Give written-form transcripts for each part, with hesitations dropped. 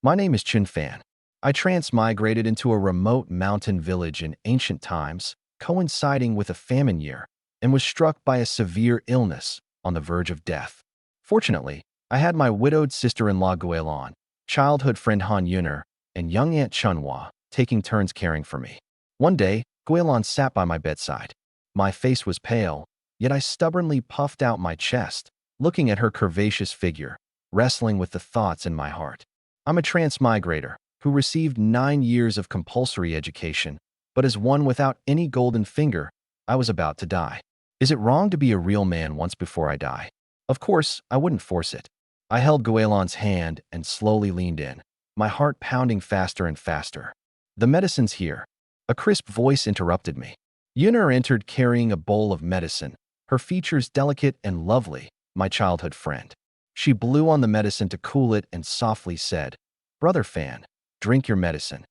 My name is Chin Fan. I transmigrated into a remote mountain village in ancient times, coinciding with a famine year, and was struck by a severe illness on the verge of death. Fortunately, I had my widowed sister-in-law Guelan, childhood friend Han Yuner, and young aunt Chunhua taking turns caring for me. One day, Guelan sat by my bedside. My face was pale, yet I stubbornly puffed out my chest, looking at her curvaceous figure, wrestling with the thoughts in my heart. I'm a transmigrator who received 9 years of compulsory education, but as one without any golden finger, I was about to die. Is it wrong to be a real man once before I die? Of course, I wouldn't force it. I held Guelan's hand and slowly leaned in, my heart pounding faster and faster. The medicine's here. A crisp voice interrupted me. Yuner entered carrying a bowl of medicine, her features delicate and lovely, my childhood friend. She blew on the medicine to cool it and softly said, "Brother Fan, drink your medicine."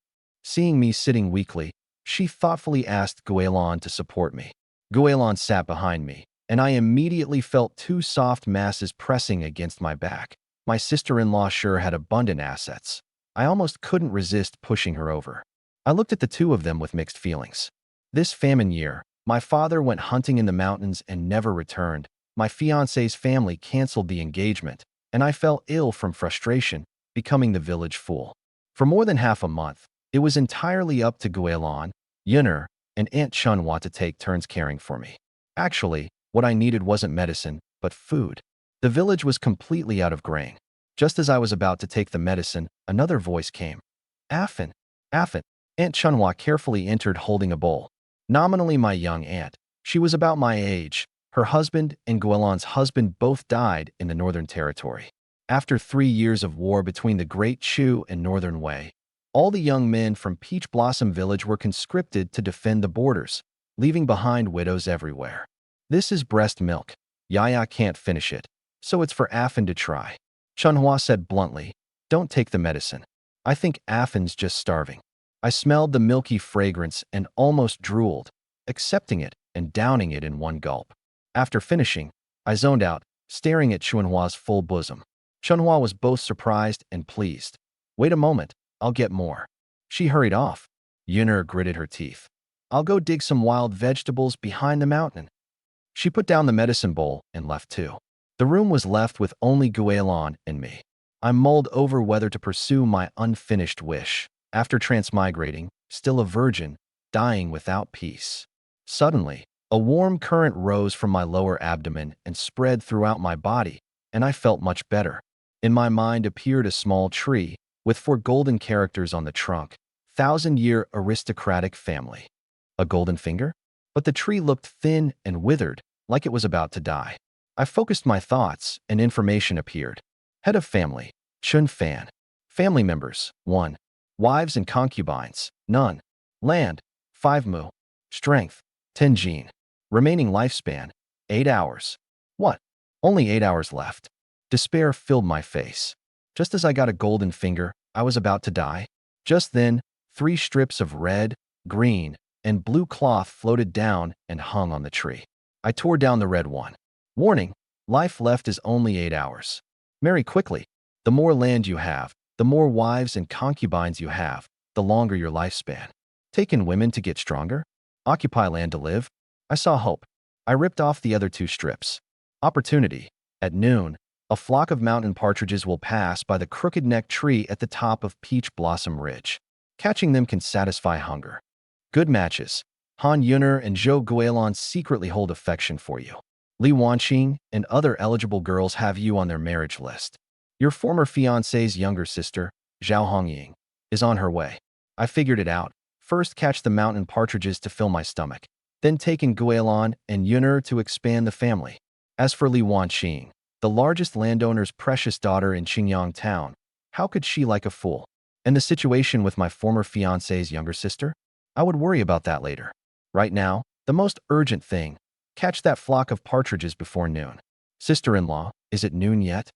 Seeing me sitting weakly, she thoughtfully asked Guelan to support me. Guelan sat behind me, and I immediately felt two soft masses pressing against my back. My sister-in-law sure had abundant assets. I almost couldn't resist pushing her over. I looked at the two of them with mixed feelings. This famine year, my father went hunting in the mountains and never returned. My fiancé's family canceled the engagement, and I fell ill from frustration, becoming the village fool. For more than half a month, it was entirely up to Guelan, Yuner, and Aunt Chunhua to take turns caring for me. Actually, what I needed wasn't medicine, but food. The village was completely out of grain. Just as I was about to take the medicine, another voice came. "Affin, Affin." Aunt Chunhua carefully entered holding a bowl. Nominally my young aunt, she was about my age. Her husband and Guelan's husband both died in the Northern Territory. After 3 years of war between the Great Chu and Northern Wei, all the young men from Peach Blossom Village were conscripted to defend the borders, leaving behind widows everywhere. "This is breast milk. Yaya can't finish it, so it's for Affin to try." Chunhua said bluntly, "Don't take the medicine. I think Affin's just starving." I smelled the milky fragrance and almost drooled, accepting it and downing it in one gulp. After finishing, I zoned out, staring at Chunhua's full bosom. Chunhua was both surprised and pleased. "Wait a moment, I'll get more." She hurried off. Yuner gritted her teeth. "I'll go dig some wild vegetables behind the mountain." She put down the medicine bowl and left too. The room was left with only Guelan and me. I mulled over whether to pursue my unfinished wish. After transmigrating, still a virgin, dying without peace. Suddenly, a warm current rose from my lower abdomen and spread throughout my body, and I felt much better. In my mind appeared a small tree, with 4 golden characters on the trunk, 1,000-year aristocratic family. A golden finger? But the tree looked thin and withered, like it was about to die. I focused my thoughts, and information appeared. Head of family, Chun Fan. Family members, 1. Wives and concubines, none. Land, 5 mu. Strength, 10 jin. Remaining lifespan, 8 hours. What? Only 8 hours left. Despair filled my face. Just as I got a golden finger, I was about to die. Just then, 3 strips of red, green, and blue cloth floated down and hung on the tree. I tore down the red one. Warning, life left is only 8 hours. Marry quickly. The more land you have, the more wives and concubines you have, the longer your lifespan. Take in women to get stronger? Occupy land to live? I saw hope. I ripped off the other 2 strips. Opportunity. At noon, a flock of mountain partridges will pass by the crooked-necked tree at the top of Peach Blossom Ridge. Catching them can satisfy hunger. Good matches. Han Yuner and Zhou Guilan secretly hold affection for you. Li Wanqing and other eligible girls have you on their marriage list. Your former fiancé's younger sister, Zhao Hongying, is on her way. I figured it out. First catch the mountain partridges to fill my stomach, then take in Guelan and Yuner to expand the family. As for Li Wanqing, the largest landowner's precious daughter in Qingyang town, how could she like a fool? And the situation with my former fiancé's younger sister? I would worry about that later. Right now, the most urgent thing, catch that flock of partridges before noon. Sister-in-law, is it noon yet?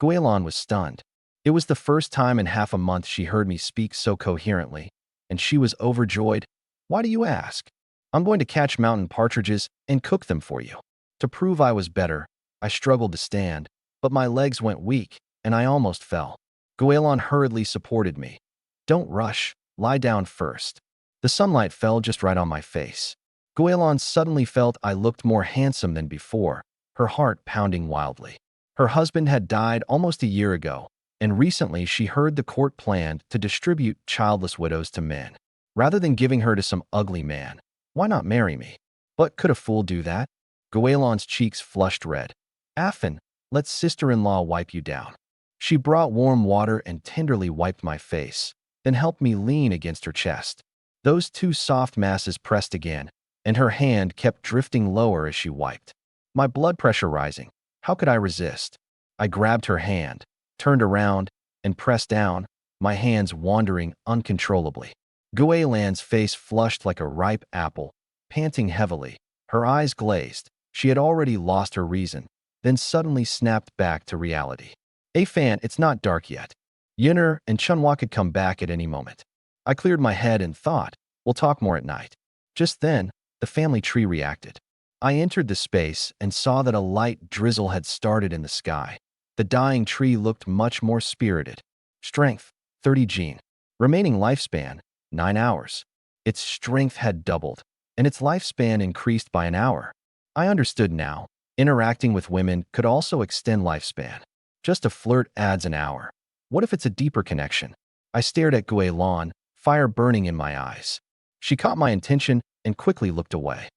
Guelan was stunned. It was the first time in half a month she heard me speak so coherently, and she was overjoyed. Why do you ask? I'm going to catch mountain partridges and cook them for you. To prove I was better, I struggled to stand, but my legs went weak, and I almost fell. Guelon hurriedly supported me. Don't rush. Lie down first. The sunlight fell just right on my face. Guelon suddenly felt I looked more handsome than before, her heart pounding wildly. Her husband had died almost a year ago, and recently she heard the court planned to distribute childless widows to men. Rather than giving her to some ugly man, why not marry me? But could a fool do that? Guelon's cheeks flushed red. Affin, let sister-in-law wipe you down. She brought warm water and tenderly wiped my face, then helped me lean against her chest. Those two soft masses pressed again, and her hand kept drifting lower as she wiped. My blood pressure rising. How could I resist? I grabbed her hand, turned around, and pressed down, my hands wandering uncontrollably. Guelan's face flushed like a ripe apple, panting heavily, her eyes glazed. She had already lost her reason, then suddenly snapped back to reality. Afan, it's not dark yet. Yinner and Chunhua could come back at any moment. I cleared my head and thought, we'll talk more at night. Just then, the family tree reacted. I entered the space and saw that a light drizzle had started in the sky. The dying tree looked much more spirited. Strength, 30 gene. Remaining lifespan, 9 hours. Its strength had doubled, and its lifespan increased by an hour. I understood now. Interacting with women could also extend lifespan. Just a flirt adds an hour. What if it's a deeper connection? I stared at Guelon, fire burning in my eyes. She caught my attention and quickly looked away.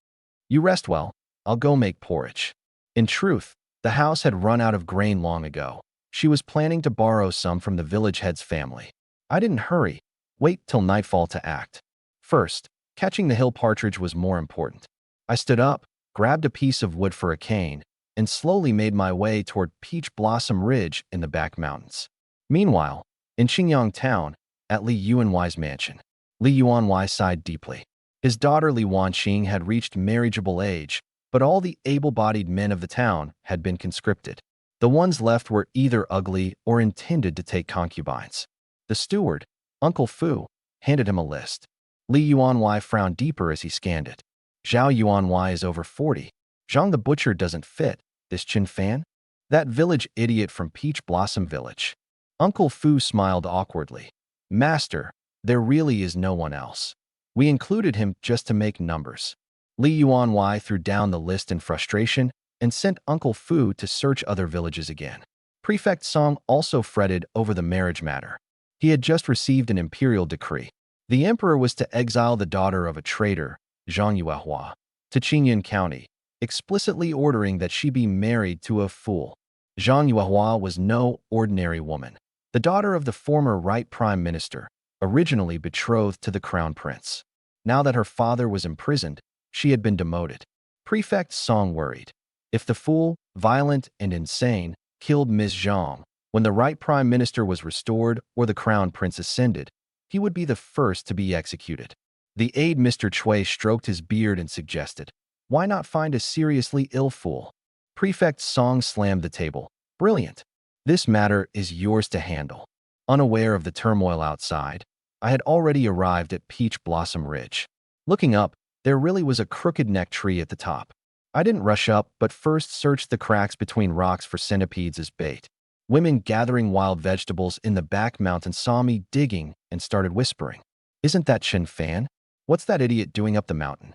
You rest well. I'll go make porridge. In truth, the house had run out of grain long ago. She was planning to borrow some from the village head's family. I didn't hurry. Wait till nightfall to act. First, catching the hill partridge was more important. I stood up, grabbed a piece of wood for a cane, and slowly made my way toward Peach Blossom Ridge in the back mountains. Meanwhile, in Qingyang town, at Li Yuanwai's mansion, Li Yuanwai sighed deeply. His daughter Li Wanqing had reached marriageable age, but all the able-bodied men of the town had been conscripted. The ones left were either ugly or intended to take concubines. The steward, Uncle Fu, handed him a list. Li Yuanwai frowned deeper as he scanned it. Zhao Yuanwai is over 40. Zhang the butcher doesn't fit. This Qin Fan? That village idiot from Peach Blossom Village. Uncle Fu smiled awkwardly. Master, there really is no one else. We included him just to make numbers. Li Yuanwai threw down the list in frustration and sent Uncle Fu to search other villages again. Prefect Song also fretted over the marriage matter. He had just received an imperial decree. The emperor was to exile the daughter of a traitor, Zhang Yuehua, to Qingyun County, explicitly ordering that she be married to a fool. Zhang Yuehua was no ordinary woman. The daughter of the former right prime minister, originally betrothed to the crown prince. Now that her father was imprisoned, she had been demoted. Prefect Song worried. If the fool, violent and insane, killed Ms. Zhang, when the right prime minister was restored or the crown prince ascended, he would be the first to be executed. The aide Mr. Chui stroked his beard and suggested, why not find a seriously ill fool? Prefect Song slammed the table. Brilliant. This matter is yours to handle. Unaware of the turmoil outside, I had already arrived at Peach Blossom Ridge. Looking up, there really was a crooked neck tree at the top. I didn't rush up, but first searched the cracks between rocks for centipedes as bait. Women gathering wild vegetables in the back mountain saw me digging and started whispering. Isn't that Qin Fan? What's that idiot doing up the mountain?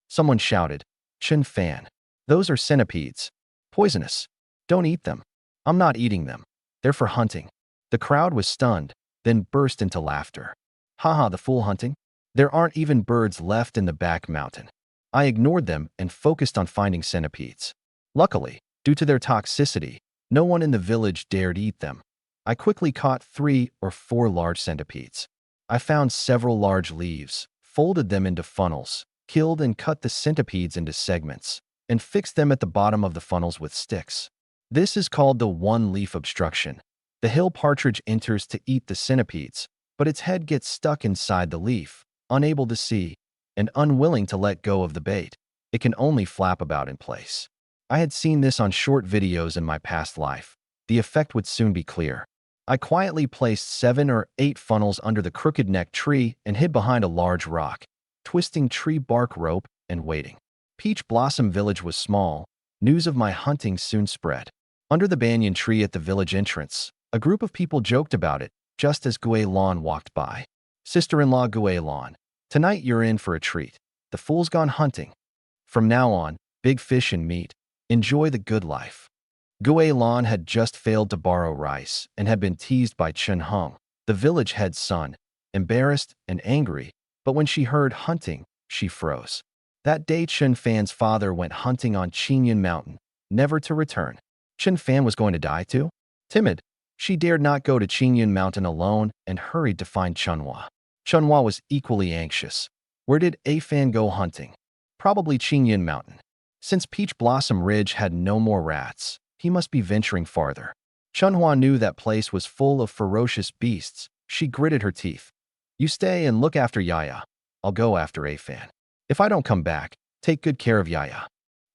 Someone shouted, Qin Fan. Those are centipedes. Poisonous. Don't eat them. I'm not eating them. They're for hunting. The crowd was stunned, then burst into laughter. Haha, the fool hunting? There aren't even birds left in the back mountain. I ignored them and focused on finding centipedes. Luckily, due to their toxicity, no one in the village dared eat them. I quickly caught 3 or 4 large centipedes. I found several large leaves, folded them into funnels, killed and cut the centipedes into segments, and fixed them at the bottom of the funnels with sticks. This is called the one-leaf obstruction. The hill partridge enters to eat the centipedes, but its head gets stuck inside the leaf, unable to see, and unwilling to let go of the bait. It can only flap about in place. I had seen this on short videos in my past life. The effect would soon be clear. I quietly placed 7 or 8 funnels under the crooked neck tree and hid behind a large rock, twisting tree bark rope and waiting. Peach Blossom Village was small. News of my hunting soon spread. Under the banyan tree at the village entrance, a group of people joked about it, just as Guilin walked by. Sister-in-law Guilin, tonight you're in for a treat. The fool's gone hunting. From now on, big fish and meat. Enjoy the good life. Guilin had just failed to borrow rice and had been teased by Chen Hung, the village head's son, embarrassed and angry, but when she heard hunting, she froze. That day Chen Fan's father went hunting on Qingyun Mountain, never to return. Chen Fan was going to die too? Timid, she dared not go to Qingyun Mountain alone and hurried to find Chunhua. Chunhua was equally anxious. Where did A Fan go hunting? Probably Qingyun Mountain. Since Peach Blossom Ridge had no more rats, he must be venturing farther. Chunhua knew that place was full of ferocious beasts. She gritted her teeth. You stay and look after Yaya. I'll go after A Fan. If I don't come back, take good care of Yaya.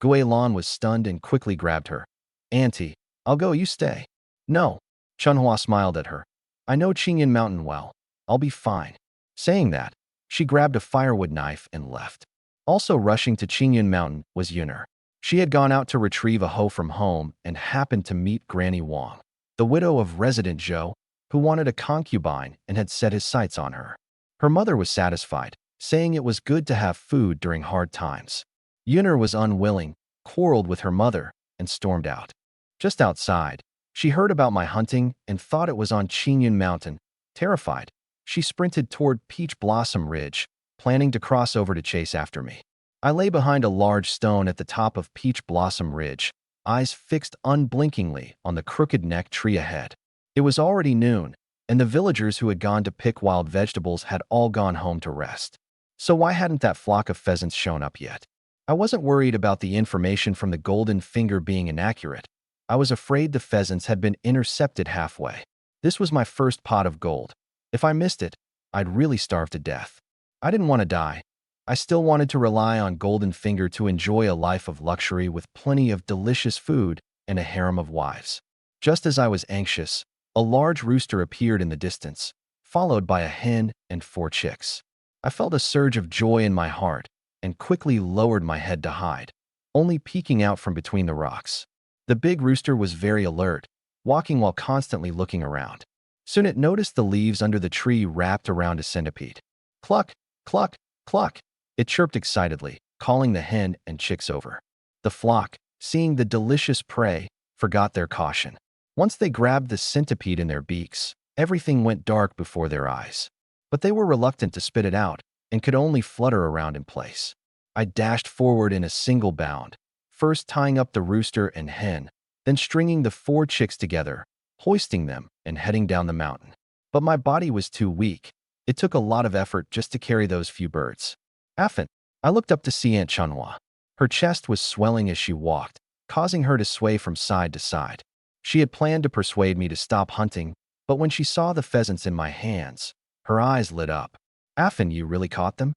Guilin was stunned and quickly grabbed her. Auntie, I'll go, you stay. No. Chunhua smiled at her. I know Qingyun Mountain well. I'll be fine. Saying that, she grabbed a firewood knife and left. Also rushing to Qingyun Mountain was Yuner. She had gone out to retrieve a hoe from home and happened to meet Granny Wang, the widow of resident Zhou, who wanted a concubine and had set his sights on her. Her mother was satisfied, saying it was good to have food during hard times. Yuner was unwilling, quarreled with her mother, and stormed out. Just outside, she heard about my hunting and thought it was on Qingyun Mountain. Terrified, she sprinted toward Peach Blossom Ridge, planning to cross over to chase after me. I lay behind a large stone at the top of Peach Blossom Ridge, eyes fixed unblinkingly on the crooked neck tree ahead. It was already noon, and the villagers who had gone to pick wild vegetables had all gone home to rest. So why hadn't that flock of pheasants shown up yet? I wasn't worried about the information from the golden finger being inaccurate. I was afraid the pheasants had been intercepted halfway. This was my first pot of gold. If I missed it, I'd really starve to death. I didn't want to die. I still wanted to rely on Golden Finger to enjoy a life of luxury with plenty of delicious food and a harem of wives. Just as I was anxious, a large rooster appeared in the distance, followed by a hen and 4 chicks. I felt a surge of joy in my heart and quickly lowered my head to hide, only peeking out from between the rocks. The big rooster was very alert, walking while constantly looking around. Soon it noticed the leaves under the tree wrapped around a centipede. Cluck, cluck, cluck. It chirped excitedly, calling the hen and chicks over. The flock, seeing the delicious prey, forgot their caution. Once they grabbed the centipede in their beaks, everything went dark before their eyes. But they were reluctant to spit it out and could only flutter around in place. I dashed forward in a single bound, first tying up the rooster and hen, then stringing the 4 chicks together, hoisting them and heading down the mountain. But my body was too weak. It took a lot of effort just to carry those few birds. Affin, I looked up to see Aunt Chunhua. Her chest was swelling as she walked, causing her to sway from side to side. She had planned to persuade me to stop hunting, but when she saw the pheasants in my hands, her eyes lit up. Affin, you really caught them?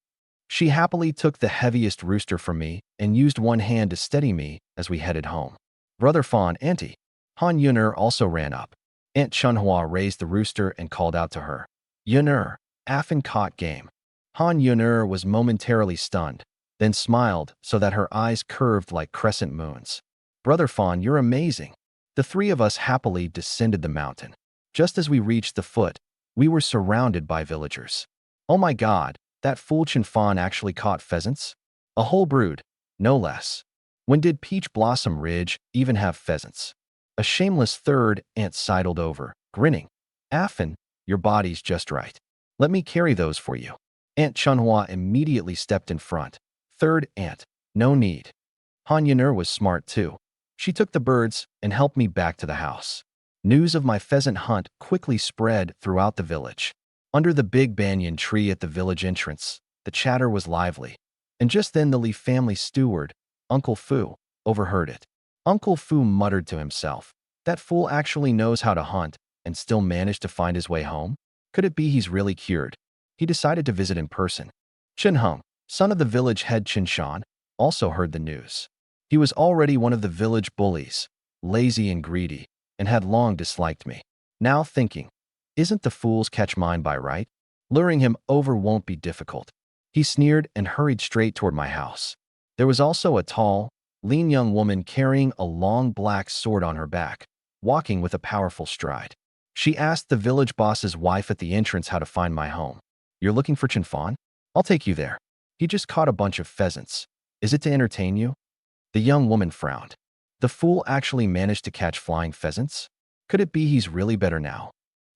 She happily took the heaviest rooster from me and used one hand to steady me as we headed home. Brother Fawn, Auntie. Han Yuner also ran up. Aunt Chunhua raised the rooster and called out to her. Yuner, Affin caught game. Han Yuner was momentarily stunned, then smiled so that her eyes curved like crescent moons. Brother Fawn, you're amazing. The 3 of us happily descended the mountain. Just as we reached the foot, we were surrounded by villagers. Oh my God, that fool Chen Fan actually caught pheasants? A whole brood, no less. When did Peach Blossom Ridge even have pheasants? A shameless third aunt sidled over, grinning. Affin, your body's just right. Let me carry those for you. Aunt Chunhua immediately stepped in front. Third aunt, no need. Han Yuner was smart too. She took the birds and helped me back to the house. News of my pheasant hunt quickly spread throughout the village. Under the big banyan tree at the village entrance, the chatter was lively. And just then the Li family steward, Uncle Fu, overheard it. Uncle Fu muttered to himself, that fool actually knows how to hunt and still managed to find his way home? Could it be he's really cured? He decided to visit in person. Chen Hung, son of the village head Chen Shan, also heard the news. He was already one of the village bullies, lazy and greedy, and had long disliked me. Now thinking, isn't the fool's catch mine by right? Luring him over won't be difficult. He sneered and hurried straight toward my house. There was also a tall, lean young woman carrying a long black sword on her back, walking with a powerful stride. She asked the village boss's wife at the entrance how to find my home. You're looking for Chinfan? I'll take you there. He just caught a bunch of pheasants. Is it to entertain you? The young woman frowned. The fool actually managed to catch flying pheasants? Could it be he's really better now?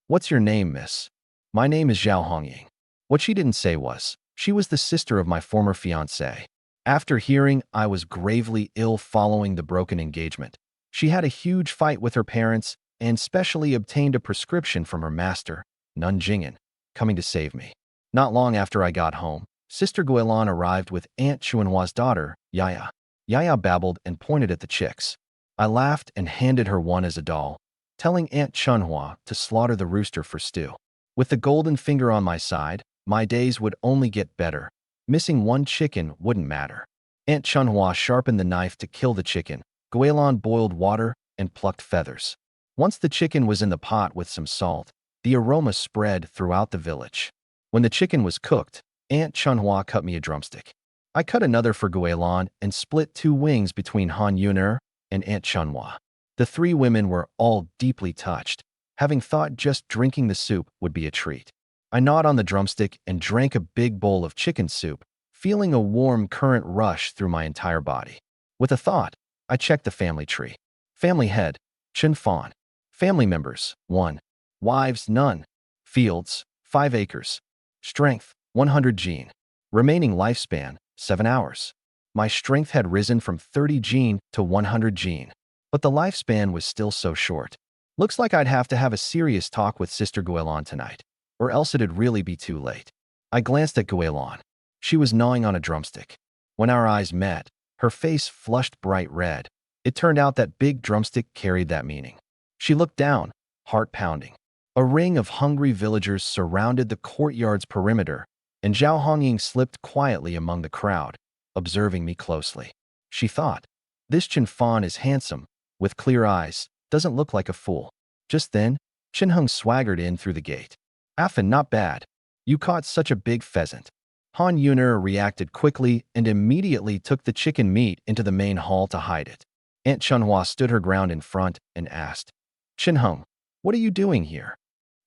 What's your name, miss? My name is Zhao Hongying. What she didn't say was, she was the sister of my former fiancé. After hearing I was gravely ill following the broken engagement, she had a huge fight with her parents and specially obtained a prescription from her master, Nun Jing'an, coming to save me. Not long after I got home, Sister Guilan arrived with Aunt Chuanhua's daughter, Yaya. Yaya babbled and pointed at the chicks. I laughed and handed her one as a doll, telling Aunt Chunhua to slaughter the rooster for stew. With the golden finger on my side, my days would only get better. Missing one chicken wouldn't matter. Aunt Chunhua sharpened the knife to kill the chicken. Guilan boiled water and plucked feathers. Once the chicken was in the pot with some salt, the aroma spread throughout the village. When the chicken was cooked, Aunt Chunhua cut me a drumstick. I cut another for Guilan and split 2 wings between Han Yuner and Aunt Chunhua. The 3 women were all deeply touched, having thought just drinking the soup would be a treat. I gnawed on the drumstick and drank a big bowl of chicken soup, feeling a warm current rush through my entire body. With a thought, I checked the family tree. Family head, Chen Fan. Family members, 1. Wives, none. Fields, 5 acres. Strength, 100 gene. Remaining lifespan, 7 hours. My strength had risen from 30 gene to 100 gene, but the lifespan was still so short. Looks like I'd have to have a serious talk with Sister Guilan tonight, or else it'd really be too late. I glanced at Guilan. She was gnawing on a drumstick. When our eyes met, her face flushed bright red. It turned out that big drumstick carried that meaning. She looked down, heart pounding. A ring of hungry villagers surrounded the courtyard's perimeter, and Zhao Hongying slipped quietly among the crowd, observing me closely. She thought, this Chen Fan is handsome, with clear eyes, doesn't look like a fool. Just then, Chen Heng swaggered in through the gate. Affan, not bad. You caught such a big pheasant. Han Yuner reacted quickly and immediately took the chicken meat into the main hall to hide it. Aunt Chunhua stood her ground in front and asked, Chen Heng, what are you doing here?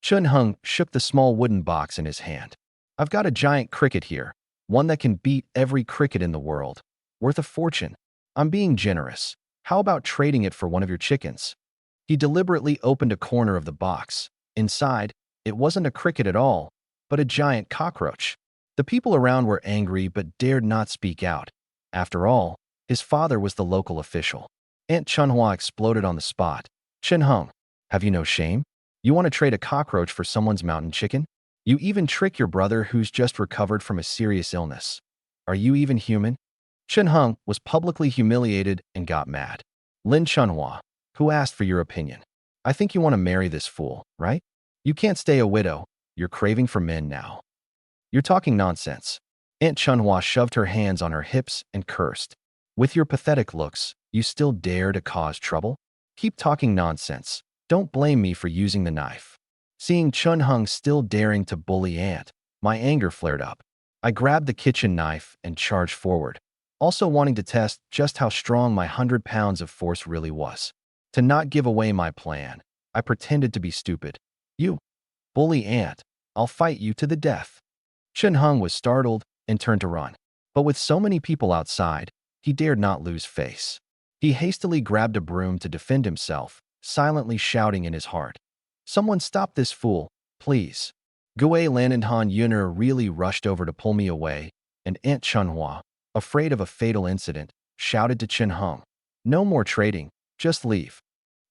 Chen Heng shook the small wooden box in his hand. I've got a giant cricket here, one that can beat every cricket in the world. Worth a fortune. I'm being generous. How about trading it for one of your chickens? He deliberately opened a corner of the box. Inside, it wasn't a cricket at all, but a giant cockroach. The people around were angry but dared not speak out. After all, his father was the local official. Aunt Chunhua exploded on the spot. Chen Heng, have you no shame? You want to trade a cockroach for someone's mountain chicken? You even trick your brother who's just recovered from a serious illness. Are you even human? Chen Heng was publicly humiliated and got mad. Lin Chunhua, who asked for your opinion? I think you want to marry this fool, right? You can't stay a widow. You're craving for men now. You're talking nonsense. Aunt Chunhua shoved her hands on her hips and cursed. With your pathetic looks, you still dare to cause trouble? Keep talking nonsense. Don't blame me for using the knife. Seeing Chen Heng still daring to bully Aunt, my anger flared up. I grabbed the kitchen knife and charged forward, also wanting to test just how strong my 100 pounds of force really was. To not give away my plan, I pretended to be stupid. You bully Aunt, I'll fight you to the death. Chen Heng was startled and turned to run, but with so many people outside, he dared not lose face. He hastily grabbed a broom to defend himself, silently shouting in his heart, Someone stop this fool, please. Gue Lan and Han Yuner really rushed over to pull me away, and Aunt Chunhua, afraid of a fatal incident, shouted to Chen Heng, No more trading, just leave.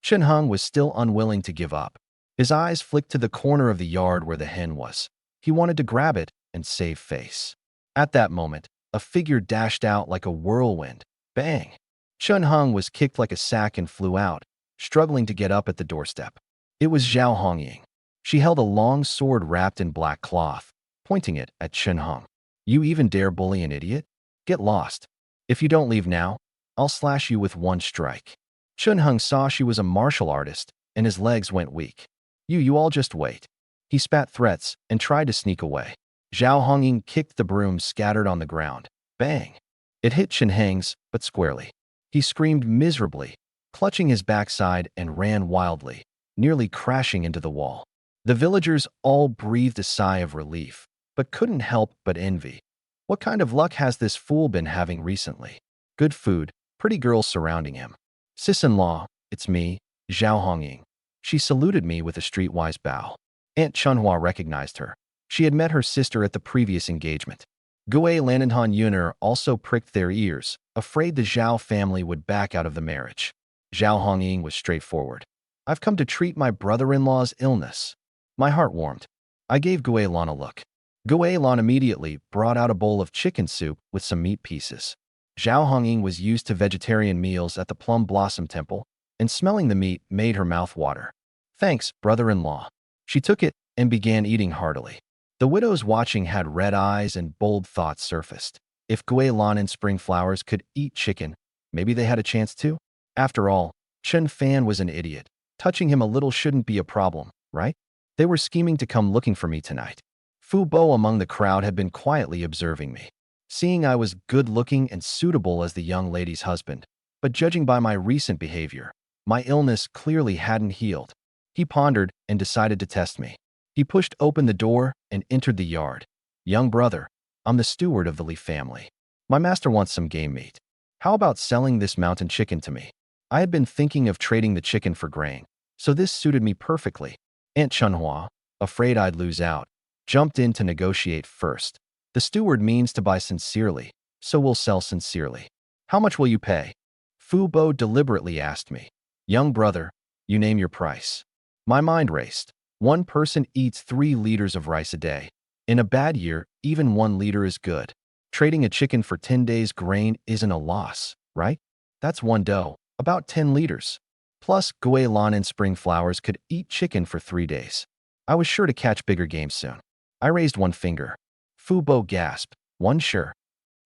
Chen Heng was still unwilling to give up. His eyes flicked to the corner of the yard where the hen was. He wanted to grab it and save face. At that moment, a figure dashed out like a whirlwind. Bang! Chen Heng was kicked like a sack and flew out, struggling to get up at the doorstep. It was Zhao Hongying. She held a long sword wrapped in black cloth, pointing it at Chen Heng. You even dare bully an idiot? Get lost. If you don't leave now, I'll slash you with one strike. Chen Heng saw she was a martial artist, and his legs went weak. You all just wait. He spat threats and tried to sneak away. Zhao Hongying kicked the broom scattered on the ground. Bang! It hit Chen Heng's, but squarely. He screamed miserably, clutching his backside and ran wildly. nearly crashing into the wall. The villagers all breathed a sigh of relief, but couldn't help but envy. What kind of luck has this fool been having recently? Good food, pretty girls surrounding him. Sis-in-law, it's me, Zhao Hongying. She saluted me with a streetwise bow. Aunt Chunhua recognized her. She had met her sister at the previous engagement. Gui Lan and Han Yuner also pricked their ears, afraid the Zhao family would back out of the marriage. Zhao Hongying was straightforward. I've come to treat my brother-in-law's illness. My heart warmed. I gave Gui Lan a look. Gui Lan immediately brought out a bowl of chicken soup with some meat pieces. Zhao Hongying was used to vegetarian meals at the Plum Blossom Temple, and smelling the meat made her mouth water. Thanks, brother-in-law. She took it and began eating heartily. The widows watching had red eyes and bold thoughts surfaced. If Gui Lan and Spring Flowers could eat chicken, maybe they had a chance too. After all, Chen Fan was an idiot. Touching him a little shouldn't be a problem, right? They were scheming to come looking for me tonight. Fu Bo among the crowd had been quietly observing me. Seeing I was good-looking and suitable as the young lady's husband, but judging by my recent behavior, my illness clearly hadn't healed. He pondered and decided to test me. He pushed open the door and entered the yard. Young brother, I'm the steward of the Li family. My master wants some game meat. How about selling this mountain chicken to me? I had been thinking of trading the chicken for grain, so this suited me perfectly. Aunt Chunhua, afraid I'd lose out, jumped in to negotiate first. The steward means to buy sincerely, so we'll sell sincerely. How much will you pay? Fu Bo deliberately asked me. Young brother, you name your price. My mind raced. One person eats 3 liters of rice a day. In a bad year, even 1 liter is good. Trading a chicken for 10 days' grain isn't a loss, right? That's one dough, about 10 liters. Plus, Gui Lan and Spring Flowers could eat chicken for 3 days. I was sure to catch bigger game soon. I raised one finger. Fu Bo gasped. One sure.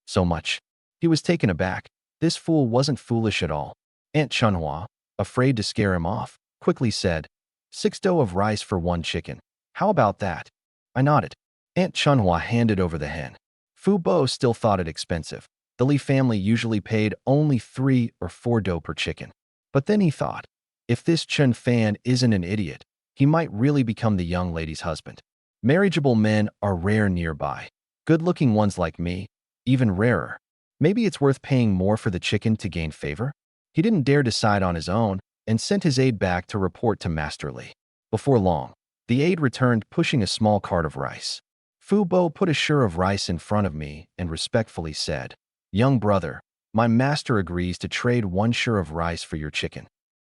So much. He was taken aback. This fool wasn't foolish at all. Aunt Chunhua, afraid to scare him off, quickly said, 6 dough of rice for 1 chicken. How about that? I nodded. Aunt Chunhua handed over the hen. Fu Bo still thought it expensive. The Li family usually paid only 3 or 4 dough per chicken. But then he thought, if this Chen Fan isn't an idiot, he might really become the young lady's husband. Marriageable men are rare nearby. Good-looking ones like me, even rarer. Maybe it's worth paying more for the chicken to gain favor? He didn't dare decide on his own and sent his aide back to report to Master Li. Before long, the aide returned pushing a small cart of rice. Fu Bo put a shur of rice in front of me and respectfully said, Young brother, my master agrees to trade 1 shur of rice for your chicken.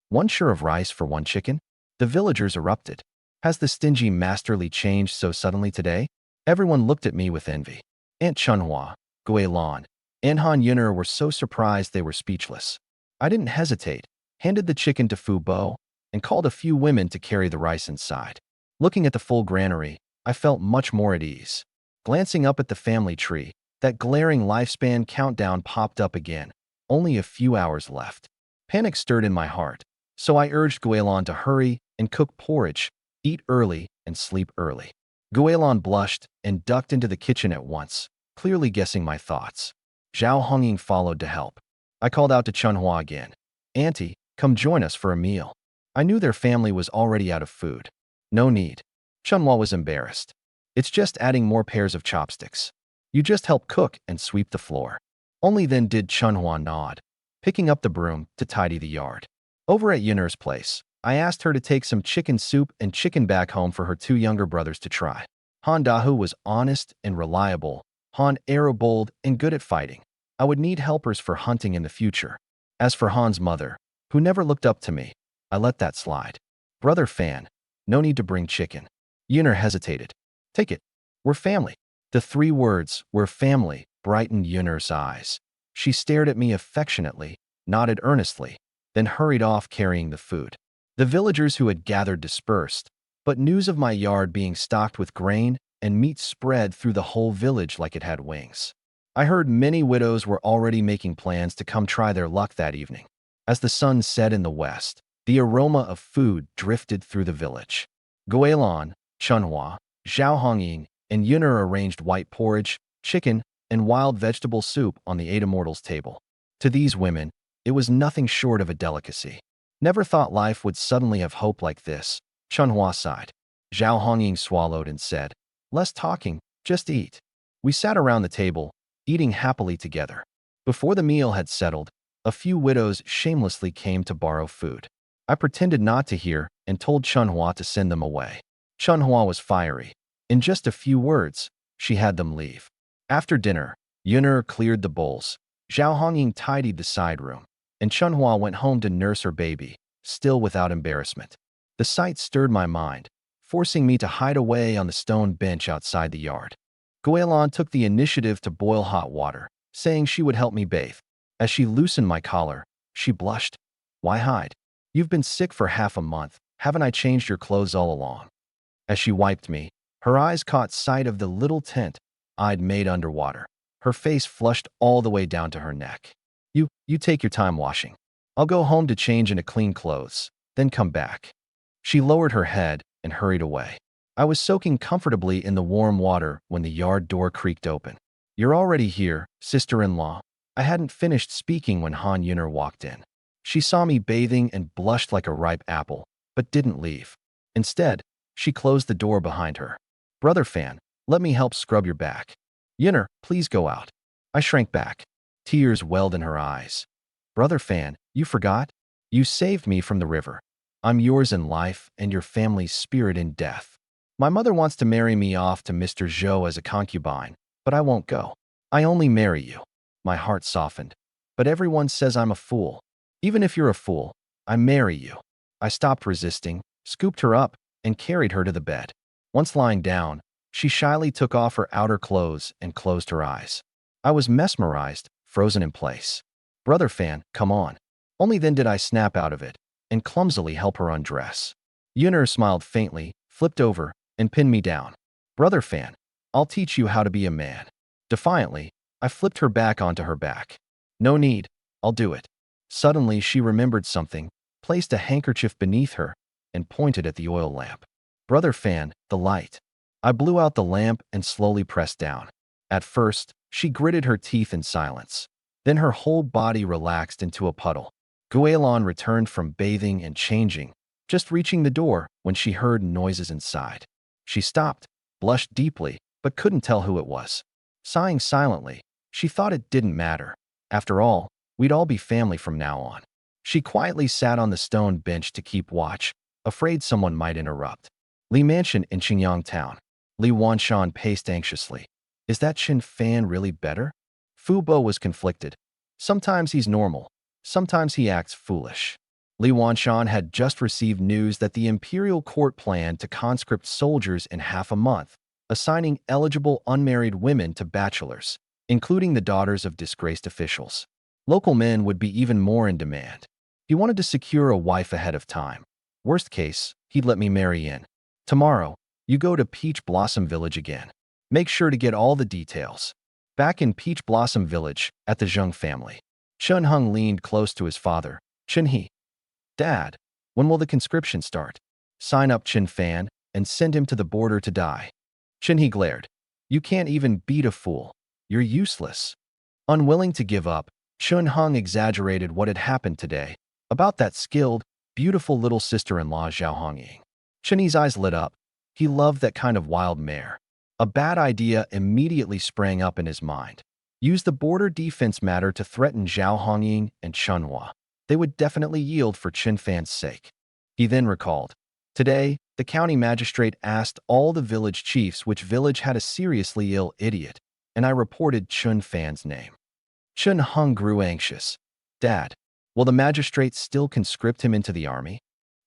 1 shur of rice for 1 chicken? The villagers erupted. Has the stingy Master Li changed so suddenly today? Everyone looked at me with envy. Aunt Chunhua, Gui Lan, and Han Yuner were so surprised they were speechless. I didn't hesitate, handed the chicken to Fu Bo, and called a few women to carry the rice inside. Looking at the full granary, I felt much more at ease. Glancing up at the family tree, that glaring lifespan countdown popped up again. Only a few hours left. Panic stirred in my heart, so I urged Gui Lan to hurry and cook porridge, eat early, and sleep early. Gui Lan blushed and ducked into the kitchen at once, clearly guessing my thoughts. Zhao Hongying followed to help. I called out to Chunhua again. Auntie, come join us for a meal. I knew their family was already out of food. No need. Chunhua was embarrassed. It's just adding more pairs of chopsticks. You just help cook and sweep the floor. Only then did Chunhua nod, picking up the broom to tidy the yard. Over at Yuner's place, I asked her to take some chicken soup and chicken back home for her 2 younger brothers to try. Han Dahu was honest and reliable. Han arrow bold and good at fighting. I would need helpers for hunting in the future. As for Han's mother, who never looked up to me, I let that slide. Brother Fan, no need to bring chicken. Yuner hesitated. Take it. We're family. The 3 words, we're family, brightened Yuner's eyes. She stared at me affectionately, nodded earnestly, then hurried off carrying the food. The villagers who had gathered dispersed, but news of my yard being stocked with grain and meat spread through the whole village like it had wings. I heard many widows were already making plans to come try their luck that evening. As the sun set in the west, the aroma of food drifted through the village. Gui Lan, Chunhua, Zhao Hongying, and Yuner arranged white porridge, chicken, and wild vegetable soup on the 8 immortals' table. To these women, it was nothing short of a delicacy. Never thought life would suddenly have hope like this. Chunhua sighed. Zhao Hongying swallowed and said, less talking, just eat. We sat around the table, eating happily together. Before the meal had settled, a few widows shamelessly came to borrow food. I pretended not to hear and told Chunhua to send them away. Chunhua was fiery. In just a few words, she had them leave. After dinner, Yun'er cleared the bowls. Zhao Hongying tidied the side room, and Chunhua went home to nurse her baby, still without embarrassment. The sight stirred my mind, forcing me to hide away on the stone bench outside the yard. Guilin took the initiative to boil hot water, saying she would help me bathe. As she loosened my collar, she blushed. Why hide? You've been sick for half a month. Haven't I changed your clothes all along? As she wiped me, her eyes caught sight of the little tent I'd made underwater. Her face flushed all the way down to her neck. You take your time washing. I'll go home to change into clean clothes, then come back. She lowered her head and hurried away. I was soaking comfortably in the warm water when the yard door creaked open. You're already here, sister-in-law. I hadn't finished speaking when Han Yun'er walked in. She saw me bathing and blushed like a ripe apple, but didn't leave. Instead, she closed the door behind her. Brother Fan, let me help scrub your back. Yun'er, please go out. I shrank back. Tears welled in her eyes. Brother Fan, you forgot? You saved me from the river. I'm yours in life and your family's spirit in death. My mother wants to marry me off to Mr. Zhou as a concubine, but I won't go. I only marry you. My heart softened. But everyone says I'm a fool. Even if you're a fool, I marry you. I stopped resisting, scooped her up, and carried her to the bed. Once lying down, she shyly took off her outer clothes and closed her eyes. I was mesmerized, frozen in place. Brother Fan, come on. Only then did I snap out of it and clumsily help her undress. Yun'er smiled faintly, flipped over, and pinned me down. Brother Fan, I'll teach you how to be a man. Defiantly, I flipped her back onto her back. No need, I'll do it. Suddenly, she remembered something, placed a handkerchief beneath her, and pointed at the oil lamp. Brother Fan, the light. I blew out the lamp and slowly pressed down. At first, she gritted her teeth in silence. Then her whole body relaxed into a puddle. Guilin returned from bathing and changing, just reaching the door when she heard noises inside. She stopped, blushed deeply, but couldn't tell who it was. Sighing silently, she thought it didn't matter. After all, we'd all be family from now on. She quietly sat on the stone bench to keep watch, afraid someone might interrupt. Li Mansion in Qingyang Town. Li Wanshan paced anxiously. Is that Qin Fan really better? Fu Bo was conflicted. Sometimes he's normal. Sometimes he acts foolish. Li Wanshan had just received news that the imperial court planned to conscript soldiers in half a month, assigning eligible unmarried women to bachelors, including the daughters of disgraced officials. Local men would be even more in demand. He wanted to secure a wife ahead of time. Worst case, he'd let me marry in. Tomorrow, you go to Peach Blossom Village again. Make sure to get all the details. Back in Peach Blossom Village, at the Zheng family, Chun Hung leaned close to his father. Chun He. Dad, when will the conscription start? Sign up Qin Fan and send him to the border to die. Chun He glared. You can't even beat a fool. You're useless. Unwilling to give up, Chun Hung exaggerated what had happened today about that skilled, beautiful little sister-in-law Zhao Hongying. Chun He's eyes lit up. He loved that kind of wild mare. A bad idea immediately sprang up in his mind. Use the border defense matter to threaten Zhao Hongying and Chunhua. They would definitely yield for Qin Fan's sake. He then recalled. Today, the county magistrate asked all the village chiefs which village had a seriously ill idiot, and I reported Qin Fan's name. Chun Hung grew anxious. Dad, will the magistrate still conscript him into the army?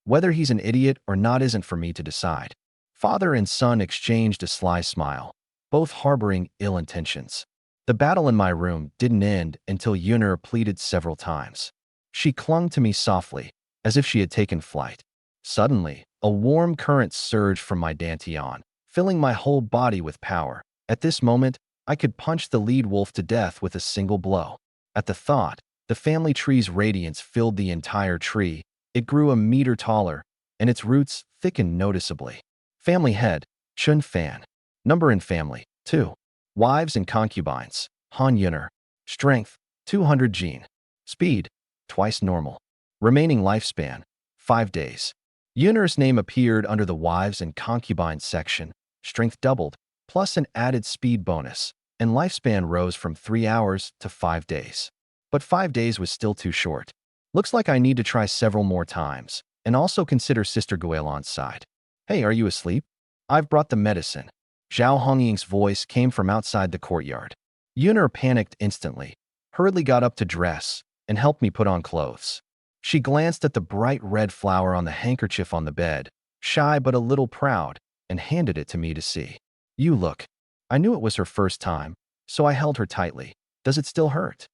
Whether he's an idiot or not isn't for me to decide. Father and son exchanged a sly smile, both harboring ill intentions. The battle in my room didn't end until Yun'er pleaded several times. She clung to me softly, as if she had taken flight. Suddenly, a warm current surged from my dantian, filling my whole body with power. At this moment, I could punch the lead wolf to death with a single blow. At the thought, the family tree's radiance filled the entire tree. It grew a meter taller, and its roots thickened noticeably. Family head, Qin Fan. Number in family, 2. Wives and concubines, Han Yun'er. Strength, 200 gene. Speed, twice normal. Remaining lifespan, 5 days. Yunur's name appeared under the wives and concubines section. Strength doubled, plus an added speed bonus, and lifespan rose from 3 hours to 5 days. But 5 days was still too short. Looks like I need to try several more times, and also consider Sister Guelan's side. Hey, are you asleep? I've brought the medicine. Zhao Hongying's voice came from outside the courtyard. Yunur panicked instantly, hurriedly got up to dress, and helped me put on clothes. She glanced at the bright red flower on the handkerchief on the bed, shy but a little proud, and handed it to me to see. You look. I knew it was her first time, so I held her tightly. Does it still hurt?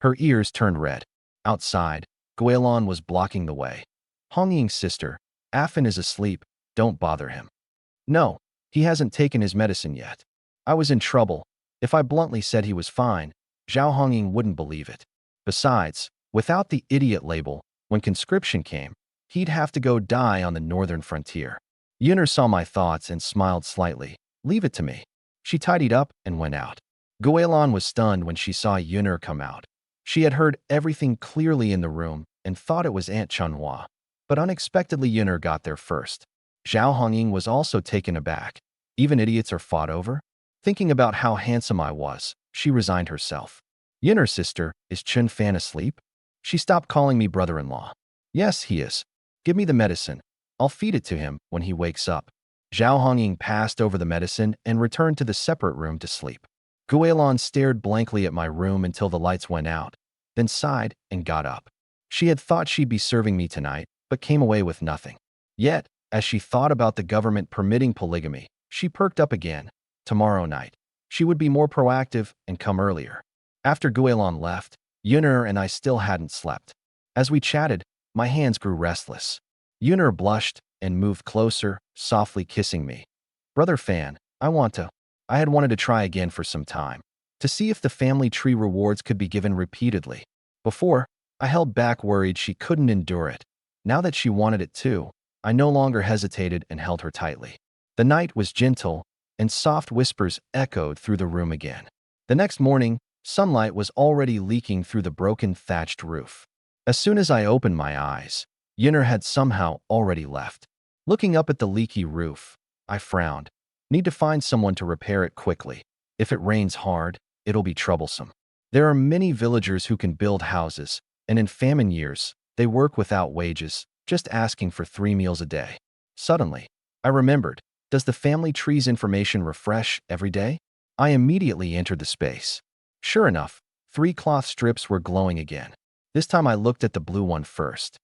Her ears turned red. Outside, Guelan was blocking the way. Hongying's sister, Afin is asleep, don't bother him. No, he hasn't taken his medicine yet. I was in trouble. If I bluntly said he was fine, Zhao Hongying wouldn't believe it. Besides, without the idiot label, when conscription came, he'd have to go die on the northern frontier. Yunur saw my thoughts and smiled slightly. Leave it to me. She tidied up and went out. Guelan was stunned when she saw Yunur come out. She had heard everything clearly in the room and thought it was Aunt Chunhua. But unexpectedly Yunur got there first. Zhao Hongying was also taken aback. Even idiots are fought over? Thinking about how handsome I was, she resigned herself. Yunur's sister, is Chun Fan asleep? She stopped calling me brother-in-law. Yes, he is. Give me the medicine. I'll feed it to him when he wakes up. Zhao Hongying passed over the medicine and returned to the separate room to sleep. Guelan stared blankly at my room until the lights went out, then sighed and got up. She had thought she'd be serving me tonight, but came away with nothing. Yet, as she thought about the government permitting polygamy, she perked up again. Tomorrow night, she would be more proactive and come earlier. After Guelan left, Yunur and I still hadn't slept. As we chatted, my hands grew restless. Yunur blushed and moved closer, softly kissing me. Brother Fan, I had wanted to try again for some time, to see if the family tree rewards could be given repeatedly. Before, I held back worried she couldn't endure it. Now that she wanted it too, I no longer hesitated and held her tightly. The night was gentle, and soft whispers echoed through the room again. The next morning, sunlight was already leaking through the broken thatched roof. As soon as I opened my eyes, Yunur had somehow already left. Looking up at the leaky roof, I frowned. Need to find someone to repair it quickly. If it rains hard, it'll be troublesome. There are many villagers who can build houses, and in famine years, they work without wages, just asking for 3 meals a day. Suddenly, I remembered, does the family tree's information refresh every day? I immediately entered the space. Sure enough, 3 cloth strips were glowing again. This time I looked at the blue one first.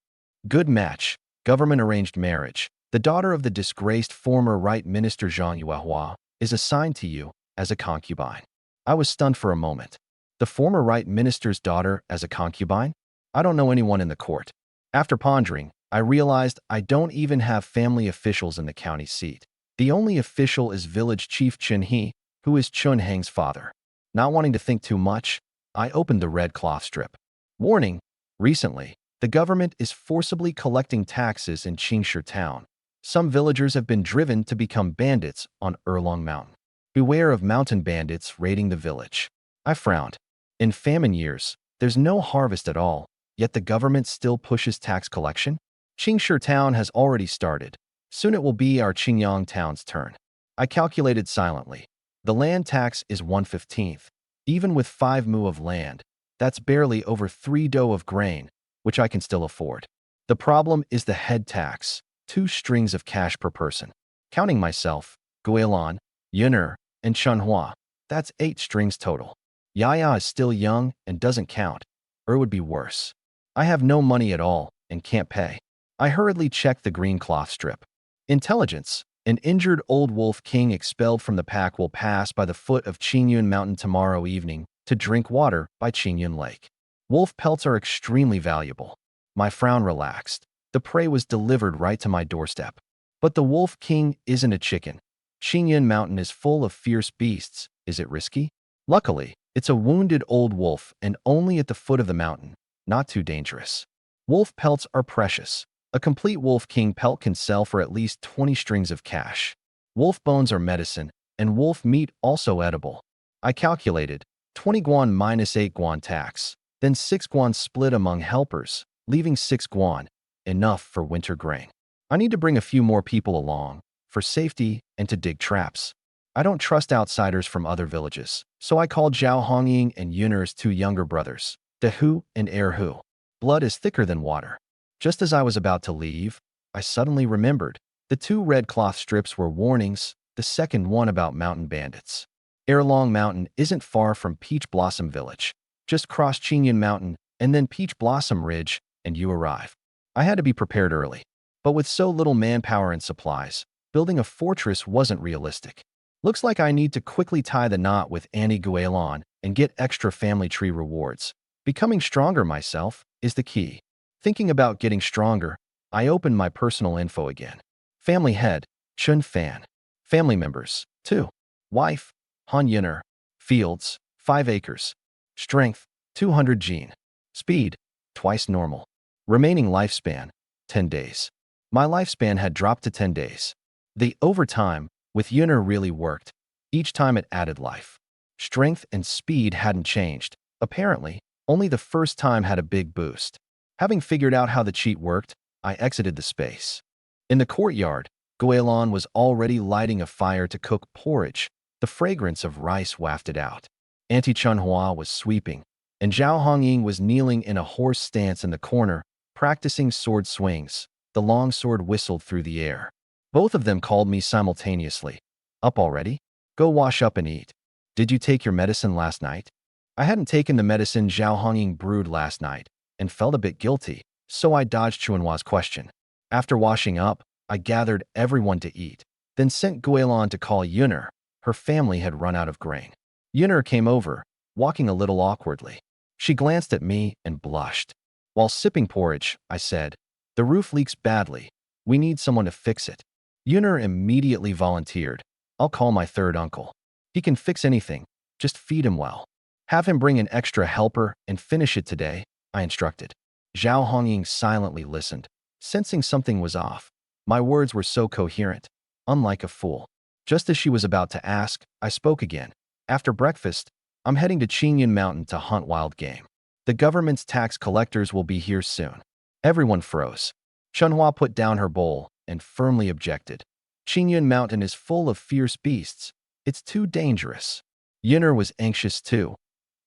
Good match, government-arranged marriage. The daughter of the disgraced former Right Minister Zhang Yuehua is assigned to you as a concubine. I was stunned for a moment. The former Right Minister's daughter as a concubine? I don't know anyone in the court. After pondering, I realized I don't even have family officials in the county seat. The only official is village chief Chun He, who is Chun Heng's father. Not wanting to think too much, I opened the red cloth strip. Warning: recently, the government is forcibly collecting taxes in Qingshi town. Some villagers have been driven to become bandits on Erlong Mountain. Beware of mountain bandits raiding the village. I frowned. In famine years, there's no harvest at all, yet the government still pushes tax collection? Qingshi town has already started. Soon it will be our Qingyang town's turn. I calculated silently. The land tax is 1/15. Even with 5 mu of land, that's barely over 3 do of grain, which I can still afford. The problem is the head tax, 2 strings of cash per person. Counting myself, Guelan, Yunur, and Chunhua, that's 8 strings total. Yaya is still young and doesn't count, or it would be worse. I have no money at all and can't pay. I hurriedly checked the green cloth strip. Intelligence: an injured old wolf king expelled from the pack will pass by the foot of Qingyun Mountain tomorrow evening to drink water by Qingyun Lake. Wolf pelts are extremely valuable. My frown relaxed. The prey was delivered right to my doorstep. But the wolf king isn't a chicken. Qingyun Mountain is full of fierce beasts. Is it risky? Luckily, it's a wounded old wolf and only at the foot of the mountain. Not too dangerous. Wolf pelts are precious. A complete wolf king pelt can sell for at least 20 strings of cash. Wolf bones are medicine, and wolf meat also edible. I calculated 20 guan minus 8 guan tax, then 6 guan split among helpers, leaving 6 guan, enough for winter grain. I need to bring a few more people along, for safety and to dig traps. I don't trust outsiders from other villages, so I called Zhao Hongying and Yunner's 2 younger brothers, Dehu and Erhu. Blood is thicker than water. Just as I was about to leave, I suddenly remembered. The 2 red cloth strips were warnings, the second one about mountain bandits. Erlong Mountain isn't far from Peach Blossom Village. Just cross Qingyun Mountain and then Peach Blossom Ridge, and you arrive. I had to be prepared early. But with so little manpower and supplies, building a fortress wasn't realistic. Looks like I need to quickly tie the knot with Annie Guilon and get extra family tree rewards. Becoming stronger myself is the key. Thinking about getting stronger, I opened my personal info again. Family head, Chun Fan. Family members, 2. Wife, Han Yunner. Fields, 5 acres. Strength, 200 gene. Speed, twice normal. Remaining lifespan, 10 days. My lifespan had dropped to 10 days. The overtime with Yunner really worked. Each time it added life. Strength and speed hadn't changed. Apparently, only the first time had a big boost. Having figured out how the cheat worked, I exited the space. In the courtyard, Guilon was already lighting a fire to cook porridge. The fragrance of rice wafted out. Auntie Chunhua was sweeping, and Zhao Hongying was kneeling in a horse stance in the corner, practicing sword swings. The long sword whistled through the air. Both of them called me simultaneously. Up already? Go wash up and eat. Did you take your medicine last night? I hadn't taken the medicine Zhao Hongying brewed last night, and felt a bit guilty, so I dodged Chunhua's question. After washing up, I gathered everyone to eat, then sent Guilon to call Yunner. Her family had run out of grain. Yunner came over, walking a little awkwardly. She glanced at me and blushed. While sipping porridge, I said, "The roof leaks badly. We need someone to fix it." Yunner immediately volunteered. "I'll call my third uncle. He can fix anything. Just feed him well. Have him bring an extra helper and finish it today," I instructed. Zhao Hongying silently listened, sensing something was off. My words were so coherent, unlike a fool. Just as she was about to ask, I spoke again. "After breakfast, I'm heading to Qingyun Mountain to hunt wild game. The government's tax collectors will be here soon." Everyone froze. Chunhua put down her bowl and firmly objected. "Qingyun Mountain is full of fierce beasts. It's too dangerous." Yunner was anxious too.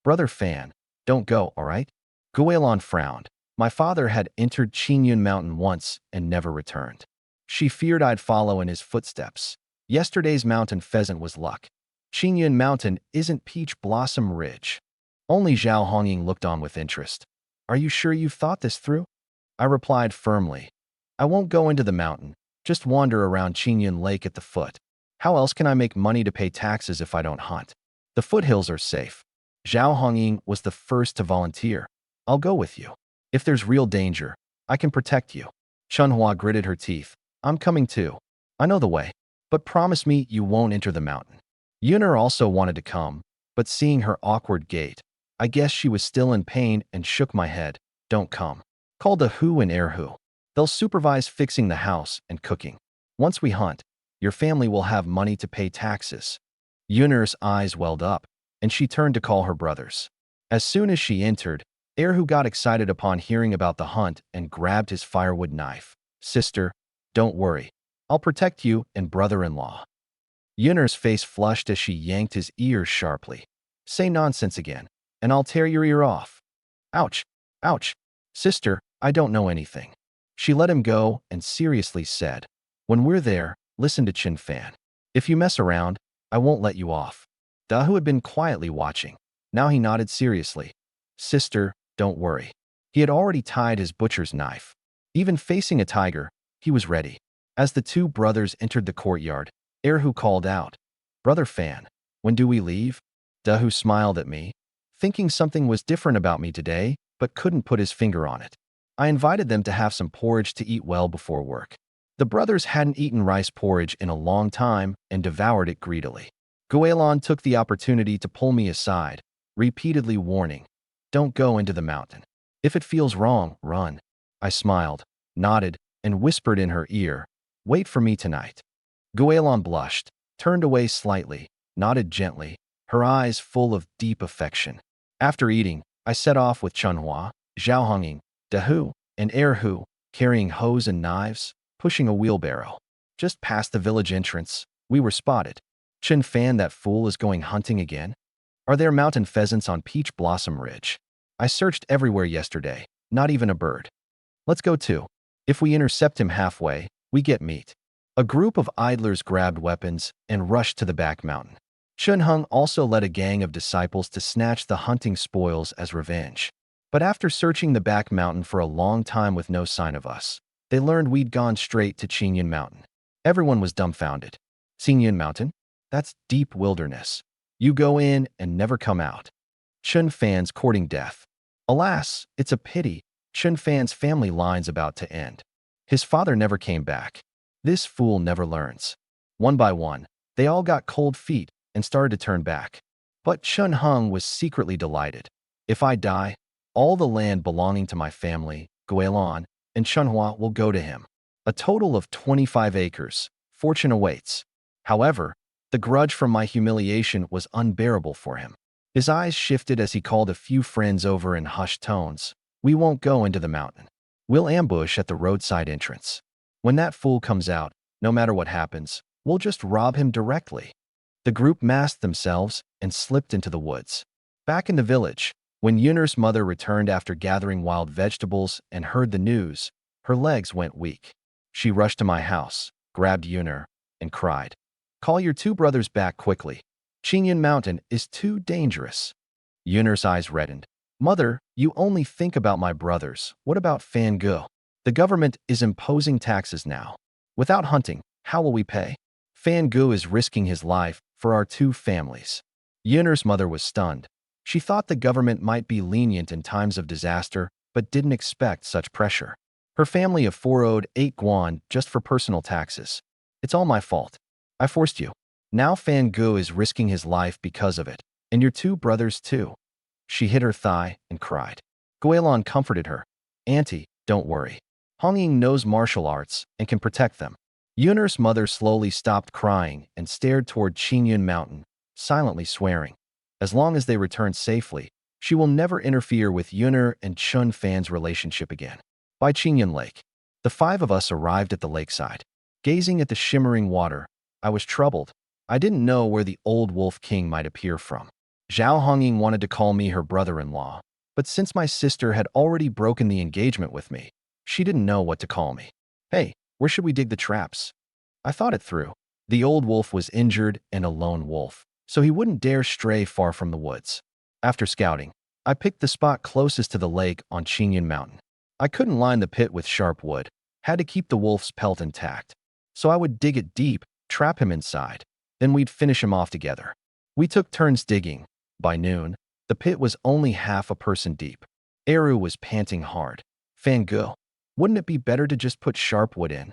"Brother Fan, don't go, all right?" Guilon frowned. My father had entered Qingyun Mountain once and never returned. She feared I'd follow in his footsteps. Yesterday's mountain pheasant was luck. Qingyun Mountain isn't Peach Blossom Ridge. Only Zhao Hongying looked on with interest. "Are you sure you've thought this through?" I replied firmly. "I won't go into the mountain, just wander around Qingyun Lake at the foot. How else can I make money to pay taxes if I don't hunt? The foothills are safe." Zhao Hongying was the first to volunteer. "I'll go with you. If there's real danger, I can protect you." Chunhua gritted her teeth. "I'm coming too. I know the way. But promise me you won't enter the mountain." Yunner also wanted to come, but seeing her awkward gait, I guess she was still in pain and shook my head. "Don't come. Call the Hu and Erhu. They'll supervise fixing the house and cooking. Once we hunt, your family will have money to pay taxes." Yunner's eyes welled up, and she turned to call her brothers. As soon as she entered, Erhu got excited upon hearing about the hunt and grabbed his firewood knife. "Sister, don't worry. I'll protect you and brother-in-law." Yunner's face flushed as she yanked his ears sharply. "Say nonsense again, and I'll tear your ear off." "Ouch, ouch. Sister, I don't know anything." She let him go and seriously said, "When we're there, listen to Chin Fan. If you mess around, I won't let you off." Dahu had been quietly watching. Now he nodded seriously. "Sister, don't worry." He had already tied his butcher's knife. Even facing a tiger, he was ready. As the 2 brothers entered the courtyard, Erhu called out, "Brother Fan, when do we leave?" Dahu smiled at me, thinking something was different about me today, but couldn't put his finger on it. I invited them to have some porridge to eat well before work. The brothers hadn't eaten rice porridge in a long time and devoured it greedily. Guilon took the opportunity to pull me aside, repeatedly warning, "Don't go into the mountain. If it feels wrong, run." I smiled, nodded, and whispered in her ear, "Wait for me tonight." Guilon blushed, turned away slightly, nodded gently, her eyes full of deep affection. After eating, I set off with Chunhua, Zhao Hongying, Dahu, and Erhu, carrying hoes and knives, pushing a wheelbarrow. Just past the village entrance, we were spotted. Chen Fan, that fool is going hunting again? Are there mountain pheasants on Peach Blossom Ridge? I searched everywhere yesterday, not even a bird. Let's go too. If we intercept him halfway, we get meat. A group of idlers grabbed weapons and rushed to the back mountain. Chun Hung also led a gang of disciples to snatch the hunting spoils as revenge. But after searching the back mountain for a long time with no sign of us, they learned we'd gone straight to Qingyan Mountain. Everyone was dumbfounded. Qingyan Mountain? That's deep wilderness. You go in and never come out. Chun Fan's courting death. Alas, it's a pity. Chun Fan's family line's about to end. His father never came back. This fool never learns. One by one, they all got cold feet and started to turn back. But Chun Hung was secretly delighted. If I die, all the land belonging to my family, Guilin, and Chunhua will go to him. A total of 25 acres. Fortune awaits. However, the grudge from my humiliation was unbearable for him. His eyes shifted as he called a few friends over in hushed tones. We won't go into the mountain. We'll ambush at the roadside entrance. When that fool comes out, no matter what happens, we'll just rob him directly. The group masked themselves and slipped into the woods. Back in the village, when Yunner's mother returned after gathering wild vegetables and heard the news, her legs went weak. She rushed to my house, grabbed Yunner, and cried, "Call your two brothers back quickly. Qingyan Mountain is too dangerous." Yunner's eyes reddened. "Mother, you only think about my brothers. What about Fan Ge? The government is imposing taxes now. Without hunting, how will we pay? Fan Ge is risking his life for our two families." Yunner's mother was stunned. She thought the government might be lenient in times of disaster, but didn't expect such pressure. Her family of four owed 8 guan just for personal taxes. "It's all my fault. I forced you. Now Fan Ge is risking his life because of it, and your two brothers too." She hit her thigh and cried. Guilin comforted her. "Auntie, don't worry. Hongying knows martial arts and can protect them." Yunner's mother slowly stopped crying and stared toward Qingyan Mountain, silently swearing. As long as they return safely, she will never interfere with Yunner and Chun Fan's relationship again. By Qingyan Lake, the 5 of us arrived at the lakeside. Gazing at the shimmering water, I was troubled. I didn't know where the old Wolf King might appear from. Zhao Hongying wanted to call me her brother-in-law, but since my sister had already broken the engagement with me, she didn't know what to call me. "Hey, where should we dig the traps?" I thought it through. The old wolf was injured and a lone wolf, so he wouldn't dare stray far from the woods. After scouting, I picked the spot closest to the lake on Qingyan Mountain. I couldn't line the pit with sharp wood, had to keep the wolf's pelt intact. So I would dig it deep, trap him inside, then we'd finish him off together. We took turns digging. By noon, the pit was only half a person deep. Eru was panting hard. "Fan Ge, wouldn't it be better to just put sharp wood in?"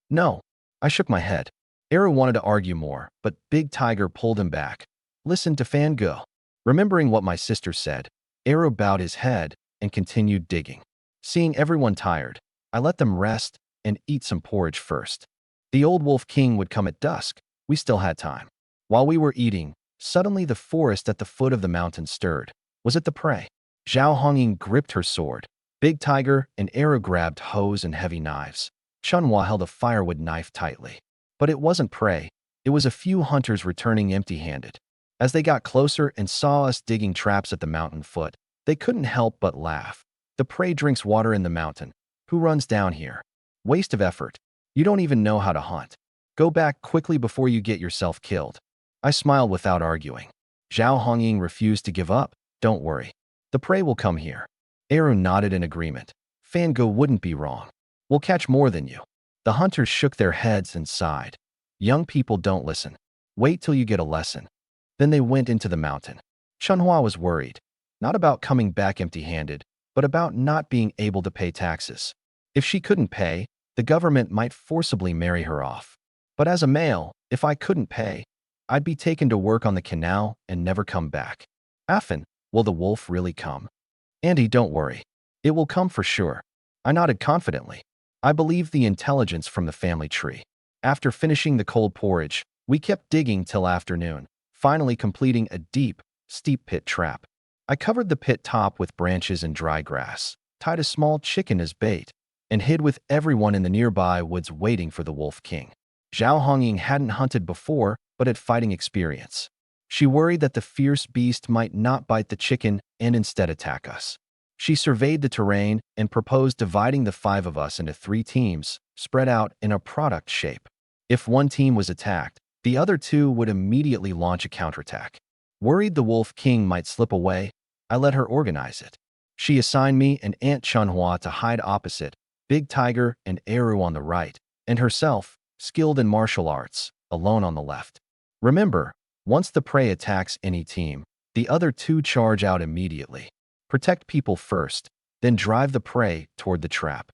"No." I shook my head. Eru wanted to argue more, but Big Tiger pulled him back. "Listen to Fan Ge." Remembering what my sister said, Eru bowed his head and continued digging. Seeing everyone tired, I let them rest and eat some porridge first. The old Wolf King would come at dusk. We still had time. While we were eating, suddenly the forest at the foot of the mountain stirred. Was it the prey? Zhao Hongying gripped her sword. Big Tiger and Eru grabbed hoes and heavy knives. Chunhua held a firewood knife tightly. But it wasn't prey. It was a few hunters returning empty-handed. As they got closer and saw us digging traps at the mountain foot, they couldn't help but laugh. "The prey drinks water in the mountain. Who runs down here? Waste of effort. You don't even know how to hunt. Go back quickly before you get yourself killed." I smiled without arguing. Zhao Hongying refused to give up. "Don't worry. The prey will come here." Eru nodded in agreement. "Fan Ge wouldn't be wrong. We'll catch more than you." The hunters shook their heads and sighed. "Young people don't listen. Wait till you get a lesson." Then they went into the mountain. Chunhua was worried, not about coming back empty-handed, but about not being able to pay taxes. If she couldn't pay, the government might forcibly marry her off. But as a male, if I couldn't pay, I'd be taken to work on the canal and never come back. "Affen, will the wolf really come?" "Andy, don't worry. It will come for sure." I nodded confidently. I believed the intelligence from the family tree. After finishing the cold porridge, we kept digging till afternoon, finally completing a deep, steep pit trap. I covered the pit top with branches and dry grass, tied a small chicken as bait, and hid with everyone in the nearby woods waiting for the Wolf King. Zhao Hongying hadn't hunted before, but had fighting experience. She worried that the fierce beast might not bite the chicken and instead attack us. She surveyed the terrain and proposed dividing the 5 of us into 3 teams, spread out in a product shape. If one team was attacked, the other 2 would immediately launch a counterattack. Worried the Wolf King might slip away, I let her organize it. She assigned me and Aunt Chunhua to hide opposite, Big Tiger and Eru on the right, and herself, skilled in martial arts, alone on the left. Remember, once the prey attacks any team, the other 2 charge out immediately. Protect people first, then drive the prey toward the trap.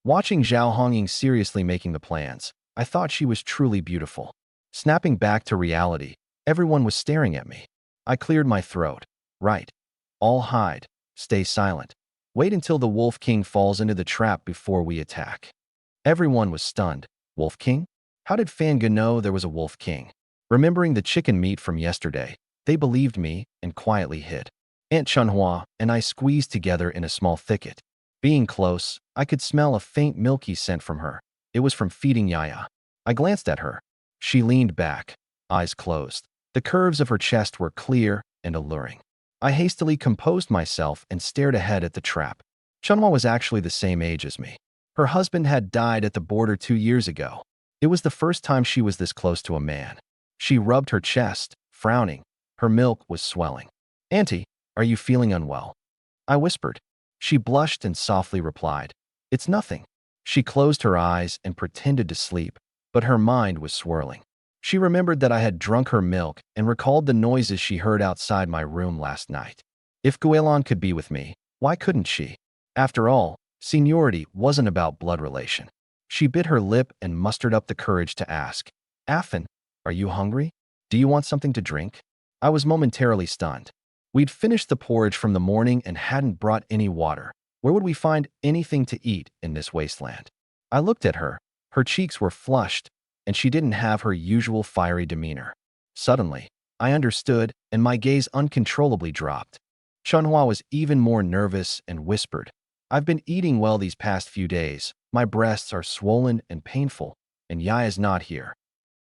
Watching Zhao Hongying seriously making the plans, I thought she was truly beautiful. Snapping back to reality, everyone was staring at me. I cleared my throat. Right. All hide. Stay silent. Wait until the Wolf King falls into the trap before we attack. Everyone was stunned. Wolf King? How did Fanga know there was a Wolf King? Remembering the chicken meat from yesterday, they believed me and quietly hid. Aunt Chunhua and I squeezed together in a small thicket. Being close, I could smell a faint milky scent from her. It was from feeding Yaya. I glanced at her. She leaned back, eyes closed. The curves of her chest were clear and alluring. I hastily composed myself and stared ahead at the trap. Chunhua was actually the same age as me. Her husband had died at the border 2 years ago. It was the first time she was this close to a man. She rubbed her chest, frowning. Her milk was swelling. "Auntie, are you feeling unwell?" I whispered. She blushed and softly replied, "It's nothing." She closed her eyes and pretended to sleep, but her mind was swirling. She remembered that I had drunk her milk and recalled the noises she heard outside my room last night. If Guilin could be with me, why couldn't she? After all, seniority wasn't about blood relation. She bit her lip and mustered up the courage to ask, "Affin, are you hungry? Do you want something to drink?" I was momentarily stunned. We'd finished the porridge from the morning and hadn't brought any water. Where would we find anything to eat in this wasteland? I looked at her. Her cheeks were flushed, and she didn't have her usual fiery demeanor. Suddenly, I understood, and my gaze uncontrollably dropped. Chunhua was even more nervous and whispered, "I've been eating well these past few days. My breasts are swollen and painful, and Yaya's not here."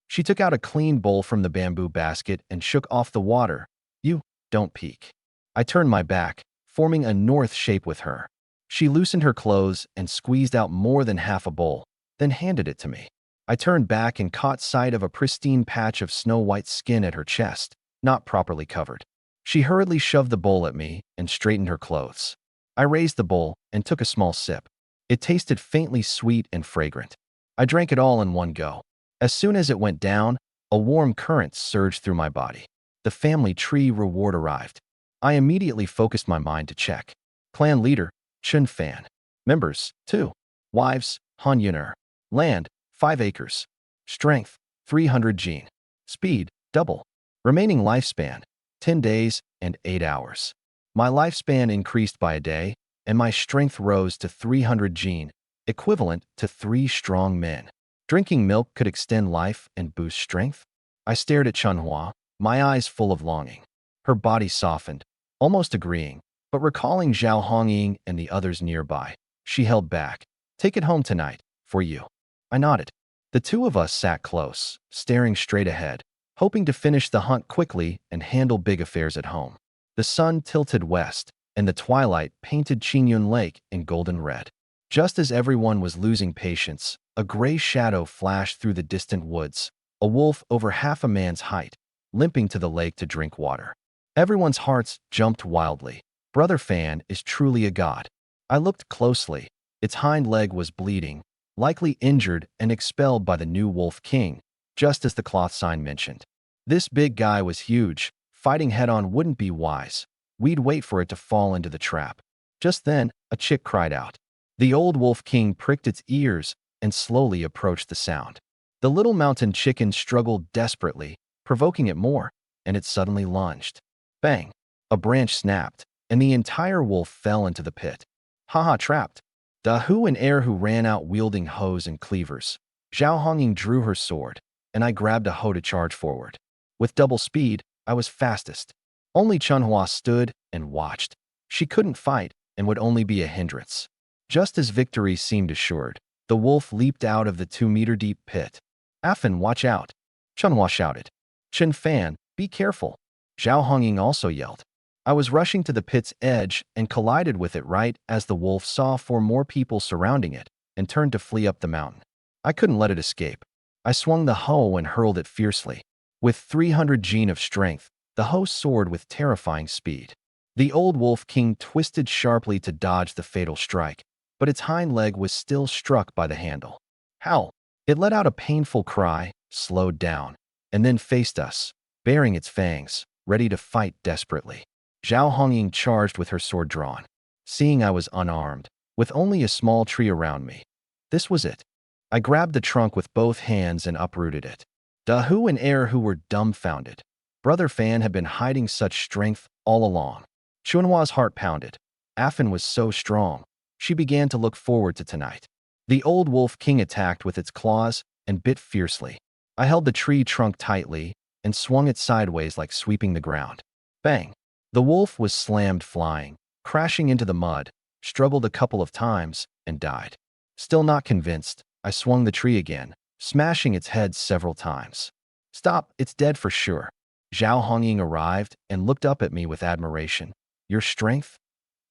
She took out a clean bowl from the bamboo basket and shook off the water. "You, don't peek." I turned my back, forming a north shape with her. She loosened her clothes and squeezed out more than half a bowl, then handed it to me. I turned back and caught sight of a pristine patch of snow-white skin at her chest, not properly covered. She hurriedly shoved the bowl at me and straightened her clothes. I raised the bowl and took a small sip. It tasted faintly sweet and fragrant. I drank it all in one go. As soon as it went down, a warm current surged through my body. The family tree reward arrived. I immediately focused my mind to check. Clan leader, Chun Fan. Members, 2. Wives, Han Yuner. Land, 5 acres. Strength, 300 gene. Speed, double. Remaining lifespan, 10 days and 8 hours. My lifespan increased by a day, and my strength rose to 300 gene, equivalent to 3 strong men. Drinking milk could extend life and boost strength? I stared at Chunhua, my eyes full of longing. Her body softened, almost agreeing, but recalling Zhao Hongying and the others nearby, she held back. "Take it home tonight, for you." I nodded. The 2 of us sat close, staring straight ahead, hoping to finish the hunt quickly and handle big affairs at home. The sun tilted west, and the twilight painted Qingyun Lake in golden red. Just as everyone was losing patience, a gray shadow flashed through the distant woods, a wolf over half a man's height, limping to the lake to drink water. Everyone's hearts jumped wildly. Brother Fan is truly a god. I looked closely. Its hind leg was bleeding, likely injured and expelled by the new Wolf King, just as the cloth sign mentioned. This big guy was huge. Fighting head-on wouldn't be wise. We'd wait for it to fall into the trap. Just then, a chick cried out. The old Wolf King pricked its ears and slowly approached the sound. The little mountain chicken struggled desperately, provoking it more, and it suddenly lunged. Bang! A branch snapped, and the entire wolf fell into the pit. Haha, trapped. Dahu and Erhu ran out wielding hoes and cleavers. Zhao Hongying drew her sword, and I grabbed a hoe to charge forward. With double speed, I was fastest. Only Chunhua stood and watched. She couldn't fight and would only be a hindrance. Just as victory seemed assured, the wolf leaped out of the 2-meter-deep pit. Afan, watch out! Chunhua shouted. Chen Fan, be careful! Zhao Hongying also yelled. I was rushing to the pit's edge and collided with it right as the wolf saw 4 more people surrounding it and turned to flee up the mountain. I couldn't let it escape. I swung the hoe and hurled it fiercely. With 300 gene of strength, the hoe soared with terrifying speed. The old wolf king twisted sharply to dodge the fatal strike, but its hind leg was still struck by the handle. Howl! It let out a painful cry, slowed down, and then faced us, baring its fangs, ready to fight desperately. Zhao Hongying charged with her sword drawn. Seeing I was unarmed, with only a small tree around me, this was it. I grabbed the trunk with both hands and uprooted it. Dahu and Erhu were dumbfounded. Brother Fan had been hiding such strength all along. Chunhua's heart pounded. Afan was so strong. She began to look forward to tonight. The old wolf king attacked with its claws and bit fiercely. I held the tree trunk tightly and swung it sideways like sweeping the ground. Bang! The wolf was slammed flying, crashing into the mud, struggled a couple of times, and died. Still not convinced, I swung the tree again, smashing its head several times. Stop, it's dead for sure. Zhao Hongying arrived and looked up at me with admiration. Your strength?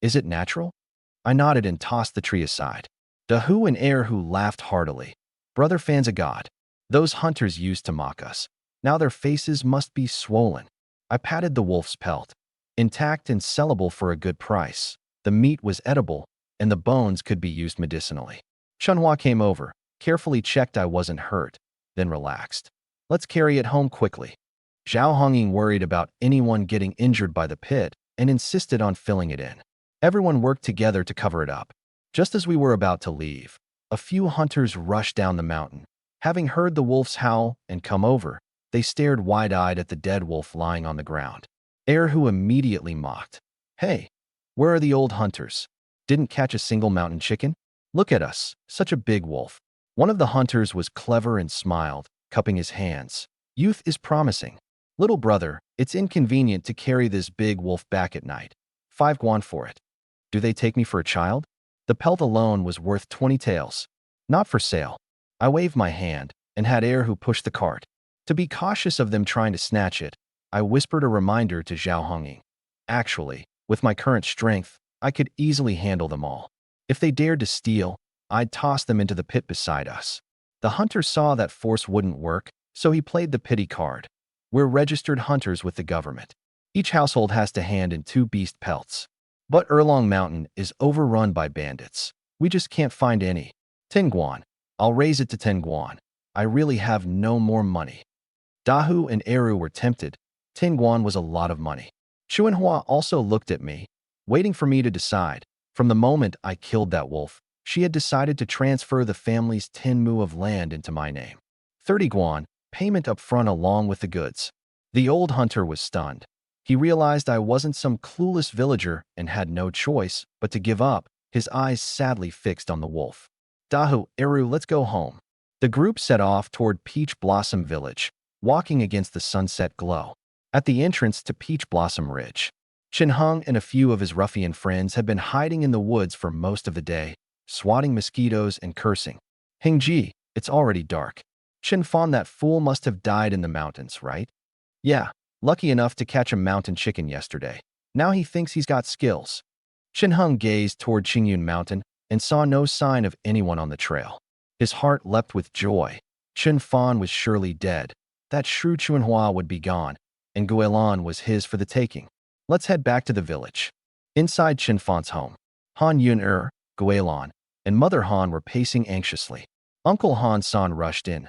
Is it natural? I nodded and tossed the tree aside. Dahu and Erhu laughed heartily. Brother Fan's a god. Those hunters used to mock us. Now their faces must be swollen. I patted the wolf's pelt. Intact and sellable for a good price. The meat was edible, and the bones could be used medicinally. Chunhua came over, carefully checked I wasn't hurt, then relaxed. Let's carry it home quickly. Zhao Hongying worried about anyone getting injured by the pit and insisted on filling it in. Everyone worked together to cover it up. Just as we were about to leave, a few hunters rushed down the mountain. Having heard the wolf's howl and come over, they stared wide-eyed at the dead wolf lying on the ground. Erhu immediately mocked. Hey, where are the old hunters? Didn't catch a single mountain chicken? Look at us, such a big wolf. One of the hunters was clever and smiled, cupping his hands. Youth is promising. Little brother, it's inconvenient to carry this big wolf back at night. 5 guan for it. Do they take me for a child? The pelt alone was worth 20 taels. Not for sale. I waved my hand and had Erhu push the cart. To be cautious of them trying to snatch it, I whispered a reminder to Zhao Hongying. Actually, with my current strength, I could easily handle them all. If they dared to steal, I'd toss them into the pit beside us. The hunter saw that force wouldn't work, so he played the pity card. We're registered hunters with the government. Each household has to hand in 2 beast pelts. But Erlong Mountain is overrun by bandits. We just can't find any. 10 guan. I'll raise it to 10 guan. I really have no more money. Dahu and Eru were tempted. 10 guan was a lot of money. Chunhua also looked at me, waiting for me to decide. From the moment I killed that wolf, she had decided to transfer the family's 10 mu of land into my name. 30 guan, payment up front along with the goods. The old hunter was stunned. He realized I wasn't some clueless villager and had no choice but to give up, his eyes sadly fixed on the wolf. Dahu, Eru, let's go home. The group set off toward Peach Blossom Village, walking against the sunset glow. At the entrance to Peach Blossom Ridge, Chen Hung and a few of his ruffian friends had been hiding in the woods for most of the day, swatting mosquitoes and cursing. Hingji, it's already dark. Chen Fan, that fool must have died in the mountains, right? Yeah, lucky enough to catch a mountain chicken yesterday. Now he thinks he's got skills. Chen Hung gazed toward Qingyun Mountain and saw no sign of anyone on the trail. His heart leapt with joy. Chen Fan was surely dead. That shrew Chunhua would be gone, and Guilan was his for the taking. Let's head back to the village. Inside Chen Fan's home, Han Yun-er, Guilan, and Mother Han were pacing anxiously. Uncle Han San rushed in.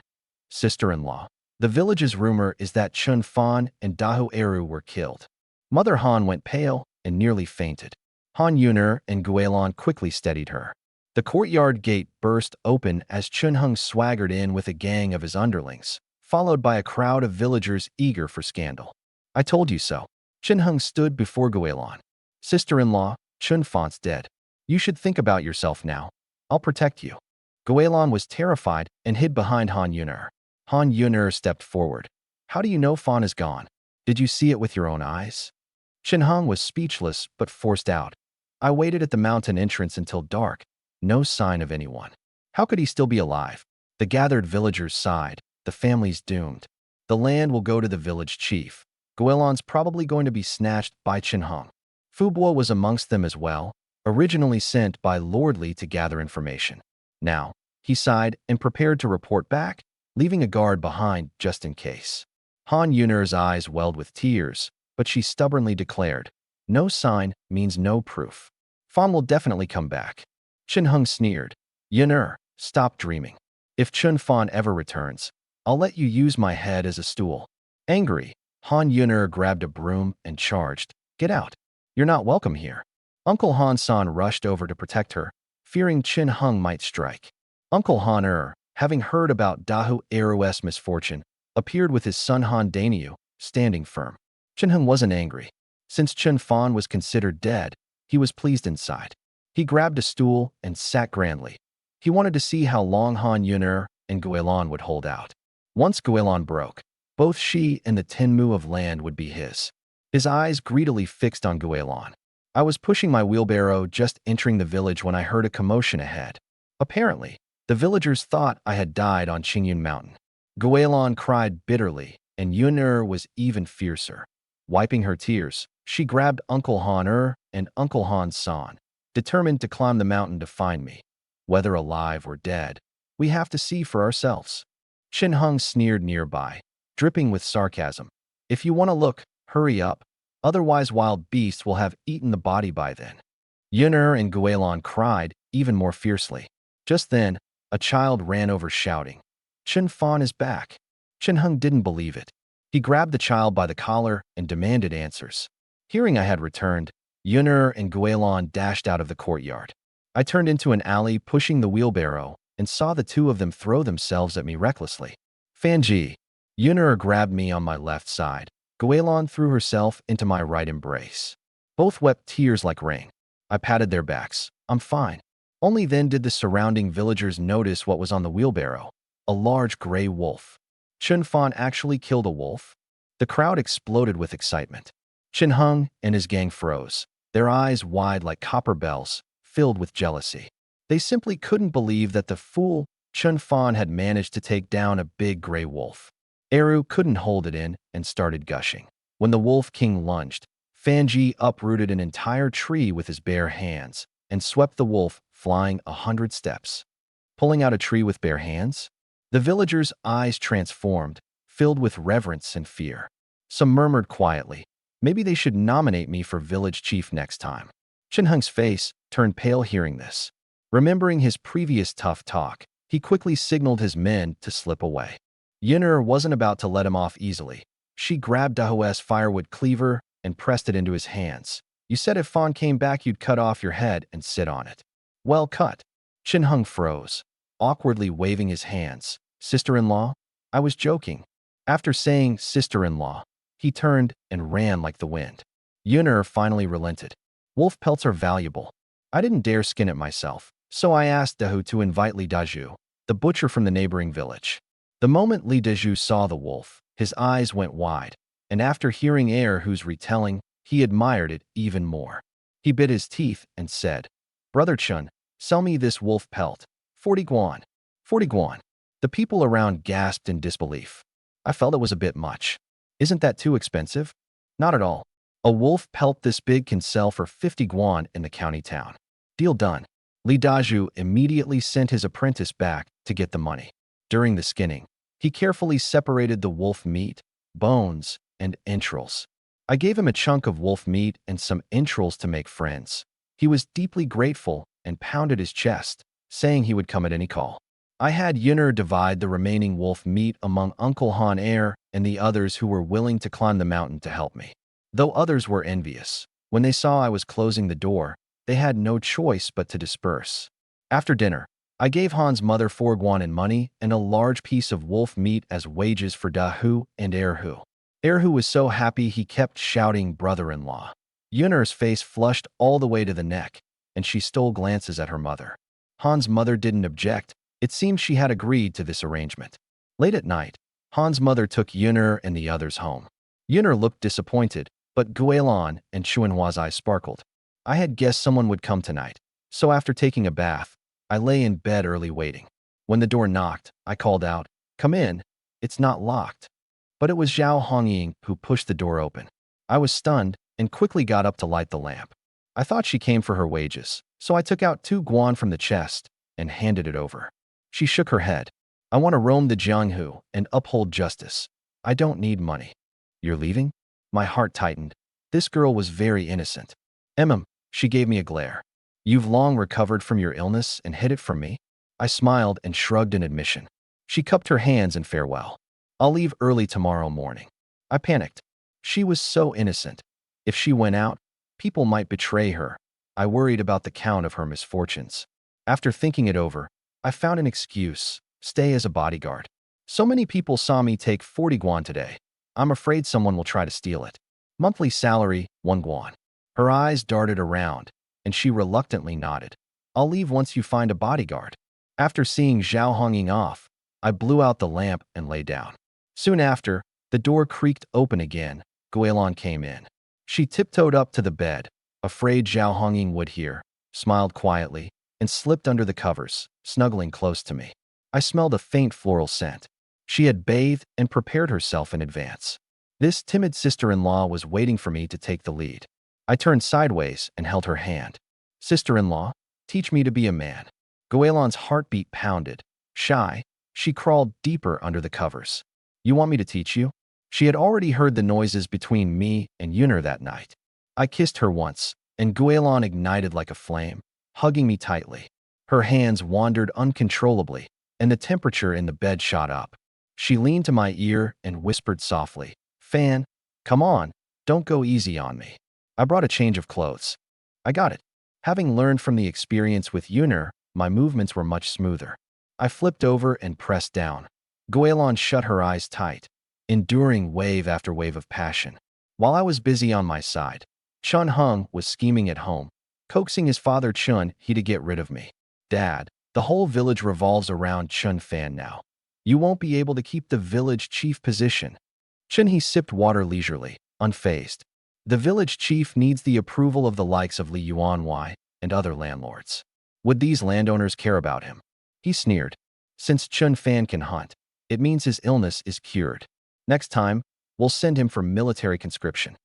Sister-in-law. The village's rumor is that Chen Fan and Dahu Eru were killed. Mother Han went pale and nearly fainted. Han Yun-er and Guilan quickly steadied her. The courtyard gate burst open as Chen Hung swaggered in with a gang of his underlings, followed by a crowd of villagers eager for scandal. I told you so. Chen Hung stood before Guilan. Sister-in-law, Chen Fan's dead. You should think about yourself now. I'll protect you. Guilan was terrified and hid behind Han Yun-er. Han Yun-er stepped forward. How do you know Fan is gone? Did you see it with your own eyes? Chen Hung was speechless but forced out. I waited at the mountain entrance until dark. No sign of anyone. How could he still be alive? The gathered villagers sighed. The family's doomed. The land will go to the village chief. Guelon's probably going to be snatched by Chinhung. Fubo was amongst them as well, originally sent by Lord Li to gather information. Now, he sighed and prepared to report back, leaving a guard behind just in case. Han Yun'er's eyes welled with tears, but she stubbornly declared, "No sign means no proof. Fan will definitely come back." Chinhung sneered, "Yun'er, stop dreaming. If Chun Fan ever returns, I'll let you use my head as a stool." Angry, Han Yun'er grabbed a broom and charged, "Get out. You're not welcome here." Uncle Han-san rushed over to protect her, fearing Chin-hung might strike. Uncle Han-er, having heard about Dahu Eru's misfortune, appeared with his son Han Danyu, standing firm. Chin-hung wasn't angry. Since Chun Fan was considered dead, he was pleased inside. He grabbed a stool and sat grandly. He wanted to see how long Han Yun'er and Guelon would hold out. Once Guelon broke, both she and the Tenmu of land would be his. His eyes greedily fixed on Guelon. I was pushing my wheelbarrow just entering the village when I heard a commotion ahead. Apparently, the villagers thought I had died on Qingyun Mountain. Guelon cried bitterly, and Yun'er was even fiercer. Wiping her tears, she grabbed Uncle Han-er and Uncle Han-san, determined to climb the mountain to find me. Whether alive or dead, we have to see for ourselves. Chin-hung sneered nearby, dripping with sarcasm. "If you want to look, hurry up. Otherwise wild beasts will have eaten the body by then." Yun'er and Guelon cried even more fiercely. Just then, a child ran over shouting, "Chun Fan is back." Chin-hung didn't believe it. He grabbed the child by the collar and demanded answers. Hearing I had returned, Yun'er and Guelon dashed out of the courtyard. I turned into an alley pushing the wheelbarrow and saw the two of them throw themselves at me recklessly. "Fanji." Yun'er grabbed me on my left side. Guelon threw herself into my right embrace. Both wept tears like rain. I patted their backs. "I'm fine." Only then did the surrounding villagers notice what was on the wheelbarrow: a large gray wolf. Chun Fan actually killed a wolf? The crowd exploded with excitement. Chin-hung and his gang froze, their eyes wide like copper bells, filled with jealousy. They simply couldn't believe that the fool Chun Fan had managed to take down a big gray wolf. Eru couldn't hold it in and started gushing. When the Wolf King lunged, Fanji uprooted an entire tree with his bare hands and swept the wolf flying 100 steps. Pulling out a tree with bare hands? The villagers' eyes transformed, filled with reverence and fear. Some murmured quietly, "Maybe they should nominate me for village chief next time." Chin-hung's face turned pale hearing this. Remembering his previous tough talk, he quickly signaled his men to slip away. Yun'er wasn't about to let him off easily. She grabbed Dahu's firewood cleaver and pressed it into his hands. "You said if Fan came back you'd cut off your head and sit on it." "Well, cut." Chin-hung froze, awkwardly waving his hands. "Sister-in-law?" I was joking. After saying sister-in-law, he turned and ran like the wind. Yun'er finally relented. "Wolf pelts are valuable. I didn't dare skin it myself, so I asked Dahu to invite Li Daju, the butcher from the neighboring village." The moment Li Daju saw the wolf, his eyes went wide, and after hearing Erhu's retelling, he admired it even more. He bit his teeth and said, "Brother Chun, sell me this wolf pelt. 40 guan. 40 guan." The people around gasped in disbelief. I felt it was a bit much. "Isn't that too expensive?" "Not at all. A wolf pelt this big can sell for 50 guan in the county town." "Deal done." Li Daju immediately sent his apprentice back to get the money. During the skinning, he carefully separated the wolf meat, bones, and entrails. I gave him a chunk of wolf meat and some entrails to make friends. He was deeply grateful and pounded his chest, saying he would come at any call. I had Yun'er divide the remaining wolf meat among Uncle Han and the others who were willing to climb the mountain to help me. Though others were envious, when they saw I was closing the door, they had no choice but to disperse. After dinner, I gave Han's mother 4 guan in money and a large piece of wolf meat as wages for Dahu and Erhu. Erhu was so happy he kept shouting brother-in-law. Yun'er's face flushed all the way to the neck, and she stole glances at her mother. Han's mother didn't object. It seemed she had agreed to this arrangement. Late at night, Han's mother took Yun'er and the others home. Yun'er looked disappointed, but Guelon and Chuanhua's eyes sparkled. I had guessed someone would come tonight, so after taking a bath, I lay in bed early waiting. When the door knocked, I called out, "Come in. It's not locked." But it was Zhao Hongying who pushed the door open. I was stunned and quickly got up to light the lamp. I thought she came for her wages, so I took out 2 guan from the chest and handed it over. She shook her head. "I want to roam the Jianghu and uphold justice. I don't need money." "You're leaving?" My heart tightened. This girl was very innocent. She gave me a glare. "You've long recovered from your illness and hid it from me?" I smiled and shrugged in admission. She cupped her hands in farewell. "I'll leave early tomorrow morning." I panicked. She was so innocent. If she went out, people might betray her. I worried about the count of her misfortunes. After thinking it over, I found an excuse: stay as a bodyguard. So many people saw me take 40 guan today. I'm afraid someone will try to steal it. Monthly salary, 1 guan. Her eyes darted around, and she reluctantly nodded. "I'll leave once you find a bodyguard." After seeing Zhao Hongying off, I blew out the lamp and lay down. Soon after, the door creaked open again. Guilin came in. She tiptoed up to the bed, afraid Zhao Hongying would hear, smiled quietly, and slipped under the covers, snuggling close to me. I smelled a faint floral scent. She had bathed and prepared herself in advance. This timid sister-in-law was waiting for me to take the lead. I turned sideways and held her hand. "Sister-in-law, teach me to be a man." Guilin's heartbeat pounded. Shy, she crawled deeper under the covers. "You want me to teach you?" She had already heard the noises between me and Yunner that night. I kissed her once, and Guilin ignited like a flame, hugging me tightly. Her hands wandered uncontrollably, and the temperature in the bed shot up. She leaned to my ear and whispered softly, "Fan, come on, don't go easy on me." I brought a change of clothes. I got it. Having learned from the experience with Yunner, my movements were much smoother. I flipped over and pressed down. Guilin shut her eyes tight, enduring wave after wave of passion. While I was busy on my side, Chun Hung was scheming at home, coaxing his father Chun He to get rid of me. "Dad, the whole village revolves around Chun Fan now. You won't be able to keep the village chief position." Chun He sipped water leisurely, unfazed. "The village chief needs the approval of the likes of Li Yuanwei and other landlords. Would these landowners care about him?" He sneered. "Since Chun Fan can hunt, it means his illness is cured. Next time, we'll send him for military conscription."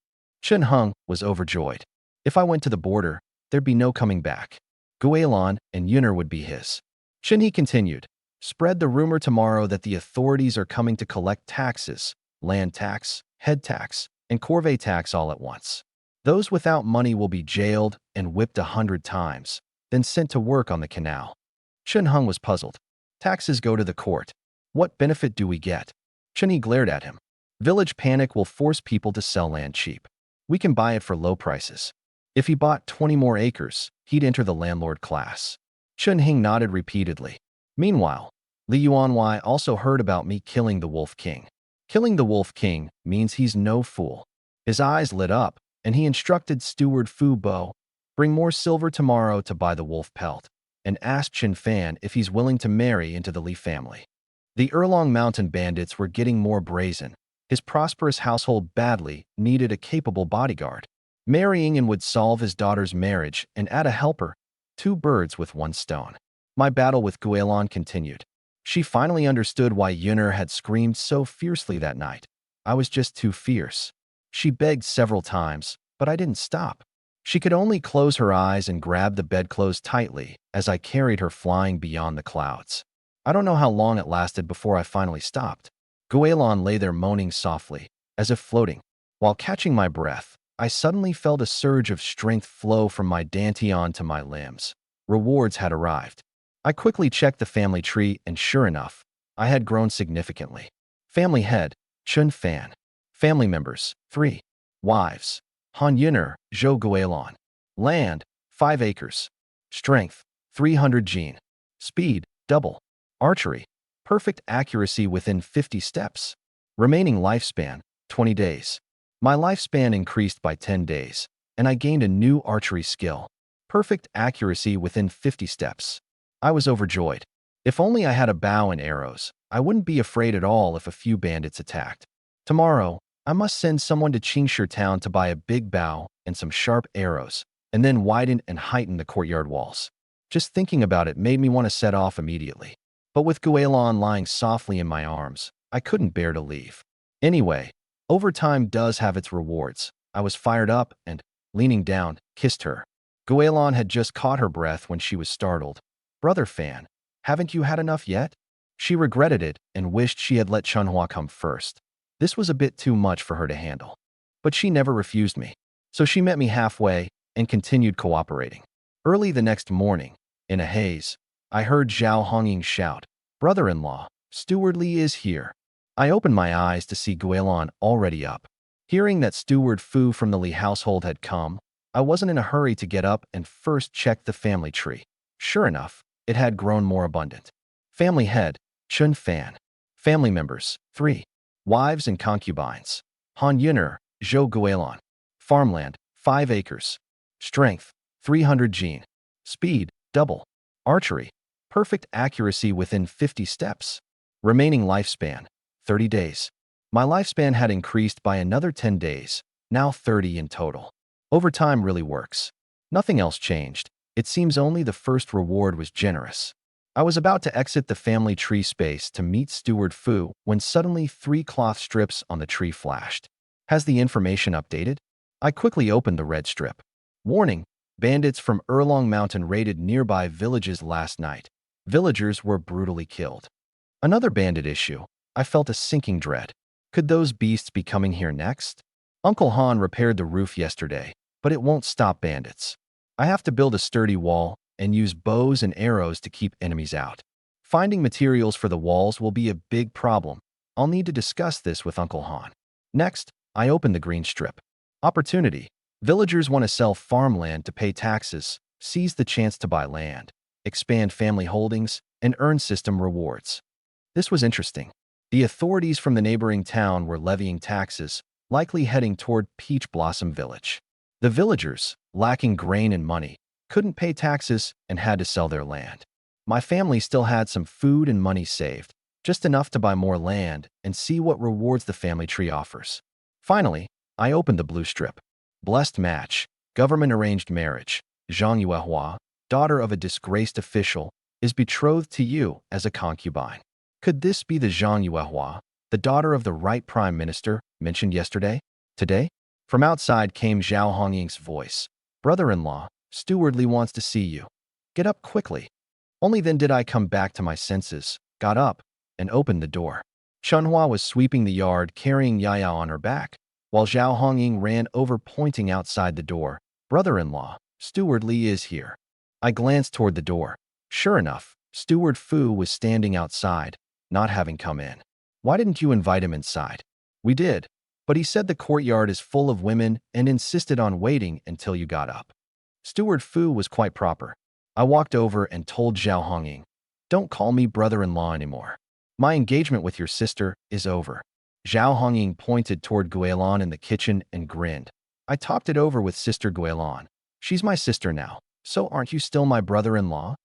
Chun Hung was overjoyed. If I went to the border, there'd be no coming back. Guilin and Yunner would be his. Chun He continued, "Spread the rumor tomorrow that the authorities are coming to collect taxes, land tax, head tax, and corvée tax all at once. Those without money will be jailed and whipped 100 times, then sent to work on the canal." Chun Hung was puzzled. "Taxes go to the court. What benefit do we get?" Chun He glared at him. "Village panic will force people to sell land cheap. We can buy it for low prices. If he bought 20 more acres, he'd enter the landlord class." Chun Hing nodded repeatedly. Meanwhile, Li Yuanwei also heard about me killing the Wolf King. Killing the Wolf King means he's no fool. His eyes lit up, and he instructed Steward Fu Bo, "Bring more silver tomorrow to buy the wolf pelt, and ask Chin Fan if he's willing to marry into the Li family." The Erlong Mountain bandits were getting more brazen. His prosperous household badly needed a capable bodyguard. Marrying him would solve his daughter's marriage and add a helper. 2 birds with 1 stone. My battle with Guilin continued. She finally understood why Yunner had screamed so fiercely that night. I was just too fierce. She begged several times, but I didn't stop. She could only close her eyes and grab the bedclothes tightly as I carried her flying beyond the clouds. I don't know how long it lasted before I finally stopped. Guilin lay there moaning softly, as if floating. While catching my breath, I suddenly felt a surge of strength flow from my dantian to my limbs. Rewards had arrived. I quickly checked the family tree, and sure enough, I had grown significantly. Family head, Chun Fan. Family members, 3. Wives, Han Yunner, Zhou Guilin. Land, 5 acres. Strength, 300 gene. Speed, double. Archery, perfect accuracy within 50 steps. Remaining lifespan, 20 days. My lifespan increased by 10 days, and I gained a new archery skill. Perfect accuracy within 50 steps. I was overjoyed. If only I had a bow and arrows, I wouldn't be afraid at all if a few bandits attacked. Tomorrow, I must send someone to Qingshi town to buy a big bow and some sharp arrows, and then widen and heighten the courtyard walls. Just thinking about it made me want to set off immediately. But with Guelon lying softly in my arms, I couldn't bear to leave. Anyway, overtime does have its rewards. I was fired up and, leaning down, kissed her. Guelon had just caught her breath when she was startled. "Brother Fan, haven't you had enough yet?" She regretted it and wished she had let Chunhua come first. This was a bit too much for her to handle. But she never refused me. So she met me halfway and continued cooperating. Early the next morning, in a haze, I heard Zhao Hongying shout, "Brother-in-law, Steward Li is here." I opened my eyes to see Guelon already up. Hearing that Steward Fu from the Li household had come, I wasn't in a hurry to get up and first check the family tree. Sure enough, it had grown more abundant. Family head, Chun Fan. Family members, 3. Wives and concubines. Han Yun'er, Zhou Guilin. Farmland, 5 acres. Strength, 300 gene. Speed, double. Archery, perfect accuracy within 50 steps. Remaining lifespan, 30 days. My lifespan had increased by another 10 days, now 30 in total. Overtime really works. Nothing else changed. It seems only the first reward was generous. I was about to exit the family tree space to meet Steward Fu when suddenly 3 cloth strips on the tree flashed. Has the information updated? I quickly opened the red strip. Warning: bandits from Erlong Mountain raided nearby villages last night. Villagers were brutally killed. Another bandit issue. I felt a sinking dread. Could those beasts be coming here next? Uncle Han repaired the roof yesterday, but it won't stop bandits. I have to build a sturdy wall and use bows and arrows to keep enemies out. Finding materials for the walls will be a big problem. I'll need to discuss this with Uncle Han. Next, I open the green strip. Opportunity. Villagers want to sell farmland to pay taxes, seize the chance to buy land, expand family holdings, and earn system rewards. This was interesting. The authorities from the neighboring town were levying taxes, likely heading toward Peach Blossom Village. The villagers, lacking grain and money, couldn't pay taxes and had to sell their land. My family still had some food and money saved, just enough to buy more land and see what rewards the family tree offers. Finally, I opened the blue strip. Blessed match, government-arranged marriage. Zhang Yuehua, daughter of a disgraced official, is betrothed to you as a concubine. Could this be the Zhang Yuehua, the daughter of the right prime minister mentioned yesterday? Today? From outside came Zhao Hongying's voice. "Brother-in-law, Steward Li wants to see you. Get up quickly." Only then did I come back to my senses, got up, and opened the door. Chunhua was sweeping the yard carrying Yaya on her back, while Zhao Hongying ran over pointing outside the door. "Brother-in-law, Steward Li is here." I glanced toward the door. Sure enough, Steward Fu was standing outside, not having come in. "Why didn't you invite him inside?" "We did, but he said the courtyard is full of women and insisted on waiting until you got up." Steward Fu was quite proper. I walked over and told Zhao Hongying, "Don't call me brother-in-law anymore. My engagement with your sister is over." Zhao Hongying pointed toward Guilin in the kitchen and grinned. "I talked it over with Sister Guilin. She's my sister now, so aren't you still my brother-in-law?"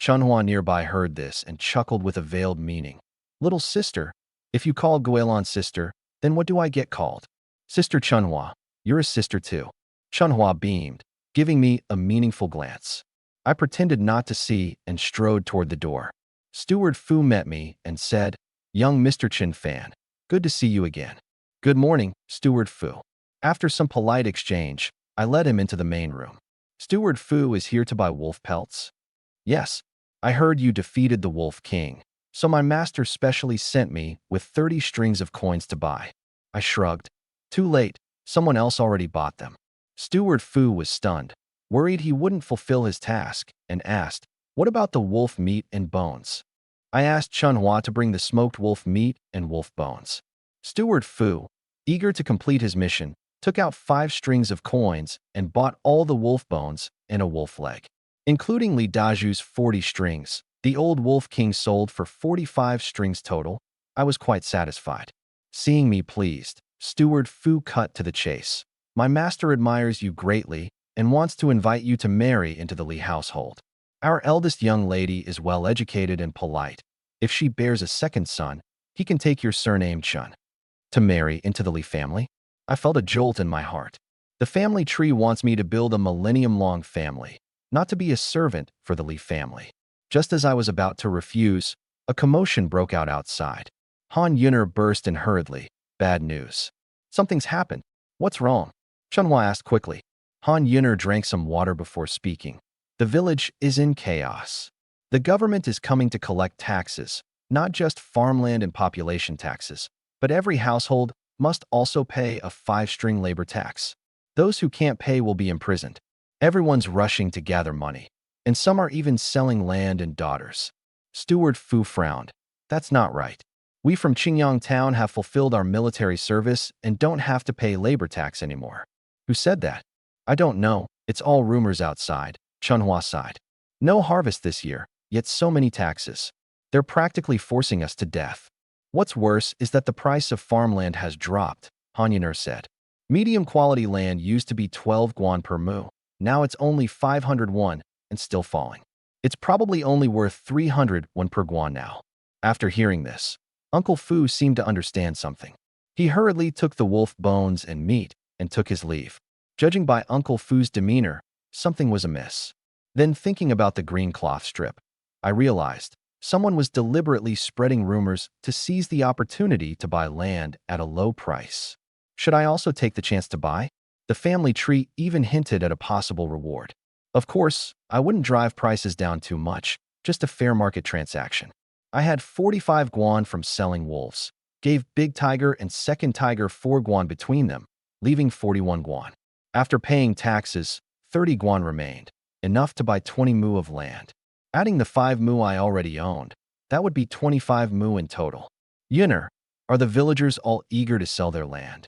Chunhua nearby heard this and chuckled with a veiled meaning. "Little sister, if you call Guilin sister, then what do I get called?" "Sister Chunhua, you're a sister too." Chunhua beamed, giving me a meaningful glance. I pretended not to see and strode toward the door. Steward Fu met me and said, "Young Mr. Chin Fan, good to see you again." "Good morning, Steward Fu." After some polite exchange, I led him into the main room. "Steward Fu is here to buy wolf pelts?" "Yes, I heard you defeated the Wolf King, so my master specially sent me with 30 strings of coins to buy." I shrugged. "Too late, someone else already bought them." Steward Fu was stunned, worried he wouldn't fulfill his task, and asked, "What about the wolf meat and bones?" I asked Chunhua to bring the smoked wolf meat and wolf bones. Steward Fu, eager to complete his mission, took out 5 strings of coins and bought all the wolf bones and a wolf leg. Including Li Daju's 40 strings, the old Wolf King sold for 45 strings total. I was quite satisfied. Seeing me pleased, Steward Fu cut to the chase. "My master admires you greatly and wants to invite you to marry into the Li household. Our eldest young lady is well-educated and polite. If she bears a second son, he can take your surname Chun." To marry into the Li family? I felt a jolt in my heart. The family tree wants me to build a millennium-long family. not to be a servant for the Li family. Just as I was about to refuse, a commotion broke out outside. Han Yuner burst in hurriedly. Bad news. Something's happened. What's wrong? Chunhua asked quickly. Han Yuner drank some water before speaking. The village is in chaos. The government is coming to collect taxes, not just farmland and population taxes, but every household must also pay a 5-string labor tax. Those who can't pay will be imprisoned. Everyone's rushing to gather money, and some are even selling land and daughters. Steward Fu frowned. That's not right. We from Qingyang Town have fulfilled our military service and don't have to pay labor tax anymore. Who said that? I don't know. It's all rumors outside. Chunhua sighed. No harvest this year, yet so many taxes. They're practically forcing us to death. What's worse is that the price of farmland has dropped, Han Yuner said. Medium quality land used to be 12 guan per mu. Now it's only 500 won and still falling. It's probably only worth 300 won per guan now. After hearing this, Uncle Fu seemed to understand something. He hurriedly took the wolf bones and meat and took his leave. Judging by Uncle Fu's demeanor, something was amiss. Then, thinking about the green cloth strip, I realized someone was deliberately spreading rumors to seize the opportunity to buy land at a low price. Should I also take the chance to buy? The family tree even hinted at a possible reward. Of course, I wouldn't drive prices down too much, just a fair market transaction. I had 45 guan from selling wolves, gave Big Tiger and Second Tiger 4 guan between them, leaving 41 guan. After paying taxes, 30 guan remained, enough to buy 20 mu of land. Adding the 5 mu I already owned, that would be 25 mu in total. Yuner, are the villagers all eager to sell their land?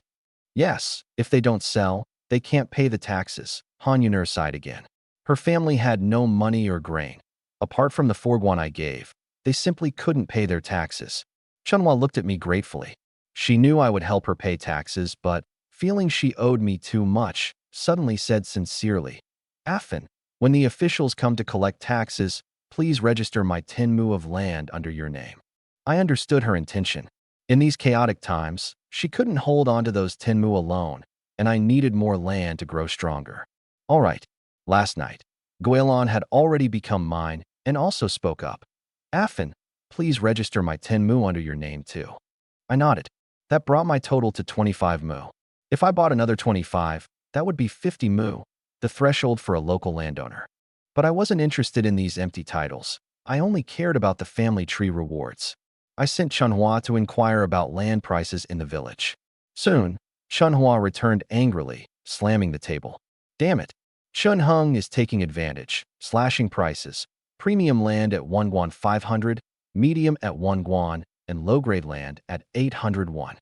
Yes, if they don't sell, they can't pay the taxes. Han Yuner sighed again. Her family had no money or grain. Apart from the 4 guan I gave, they simply couldn't pay their taxes. Chunhua looked at me gratefully. She knew I would help her pay taxes, but, feeling she owed me too much, suddenly said sincerely, Afin, when the officials come to collect taxes, please register my 10 mu of land under your name. I understood her intention. In these chaotic times, she couldn't hold on to those 10 mu alone, and I needed more land to grow stronger. All right. Last night, Guilon had already become mine and also spoke up. Afin, please register my 10 mu under your name too. I nodded. That brought my total to 25 mu. If I bought another 25, that would be 50 mu, the threshold for a local landowner. But I wasn't interested in these empty titles. I only cared about the family tree rewards. I sent Chunhua to inquire about land prices in the village. Soon, Chunhua returned angrily, slamming the table. Damn it. Chun Hung is taking advantage, slashing prices. Premium land at 1 guan 500, medium at 1 guan, and low-grade land at 800 won.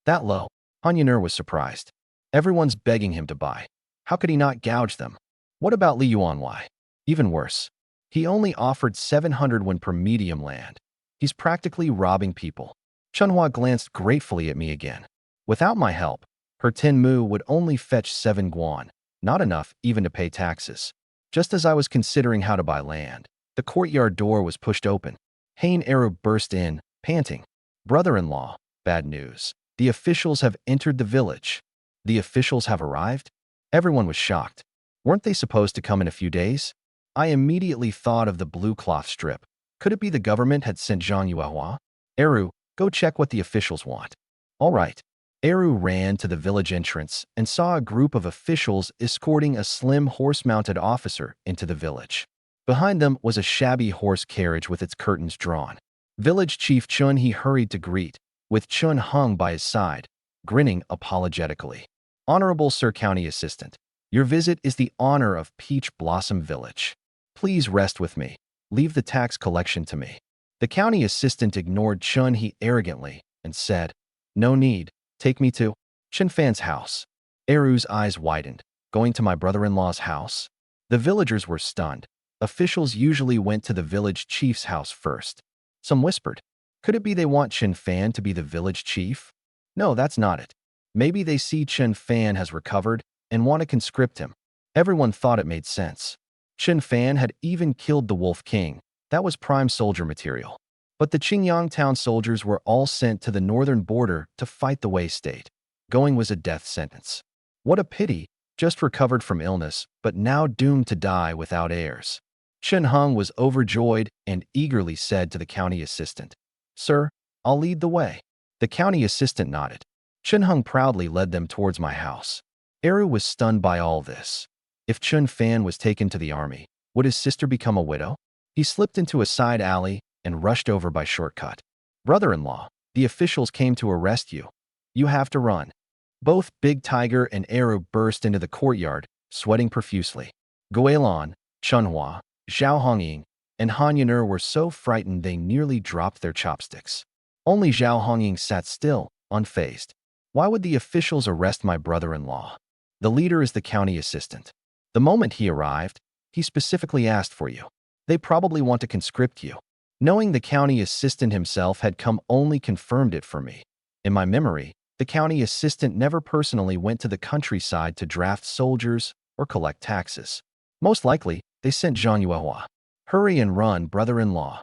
That low? Han Yuner was surprised. Everyone's begging him to buy. How could he not gouge them? What about Li Yuanwei? Even worse. He only offered 700 won per medium land. He's practically robbing people. Chunhua glanced gratefully at me again. Without my help, her 10 mu would only fetch 7 guan, not enough even to pay taxes. Just as I was considering how to buy land, the courtyard door was pushed open. Hain Eru burst in, panting. Brother-in-law, bad news. The officials have entered the village. The officials have arrived? Everyone was shocked. Weren't they supposed to come in a few days? I immediately thought of the blue cloth strip. Could it be the government had sent Zhang Yuehua? Eru, go check what the officials want. All right. Eru ran to the village entrance and saw a group of officials escorting a slim horse-mounted officer into the village. Behind them was a shabby horse carriage with its curtains drawn. Village Chief Chun he hurried to greet, with Chun Hung by his side, grinning apologetically. Honorable Sir County Assistant, your visit is the honor of Peach Blossom Village. Please rest with me. Leave the tax collection to me. The county assistant ignored Chun he arrogantly and said, No need. Take me to Chen Fan's house. Eru's eyes widened. Going to my brother-in-law's house? The villagers were stunned. Officials usually went to the village chief's house first. Some whispered. Could it be they want Chen Fan to be the village chief? No, that's not it. Maybe they see Chen Fan has recovered and want to conscript him. Everyone thought it made sense. Chen Fan had even killed the Wolf King. That was prime soldier material. But the Qingyang town soldiers were all sent to the northern border to fight the Wei state. Going was a death sentence. What a pity, just recovered from illness, but now doomed to die without heirs. Chen Hung was overjoyed and eagerly said to the county assistant, "Sir, I'll lead the way." The county assistant nodded. Chen Hung proudly led them towards my house. Eru was stunned by all this. If Chun Fan was taken to the army, would his sister become a widow? He slipped into a side alley and rushed over by shortcut. "Brother-in-law, the officials came to arrest you. You have to run." Both Big Tiger and Eru burst into the courtyard, sweating profusely. Guilin, Chunhua, Zhao Hongying, and Han Yuner were so frightened they nearly dropped their chopsticks. Only Zhao Hongying sat still, unfazed. Why would the officials arrest my brother-in-law? The leader is the county assistant. The moment he arrived, he specifically asked for you. They probably want to conscript you. Knowing the county assistant himself had come only confirmed it for me. In my memory, the county assistant never personally went to the countryside to draft soldiers or collect taxes. Most likely, they sent Zhang Yuehua. "Hurry and run, brother-in-law."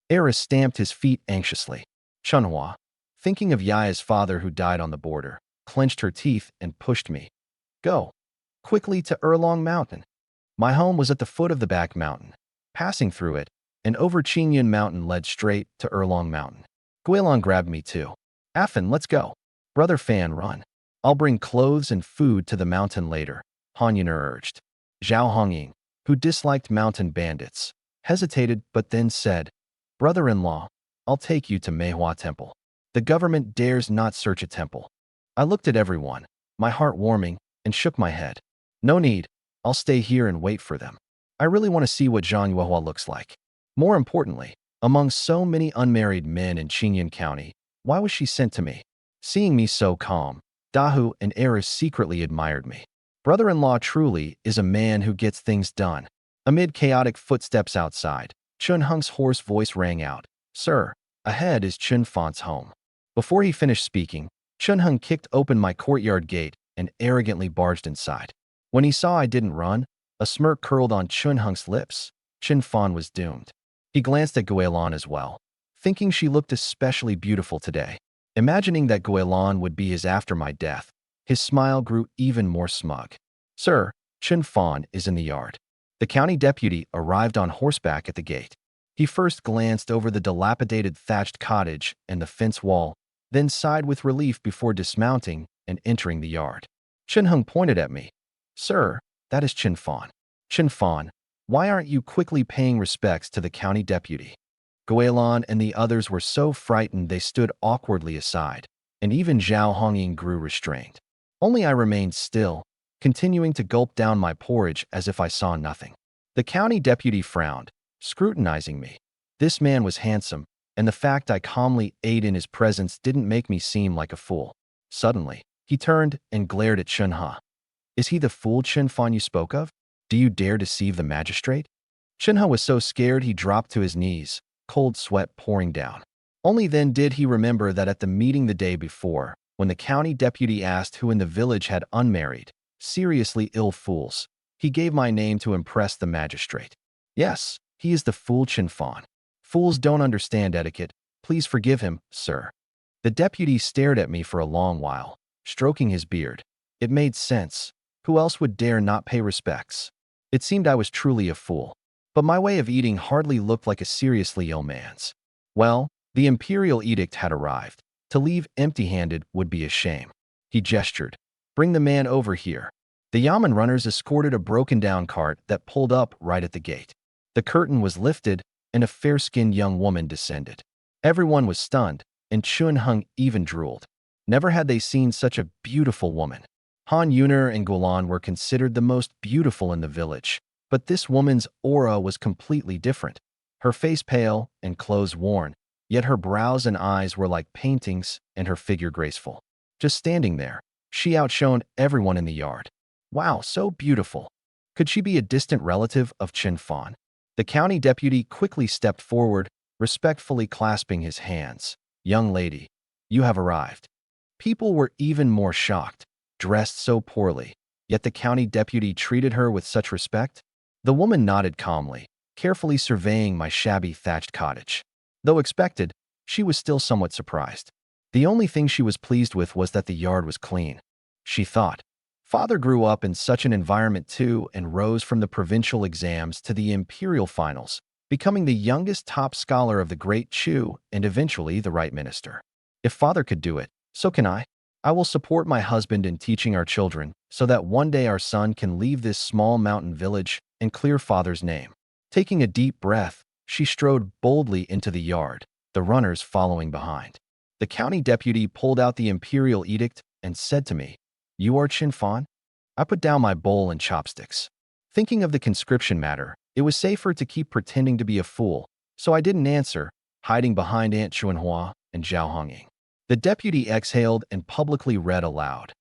Eris stamped his feet anxiously. Chunhua, thinking of Yaya's father who died on the border, clenched her teeth and pushed me. "Go quickly to Erlong Mountain." My home was at the foot of the back mountain. Passing through it, and over Qingyun Mountain led straight to Erlong Mountain. Guilin grabbed me too. "Affan, let's go." "Brother Fan, run. I'll bring clothes and food to the mountain later," Han Yuner urged. Zhao Hongying, who disliked mountain bandits, hesitated but then said, "Brother-in-law, I'll take you to Manhwa Temple. The government dares not search a temple." I looked at everyone, my heart warming, and shook my head. "No need. I'll stay here and wait for them. I really want to see what Zhang Yuehua looks like." More importantly, among so many unmarried men in Qingyun County, why was she sent to me? Seeing me so calm, Dahu and Eris secretly admired me. Brother-in-law truly is a man who gets things done. Amid chaotic footsteps outside, Chun Hung's hoarse voice rang out, "Sir, ahead is Chun Fan's home." Before he finished speaking, Chun Hung kicked open my courtyard gate and arrogantly barged inside. When he saw I didn't run, a smirk curled on Chun Hung's lips. Chun Fan was doomed. He glanced at Guilin as well, thinking she looked especially beautiful today. Imagining that Guilin would be his after my death, his smile grew even more smug. "Sir, Chun Fan is in the yard." The county deputy arrived on horseback at the gate. He first glanced over the dilapidated thatched cottage and the fence wall, then sighed with relief before dismounting and entering the yard. Chun Hung pointed at me. "Sir, that is Chun Fan." "Chun Fan, why aren't you quickly paying respects to the county deputy?" Guilin and the others were so frightened they stood awkwardly aside, and even Zhao Hongying grew restrained. Only I remained still, continuing to gulp down my porridge as if I saw nothing. The county deputy frowned, scrutinizing me. This man was handsome, and the fact I calmly ate in his presence didn't make me seem like a fool. Suddenly, he turned and glared at Chunha. "Is he the fool Chun Fan you spoke of? Do you dare deceive the magistrate?" Chunha was so scared he dropped to his knees, cold sweat pouring down. Only then did he remember that at the meeting the day before, when the county deputy asked who in the village had unmarried, seriously ill fools, he gave my name to impress the magistrate. Yes, he is the fool Chun Fan. Fools don't understand etiquette. Please forgive him, sir. The deputy stared at me for a long while, stroking his beard. It made sense. Who else would dare not pay respects? It seemed I was truly a fool. But my way of eating hardly looked like a seriously ill man's. Well, the imperial edict had arrived. To leave empty-handed would be a shame. He gestured. "Bring the man over here." The yamen runners escorted a broken-down cart that pulled up right at the gate. The curtain was lifted, and a fair-skinned young woman descended. Everyone was stunned, and Chun Hung even drooled. Never had they seen such a beautiful woman. Han Yuner and Gulan were considered the most beautiful in the village. But this woman's aura was completely different. Her face pale and clothes worn, yet her brows and eyes were like paintings and her figure graceful. Just standing there, she outshone everyone in the yard. Wow, so beautiful. Could she be a distant relative of Chun Fan? The county deputy quickly stepped forward, respectfully clasping his hands. "Young lady, you have arrived." People were even more shocked, dressed so poorly, yet the county deputy treated her with such respect. The woman nodded calmly, carefully surveying my shabby thatched cottage. Though expected, she was still somewhat surprised. The only thing she was pleased with was that the yard was clean. She thought, Father grew up in such an environment too and rose from the provincial exams to the imperial finals, becoming the youngest top scholar of the Great Chu and eventually the right minister. If father could do it, so can I. I will support my husband in teaching our children so that one day our son can leave this small mountain village and clear father's name. Taking a deep breath, she strode boldly into the yard, the runners following behind. The county deputy pulled out the imperial edict and said to me, "You are Chin Fan?" I put down my bowl and chopsticks. Thinking of the conscription matter, it was safer to keep pretending to be a fool, so I didn't answer, hiding behind Aunt Chuanhua and Zhao Hongying. The deputy exhaled and publicly read aloud.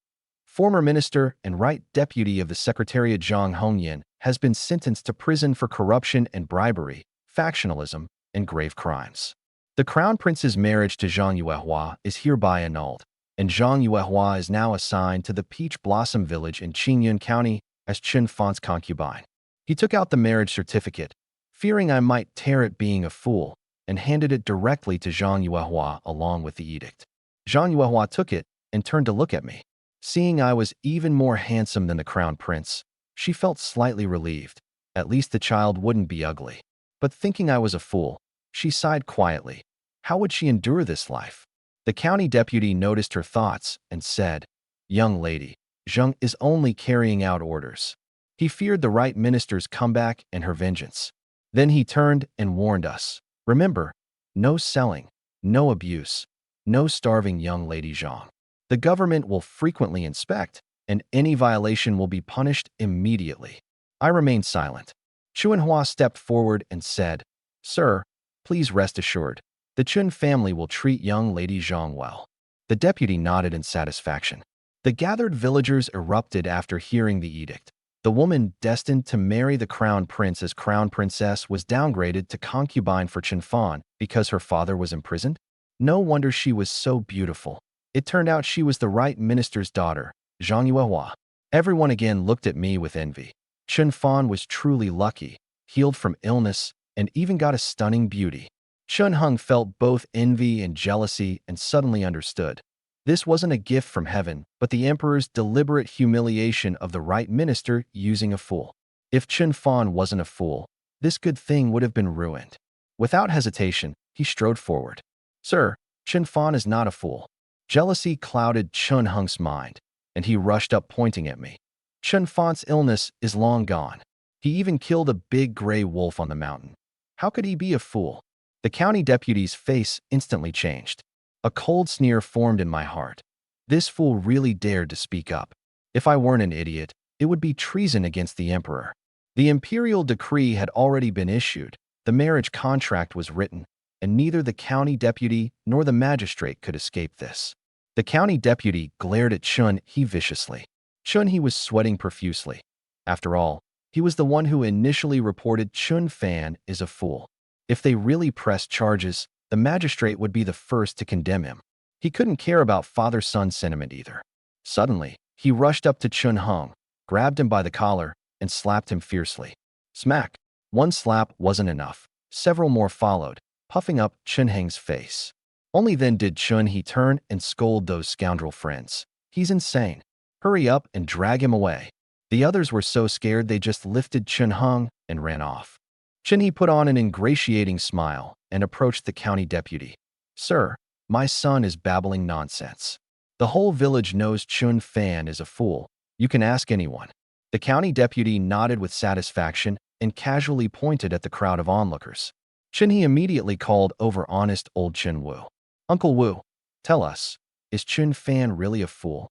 Former minister and right deputy of the Secretariat Zhang Hongyan has been sentenced to prison for corruption and bribery, factionalism, and grave crimes. The crown prince's marriage to Zhang Yuehua is hereby annulled, and Zhang Yuehua is now assigned to the Peach Blossom Village in Qingyun County as Chen Fan's concubine. He took out the marriage certificate, fearing I might tear it being a fool, and handed it directly to Zhang Yuehua along with the edict. Zhang Yuehua took it and turned to look at me. Seeing I was even more handsome than the crown prince, she felt slightly relieved. At least the child wouldn't be ugly. But thinking I was a fool, she sighed quietly. How would she endure this life? The county deputy noticed her thoughts and said, "Young lady, Zheng is only carrying out orders." He feared the right minister's comeback and her vengeance. Then he turned and warned us. Remember, no selling, no abuse, no starving young lady Zhang. The government will frequently inspect, and any violation will be punished immediately. I remained silent. Chuanhua stepped forward and said, "Sir, please rest assured, the Chun family will treat young lady Zhang well." The deputy nodded in satisfaction. The gathered villagers erupted after hearing the edict. The woman destined to marry the crown prince as crown princess was downgraded to concubine for Chen Fan because her father was imprisoned? No wonder she was so beautiful. It turned out she was the right minister's daughter, Zhang Yuehua. Everyone again looked at me with envy. Chen Fan was truly lucky, healed from illness, and even got a stunning beauty. Chun Hung felt both envy and jealousy and suddenly understood. This wasn't a gift from heaven, but the emperor's deliberate humiliation of the right minister using a fool. If Chen Fan wasn't a fool, this good thing would have been ruined. Without hesitation, he strode forward. "Sir, Chen Fan is not a fool." Jealousy clouded Chun Hung's mind, and he rushed up pointing at me. Chen Fan's illness is long gone. He even killed a big gray wolf on the mountain. How could he be a fool? The county deputy's face instantly changed. A cold sneer formed in my heart. This fool really dared to speak up. If I weren't an idiot, it would be treason against the emperor. The imperial decree had already been issued, the marriage contract was written, and neither the county deputy nor the magistrate could escape this. The county deputy glared at Chun He viciously. Chun He was sweating profusely. After all, he was the one who initially reported Chun Fan is a fool. If they really pressed charges, the magistrate would be the first to condemn him. He couldn't care about father-son sentiment either. Suddenly, he rushed up to Chun Hung, grabbed him by the collar, and slapped him fiercely. Smack! One slap wasn't enough. Several more followed, puffing up Chun Heng's face. Only then did Chun He turn and scold those scoundrel friends. "He's insane. Hurry up and drag him away." The others were so scared they just lifted Chun Hung and ran off. Chun He put on an ingratiating smile and approached the county deputy. "Sir, my son is babbling nonsense. The whole village knows Chun Fan is a fool. You can ask anyone." The county deputy nodded with satisfaction and casually pointed at the crowd of onlookers. Chun He immediately called over honest old Chen Wu. "Uncle Wu, tell us, is Chun Fan really a fool?"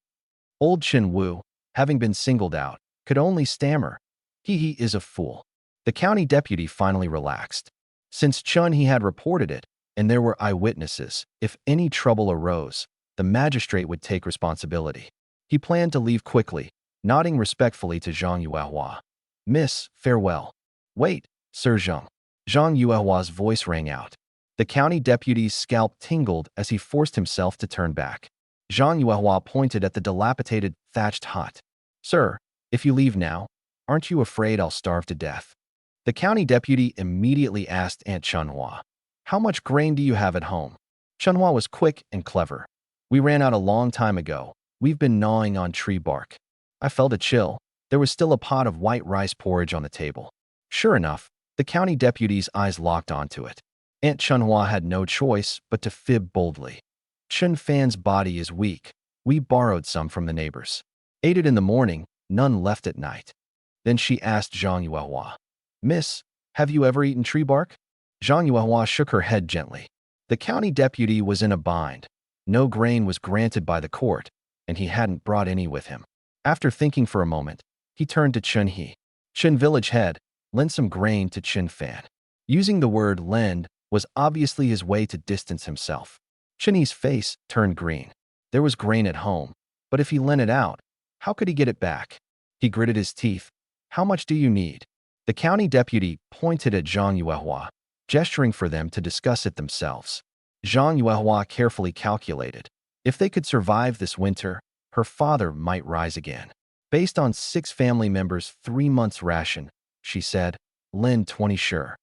Old Chen Wu, having been singled out, could only stammer, He is a fool." The county deputy finally relaxed. Since Chun He had reported it, and there were eyewitnesses, if any trouble arose, the magistrate would take responsibility. He planned to leave quickly, nodding respectfully to Zhang Yuehua. "Miss, farewell." "Wait, Sir Zhang." Zhang Yuehua's voice rang out. The county deputy's scalp tingled as he forced himself to turn back. Zhang Yuehua pointed at the dilapidated, thatched hut. "Sir, if you leave now, aren't you afraid I'll starve to death?" The county deputy immediately asked Aunt Chunhua, "How much grain do you have at home?" Chunhua was quick and clever. "We ran out a long time ago. We've been gnawing on tree bark." I felt a chill. There was still a pot of white rice porridge on the table. Sure enough, the county deputy's eyes locked onto it. Aunt Chunhua had no choice but to fib boldly. Chun Fan's body is weak. We borrowed some from the neighbors. Ate it in the morning, none left at night. Then she asked Zhang Yuehua, Miss, have you ever eaten tree bark? Zhang Yuehua shook her head gently. The county deputy was in a bind. No grain was granted by the court, and he hadn't brought any with him. After thinking for a moment, he turned to Chun He. Chun village head, lend some grain to Chun Fan. Using the word lend was obviously his way to distance himself. Chun He's face turned green. There was grain at home, but if he lent it out, how could he get it back? He gritted his teeth. How much do you need? The county deputy pointed at Zhang Yuehua, gesturing for them to discuss it themselves. Zhang Yuehua carefully calculated. If they could survive this winter, her father might rise again. Based on 6 family members' 3 months' ration, she said, lend 20 sure.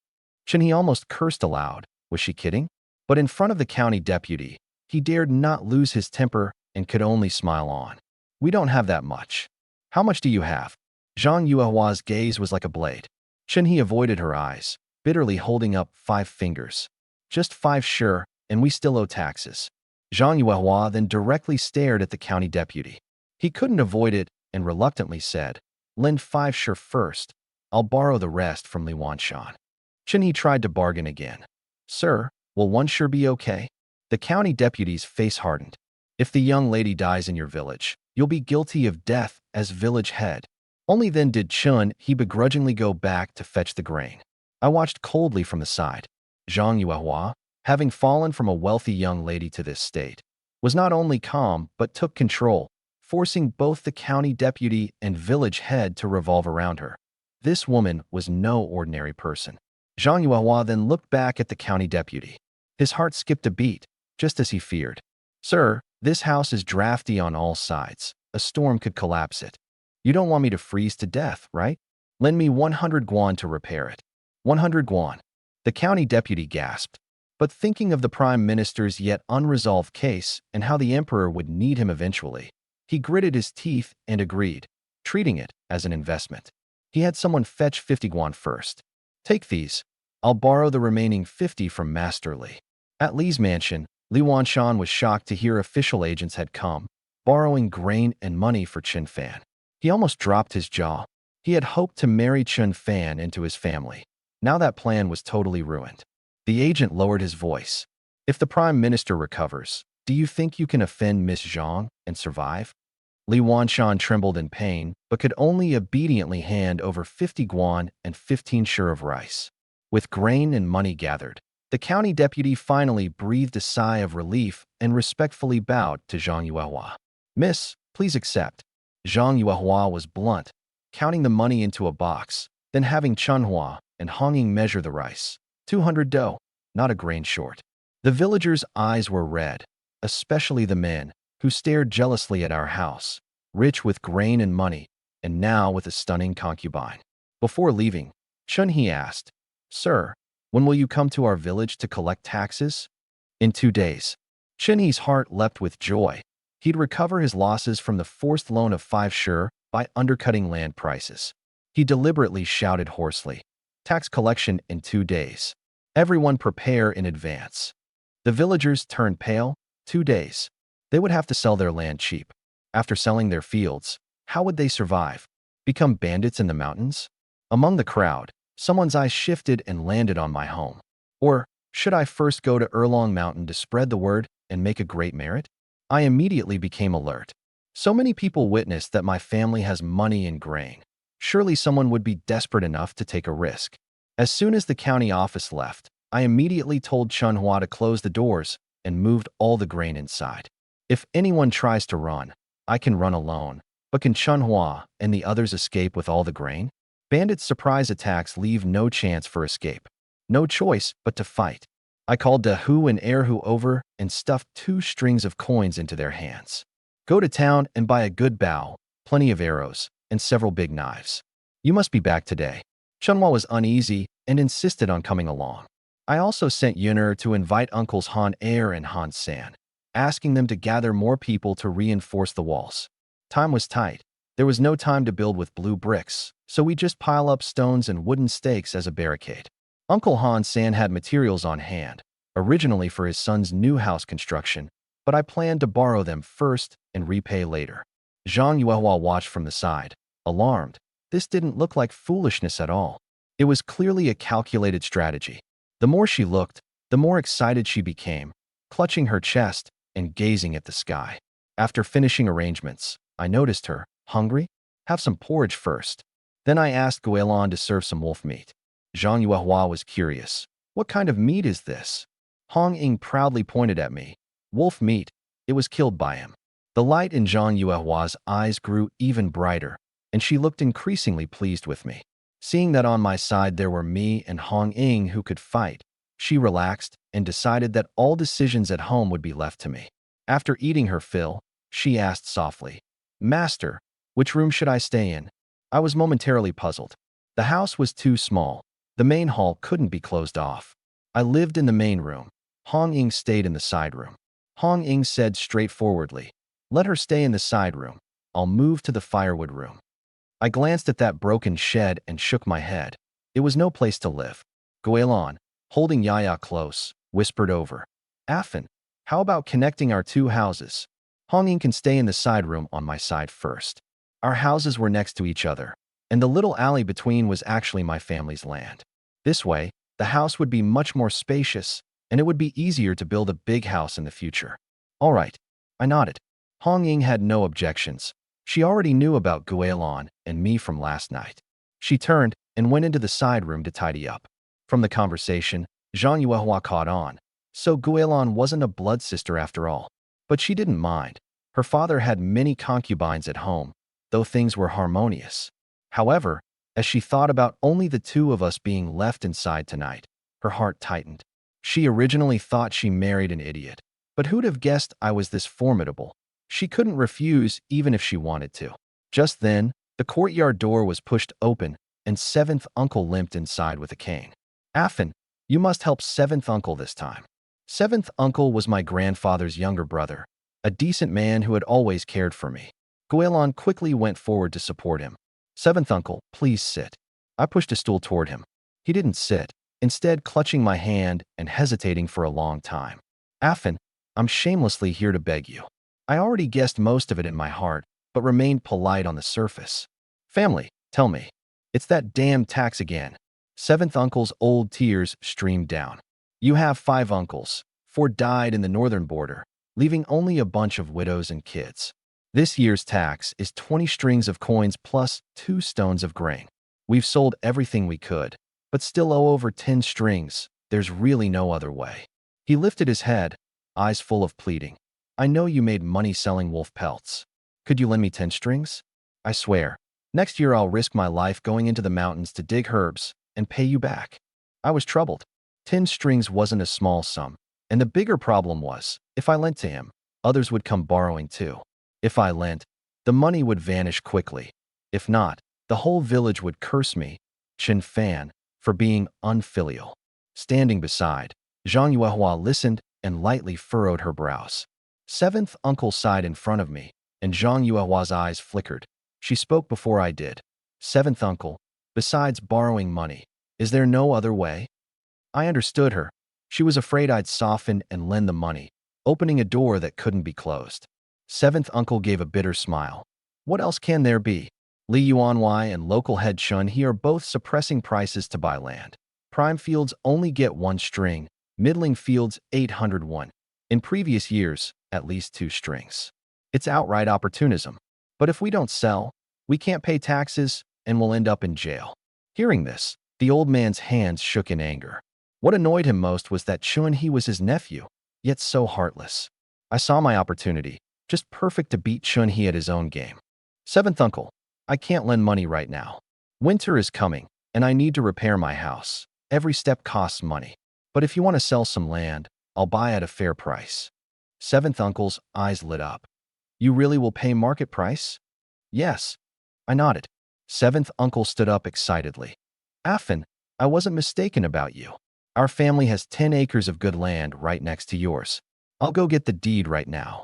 Chun He almost cursed aloud. Was she kidding? But in front of the county deputy, he dared not lose his temper and could only smile on. We don't have that much. How much do you have? Zhang Yuehua's gaze was like a blade. Chun He avoided her eyes, bitterly holding up 5 fingers. Just 5 sure, and we still owe taxes. Zhang Yuehua then directly stared at the county deputy. He couldn't avoid it and reluctantly said, lend 5 sure first. I'll borrow the rest from Li Wanshan. Chun He tried to bargain again. Sir, will 1 sure be okay? The county deputy's face hardened. If the young lady dies in your village, you'll be guilty of death as village head. Only then did Chun He begrudgingly go back to fetch the grain. I watched coldly from the side. Zhang Yuehua, having fallen from a wealthy young lady to this state, was not only calm but took control, forcing both the county deputy and village head to revolve around her. This woman was no ordinary person. Zhang Yuehua then looked back at the county deputy. His heart skipped a beat, just as he feared. Sir, this house is drafty on all sides. A storm could collapse it. You don't want me to freeze to death, right? Lend me 100 guan to repair it. 100 guan. The county deputy gasped. But thinking of the prime minister's yet unresolved case and how the emperor would need him eventually, he gritted his teeth and agreed, treating it as an investment. He had someone fetch 50 guan first. Take these. I'll borrow the remaining 50 from Master Li. At Li's mansion, Li Wanshan was shocked to hear official agents had come, borrowing grain and money for Chun Fan. He almost dropped his jaw. He had hoped to marry Chun Fan into his family. Now that plan was totally ruined. The agent lowered his voice. If the prime minister recovers, do you think you can offend Miss Zhang and survive? Li Wanshan trembled in pain, but could only obediently hand over 50 guan and 15 sure of rice. With grain and money gathered, the county deputy finally breathed a sigh of relief and respectfully bowed to Zhang Yuehua. Miss, please accept. Zhang Yuehua was blunt, counting the money into a box, then having Chunhua and Honging measure the rice. 200 dough, not a grain short. The villagers' eyes were red, especially the men, who stared jealously at our house, rich with grain and money, and now with a stunning concubine. Before leaving, Chun He asked, Sir, when will you come to our village to collect taxes? In 2 days. Chun He's heart leapt with joy. He'd recover his losses from the forced loan of 5 sure by undercutting land prices. He deliberately shouted hoarsely, tax collection in 2 days. Everyone prepare in advance. The villagers turned pale. 2 days. They would have to sell their land cheap. After selling their fields, how would they survive? Become bandits in the mountains? Among the crowd, someone's eyes shifted and landed on my home. Or, should I first go to Erlong Mountain to spread the word and make a great merit? I immediately became alert. So many people witnessed that my family has money and grain. Surely someone would be desperate enough to take a risk. As soon as the county office left, I immediately told Chunhua to close the doors and moved all the grain inside. If anyone tries to run, I can run alone. But can Chunhua and the others escape with all the grain? Bandits' surprise attacks leave no chance for escape. No choice but to fight. I called Dahu and Erhu over and stuffed 2 strings of coins into their hands. Go to town and buy a good bow, plenty of arrows, and several big knives. You must be back today. Chunhua was uneasy and insisted on coming along. I also sent Yuner to invite uncles Han Er and Han San, asking them to gather more people to reinforce the walls. Time was tight. There was no time to build with blue bricks, so we just pile up stones and wooden stakes as a barricade. Uncle Han-san had materials on hand, originally for his son's new house construction, but I planned to borrow them first and repay later. Zhang Yuehua watched from the side, alarmed. This didn't look like foolishness at all. It was clearly a calculated strategy. The more she looked, the more excited she became, clutching her chest and gazing at the sky. After finishing arrangements, I noticed her. Hungry? Have some porridge first. Then I asked Guilin to serve some wolf meat. Zhang Yuehua was curious. What kind of meat is this? Hong Ying proudly pointed at me. Wolf meat. It was killed by him. The light in Zhang Yuehua's eyes grew even brighter, and she looked increasingly pleased with me. Seeing that on my side there were me and Hong Ying who could fight, she relaxed and decided that all decisions at home would be left to me. After eating her fill, she asked softly, Master, which room should I stay in? I was momentarily puzzled. The house was too small. The main hall couldn't be closed off. I lived in the main room. Hong Ying stayed in the side room. Hong Ying said straightforwardly, Let her stay in the side room. I'll move to the firewood room. I glanced at that broken shed and shook my head. It was no place to live. Guilin, holding Yaya close, whispered over. Affan, how about connecting our two houses? Hong Ying can stay in the side room on my side first. Our houses were next to each other, and the little alley between was actually my family's land. This way, the house would be much more spacious, and it would be easier to build a big house in the future. All right, I nodded. Hong Ying had no objections. She already knew about Guilin and me from last night. She turned and went into the side room to tidy up. From the conversation, Zhang Yuehua caught on. So Guilin wasn't a blood sister after all. But she didn't mind. Her father had many concubines at home, though things were harmonious. However, as she thought about only the two of us being left inside tonight, her heart tightened. She originally thought she married an idiot. But who'd have guessed I was this formidable? She couldn't refuse even if she wanted to. Just then, the courtyard door was pushed open, and Seventh Uncle limped inside with a cane. Affan, you must help Seventh Uncle this time. Seventh Uncle was my grandfather's younger brother, a decent man who had always cared for me. Guilin quickly went forward to support him. Seventh Uncle, please sit. I pushed a stool toward him. He didn't sit, instead clutching my hand and hesitating for a long time. Affan, I'm shamelessly here to beg you. I already guessed most of it in my heart, but remained polite on the surface. Family, tell me. It's that damn tax again. Seventh Uncle's old tears streamed down. You have 5 uncles. 4 died in the northern border, leaving only a bunch of widows and kids. This year's tax is 20 strings of coins plus 2 stones of grain. We've sold everything we could, but still owe over 10 strings. There's really no other way. He lifted his head, eyes full of pleading. I know you made money selling wolf pelts. Could you lend me 10 strings? I swear. Next year I'll risk my life going into the mountains to dig herbs and pay you back. I was troubled. 10 strings wasn't a small sum, and the bigger problem was, if I lent to him, others would come borrowing too. If I lent, the money would vanish quickly. If not, the whole village would curse me, Chen Fan, for being unfilial. Standing beside, Zhang Yuehua listened and lightly furrowed her brows. Seventh Uncle sighed in front of me, and Zhang Yuehua's eyes flickered. She spoke before I did. Seventh Uncle, besides borrowing money, is there no other way? I understood her. She was afraid I'd soften and lend the money, opening a door that couldn't be closed. Seventh Uncle gave a bitter smile. What else can there be? Li Yuanwei and local head Chun He are both suppressing prices to buy land. Prime fields only get 1 string, middling fields 801. In previous years, at least 2 strings. It's outright opportunism. But if we don't sell, we can't pay taxes and we'll end up in jail. Hearing this, the old man's hands shook in anger. What annoyed him most was that Chun He was his nephew, yet so heartless. I saw my opportunity, just perfect to beat Chun He at his own game. Seventh Uncle, I can't lend money right now. Winter is coming, and I need to repair my house. Every step costs money. But if you want to sell some land, I'll buy at a fair price. Seventh Uncle's eyes lit up. You really will pay market price? Yes. I nodded. Seventh Uncle stood up excitedly. Affan, I wasn't mistaken about you. Our family has 10 acres of good land right next to yours. I'll go get the deed right now.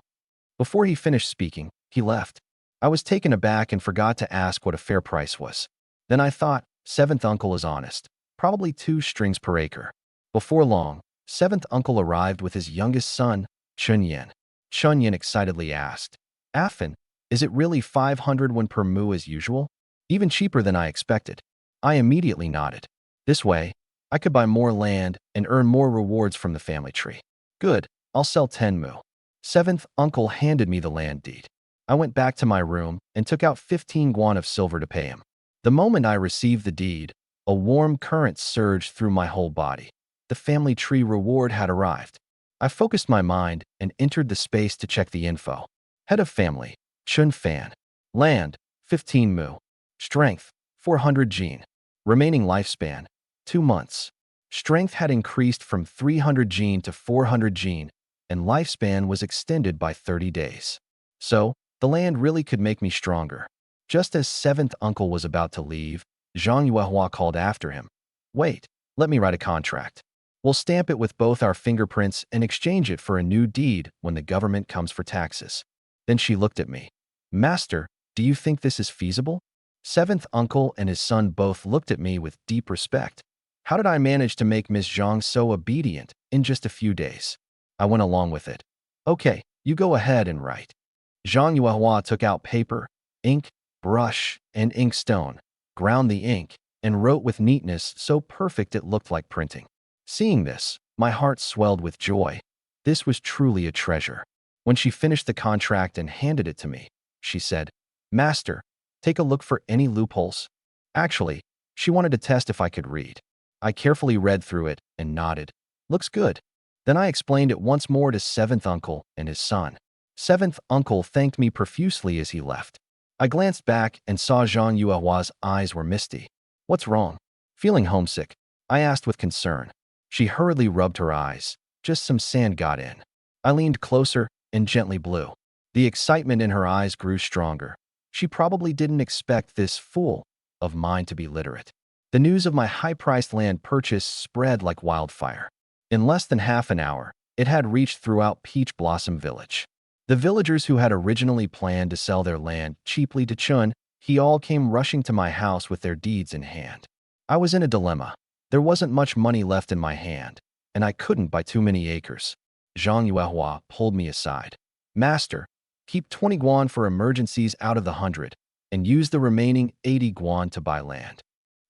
Before he finished speaking, he left. I was taken aback and forgot to ask what a fair price was. Then I thought, seventh uncle is honest. Probably 2 strings per acre. Before long, seventh uncle arrived with his youngest son, Chunyan. Chunyan excitedly asked, Affin, is it really 500 won per mu as usual? Even cheaper than I expected. I immediately nodded. This way, I could buy more land and earn more rewards from the family tree. Good, I'll sell 10 mu. Seventh uncle handed me the land deed. I went back to my room and took out 15 guan of silver to pay him. The moment I received the deed, a warm current surged through my whole body. The family tree reward had arrived. I focused my mind and entered the space to check the info. Head of family, Chun Fan. Land, 15 mu. Strength, 400 gene. Remaining lifespan, 2 months. Strength had increased from 300 gene to 400 gene, and lifespan was extended by 30 days. So, the land really could make me stronger. Just as seventh uncle was about to leave, Zhang Yuehua called after him. Wait, let me write a contract. We'll stamp it with both our fingerprints and exchange it for a new deed when the government comes for taxes. Then she looked at me. Master, do you think this is feasible? Seventh uncle and his son both looked at me with deep respect. How did I manage to make Miss Zhang so obedient in just a few days? I went along with it. Okay, you go ahead and write. Zhang Yuehua took out paper, ink, brush, and inkstone, ground the ink, and wrote with neatness so perfect it looked like printing. Seeing this, my heart swelled with joy. This was truly a treasure. When she finished the contract and handed it to me, she said, Master, take a look for any loopholes. Actually, she wanted to test if I could read. I carefully read through it and nodded. Looks good. Then I explained it once more to seventh uncle and his son. Seventh uncle thanked me profusely as he left. I glanced back and saw Zhang Yuehua's eyes were misty. What's wrong? Feeling homesick, I asked with concern. She hurriedly rubbed her eyes. Just some sand got in. I leaned closer and gently blew. The excitement in her eyes grew stronger. She probably didn't expect this fool of mine to be literate. The news of my high-priced land purchase spread like wildfire. In less than half an hour, it had reached throughout Peach Blossom Village. The villagers who had originally planned to sell their land cheaply to Chun, he all came rushing to my house with their deeds in hand. I was in a dilemma. There wasn't much money left in my hand, and I couldn't buy too many acres. Zhang Yuehua pulled me aside. Master, keep 20 guan for emergencies out of the 100, and use the remaining 80 guan to buy land.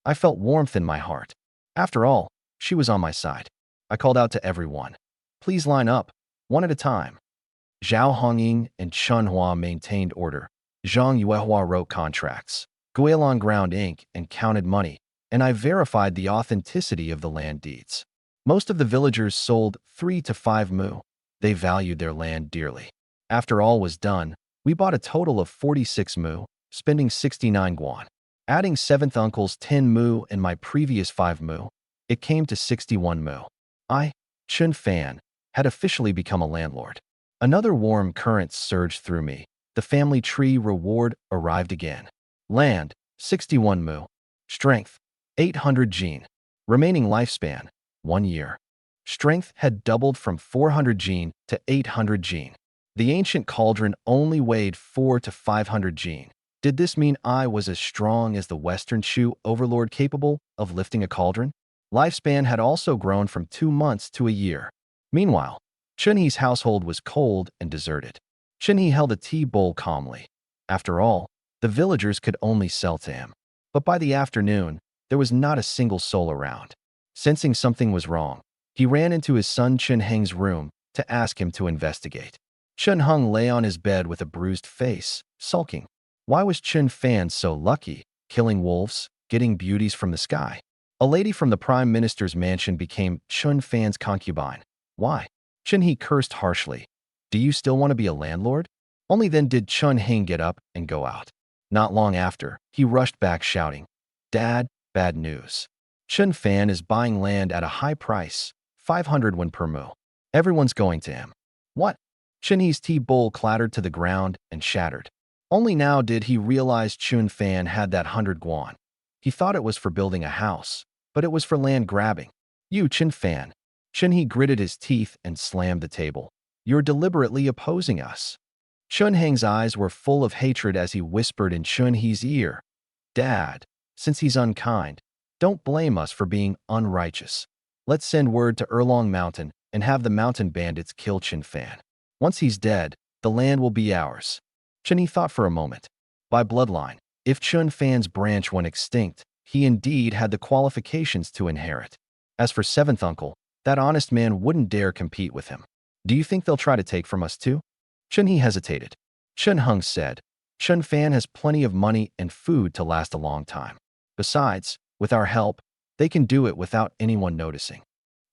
I felt warmth in my heart. After all, she was on my side. I called out to everyone. Please line up, one at a time. Zhao Hongying and Chun Hua maintained order. Zhang Yuehua wrote contracts. Guilin ground ink and counted money, and I verified the authenticity of the land deeds. Most of the villagers sold 3 to 5 mu. They valued their land dearly. After all was done, we bought a total of 46 mu, spending 69 guan. Adding seventh uncle's 10 mu and my previous 5 mu, it came to 61 mu. I, Chun Fan, had officially become a landlord. Another warm current surged through me. The family tree reward arrived again. Land, 61 mu. Strength, 800 gene. Remaining lifespan, 1 year. Strength had doubled from 400 gene to 800 gene. The ancient cauldron only weighed 4 to 500 gene. Did this mean I was as strong as the Western Shu overlord capable of lifting a cauldron? Lifespan had also grown from 2 months to a year. Meanwhile, Chunhee's household was cold and deserted. Chunhee held a tea bowl calmly. After all, the villagers could only sell to him. But by the afternoon, there was not a single soul around. Sensing something was wrong, he ran into his son Chun Heng's room to ask him to investigate. Chun Heng lay on his bed with a bruised face, sulking. Why was Chun Fan so lucky, killing wolves, getting beauties from the sky? A lady from the Prime Minister's mansion became Chun Fan's concubine. Why? Chun Hee cursed harshly. Do you still want to be a landlord? Only then did Chun Heng get up and go out. Not long after, he rushed back shouting, Dad, bad news. Chun Fan is buying land at a high price, 500 won per mu. Everyone's going to him. What? Chun Hee's tea bowl clattered to the ground and shattered. Only now did he realize Chun Fan had that 100 guan. He thought it was for building a house, but it was for land grabbing. You, Chun Fan. Chun Hee gritted his teeth and slammed the table. You're deliberately opposing us. Chun Heng's eyes were full of hatred as he whispered in Chun He's ear, "Dad, since he's unkind, don't blame us for being unrighteous. Let's send word to Erlong Mountain and have the mountain bandits kill Chin Fan. Once he's dead, the land will be ours." Chun He thought for a moment. By bloodline, if Chun Fan's branch went extinct, he indeed had the qualifications to inherit. As for seventh uncle, that honest man wouldn't dare compete with him. "Do you think they'll try to take from us too?" Chun He hesitated. Chun Hung said, "Chun Fan has plenty of money and food to last a long time. Besides, with our help, they can do it without anyone noticing."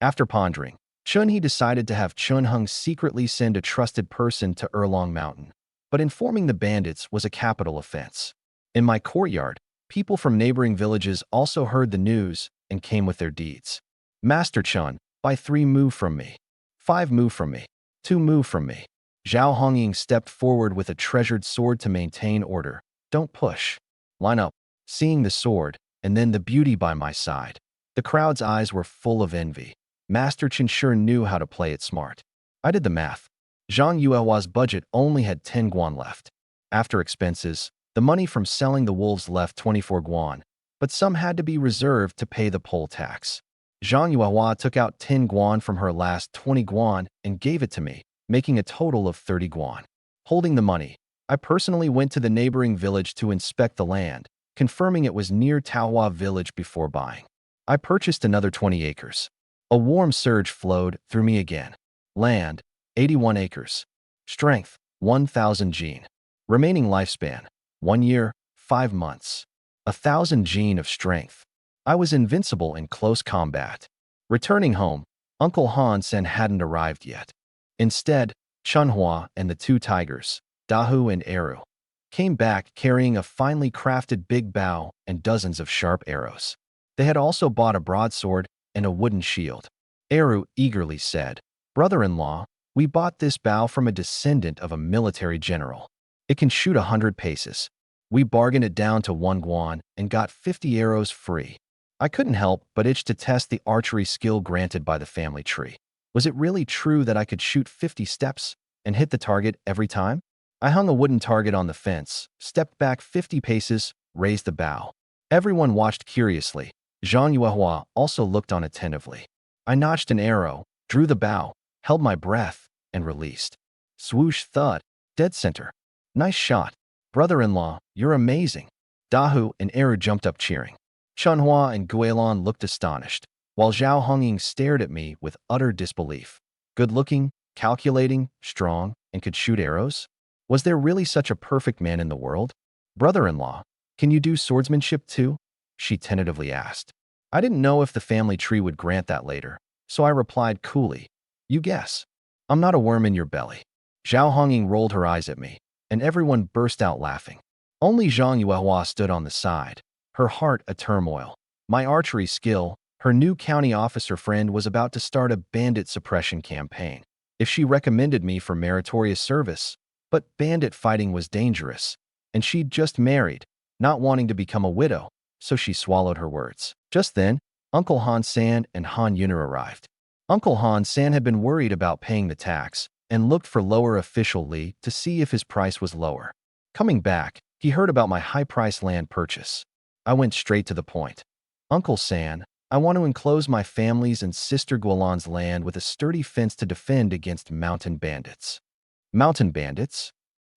After pondering, Chun He decided to have Chun Hung secretly send a trusted person to Erlong Mountain. But informing the bandits was a capital offense. In my courtyard, people from neighboring villages also heard the news and came with their deeds. "Master Chun, by 3 move from me. 5 move from me. 2 move from me." Zhao Hongying stepped forward with a treasured sword to maintain order. "Don't push. Line up." Seeing the sword, and then the beauty by my side, the crowd's eyes were full of envy. Master Chen sure knew how to play it smart. I did the math. Zhang Yuehua's budget only had 10 guan left. After expenses, the money from selling the wolves left 24 guan, but some had to be reserved to pay the poll tax. Zhang Yuehua took out 10 guan from her last 20 guan and gave it to me, making a total of 30 guan. Holding the money, I personally went to the neighboring village to inspect the land, confirming it was near Taohua village before buying. I purchased another 20 acres. A warm surge flowed through me again. Land, 81 acres. Strength, 1,000 gene. Remaining lifespan, 1 year, 5 months. 1,000 gene of strength. I was invincible in close combat. Returning home, Uncle Han Sen hadn't arrived yet. Instead, Chunhua and the 2 tigers, Dahu and Eru, came back carrying a finely crafted big bow and dozens of sharp arrows. They had also bought a broadsword and a wooden shield. Eru eagerly said, "Brother-in-law, we bought this bow from a descendant of a military general. It can shoot 100 paces. We bargained it down to 1 guan and got 50 arrows free." I couldn't help but itch to test the archery skill granted by the family tree. Was it really true that I could shoot 50 steps and hit the target every time? I hung a wooden target on the fence, stepped back 50 paces, raised the bow. Everyone watched curiously. Zhang Yuehua also looked on attentively. I notched an arrow, drew the bow, held my breath, and released. Swoosh thud, dead center. "Nice shot. Brother-in-law, you're amazing." Dahu and Eru jumped up cheering. Chunhua and Guilin looked astonished, while Zhao Hongying stared at me with utter disbelief. Good-looking, calculating, strong, and could shoot arrows? Was there really such a perfect man in the world? "Brother-in-law, can you do swordsmanship too?" she tentatively asked. I didn't know if the family tree would grant that later, so I replied coolly, "You guess. I'm not a worm in your belly." Zhao Hongying rolled her eyes at me, and everyone burst out laughing. Only Zhang Yuehua stood on the side, her heart a turmoil. My archery skill, her new county officer friend was about to start a bandit suppression campaign. If she recommended me for meritorious service, but bandit fighting was dangerous, and she'd just married, not wanting to become a widow, so she swallowed her words. Just then, Uncle Han San and Han Yuner arrived. Uncle Han San had been worried about paying the tax and looked for lower official Li to see if his price was lower. Coming back, he heard about my high-priced land purchase. I went straight to the point. "Uncle San, I want to enclose my family's and Sister Guilan's land with a sturdy fence to defend against mountain bandits." Mountain bandits?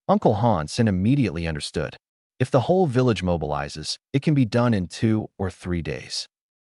Uncle Han San immediately understood. If the whole village mobilizes, it can be done in 2 or 3 days.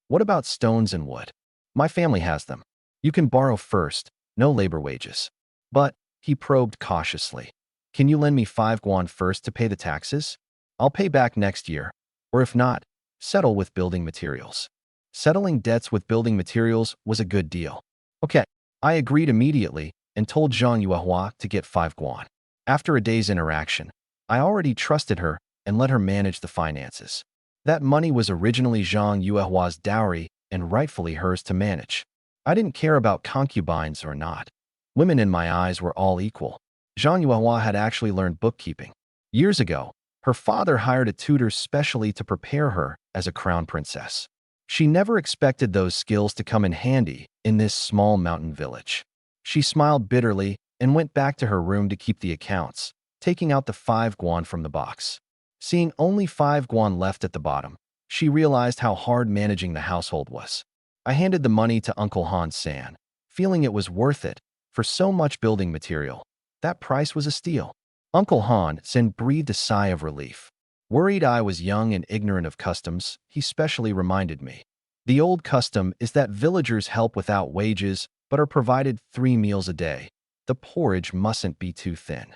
"What about stones and wood?" "My family has them. You can borrow first, no labor wages." "But," he probed cautiously, "can you lend me 5 guan first to pay the taxes? I'll pay back next year. Or if not, settle with building materials." Settling debts with building materials was a good deal. Okay, I agreed immediately and told Zhang Yuehua to get 5 guan. After a day's interaction, I already trusted her and let her manage the finances. That money was originally Zhang Yuehua's dowry and rightfully hers to manage. I didn't care about concubines or not. Women in my eyes were all equal. Zhang Yuehua had actually learned bookkeeping. Years ago, her father hired a tutor specially to prepare her as a crown princess. She never expected those skills to come in handy in this small mountain village. She smiled bitterly and went back to her room to keep the accounts, taking out the 5 guan from the box. Seeing only 5 guan left at the bottom, she realized how hard managing the household was. I handed the money to Uncle Han-san, feeling it was worth it for so much building material. That price was a steal. Uncle Han-san breathed a sigh of relief. Worried I was young and ignorant of customs, he specially reminded me. The old custom is that villagers help without wages but are provided 3 meals a day. The porridge mustn't be too thin.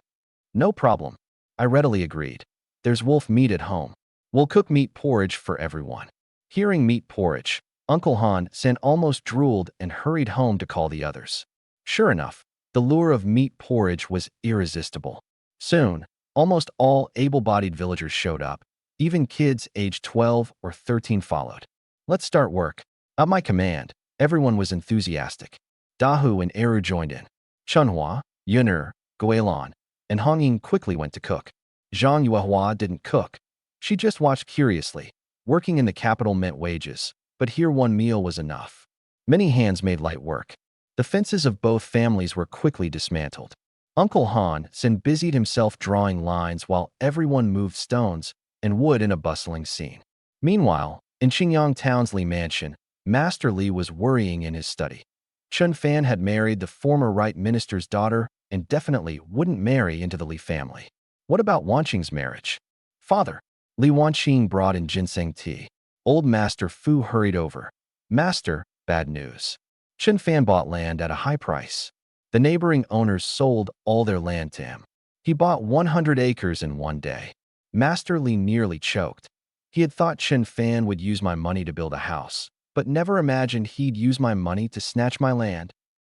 No problem. I readily agreed. There's wolf meat at home. We'll cook meat porridge for everyone. Hearing meat porridge, Uncle Han-san almost drooled and hurried home to call the others. Sure enough, the lure of meat porridge was irresistible. Soon, almost all able-bodied villagers showed up. Even kids aged 12 or 13 followed. Let's start work. At my command, everyone was enthusiastic. Dahu and Eru joined in. Chunhua, Yun'er, Guilin, and Hongying quickly went to cook. Zhang Yuehua didn't cook. She just watched curiously. Working in the capital meant wages, but here one meal was enough. Many hands made light work. The fences of both families were quickly dismantled. Uncle Han-san busied himself drawing lines while everyone moved stones and wood in a bustling scene. Meanwhile, in Qingyang Town's Li Mansion, Master Li was worrying in his study. Chun Fan had married the former Right Minister's daughter and definitely wouldn't marry into the Li family. What about Wanqing's marriage? Father, Li Wanqing brought in ginseng tea. Old Master Fu hurried over. Master, bad news. Chun Fan bought land at a high price. The neighboring owners sold all their land to him. He bought 100 acres in one day. Master Li nearly choked. He had thought Chun Fan would use my money to build a house, but never imagined he'd use my money to snatch my land.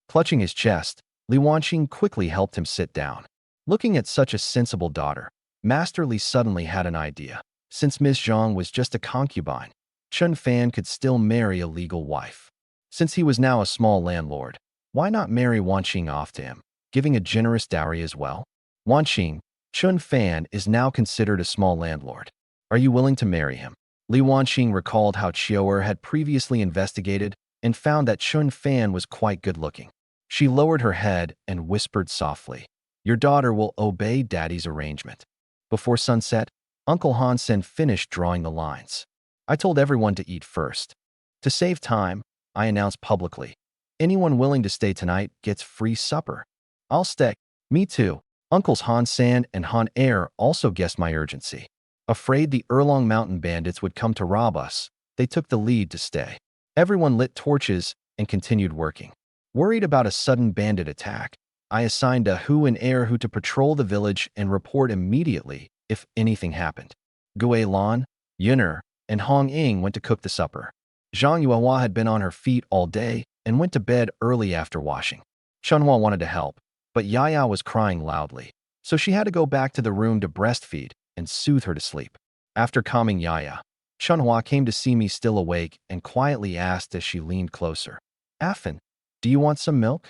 Clutching his chest, Li Wanqing quickly helped him sit down. Looking at such a sensible daughter, Master Li suddenly had an idea. Since Miss Zhang was just a concubine, Chun Fan could still marry a legal wife. Since he was now a small landlord, why not marry Wanqing off to him, giving a generous dowry as well? Wanqing, Chun Fan is now considered a small landlord. Are you willing to marry him? Li Wanqing recalled how Chio'er had previously investigated and found that Chun Fan was quite good-looking. She lowered her head and whispered softly, "Your daughter will obey Daddy's arrangement." Before sunset, Uncle Han-sen finished drawing the lines. I told everyone to eat first. To save time, I announced publicly, anyone willing to stay tonight gets free supper. I'll stay. Me too. Uncles Han-san and Han-er also guessed my urgency. Afraid the Erlong Mountain bandits would come to rob us, they took the lead to stay. Everyone lit torches and continued working. Worried about a sudden bandit attack, I assigned a Hu and Erhu to patrol the village and report immediately if anything happened. Guilin, Yun'er, and Hong Ying went to cook the supper. Zhang Yuehua had been on her feet all day and went to bed early after washing. Chunhua wanted to help, but Yaya was crying loudly, so she had to go back to the room to breastfeed and soothe her to sleep. After calming Yaya, Chunhua came to see me still awake and quietly asked as she leaned closer, "Affan, do you want some milk?"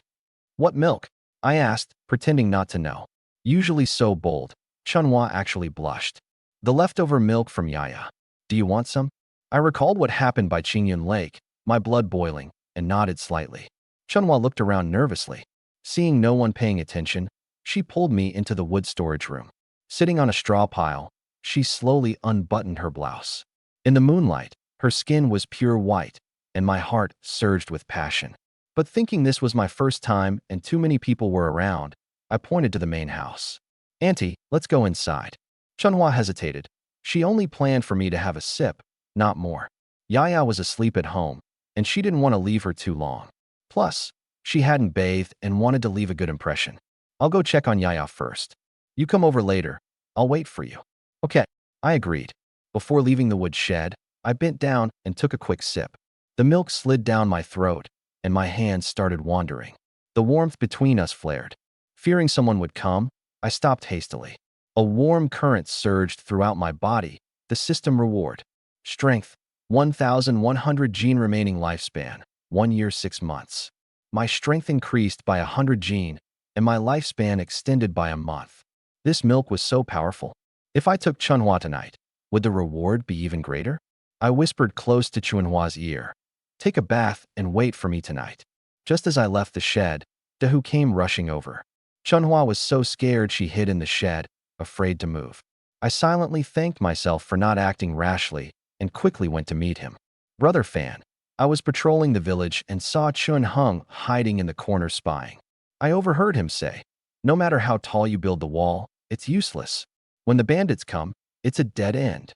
"What milk?" I asked, pretending not to know. Usually so bold, Chunhua actually blushed. "The leftover milk from Yaya. Do you want some?" I recalled what happened by Qingyun Lake, my blood boiling, and nodded slightly. Chunhua looked around nervously. Seeing no one paying attention, she pulled me into the wood storage room. Sitting on a straw pile, she slowly unbuttoned her blouse. In the moonlight, her skin was pure white, and my heart surged with passion. But thinking this was my first time and too many people were around, I pointed to the main house. "Auntie, let's go inside." Chunhua hesitated. She only planned for me to have a sip, not more. Yaya was asleep at home, and she didn't want to leave her too long. Plus, she hadn't bathed and wanted to leave a good impression. "I'll go check on Yaya first. You come over later. I'll wait for you." "Okay," I agreed. Before leaving the wood shed, I bent down and took a quick sip. The milk slid down my throat, and my hands started wandering. The warmth between us flared. Fearing someone would come, I stopped hastily. A warm current surged throughout my body, the system reward. Strength, 1,100 gene remaining lifespan, 1 year 6 months. My strength increased by 100 gene, and my lifespan extended by a month. This milk was so powerful. If I took Chunhua tonight, would the reward be even greater? I whispered close to Chunhua's ear, "Take a bath and wait for me tonight." Just as I left the shed, Dahu came rushing over. Chunhua was so scared she hid in the shed, afraid to move. I silently thanked myself for not acting rashly and quickly went to meet him. Brother Fan. I was patrolling the village and saw Chun Hung hiding in the corner spying. I overheard him say, "No matter how tall you build the wall, it's useless. When the bandits come, it's a dead end."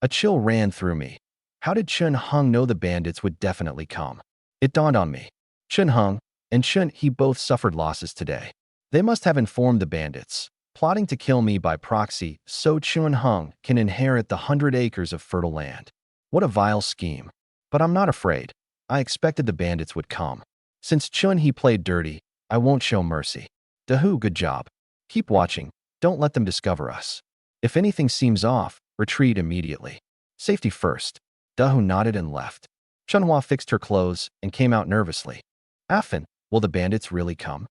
A chill ran through me. How did Chun Hung know the bandits would definitely come? It dawned on me. Chun Hung and Chun He both suffered losses today. They must have informed the bandits, plotting to kill me by proxy so Chun Hung can inherit the 100 acres of fertile land. What a vile scheme. But I'm not afraid. I expected the bandits would come. Since Chun He played dirty, I won't show mercy. Dahu, good job. Keep watching. Don't let them discover us. If anything seems off, retreat immediately. Safety first. Dahu nodded and left. Chunhua fixed her clothes and came out nervously. Afin, will the bandits really come?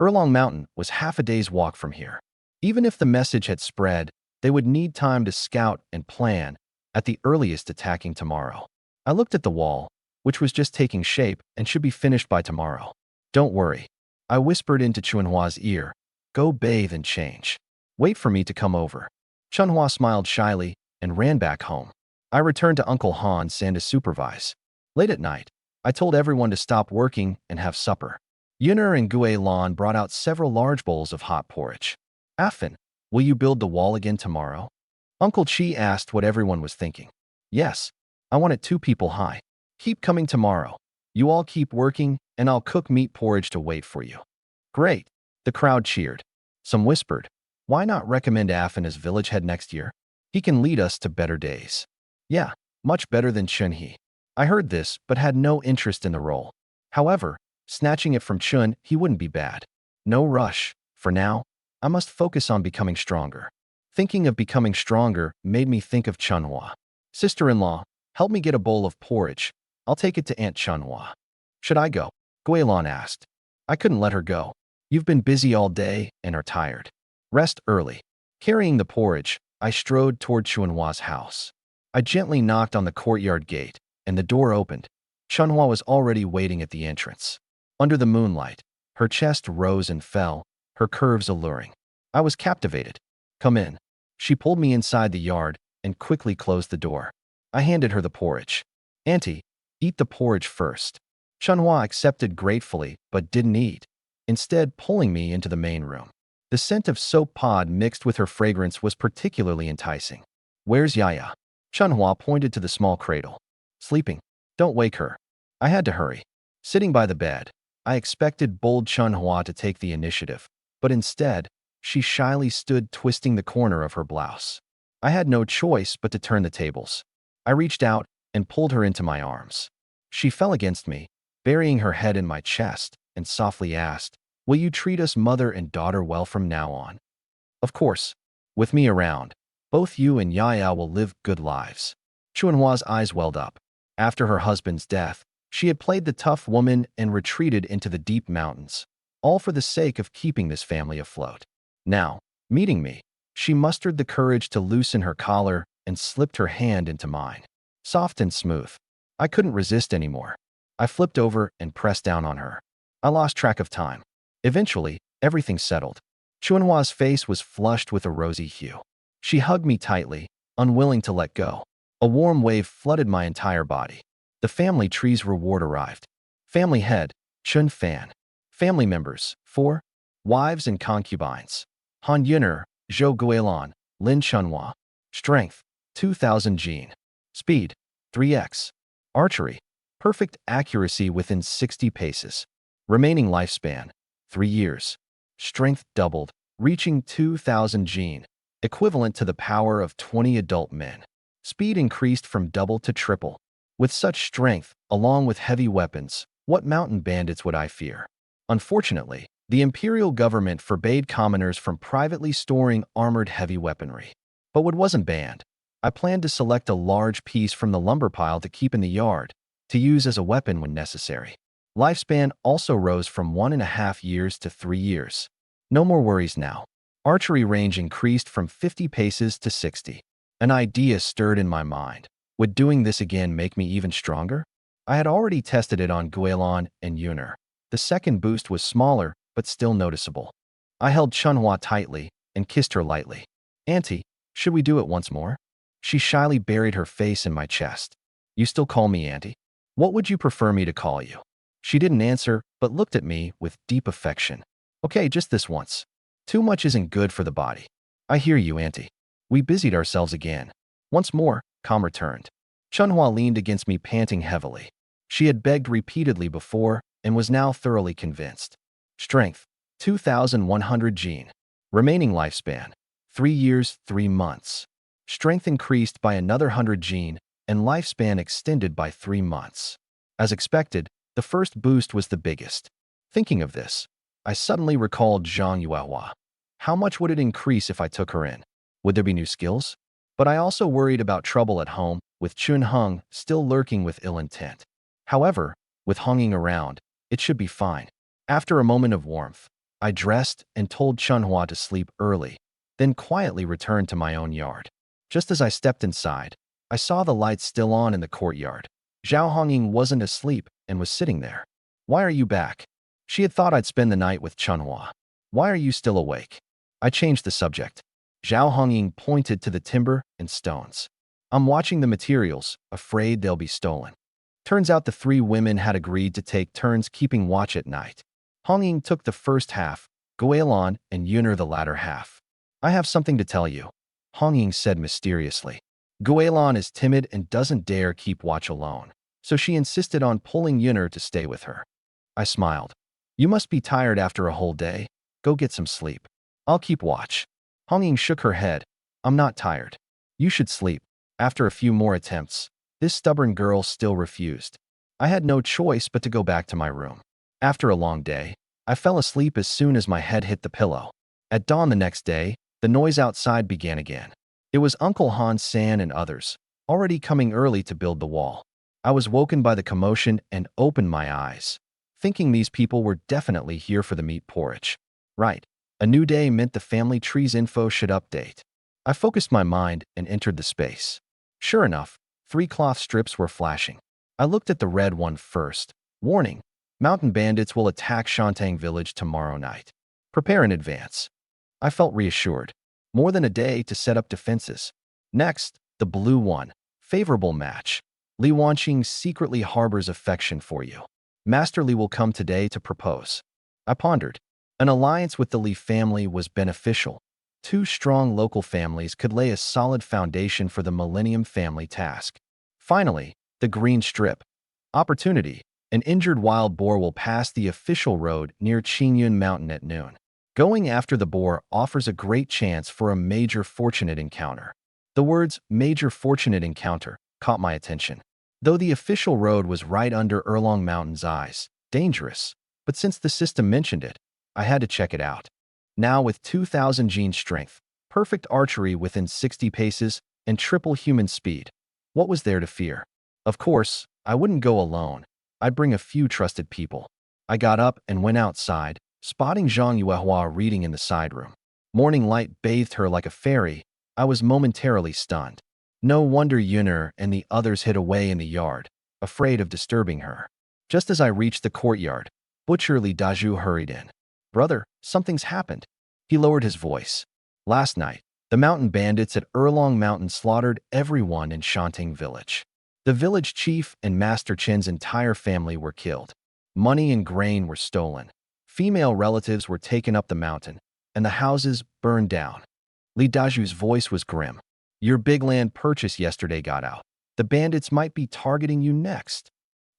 Erlong Mountain was half a day's walk from here. Even if the message had spread, they would need time to scout and plan, at the earliest attacking tomorrow. I looked at the wall, which was just taking shape and should be finished by tomorrow. Don't worry. I whispered into Chunhua's ear. Go bathe and change. Wait for me to come over. Chunhua smiled shyly and ran back home. I returned to Uncle Han San to supervise. Late at night, I told everyone to stop working and have supper. Yunner and Gue Lan brought out several large bowls of hot porridge. Afin, will you build the wall again tomorrow? Uncle Chi asked what everyone was thinking. Yes, I want it 2 people high. Keep coming tomorrow. You all keep working, and I'll cook meat porridge to wait for you. Great. The crowd cheered. Some whispered, why not recommend Afin as village head next year? He can lead us to better days. Yeah, much better than Chun He. I heard this, but had no interest in the role. However, snatching it from Chun, he wouldn't be bad. No rush. For now, I must focus on becoming stronger. Thinking of becoming stronger made me think of Chunhua. Sister-in-law, help me get a bowl of porridge. I'll take it to Aunt Chunhua. Should I go? Guilon asked. I couldn't let her go. You've been busy all day and are tired. Rest early. Carrying the porridge, I strode toward Chunhua's house. I gently knocked on the courtyard gate, and the door opened. Chunhua was already waiting at the entrance. Under the moonlight, her chest rose and fell, her curves alluring. I was captivated. Come in. She pulled me inside the yard and quickly closed the door. I handed her the porridge. Auntie, eat the porridge first. Chunhua accepted gratefully but didn't eat, instead pulling me into the main room. The scent of soap pod mixed with her fragrance was particularly enticing. Where's Yaya? Chunhua pointed to the small cradle. Sleeping. Don't wake her. I had to hurry. Sitting by the bed, I expected bold Chunhua to take the initiative, but instead, she shyly stood twisting the corner of her blouse. I had no choice but to turn the tables. I reached out and pulled her into my arms. She fell against me, burying her head in my chest, and softly asked, will you treat us mother and daughter well from now on? Of course. With me around, both you and Yaya will live good lives. Chunhua's eyes welled up. After her husband's death, she had played the tough woman and retreated into the deep mountains, all for the sake of keeping this family afloat. Now, meeting me, she mustered the courage to loosen her collar and slipped her hand into mine. Soft and smooth. I couldn't resist anymore. I flipped over and pressed down on her. I lost track of time. Eventually, everything settled. Chunhua's face was flushed with a rosy hue. She hugged me tightly, unwilling to let go. A warm wave flooded my entire body. The family tree's reward arrived. Family head, Chun Fan. Family members, 4. Wives and concubines. Han Yunner, Zhou Guilon, Lin Chunhua. Strength, 2000 gene. Speed, 3x. Archery, perfect accuracy within 60 paces. Remaining lifespan, 3 years. Strength doubled, reaching 2000 gene, equivalent to the power of 20 adult men. Speed increased from double to triple. With such strength, along with heavy weapons, what mountain bandits would I fear? Unfortunately, the imperial government forbade commoners from privately storing armored heavy weaponry. But what wasn't banned? I planned to select a large piece from the lumber pile to keep in the yard, to use as a weapon when necessary. Lifespan also rose from 1.5 years to 3 years. No more worries now. Archery range increased from 50 paces to 60. An idea stirred in my mind. Would doing this again make me even stronger? I had already tested it on Guilon and Yunner. The second boost was smaller, but still noticeable. I held Chunhua tightly and kissed her lightly. Auntie, should we do it once more? She shyly buried her face in my chest. You still call me Auntie? What would you prefer me to call you? She didn't answer, but looked at me with deep affection. Okay, just this once. Too much isn't good for the body. I hear you, Auntie. We busied ourselves again. Once more, calm returned. Chunhua leaned against me, panting heavily. She had begged repeatedly before and was now thoroughly convinced. Strength, 2,100 gene. Remaining lifespan, 3 years, 3 months. Strength increased by another 100 gene and lifespan extended by 3 months. As expected, the first boost was the biggest. Thinking of this, I suddenly recalled Zhang Yuehua. How much would it increase if I took her in? Would there be new skills? But I also worried about trouble at home, with Chun Hung still lurking with ill intent. However, with hanging around, it should be fine. After a moment of warmth, I dressed and told Chunhua to sleep early, then quietly returned to my own yard. Just as I stepped inside, I saw the lights still on in the courtyard. Zhao Hongying wasn't asleep and was sitting there. Why are you back? She had thought I'd spend the night with Chunhua. Why are you still awake? I changed the subject. Zhao Hongying pointed to the timber and stones. I'm watching the materials, afraid they'll be stolen. Turns out the 3 women had agreed to take turns keeping watch at night. Hongying took the first half, Guilin and Yuner the latter half. I have something to tell you, Hongying said mysteriously. Guilin is timid and doesn't dare keep watch alone, so she insisted on pulling Yuner to stay with her. I smiled. You must be tired after a whole day. Go get some sleep. I'll keep watch. Hongying shook her head. I'm not tired. You should sleep. After a few more attempts, this stubborn girl still refused. I had no choice but to go back to my room. After a long day, I fell asleep as soon as my head hit the pillow. At dawn the next day, the noise outside began again. It was Uncle Han San and others, already coming early to build the wall. I was woken by the commotion and opened my eyes, thinking these people were definitely here for the meat porridge. Right. A new day meant the family tree's info should update. I focused my mind and entered the space. Sure enough, 3 cloth strips were flashing. I looked at the red one first. Warning: mountain bandits will attack Shantang village tomorrow night. Prepare in advance. I felt reassured. More than a day to set up defenses. Next, the blue one. Favorable match. Li Wanqing secretly harbors affection for you. Master Li will come today to propose. I pondered. An alliance with the Li family was beneficial. 2 strong local families could lay a solid foundation for the Millennium family task. Finally, the green strip. Opportunity. An injured wild boar will pass the official road near Qingyun Mountain at noon. Going after the boar offers a great chance for a major fortunate encounter. The words major fortunate encounter caught my attention. Though the official road was right under Erlong Mountain's eyes, dangerous, but since the system mentioned it, I had to check it out. Now with 2,000 gene strength, perfect archery within 60 paces, and triple human speed, what was there to fear? Of course, I wouldn't go alone. I'd bring a few trusted people. I got up and went outside, spotting Zhang Yuehua reading in the side room. Morning light bathed her like a fairy. I was momentarily stunned. No wonder Yuner and the others hid away in the yard, afraid of disturbing her. Just as I reached the courtyard, Butcher Li Daju hurried in. Brother, something's happened. He lowered his voice. Last night, the mountain bandits at Erlong Mountain slaughtered everyone in Shanting village. The village chief and Master Chen's entire family were killed. Money and grain were stolen. Female relatives were taken up the mountain, and the houses burned down. Li Daju's voice was grim. Your big land purchase yesterday got out. The bandits might be targeting you next.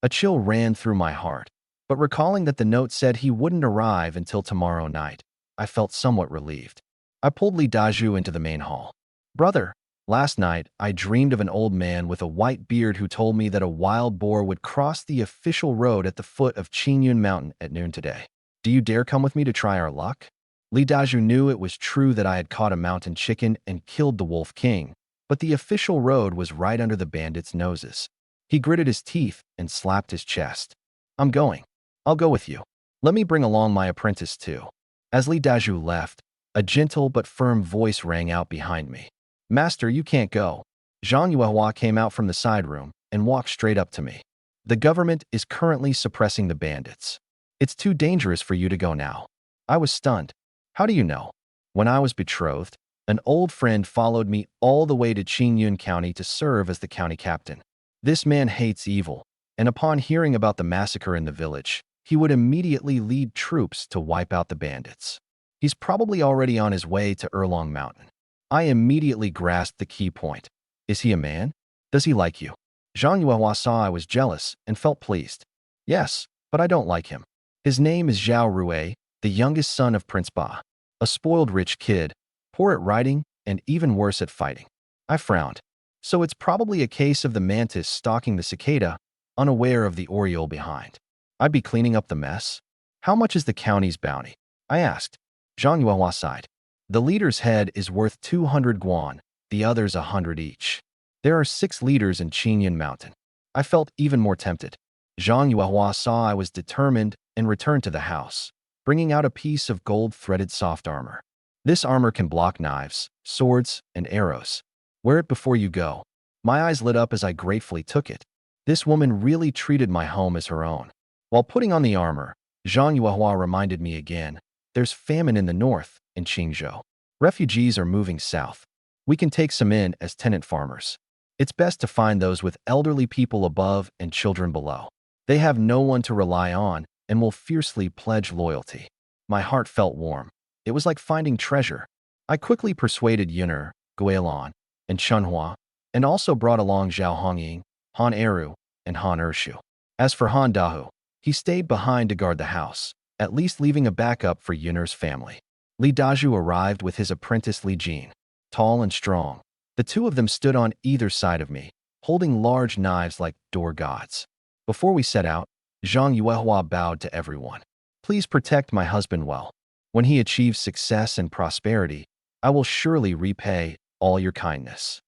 A chill ran through my heart, but recalling that the note said he wouldn't arrive until tomorrow night, I felt somewhat relieved. I pulled Li Daju into the main hall. Brother, last night I dreamed of an old man with a white beard who told me that a wild boar would cross the official road at the foot of Qingyun Mountain at noon today. Do you dare come with me to try our luck? Li Daju knew it was true that I had caught a mountain chicken and killed the Wolf King, but the official road was right under the bandits' noses. He gritted his teeth and slapped his chest. I'm going. I'll go with you. Let me bring along my apprentice too. As Li Daju left, a gentle but firm voice rang out behind me. Master, you can't go. Zhang Yuehua came out from the side room and walked straight up to me. The government is currently suppressing the bandits. It's too dangerous for you to go now. I was stunned. How do you know? When I was betrothed, An old friend followed me all the way to Qingyun County to serve as the county captain. This man hates evil, and upon hearing about the massacre in the village, he would immediately lead troops to wipe out the bandits. He's probably already on his way to Erlong Mountain. I immediately grasped the key point. Is he a man? Does he like you? Zhang Yuehua saw I was jealous and felt pleased. Yes, but I don't like him. His name is Zhao Rui, the youngest son of Prince Ba. A spoiled rich kid, poor at writing, and even worse at fighting. I frowned. So it's probably a case of the mantis stalking the cicada, unaware of the oriole behind. I'd be cleaning up the mess? How much is the county's bounty? I asked. Zhang Yuehua sighed. The leader's head is worth 200 guan, the others 100 each. There are 6 leaders in Qingyun Mountain. I felt even more tempted. Zhang Yuehua saw I was determined and returned to the house, bringing out a piece of gold-threaded soft armor. This armor can block knives, swords, and arrows. Wear it before you go. My eyes lit up as I gratefully took it. This woman really treated my home as her own. While putting on the armor, Zhang Yuehua reminded me again, there's famine in the north, in Qingzhou. Refugees are moving south. We can take some in as tenant farmers. It's best to find those with elderly people above and children below. They have no one to rely on and will fiercely pledge loyalty. My heart felt warm. It was like finding treasure. I quickly persuaded Yuner, Guilin, and Chunhua, and also brought along Zhao Hongying, Han Eru, and Han Ershu. As for Han Dahu, he stayed behind to guard the house, at least leaving a backup for Yuner's family. Li Daju arrived with his apprentice Li Jin, tall and strong. The two of them stood on either side of me, holding large knives like door gods. Before we set out, Zhang Yuehua bowed to everyone. Please protect my husband well. When he achieves success and prosperity, I will surely repay all your kindness.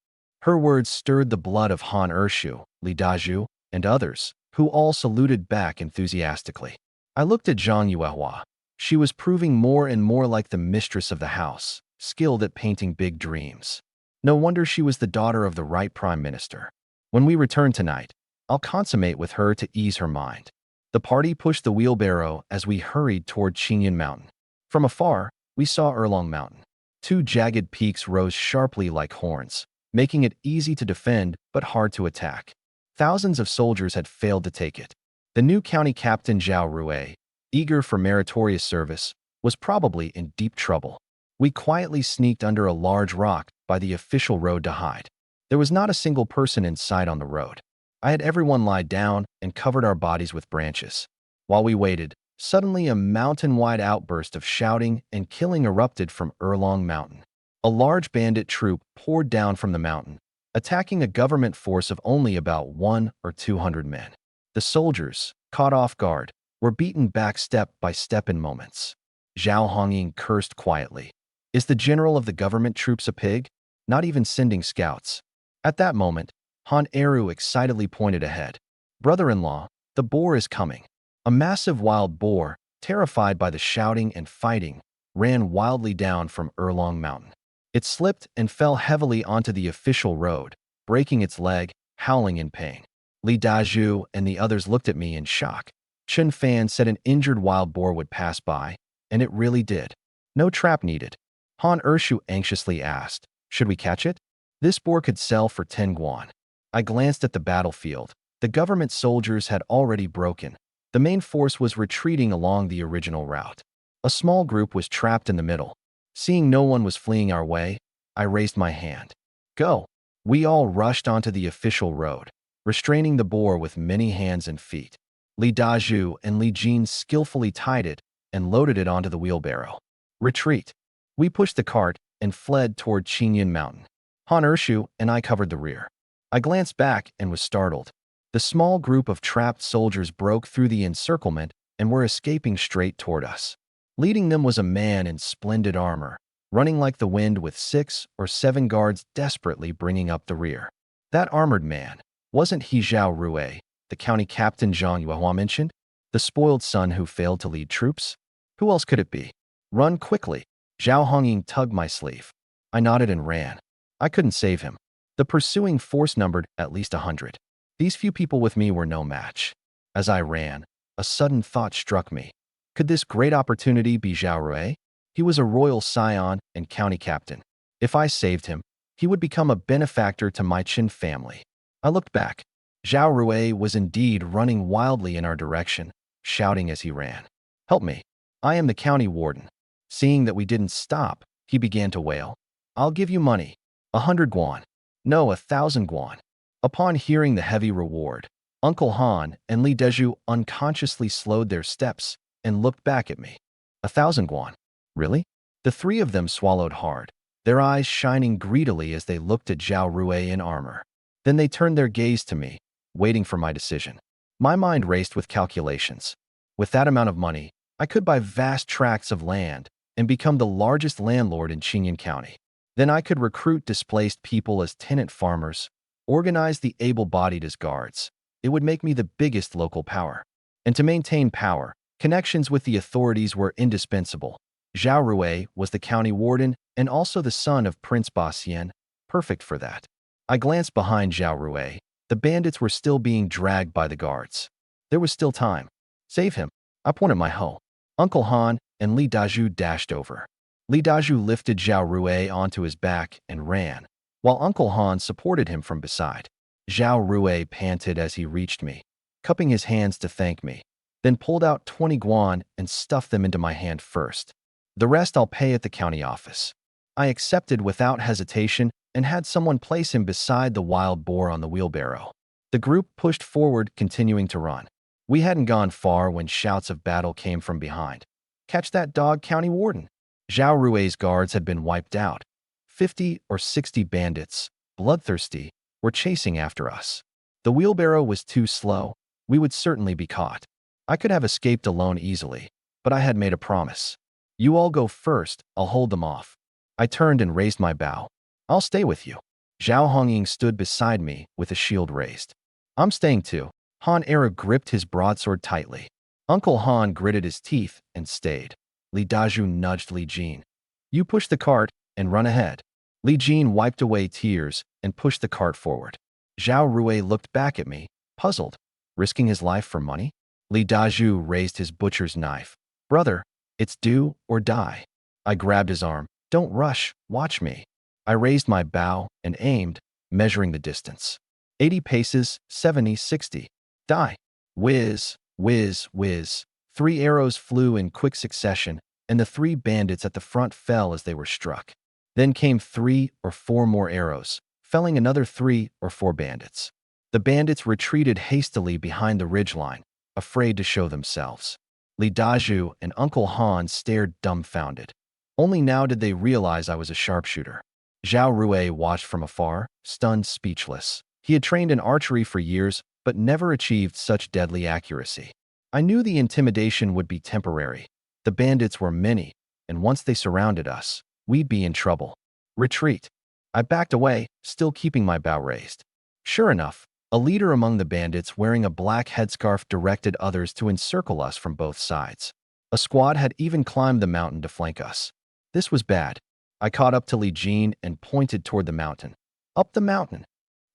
Her words stirred the blood of Han Ershu, Li Daju, and others, who all saluted back enthusiastically. I looked at Zhang Yuehua. She was proving more and more like the mistress of the house, skilled at painting big dreams. No wonder she was the daughter of the right prime minister. When we return tonight, I'll consummate with her to ease her mind. The party pushed the wheelbarrow as we hurried toward Qingyun Mountain. From afar, we saw Erlong Mountain. 2 jagged peaks rose sharply like horns, making it easy to defend but hard to attack. Thousands of soldiers had failed to take it. The new county captain Zhao Rui, eager for meritorious service, was probably in deep trouble. We quietly sneaked under a large rock by the official road to hide. There was not a single person in sight on the road. I had everyone lie down and covered our bodies with branches. While we waited, suddenly a mountain-wide outburst of shouting and killing erupted from Erlong Mountain. A large bandit troop poured down from the mountain, attacking a government force of only about 100 or 200 men. The soldiers, caught off guard, were beaten back step by step in moments. Zhao Hongying cursed quietly. Is the general of the government troops a pig? Not even sending scouts. At that moment, Han Eru excitedly pointed ahead. Brother-in-law, the boar is coming. A massive wild boar, terrified by the shouting and fighting, ran wildly down from Erlong Mountain. It slipped and fell heavily onto the official road, breaking its leg, howling in pain. Li Daju and the others looked at me in shock. Chen Fan said an injured wild boar would pass by, and it really did. No trap needed. Han Ershu anxiously asked, should we catch it? This boar could sell for 10 guan. I glanced at the battlefield. The government soldiers had already broken. The main force was retreating along the original route. A small group was trapped in the middle. Seeing no one was fleeing our way, I raised my hand. Go! We all rushed onto the official road, restraining the boar with many hands and feet. Li Daju and Li Jin skillfully tied it and loaded it onto the wheelbarrow. Retreat! We pushed the cart and fled toward Qingyun Mountain. Han Ershu and I covered the rear. I glanced back and was startled. The small group of trapped soldiers broke through the encirclement and were escaping straight toward us. Leading them was a man in splendid armor, running like the wind with 6 or 7 guards desperately bringing up the rear. That armored man, wasn't he Zhao Rui, the county captain Zhang Yuehua mentioned? The spoiled son who failed to lead troops? Who else could it be? Run quickly! Zhao Hongying tugged my sleeve. I nodded and ran. I couldn't save him. The pursuing force numbered at least 100. These few people with me were no match. As I ran, a sudden thought struck me. Could this great opportunity be Zhao Rui? He was a royal scion and county captain. If I saved him, he would become a benefactor to my Qin family. I looked back. Zhao Rui was indeed running wildly in our direction, shouting as he ran. "Help me. I am the county warden." Seeing that we didn't stop, he began to wail. "I'll give you money. 100 guan. No, 1,000 guan." Upon hearing the heavy reward, Uncle Han and Li Deju unconsciously slowed their steps and looked back at me. 1,000 guan? Really? The three of them swallowed hard, their eyes shining greedily as they looked at Zhao Rui in armor. Then they turned their gaze to me, waiting for my decision. My mind raced with calculations. With that amount of money, I could buy vast tracts of land and become the largest landlord in Qingyun County. Then I could recruit displaced people as tenant farmers, organize the able-bodied as guards. It would make me the biggest local power. And to maintain power, connections with the authorities were indispensable. Zhao Rui was the county warden and also the son of Prince Ba Xian, perfect for that. I glanced behind Zhao Rui. The bandits were still being dragged by the guards. There was still time. Save him. I pointed my hoe. Uncle Han and Li Daju dashed over. Li Daju lifted Zhao Rui onto his back and ran, while Uncle Han supported him from beside. Zhao Rui panted as he reached me, cupping his hands to thank me, then pulled out 20 guan and stuffed them into my hand first. "The rest I'll pay at the county office." I accepted without hesitation and had someone place him beside the wild boar on the wheelbarrow. The group pushed forward, continuing to run. We hadn't gone far when shouts of battle came from behind. "Catch that dog, county warden!" Zhao Rui's guards had been wiped out. 50 or 60 bandits, bloodthirsty, were chasing after us. The wheelbarrow was too slow. We would certainly be caught. I could have escaped alone easily, but I had made a promise. "You all go first, I'll hold them off." I turned and raised my bow. "I'll stay with you." Zhao Hongying stood beside me with a shield raised. "I'm staying too." Han Era gripped his broadsword tightly. Uncle Han gritted his teeth and stayed. Li Daju nudged Li Jin. "You push the cart and run ahead." Li Jin wiped away tears and pushed the cart forward. Zhao Rui looked back at me, puzzled. Risking his life for money? Li Daju raised his butcher's knife. "Brother, it's do or die." I grabbed his arm. "Don't rush, watch me." I raised my bow and aimed, measuring the distance. 80 paces, 70, 60. Die. Whiz, whiz, whiz. 3 arrows flew in quick succession, and the 3 bandits at the front fell as they were struck. Then came 3 or 4 more arrows, felling another 3 or 4 bandits. The bandits retreated hastily behind the ridgeline, afraid to show themselves. Li Daju and Uncle Han stared dumbfounded. Only now did they realize I was a sharpshooter. Zhao Rui watched from afar, stunned, speechless. He had trained in archery for years, but never achieved such deadly accuracy. I knew the intimidation would be temporary. The bandits were many, and once they surrounded us, we'd be in trouble. "Retreat." I backed away, still keeping my bow raised. Sure enough, a leader among the bandits wearing a black headscarf directed others to encircle us from both sides. A squad had even climbed the mountain to flank us. This was bad. I caught up to Li Jin and pointed toward the mountain. Up the mountain.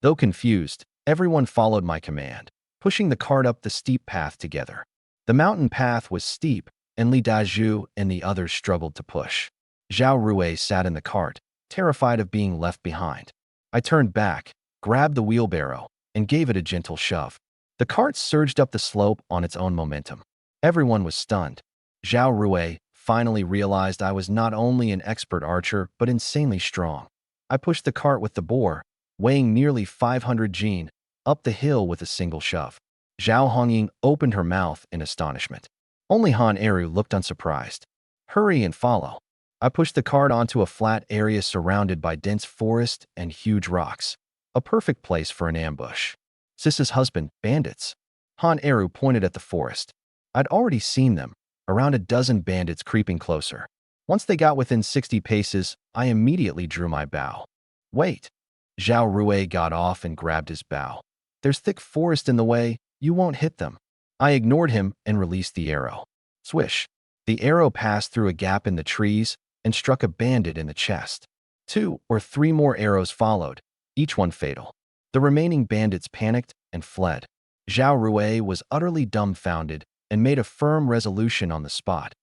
Though confused, everyone followed my command, pushing the cart up the steep path together. The mountain path was steep, and Li Daju and the others struggled to push. Zhao Rui sat in the cart, terrified of being left behind. I turned back, grabbed the wheelbarrow, and gave it a gentle shove. The cart surged up the slope on its own momentum. Everyone was stunned. Zhao Rui finally realized I was not only an expert archer, but insanely strong. I pushed the cart with the boar, weighing nearly 500 jin, up the hill with a single shove. Zhao Hongying opened her mouth in astonishment. Only Han Eru looked unsurprised. "Hurry and follow." I pushed the cart onto a flat area surrounded by dense forest and huge rocks. A perfect place for an ambush. "Sis's husband, bandits." Han Eru pointed at the forest. I'd already seen them, around a dozen bandits creeping closer. Once they got within 60 paces, I immediately drew my bow. "Wait." Zhao Rui got off and grabbed his bow. "There's thick forest in the way, you won't hit them." I ignored him and released the arrow. Swish. The arrow passed through a gap in the trees and struck a bandit in the chest. 2 or 3 more arrows followed, each one fatal. The remaining bandits panicked and fled. Zhao Rui was utterly dumbfounded and made a firm resolution on the spot.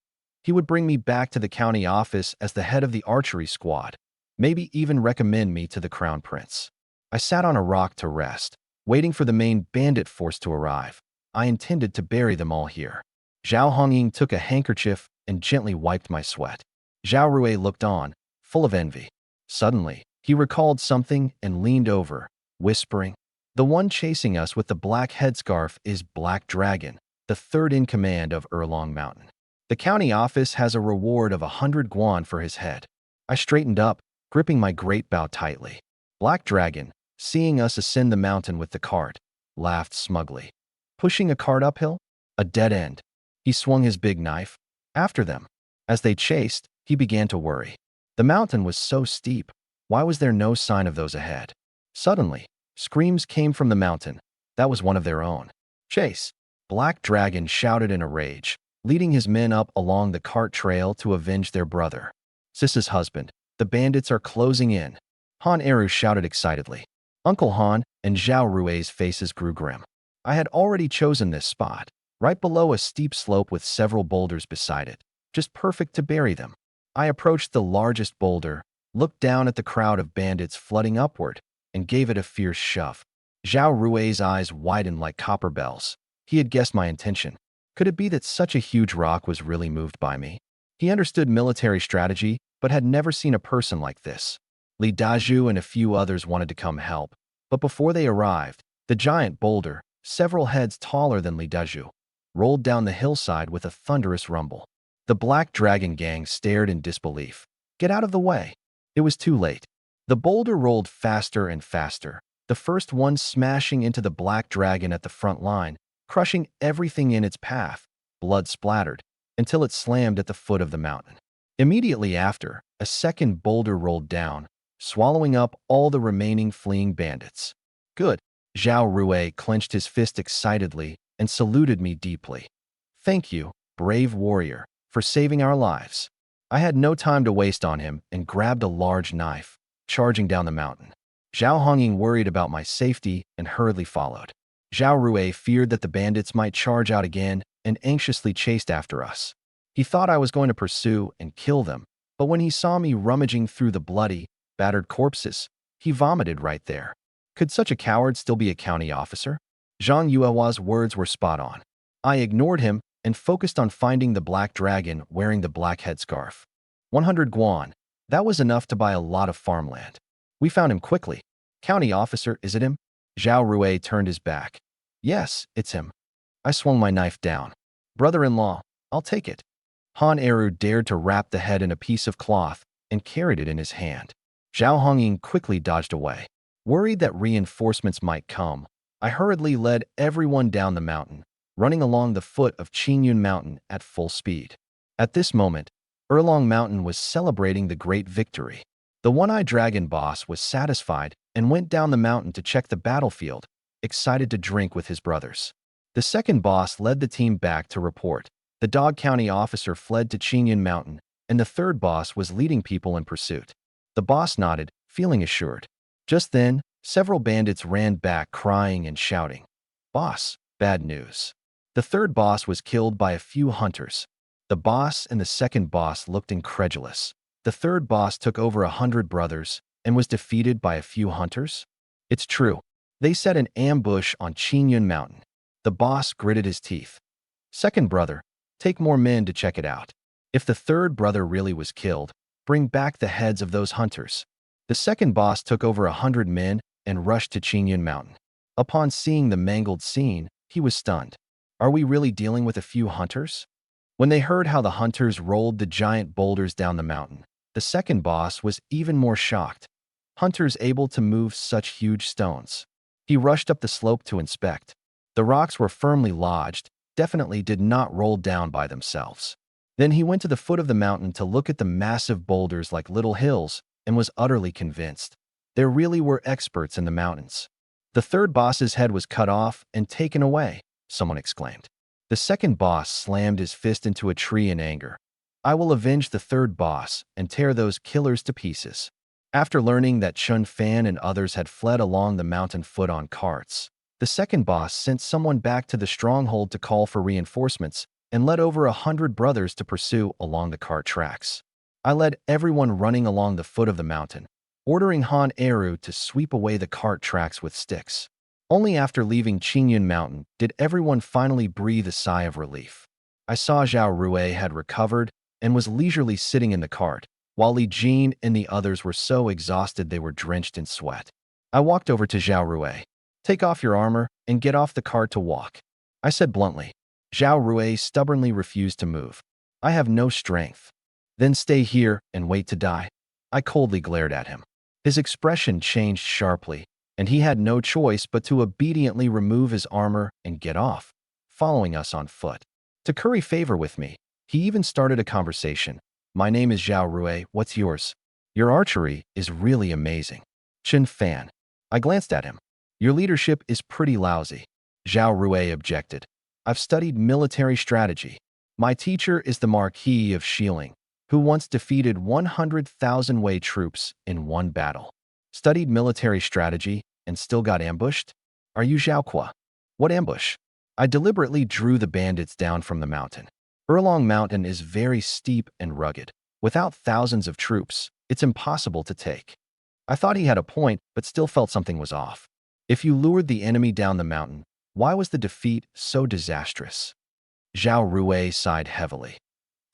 He would bring me back to the county office as the head of the archery squad. maybe even recommend me to the crown prince. I sat on a rock to rest, waiting for the main bandit force to arrive. I intended to bury them all here. Zhao Hongying took a handkerchief and gently wiped my sweat. Zhao Rui looked on, full of envy. Suddenly, he recalled something and leaned over, whispering, "The one chasing us with the black headscarf is Black Dragon, the third in command of Erlong Mountain. The county office has a reward of 100 guan for his head." I straightened up, gripping my great bow tightly. Black Dragon, seeing us ascend the mountain with the cart, laughed smugly. Pushing a cart uphill? A dead end. He swung his big knife. After them. As they chased, he began to worry. The mountain was so steep. Why was there no sign of those ahead? Suddenly, screams came from the mountain. That was one of their own. "Chase!" Black Dragon shouted in a rage, leading his men up along the cart trail to avenge their brother. "Sis's husband, the bandits are closing in," Han Eru shouted excitedly. Uncle Han and Zhao Rui's faces grew grim. I had already chosen this spot, right below a steep slope with several boulders beside it, just perfect to bury them. I approached the largest boulder, looked down at the crowd of bandits flooding upward, and gave it a fierce shove. Zhao Rui's eyes widened like copper bells. He had guessed my intention. Could it be that such a huge rock was really moved by me? He understood military strategy, but had never seen a person like this. Li Daju and a few others wanted to come help, but before they arrived, the giant boulder, several heads taller than Li Daju, rolled down the hillside with a thunderous rumble. The Black Dragon gang stared in disbelief. "Get out of the way!" It was too late. The boulder rolled faster and faster, the first one smashing into the Black Dragon at the front line, crushing everything in its path, blood splattered, until it slammed at the foot of the mountain. Immediately after, a second boulder rolled down, swallowing up all the remaining fleeing bandits. "Good." Zhao Rui clenched his fist excitedly and saluted me deeply. "Thank you, brave warrior, for saving our lives." I had no time to waste on him and grabbed a large knife, charging down the mountain. Zhao Hongying worried about my safety and hurriedly followed. Zhao Rui feared that the bandits might charge out again and anxiously chased after us. He thought I was going to pursue and kill them, but when he saw me rummaging through the bloody, battered corpses, he vomited right there. Could such a coward still be a county officer? Zhang Yuehua's words were spot on. I ignored him and focused on finding the Black Dragon wearing the black headscarf. 100 guan. That was enough to buy a lot of farmland. We found him quickly. "County officer, is it him?" Zhao Rui turned his back. "Yes, it's him." I swung my knife down. "Brother-in-law, I'll take it." Han Eru dared to wrap the head in a piece of cloth and carried it in his hand. Zhao Hongying quickly dodged away. Worried that reinforcements might come, I hurriedly led everyone down the mountain, running along the foot of Qingyun Mountain at full speed. At this moment, Erlong Mountain was celebrating the great victory. The one-eyed dragon boss was satisfied and went down the mountain to check the battlefield, excited to drink with his brothers. The second boss led the team back to report. The Dog County officer fled to Qingyun Mountain, and the third boss was leading people in pursuit. The boss nodded, feeling assured. Just then, several bandits ran back crying and shouting. "Boss, bad news." The third boss was killed by a few hunters. The boss and the second boss looked incredulous. The third boss took over 100 brothers and was defeated by a few hunters? It's true. They set an ambush on Qingyun Mountain. The boss gritted his teeth. "Second brother, take more men to check it out. If the third brother really was killed, bring back the heads of those hunters." The second boss took over 100 men and rushed to Qingyun Mountain. Upon seeing the mangled scene, he was stunned. Are we really dealing with a few hunters? When they heard how the hunters rolled the giant boulders down the mountain, the second boss was even more shocked. Hunters able to move such huge stones. He rushed up the slope to inspect. The rocks were firmly lodged, definitely did not roll down by themselves. Then he went to the foot of the mountain to look at the massive boulders like little hills and was utterly convinced. There really were experts in the mountains. "The third boss's head was cut off and taken away," someone exclaimed. The second boss slammed his fist into a tree in anger. "I will avenge the third boss and tear those killers to pieces." After learning that Chun Fan and others had fled along the mountain foot on carts, the second boss sent someone back to the stronghold to call for reinforcements and led over 100 brothers to pursue along the cart tracks. I led everyone running along the foot of the mountain, ordering Han Eru to sweep away the cart tracks with sticks. Only after leaving Qingyun Mountain did everyone finally breathe a sigh of relief. I saw Zhao Rui had recovered and was leisurely sitting in the cart, while Li Jin and the others were so exhausted they were drenched in sweat. I walked over to Zhao Rui. "Take off your armor and get off the cart to walk," I said bluntly. Zhao Rui stubbornly refused to move. "I have no strength." "Then stay here and wait to die." I coldly glared at him. His expression changed sharply, and he had no choice but to obediently remove his armor and get off, following us on foot. To curry favor with me, he even started a conversation. "My name is Zhao Rui, what's yours? Your archery is really amazing." "Chen Fan." I glanced at him. "Your leadership is pretty lousy." Zhao Rui objected. "I've studied military strategy. My teacher is the Marquis of Shieling, who once defeated 100,000 Wei troops in one battle." "Studied military strategy and still got ambushed? Are you Zhao Qua?" "What ambush?" I deliberately drew the bandits down from the mountain. Erlong Mountain is very steep and rugged. Without thousands of troops, it's impossible to take. I thought he had a point, but still felt something was off. If you lured the enemy down the mountain, why was the defeat so disastrous? Zhao Rui sighed heavily.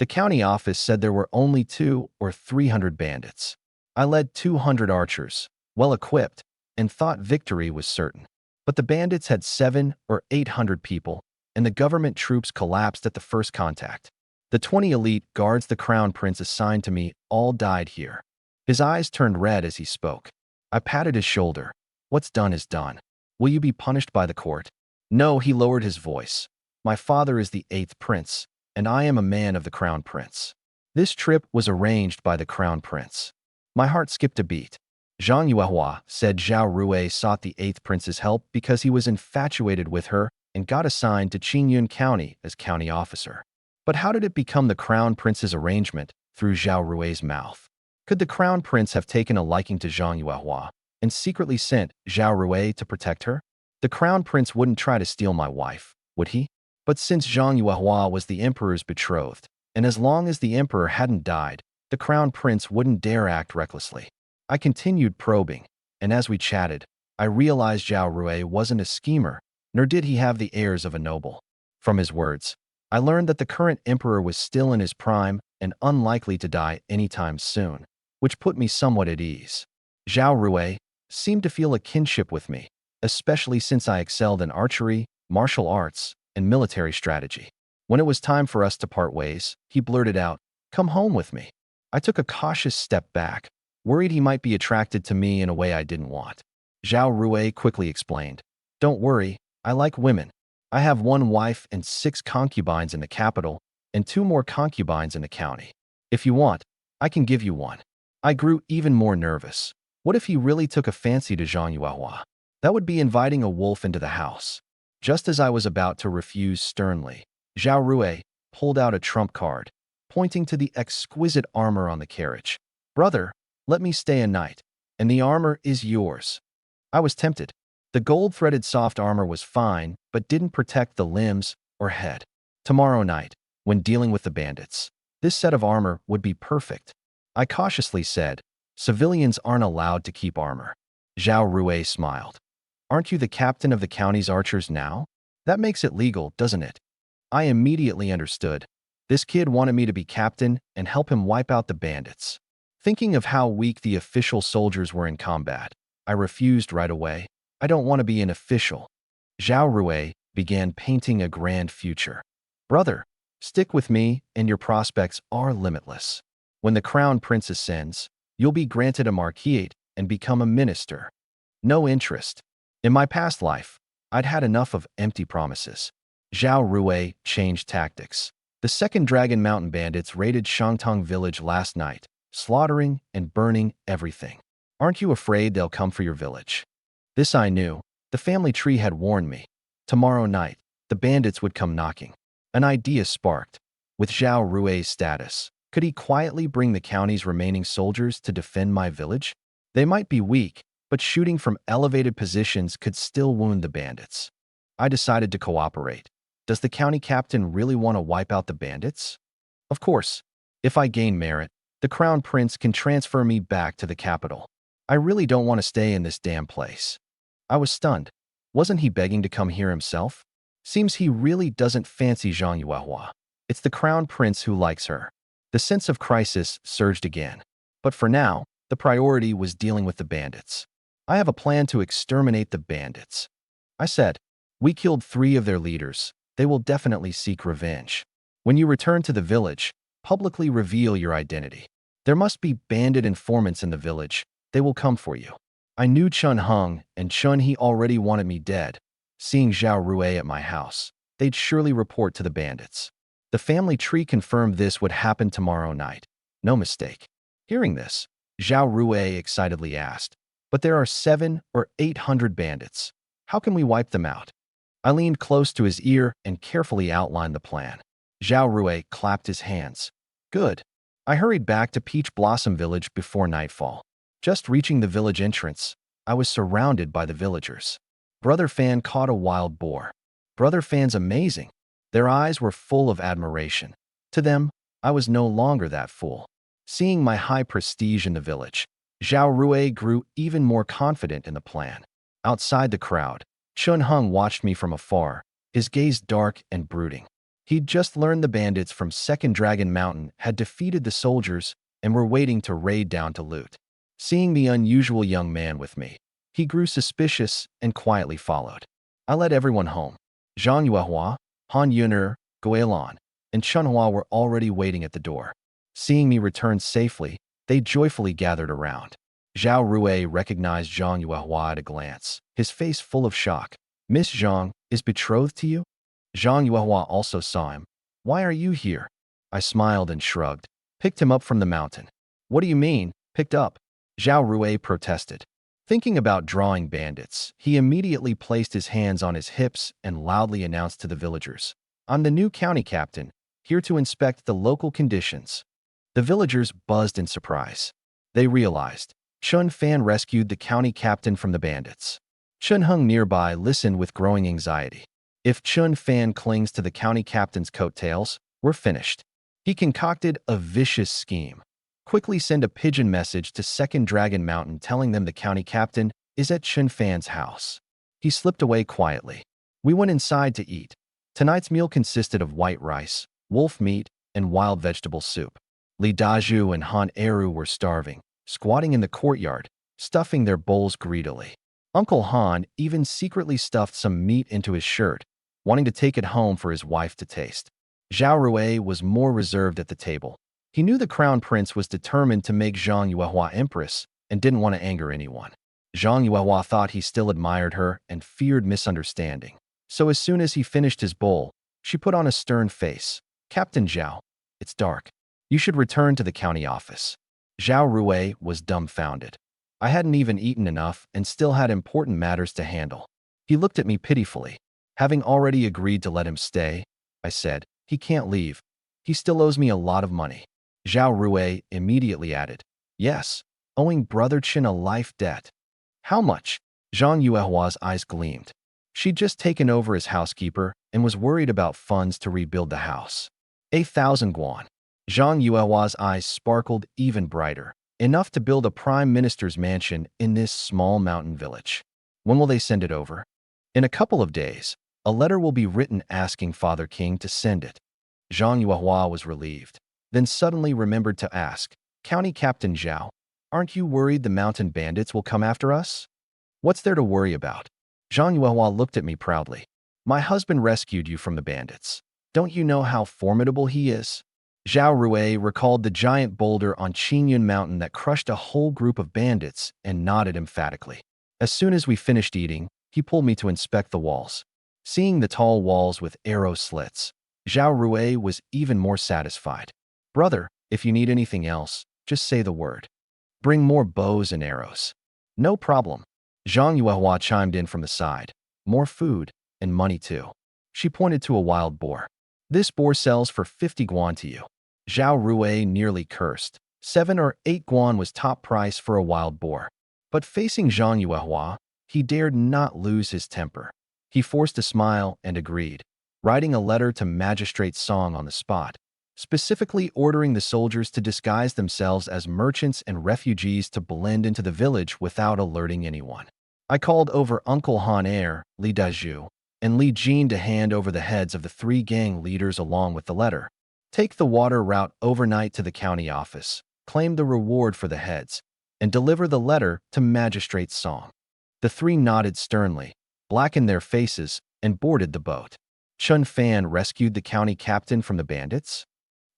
The county office said there were only 200 or 300 bandits. I led 200 archers, well equipped, and thought victory was certain. But the bandits had 700 or 800 people, and the government troops collapsed at the first contact. The 20 elite guards the crown prince assigned to me all died here. His eyes turned red as he spoke. I patted his shoulder. "What's done is done. Will you be punished by the court?" "No," he lowered his voice. "My father is the 8th prince, and I am a man of the crown prince. This trip was arranged by the crown prince." My heart skipped a beat. Zhang Yuehua said Zhao Rui sought the 8th prince's help because he was infatuated with her and got assigned to Qingyun County as county officer. But how did it become the crown prince's arrangement through Zhao Rui's mouth? Could the crown prince have taken a liking to Zhang Yuehua and secretly sent Zhao Rui to protect her? The crown prince wouldn't try to steal my wife, would he? But since Zhang Yuehua was the emperor's betrothed, and as long as the emperor hadn't died, the crown prince wouldn't dare act recklessly. I continued probing, and as we chatted, I realized Zhao Rui wasn't a schemer, nor did he have the airs of a noble. From his words, I learned that the current emperor was still in his prime and unlikely to die anytime soon, which put me somewhat at ease. Zhao Rui seemed to feel a kinship with me, especially since I excelled in archery, martial arts, and military strategy. When it was time for us to part ways, he blurted out, "Come home with me." I took a cautious step back, worried he might be attracted to me in a way I didn't want. Zhao Rui quickly explained, "Don't worry, I like women. I have 1 wife and 6 concubines in the capital, and 2 more concubines in the county. If you want, I can give you one." I grew even more nervous. What if he really took a fancy to Zhang Yuehua? That would be inviting a wolf into the house. Just as I was about to refuse sternly, Zhao Rui pulled out a trump card, pointing to the exquisite armor on the carriage. "Brother, let me stay a night, and the armor is yours." I was tempted. The gold-threaded soft armor was fine, but didn't protect the limbs or head. Tomorrow night, when dealing with the bandits, this set of armor would be perfect. I cautiously said, "Civilians aren't allowed to keep armor." Zhao Rui smiled. "Aren't you the captain of the county's archers now? That makes it legal, doesn't it?" I immediately understood. This kid wanted me to be captain and help him wipe out the bandits. Thinking of how weak the official soldiers were in combat, I refused right away. I don't want to be an official. Zhao Rui began painting a grand future. "Brother, stick with me and your prospects are limitless. When the crown prince ascends, you'll be granted a marquisate and become a minister. No interest. In my past life, I'd had enough of empty promises." Zhao Rui changed tactics. The second Dragon Mountain bandits raided Shangtong village last night, slaughtering and burning everything. "Aren't you afraid they'll come for your village?" This I knew. The family tree had warned me. Tomorrow night, the bandits would come knocking. An idea sparked. With Zhao Rui's status, could he quietly bring the county's remaining soldiers to defend my village? They might be weak, but shooting from elevated positions could still wound the bandits. I decided to cooperate. Does the county captain really want to wipe out the bandits? Of course. If I gain merit, The crown prince can transfer me back to the capital. I really don't want to stay in this damn place. I was stunned. Wasn't he begging to come here himself? Seems he really doesn't fancy Zhang Yuehua. It's the crown prince who likes her. The sense of crisis surged again. But for now, the priority was dealing with the bandits. I have a plan to exterminate the bandits. I said, we killed 3 of their leaders. They will definitely seek revenge. When you return to the village, publicly reveal your identity. There must be bandit informants in the village. They will come for you. I knew Chun Hung and Chun He already wanted me dead. Seeing Zhao Rui at my house, they'd surely report to the bandits. The family tree confirmed this would happen tomorrow night. No mistake. Hearing this, Zhao Rui excitedly asked, but there are 700 or 800 bandits. How can we wipe them out? I leaned close to his ear and carefully outlined the plan. Zhao Rui clapped his hands. Good. I hurried back to Peach Blossom Village before nightfall. Just reaching the village entrance, I was surrounded by the villagers. Brother Fan caught a wild boar. Brother Fan's amazing. Their eyes were full of admiration. To them, I was no longer that fool. Seeing my high prestige in the village, Zhao Rui grew even more confident in the plan. Outside the crowd, Chun Hung watched me from afar, his gaze dark and brooding. He'd just learned the bandits from Second Dragon Mountain had defeated the soldiers and were waiting to raid down to loot. Seeing the unusual young man with me, he grew suspicious and quietly followed. I led everyone home. Zhang Yuehua, Han Yuner, Guilan, and Chunhua were already waiting at the door. Seeing me return safely, they joyfully gathered around. Zhao Rui recognized Zhang Yuehua at a glance, his face full of shock. Miss Zhang is betrothed to you? Zhang Yuehua also saw him. Why are you here? I smiled and shrugged. Picked him up from the mountain. What do you mean, picked up? Zhao Rui protested. Thinking about drawing bandits, he immediately placed his hands on his hips and loudly announced to the villagers, I'm the new county captain, here to inspect the local conditions. The villagers buzzed in surprise. They realized Chun Fan rescued the county captain from the bandits. Chun Hung nearby listened with growing anxiety. If Chun Fan clings to the county captain's coattails, we're finished. He concocted a vicious scheme. Quickly send a pigeon message to Second Dragon Mountain telling them the county captain is at Chun Fan's house. He slipped away quietly. We went inside to eat. Tonight's meal consisted of white rice, wolf meat, and wild vegetable soup. Li Daju and Han Eru were starving, squatting in the courtyard, stuffing their bowls greedily. Uncle Han even secretly stuffed some meat into his shirt, wanting to take it home for his wife to taste. Zhao Rui was more reserved at the table. He knew the crown prince was determined to make Zhang Yuehua empress and didn't want to anger anyone. Zhang Yuehua thought he still admired her and feared misunderstanding. So as soon as he finished his bowl, she put on a stern face. Captain Zhao, it's dark. You should return to the county office. Zhao Rui was dumbfounded. I hadn't even eaten enough and still had important matters to handle. He looked at me pitifully. Having already agreed to let him stay, I said, he can't leave. He still owes me a lot of money. Zhao Rui immediately added, yes, owing Brother Chin a life debt. How much? Zhang Yuehua's eyes gleamed. She'd just taken over as housekeeper and was worried about funds to rebuild the house. 8,000 guan. Zhang Yuehua's eyes sparkled even brighter, enough to build a prime minister's mansion in this small mountain village. When will they send it over? In a couple of days, a letter will be written asking Father King to send it. Zhang Yuehua was relieved, then suddenly remembered to ask, County Captain Zhao, aren't you worried the mountain bandits will come after us? What's there to worry about? Zhang Yuehua looked at me proudly. My husband rescued you from the bandits. Don't you know how formidable he is? Zhao Rui recalled the giant boulder on Qingyun Mountain that crushed a whole group of bandits and nodded emphatically. As soon as we finished eating, he pulled me to inspect the walls. Seeing the tall walls with arrow slits, Zhao Rui was even more satisfied. Brother, if you need anything else, just say the word. Bring more bows and arrows. No problem. Zhang Yuehua chimed in from the side. More food, and money too. She pointed to a wild boar. This boar sells for 50 guan to you. Zhao Rui nearly cursed. 7 or 8 guan was top price for a wild boar. But facing Zhang Yuehua, he dared not lose his temper. He forced a smile and agreed, writing a letter to Magistrate Song on the spot. specifically ordering the soldiers to disguise themselves as merchants and refugees to blend into the village without alerting anyone. I called over Uncle Han Er, Li Daju, and Li Jin to hand over the heads of the 3 gang leaders along with the letter. Take the water route overnight to the county office, claim the reward for the heads, and deliver the letter to Magistrate Song. The 3 nodded sternly, blackened their faces, and boarded the boat. Chun Fan rescued the county captain from the bandits?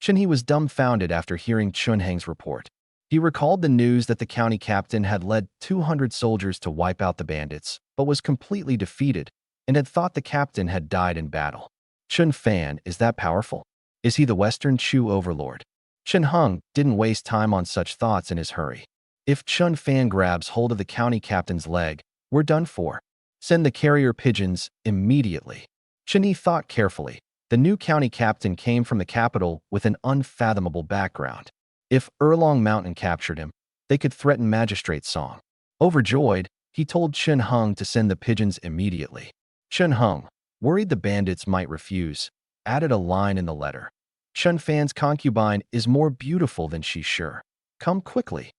Chun He was dumbfounded after hearing Chun Heng's report. He recalled the news that the county captain had led 200 soldiers to wipe out the bandits, but was completely defeated and had thought the captain had died in battle. Chun Fan is that powerful? Is he the Western Chu overlord? Chun Heng didn't waste time on such thoughts in his hurry. If Chun Fan grabs hold of the county captain's leg, we're done for. Send the carrier pigeons immediately. Chun He thought carefully. The new county captain came from the capital with an unfathomable background. If Erlong Mountain captured him, they could threaten Magistrate Song. Overjoyed, he told Chun Heng to send the pigeons immediately. Chun Heng, worried the bandits might refuse, added a line in the letter. Chun Fan's concubine is more beautiful than she's sure. Come quickly.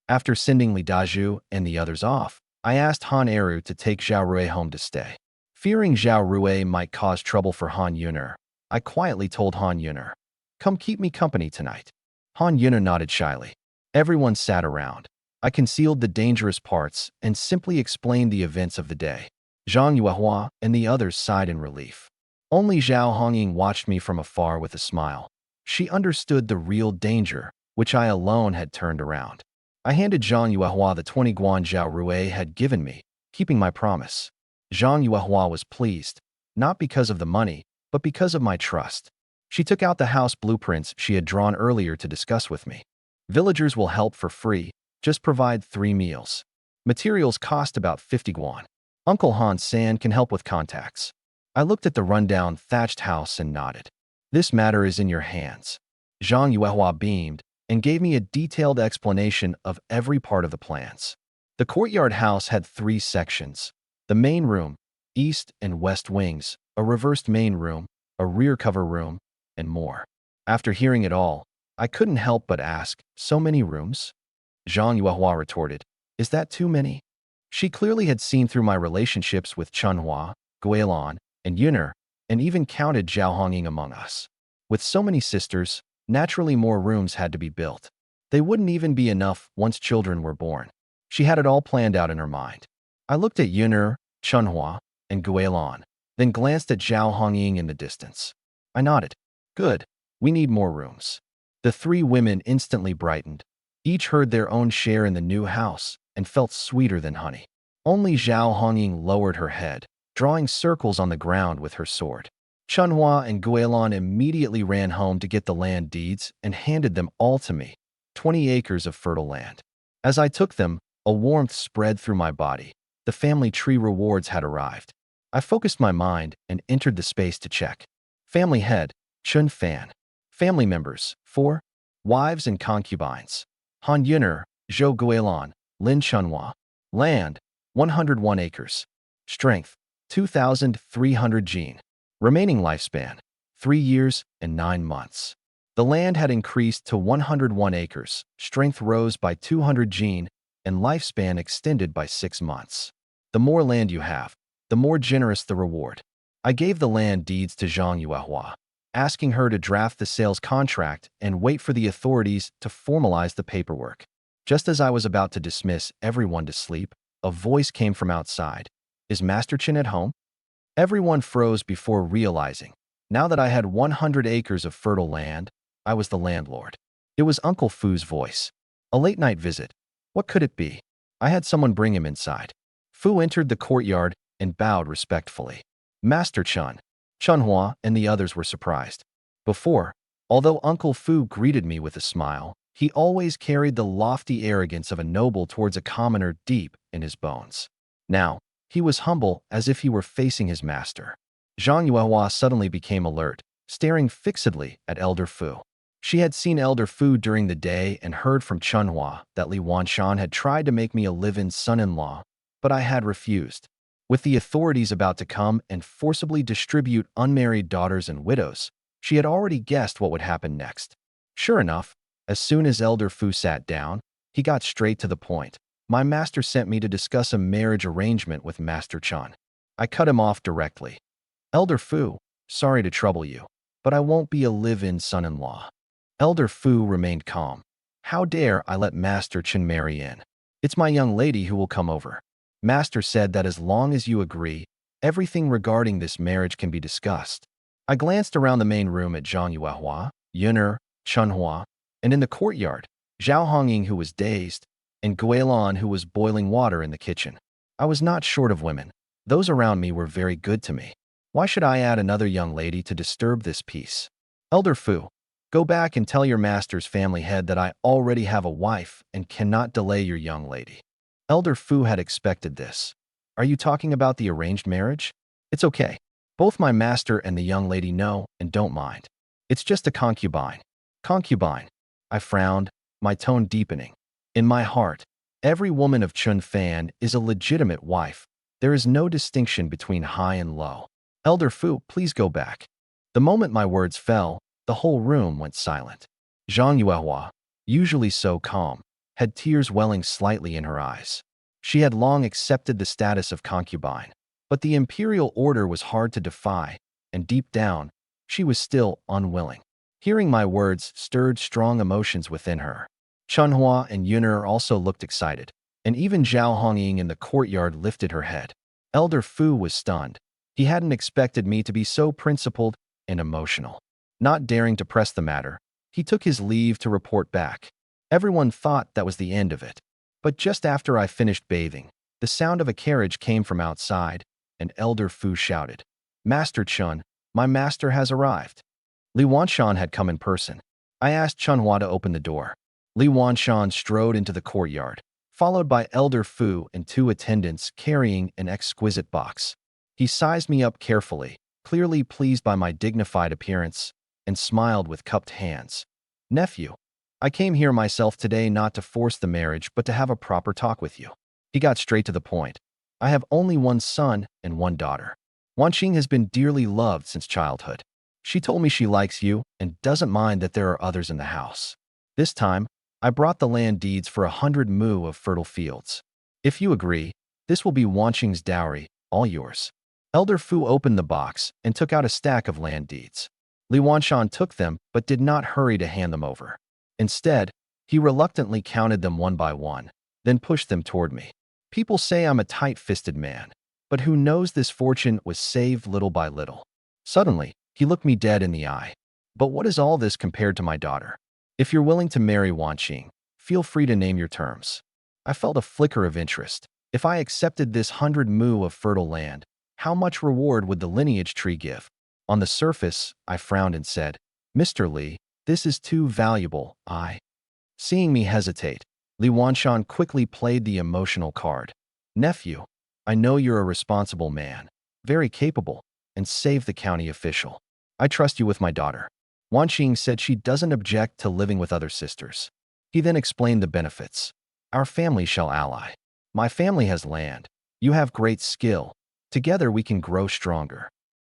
After sending Li Daju and the others off, I asked Han Eru to take Zhao Rui home to stay. Fearing Zhao Rui might cause trouble for Han Yuner, I quietly told Han Yuner, "Come keep me company tonight." Han Yuner nodded shyly. Everyone sat around. I concealed the dangerous parts and simply explained the events of the day. Zhang Yuehua and the others sighed in relief. Only Zhao Hongying watched me from afar with a smile. She understood the real danger, which I alone had turned around. I handed Zhang Yuehua the 20 guan Zhao Rui had given me, keeping my promise. Zhang Yuehua was pleased, not because of the money, but because of my trust. She took out the house blueprints she had drawn earlier to discuss with me. Villagers will help for free, just provide 3 meals. Materials cost about 50 guan. Uncle Han San can help with contacts. I looked at the rundown thatched house and nodded. This matter is in your hands. Zhang Yuehua beamed and gave me a detailed explanation of every part of the plans. The courtyard house had 3 sections. The main room, east and west wings, a reversed main room, a rear cover room, and more. After hearing it all, I couldn't help but ask, so many rooms? Zhang Yuehua retorted, is that too many? She clearly had seen through my relationships with Chunhua, Guilan, and Yuner, and even counted Zhao Hongying among us. With so many sisters, naturally more rooms had to be built. They wouldn't even be enough once children were born. She had it all planned out in her mind. I looked at Yuner, Chunhua, and Guilan, then glanced at Zhao Hongying in the distance. I nodded. Good, we need more rooms. The 3 women instantly brightened. Each heard their own share in the new house and felt sweeter than honey. Only Zhao Hongying lowered her head, drawing circles on the ground with her sword. Chunhua and Guilan immediately ran home to get the land deeds and handed them all to me, 20 acres of fertile land. As I took them, a warmth spread through my body. The family tree rewards had arrived. I focused my mind and entered the space to check. Family head, Chun Fan. Family members, 4. Wives and concubines. Han Yuner, Zhou Guilan, Lin Chunhua. Land, 101 acres. Strength, 2,300 gene. Remaining lifespan, 3 years and 9 months. The land had increased to 101 acres, strength rose by 200 gene, and lifespan extended by 6 months. The more land you have, the more generous the reward. I gave the land deeds to Zhang Yuehua, asking her to draft the sales contract and wait for the authorities to formalize the paperwork. Just as I was about to dismiss everyone to sleep, a voice came from outside. Is Master Chin at home? Everyone froze before realizing. Now that I had 100 acres of fertile land, I was the landlord. It was Uncle Fu's voice. A late-night visit. What could it be? I had someone bring him inside. Fu entered the courtyard and bowed respectfully. Master Chun, Chunhua, and the others were surprised. Before, although Uncle Fu greeted me with a smile, he always carried the lofty arrogance of a noble towards a commoner deep in his bones. Now, he was humble as if he were facing his master. Zhang Yuehua suddenly became alert, staring fixedly at Elder Fu. She had seen Elder Fu during the day and heard from Chunhua that Li Wanshan had tried to make me a live-in son-in-law, but I had refused. With the authorities about to come and forcibly distribute unmarried daughters and widows, She had already guessed what would happen next. Sure enough, as soon as Elder Fu sat down, he got straight to the point. My master sent me to discuss a marriage arrangement with Master Chun. I cut him off directly. Elder Fu, sorry to trouble you, but I won't be a live-in son-in-law. Elder Fu remained calm. How dare I let Master Chun marry in? It's my young lady who will come over. Master said that as long as you agree, everything regarding this marriage can be discussed. I glanced around the main room at Zhang Yuehua, Yuner, Chunhua, and in the courtyard, Zhao Hongying who was dazed, and Guilan who was boiling water in the kitchen. I was not short of women. Those around me were very good to me. Why should I add another young lady to disturb this peace? Elder Fu, go back and tell your master's family head that I already have a wife and cannot delay your young lady. Elder Fu had expected this. Are you talking about the arranged marriage? It's okay. Both my master and the young lady know and don't mind. It's just a concubine. Concubine. I frowned, my tone deepening. In my heart, every woman of Chun Fan is a legitimate wife. There is no distinction between high and low. Elder Fu, please go back. The moment my words fell, the whole room went silent. Zhang Yuehua, usually so calm, had tears welling slightly in her eyes. She had long accepted the status of concubine, but the imperial order was hard to defy, and deep down, she was still unwilling. Hearing my words stirred strong emotions within her. Chunhua and Yuner also looked excited, and even Zhao Hongying in the courtyard lifted her head. Elder Fu was stunned. He hadn't expected me to be so principled and emotional. Not daring to press the matter, he took his leave to report back. Everyone thought that was the end of it. But just after I finished bathing, the sound of a carriage came from outside, and Elder Fu shouted, "Master Chun, my master has arrived." Li Wanshan had come in person. I asked Chunhua to open the door. Li Wanshan strode into the courtyard, followed by Elder Fu and two attendants carrying an exquisite box. He sized me up carefully, clearly pleased by my dignified appearance, and smiled with cupped hands. "Nephew, I came here myself today not to force the marriage but to have a proper talk with you." He got straight to the point. "I have only one son and one daughter. Wanqing has been dearly loved since childhood. She told me she likes you and doesn't mind that there are others in the house. This time, I brought the land deeds for 100 mu of fertile fields. If you agree, this will be Wanqing's dowry, all yours." Elder Fu opened the box and took out a stack of land deeds. Li Wanshan took them but did not hurry to hand them over. Instead, he reluctantly counted them one by one, then pushed them toward me. People say I'm a tight-fisted man, but who knows this fortune was saved little by little. Suddenly, he looked me dead in the eye. "But what is all this compared to my daughter? If you're willing to marry Wanqing, feel free to name your terms." I felt a flicker of interest. If I accepted this 100 mu of fertile land, how much reward would the lineage tree give? On the surface, I frowned and said, "Mr. Li, this is too valuable, Seeing me hesitate, Li Wanshan quickly played the emotional card. "Nephew, I know you're a responsible man, very capable, and save the county official. I trust you with my daughter." Wanqing said she doesn't object to living with other sisters. He then explained the benefits. "Our family shall ally. My family has land. You have great skill. Together we can grow stronger."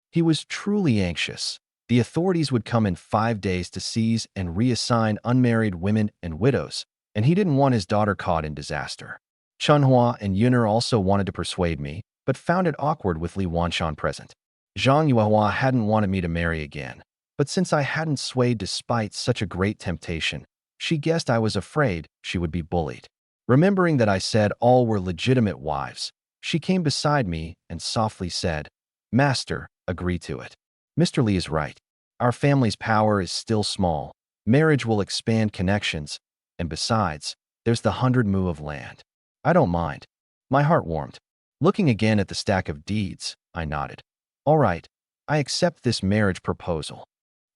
He was truly anxious. The authorities would come in 5 days to seize and reassign unmarried women and widows, and he didn't want his daughter caught in disaster. Chunhua and Yuner also wanted to persuade me, but found it awkward with Li Wanshan present. Zhang Yuehua hadn't wanted me to marry again, but since I hadn't swayed despite such a great temptation, she guessed I was afraid she would be bullied. Remembering that I said all were legitimate wives, she came beside me and softly said, "Master, agree to it. Mr. Li is right. Our family's power is still small. Marriage will expand connections, and besides, there's the 100 mu of land. I don't mind." My heart warmed. Looking again at the stack of deeds, I nodded. "All right, I accept this marriage proposal."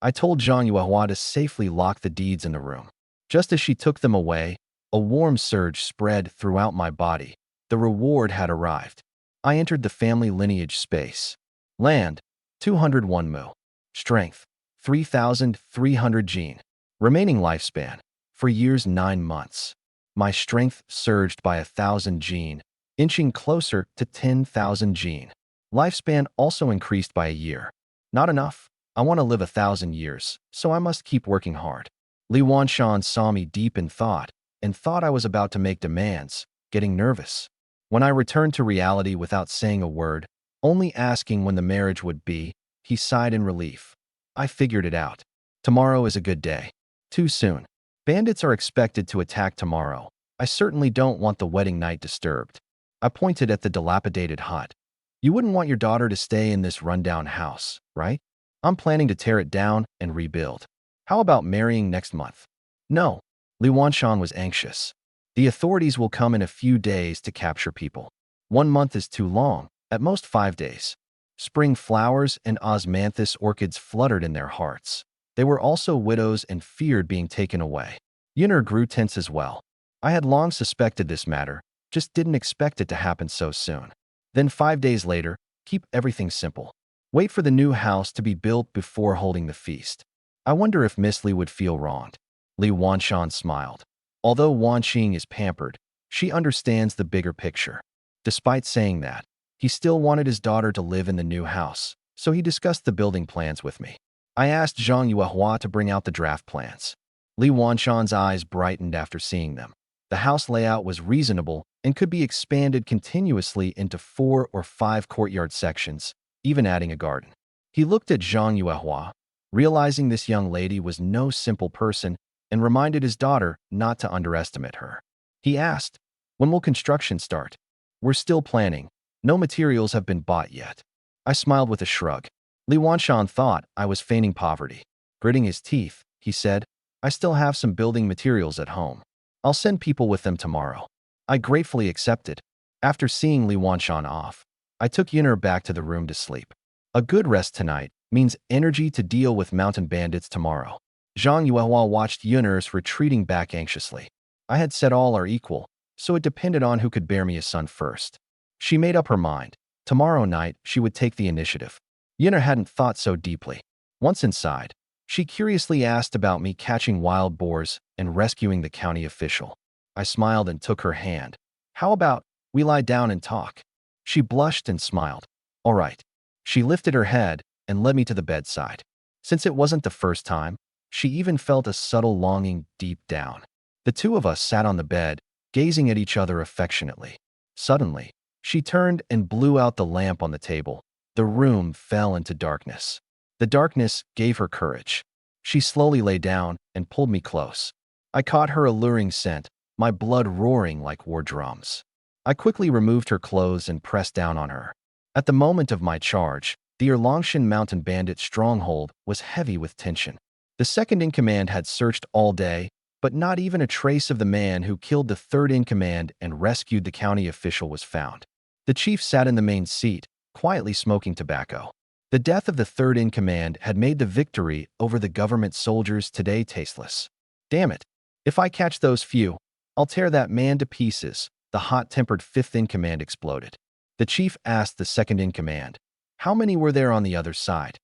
I told Zhang Yuehua to safely lock the deeds in the room. Just as she took them away, a warm surge spread throughout my body. The reward had arrived. I entered the family lineage space. Land, 201 mu. Strength, 3,300 gene. Remaining lifespan, for years 9 months. My strength surged by 1,000 gene, inching closer to 10,000 gene. Lifespan also increased by a year. Not enough, I want to live 1,000 years, so I must keep working hard. Li Wanshan saw me deep in thought and thought I was about to make demands, getting nervous. When I returned to reality without saying a word, only asking when the marriage would be, he sighed in relief. I figured it out. Tomorrow is a good day. Too soon. Bandits are expected to attack tomorrow. I certainly don't want the wedding night disturbed. I pointed at the dilapidated hut. You wouldn't want your daughter to stay in this rundown house, right? I'm planning to tear it down and rebuild. How about marrying next month? No. Li Wanshan was anxious. The authorities will come in a few days to capture people. 1 month is too long, at most 5 days. Spring flowers and osmanthus orchids fluttered in their hearts. They were also widows and feared being taken away. Yunner grew tense as well. I had long suspected this matter, just didn't expect it to happen so soon. Then 5 days later, keep everything simple. Wait for the new house to be built before holding the feast. I wonder if Miss Li would feel wronged. Li Wanshan smiled. Although Wan Qing is pampered, she understands the bigger picture. Despite saying that, he still wanted his daughter to live in the new house, so he discussed the building plans with me. I asked Zhang Yuehua to bring out the draft plans. Li Wanshan's eyes brightened after seeing them. The house layout was reasonable and could be expanded continuously into 4 or 5 courtyard sections, even adding a garden. He looked at Zhang Yuehua, realizing this young lady was no simple person, and reminded his daughter not to underestimate her. He asked, "When will construction start?" "We're still planning. No materials have been bought yet." I smiled with a shrug. Li Wanshan thought I was feigning poverty. Gritting his teeth, he said, "I still have some building materials at home. I'll send people with them tomorrow." I gratefully accepted. After seeing Li Wanshan off, I took Yunner back to the room to sleep. A good rest tonight means energy to deal with mountain bandits tomorrow. Zhang Yuehua watched Yunner's retreating back anxiously. I had said all are equal, so it depended on who could bear me a son first. She made up her mind. Tomorrow night, she would take the initiative. Yunner hadn't thought so deeply. Once inside, she curiously asked about me catching wild boars and rescuing the county official. I smiled and took her hand. "How about we lie down and talk?" She blushed and smiled. "All right." She lifted her head and led me to the bedside. Since it wasn't the first time, she even felt a subtle longing deep down. The two of us sat on the bed, gazing at each other affectionately. Suddenly, she turned and blew out the lamp on the table. The room fell into darkness. The darkness gave her courage. She slowly lay down and pulled me close. I caught her alluring scent, my blood roaring like war drums. I quickly removed her clothes and pressed down on her. At the moment of my charge, the Erlongshan mountain bandit stronghold was heavy with tension. The second-in-command had searched all day, but not even a trace of the man who killed the third-in-command and rescued the county official was found. The chief sat in the main seat, quietly smoking tobacco. The death of the third-in-command had made the victory over the government soldiers today tasteless. "Damn it. If I catch those few, I'll tear that man to pieces," the hot-tempered fifth-in-command exploded. The chief asked the second-in-command, "How many were there on the other side?"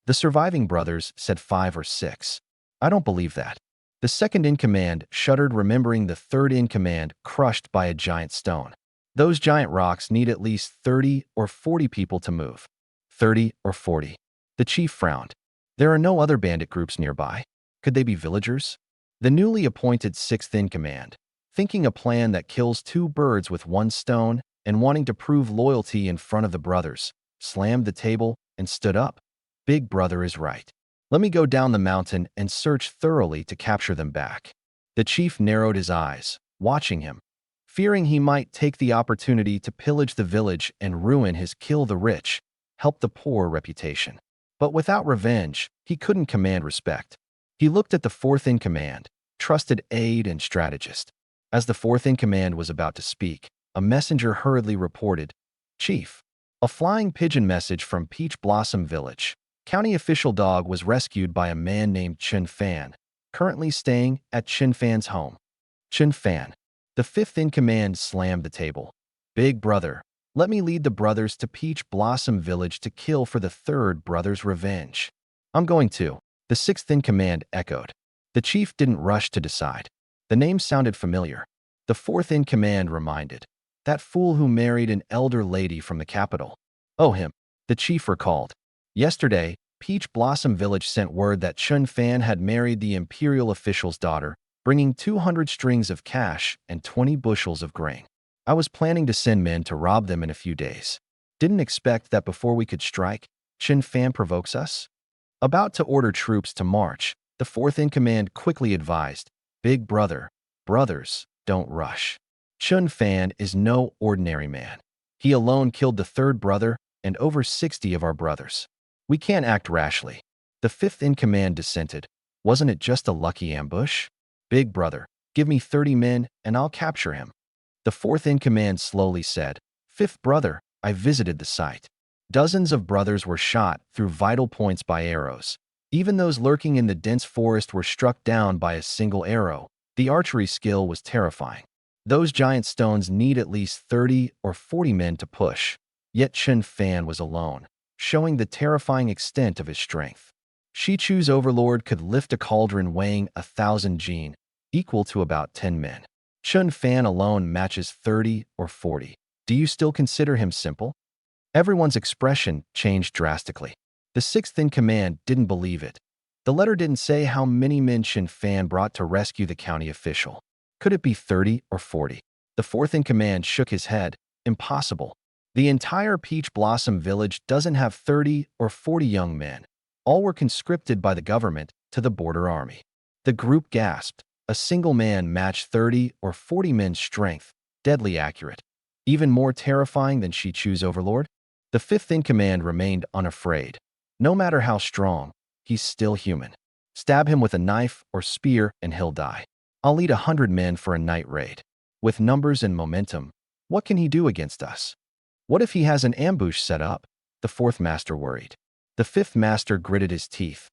The surviving brothers said 5 or 6. "I don't believe that." The second-in-command shuddered, remembering the third-in-command crushed by a giant stone. "Those giant rocks need at least 30 or 40 people to move." 30 or 40. The chief frowned. "There are no other bandit groups nearby. Could they be villagers?" The newly appointed sixth-in-command, thinking a plan that kills 2 birds with 1 stone and wanting to prove loyalty in front of the brothers, slammed the table and stood up. "Big brother is right. Let me go down the mountain and search thoroughly to capture them back." The chief narrowed his eyes, watching him, fearing he might take the opportunity to pillage the village and ruin his kill the rich, help the poor reputation. But without revenge, he couldn't command respect. He looked at the fourth-in-command, trusted aide and strategist. As the fourth-in-command was about to speak, a messenger hurriedly reported, "Chief, a flying pigeon message from Peach Blossom Village. County official dog was rescued by a man named Chen Fan, currently staying at Chen Fan's home." Chen Fan. The fifth-in-command slammed the table. "Big brother, let me lead the brothers to Peach Blossom Village to kill for the third brother's revenge." "I'm going to," the sixth-in-command echoed. The chief didn't rush to decide. The name sounded familiar. The fourth-in-command reminded. "That fool who married an elder lady from the capital." "Oh, him." The chief recalled. "Yesterday, Peach Blossom Village sent word that Chun Fan had married the imperial official's daughter, bringing 200 strings of cash and 20 bushels of grain. I was planning to send men to rob them in a few days. Didn't expect that before we could strike, Chun Fan provokes us? About to order troops to march, the fourth in command quickly advised, Big brother, brothers, don't rush. Chun Fan is no ordinary man. He alone killed the third brother and over 60 of our brothers. We can't act rashly. The fifth in command dissented. Wasn't it just a lucky ambush? Big brother, give me 30 men and I'll capture him. The fourth in command slowly said, Fifth brother, I visited the site. Dozens of brothers were shot through vital points by arrows. Even those lurking in the dense forest were struck down by a single arrow. The archery skill was terrifying. Those giant stones need at least 30 or 40 men to push. Yet Chun Fan was alone, showing the terrifying extent of his strength. Shichu's overlord could lift a cauldron weighing 1,000 jin, equal to about 10 men. Chun Fan alone matches 30 or 40. Do you still consider him simple? Everyone's expression changed drastically. The sixth in command didn't believe it. The letter didn't say how many men Chun Fan brought to rescue the county official. Could it be 30 or 40? The fourth in command shook his head. Impossible. The entire Peach Blossom Village doesn't have 30 or 40 young men. All were conscripted by the government to the border army. The group gasped. A single man matched 30 or 40 men's strength, deadly accurate. Even more terrifying than Shichu's overlord? The fifth in command remained unafraid. No matter how strong, he's still human. Stab him with a knife or spear and he'll die. I'll lead 100 men for a night raid. With numbers and momentum, what can he do against us? What if he has an ambush set up? The fourth master worried. The fifth master gritted his teeth.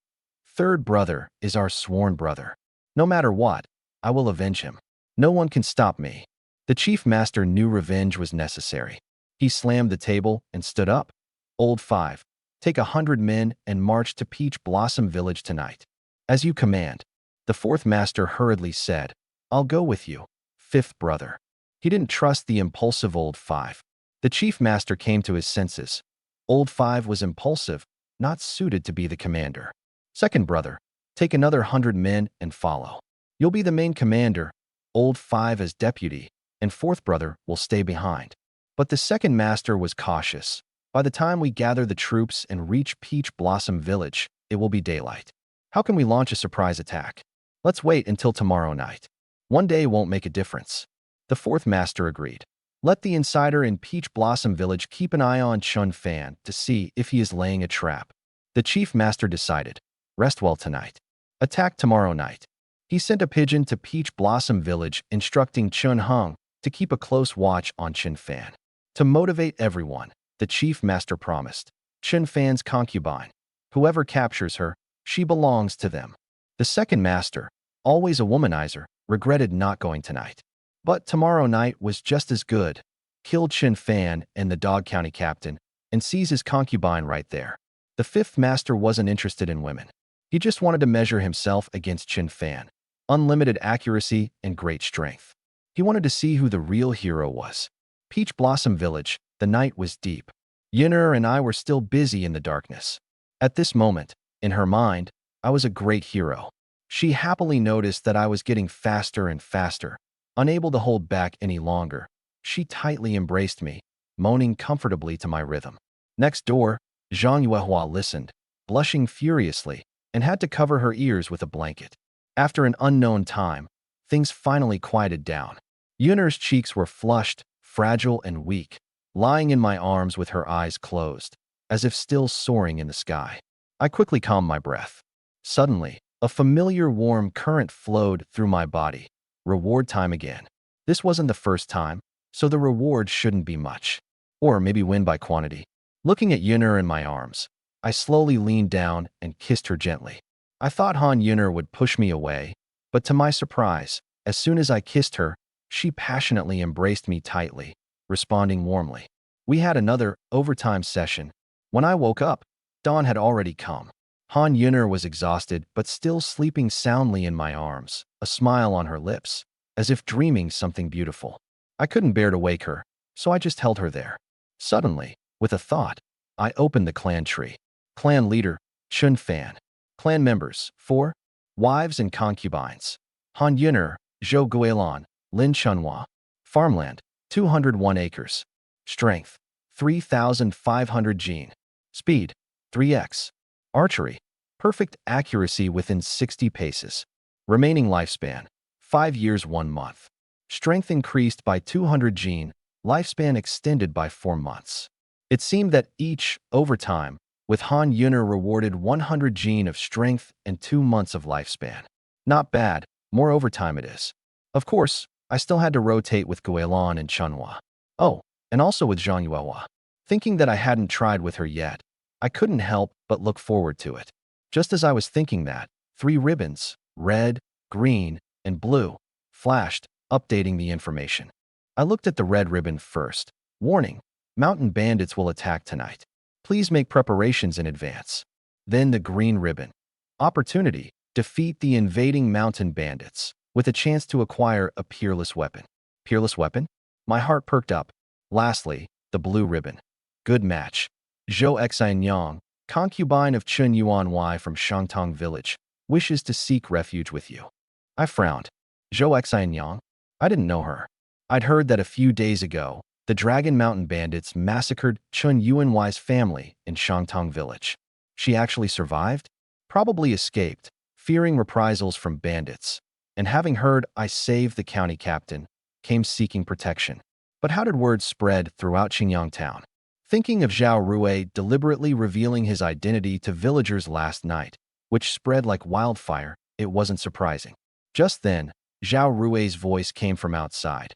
Third brother is our sworn brother. No matter what, I will avenge him. No one can stop me. The chief master knew revenge was necessary. He slammed the table and stood up. Old Five, take 100 men and march to Peach Blossom Village tonight. As you command. The fourth master hurriedly said, I'll go with you, fifth brother. He didn't trust the impulsive Old Five. The chief master came to his senses. Old Five was impulsive, not suited to be the commander. Second brother, take another 100 men and follow. You'll be the main commander, Old Five as deputy, and fourth brother will stay behind. But the second master was cautious. By the time we gather the troops and reach Peach Blossom Village, it will be daylight. How can we launch a surprise attack? Let's wait until tomorrow night. One day won't make a difference. The fourth master agreed. Let the insider in Peach Blossom Village keep an eye on Chun Fan to see if he is laying a trap. The chief master decided. Rest well tonight. Attack tomorrow night. He sent a pigeon to Peach Blossom Village instructing Chun Hung to keep a close watch on Chun Fan. To motivate everyone, the chief master promised. Chun Fan's concubine. Whoever captures her, she belongs to them. The second master, always a womanizer, regretted not going tonight. But tomorrow night was just as good. Kill Chun Fan and the Dog County captain and seize his concubine right there. The fifth master wasn't interested in women. He just wanted to measure himself against Chun Fan. Unlimited accuracy and great strength. He wanted to see who the real hero was. Peach Blossom Village, the night was deep. Yunner and I were still busy in the darkness. At this moment, in her mind, I was a great hero. She happily noticed that I was getting faster and faster. Unable to hold back any longer, she tightly embraced me, moaning comfortably to my rhythm. Next door, Zhang Yuehua listened, blushing furiously, and had to cover her ears with a blanket. After an unknown time, things finally quieted down. Yunner's cheeks were flushed, fragile and weak, lying in my arms with her eyes closed, as if still soaring in the sky. I quickly calmed my breath. Suddenly, a familiar warm current flowed through my body. Reward time again. This wasn't the first time, so the reward shouldn't be much. Or maybe win by quantity. Looking at Yunner in my arms, I slowly leaned down and kissed her gently. I thought Han Yunner would push me away, but to my surprise, as soon as I kissed her, she passionately embraced me tightly, responding warmly. We had another overtime session. When I woke up, dawn had already come. Han Yunner was exhausted but still sleeping soundly in my arms, a smile on her lips, as if dreaming something beautiful. I couldn't bear to wake her, so I just held her there. Suddenly, with a thought, I opened the clan tree. Clan leader, Chun Fan. Clan members, 4. Wives and concubines. Han Yuner, Zhou Guilan, Lin Chunhua. Farmland, 201 acres. Strength, 3,500 gene. Speed, 3x. Archery, perfect accuracy within 60 paces. Remaining lifespan, 5 years 1 month. Strength increased by 200 gene, lifespan extended by 4 months. It seemed that each, over time, with Han Yuner rewarded 100 gene of strength and 2 months of lifespan. Not bad, more overtime it is. Of course, I still had to rotate with Guilan and Chunhua. Oh, and also with Zhang Yuehua. Thinking that I hadn't tried with her yet, I couldn't help but look forward to it. Just as I was thinking that, 3 ribbons, red, green, and blue, flashed, updating the information. I looked at the red ribbon first. Warning, mountain bandits will attack tonight. Please make preparations in advance. Then the green ribbon. Opportunity, defeat the invading mountain bandits, with a chance to acquire a peerless weapon. Peerless weapon? My heart perked up. Lastly, the blue ribbon. Good match. Zhou Xianyang, concubine of Chun Yuan Wai from Shangtong village, wishes to seek refuge with you. I frowned. Zhou Xianyang? I didn't know her. I'd heard that a few days ago, the Dragon Mountain bandits massacred Chun Yuan Wai's family in Shangtong village. She actually survived? Probably escaped, fearing reprisals from bandits. And having heard I saved the county captain, came seeking protection. But how did word spread throughout Qingyang town? Thinking of Zhao Rui deliberately revealing his identity to villagers last night, which spread like wildfire, it wasn't surprising. Just then, Zhao Rui's voice came from outside.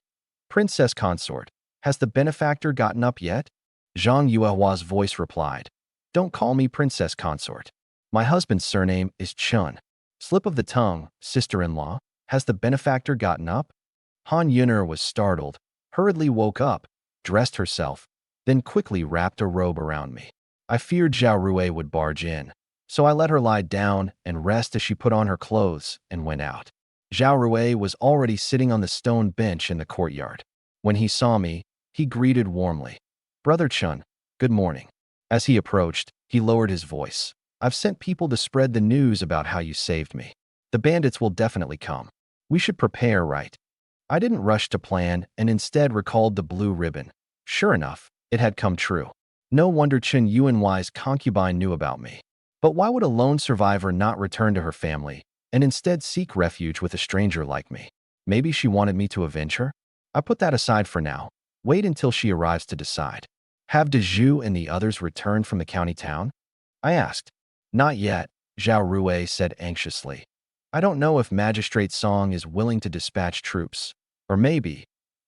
Princess consort, has the benefactor gotten up yet? Zhang Yuehua's voice replied. Don't call me princess consort. My husband's surname is Chun. Slip of the tongue, sister-in-law, has the benefactor gotten up? Han Yuner was startled, hurriedly woke up, dressed herself, then quickly wrapped a robe around me. I feared Zhao Rui would barge in, so I let her lie down and rest as she put on her clothes and went out. Zhao Rui was already sitting on the stone bench in the courtyard. When he saw me, he greeted warmly. Brother Chun, good morning. As he approached, he lowered his voice. I've sent people to spread the news about how you saved me. The bandits will definitely come. We should prepare right. I didn't rush to plan and instead recalled the blue ribbon. Sure enough, it had come true. No wonder Chun Yuanwai's concubine knew about me. But why would a lone survivor not return to her family and instead seek refuge with a stranger like me? Maybe she wanted me to avenge her? I put that aside for now. Wait until she arrives to decide. Have Dezhu and the others returned from the county town? I asked. Not yet, Zhao Rui said anxiously. I don't know if Magistrate Song is willing to dispatch troops. Or maybe.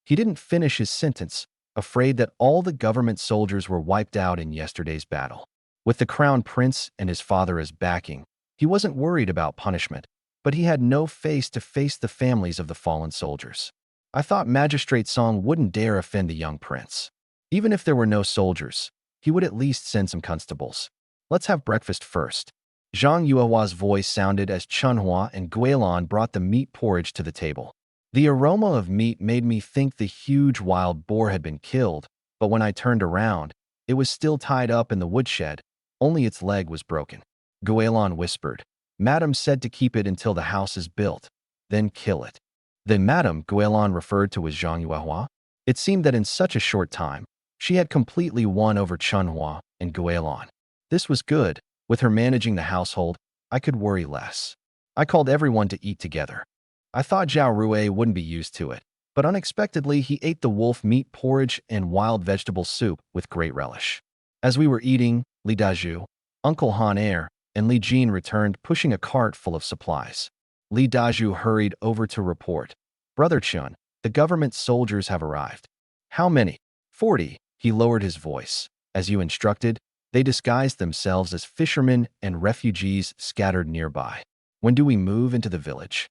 He didn't finish his sentence, afraid that all the government soldiers were wiped out in yesterday's battle. With the crown prince and his father as backing, he wasn't worried about punishment, but he had no face to face the families of the fallen soldiers. I thought Magistrate Song wouldn't dare offend the young prince. Even if there were no soldiers, he would at least send some constables. Let's have breakfast first. Zhang Yuehua's voice sounded as Chunhua and Guilan brought the meat porridge to the table. The aroma of meat made me think the huge wild boar had been killed, but when I turned around, it was still tied up in the woodshed, only its leg was broken. Guilan whispered, Madam said to keep it until the house is built, then kill it. The Madam Guilan referred to as Zhang Yuehua. It seemed that in such a short time, she had completely won over Chunhua and Guilan. This was good. With her managing the household, I could worry less. I called everyone to eat together. I thought Zhao Rui wouldn't be used to it, but unexpectedly he ate the wolf meat porridge and wild vegetable soup with great relish. As we were eating, Li Dazhu, Uncle Han Er, and Li Jin returned pushing a cart full of supplies. Li Dazhu hurried over to report. Brother Chun, the government soldiers have arrived. How many? 40, he lowered his voice. As you instructed, they disguised themselves as fishermen and refugees scattered nearby. When do we move into the village?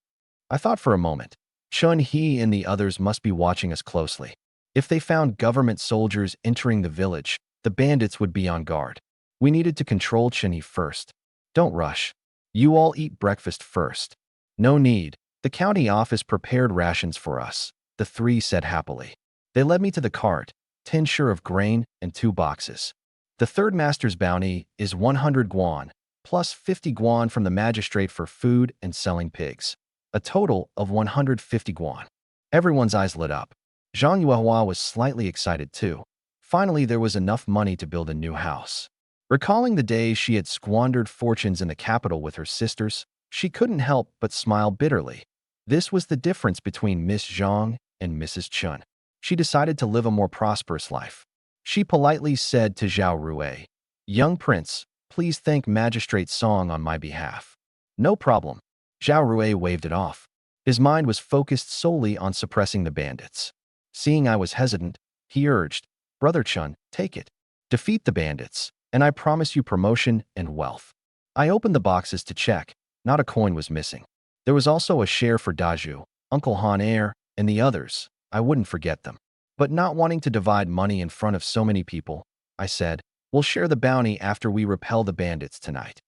I thought for a moment. Chun He and the others must be watching us closely. If they found government soldiers entering the village, the bandits would be on guard. We needed to control Chun He first. Don't rush. You all eat breakfast first. No need. The county office prepared rations for us, the 3 said happily. They led me to the cart, 10 sure of grain and 2 boxes. The third master's bounty is 100 guan, plus 50 guan from the magistrate for food and selling pigs. A total of 150 guan. Everyone's eyes lit up. Zhang Yuehua was slightly excited too. Finally, there was enough money to build a new house. Recalling the days she had squandered fortunes in the capital with her sisters, she couldn't help but smile bitterly. This was the difference between Miss Zhang and Mrs. Chun. She decided to live a more prosperous life. She politely said to Zhao Rui, "Young prince, please thank Magistrate Song on my behalf." "No problem." Zhao Rui waved it off. His mind was focused solely on suppressing the bandits. Seeing I was hesitant, he urged, "Brother Chun, take it. Defeat the bandits, and I promise you promotion and wealth." I opened the boxes to check. Not a coin was missing. There was also a share for Daju, Uncle Han Air, and the others. I wouldn't forget them. But not wanting to divide money in front of so many people, I said, "We'll share the bounty after we repel the bandits tonight."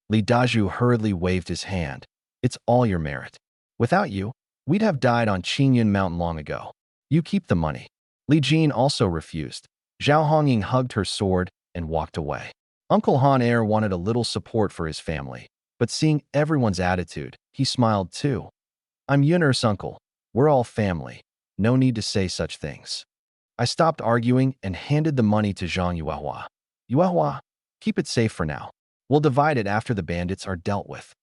Li Daju hurriedly waved his hand. "It's all your merit. Without you, we'd have died on Qingyun Mountain long ago. You keep the money." Li Jin also refused. Zhao Hongying hugged her sword and walked away. Uncle Han Air wanted a little support for his family, but seeing everyone's attitude, he smiled too. "I'm Yun'er's uncle. We're all family. No need to say such things." I stopped arguing and handed the money to Zhang Yuehua. "Yuehua, keep it safe for now. We'll divide it after the bandits are dealt with."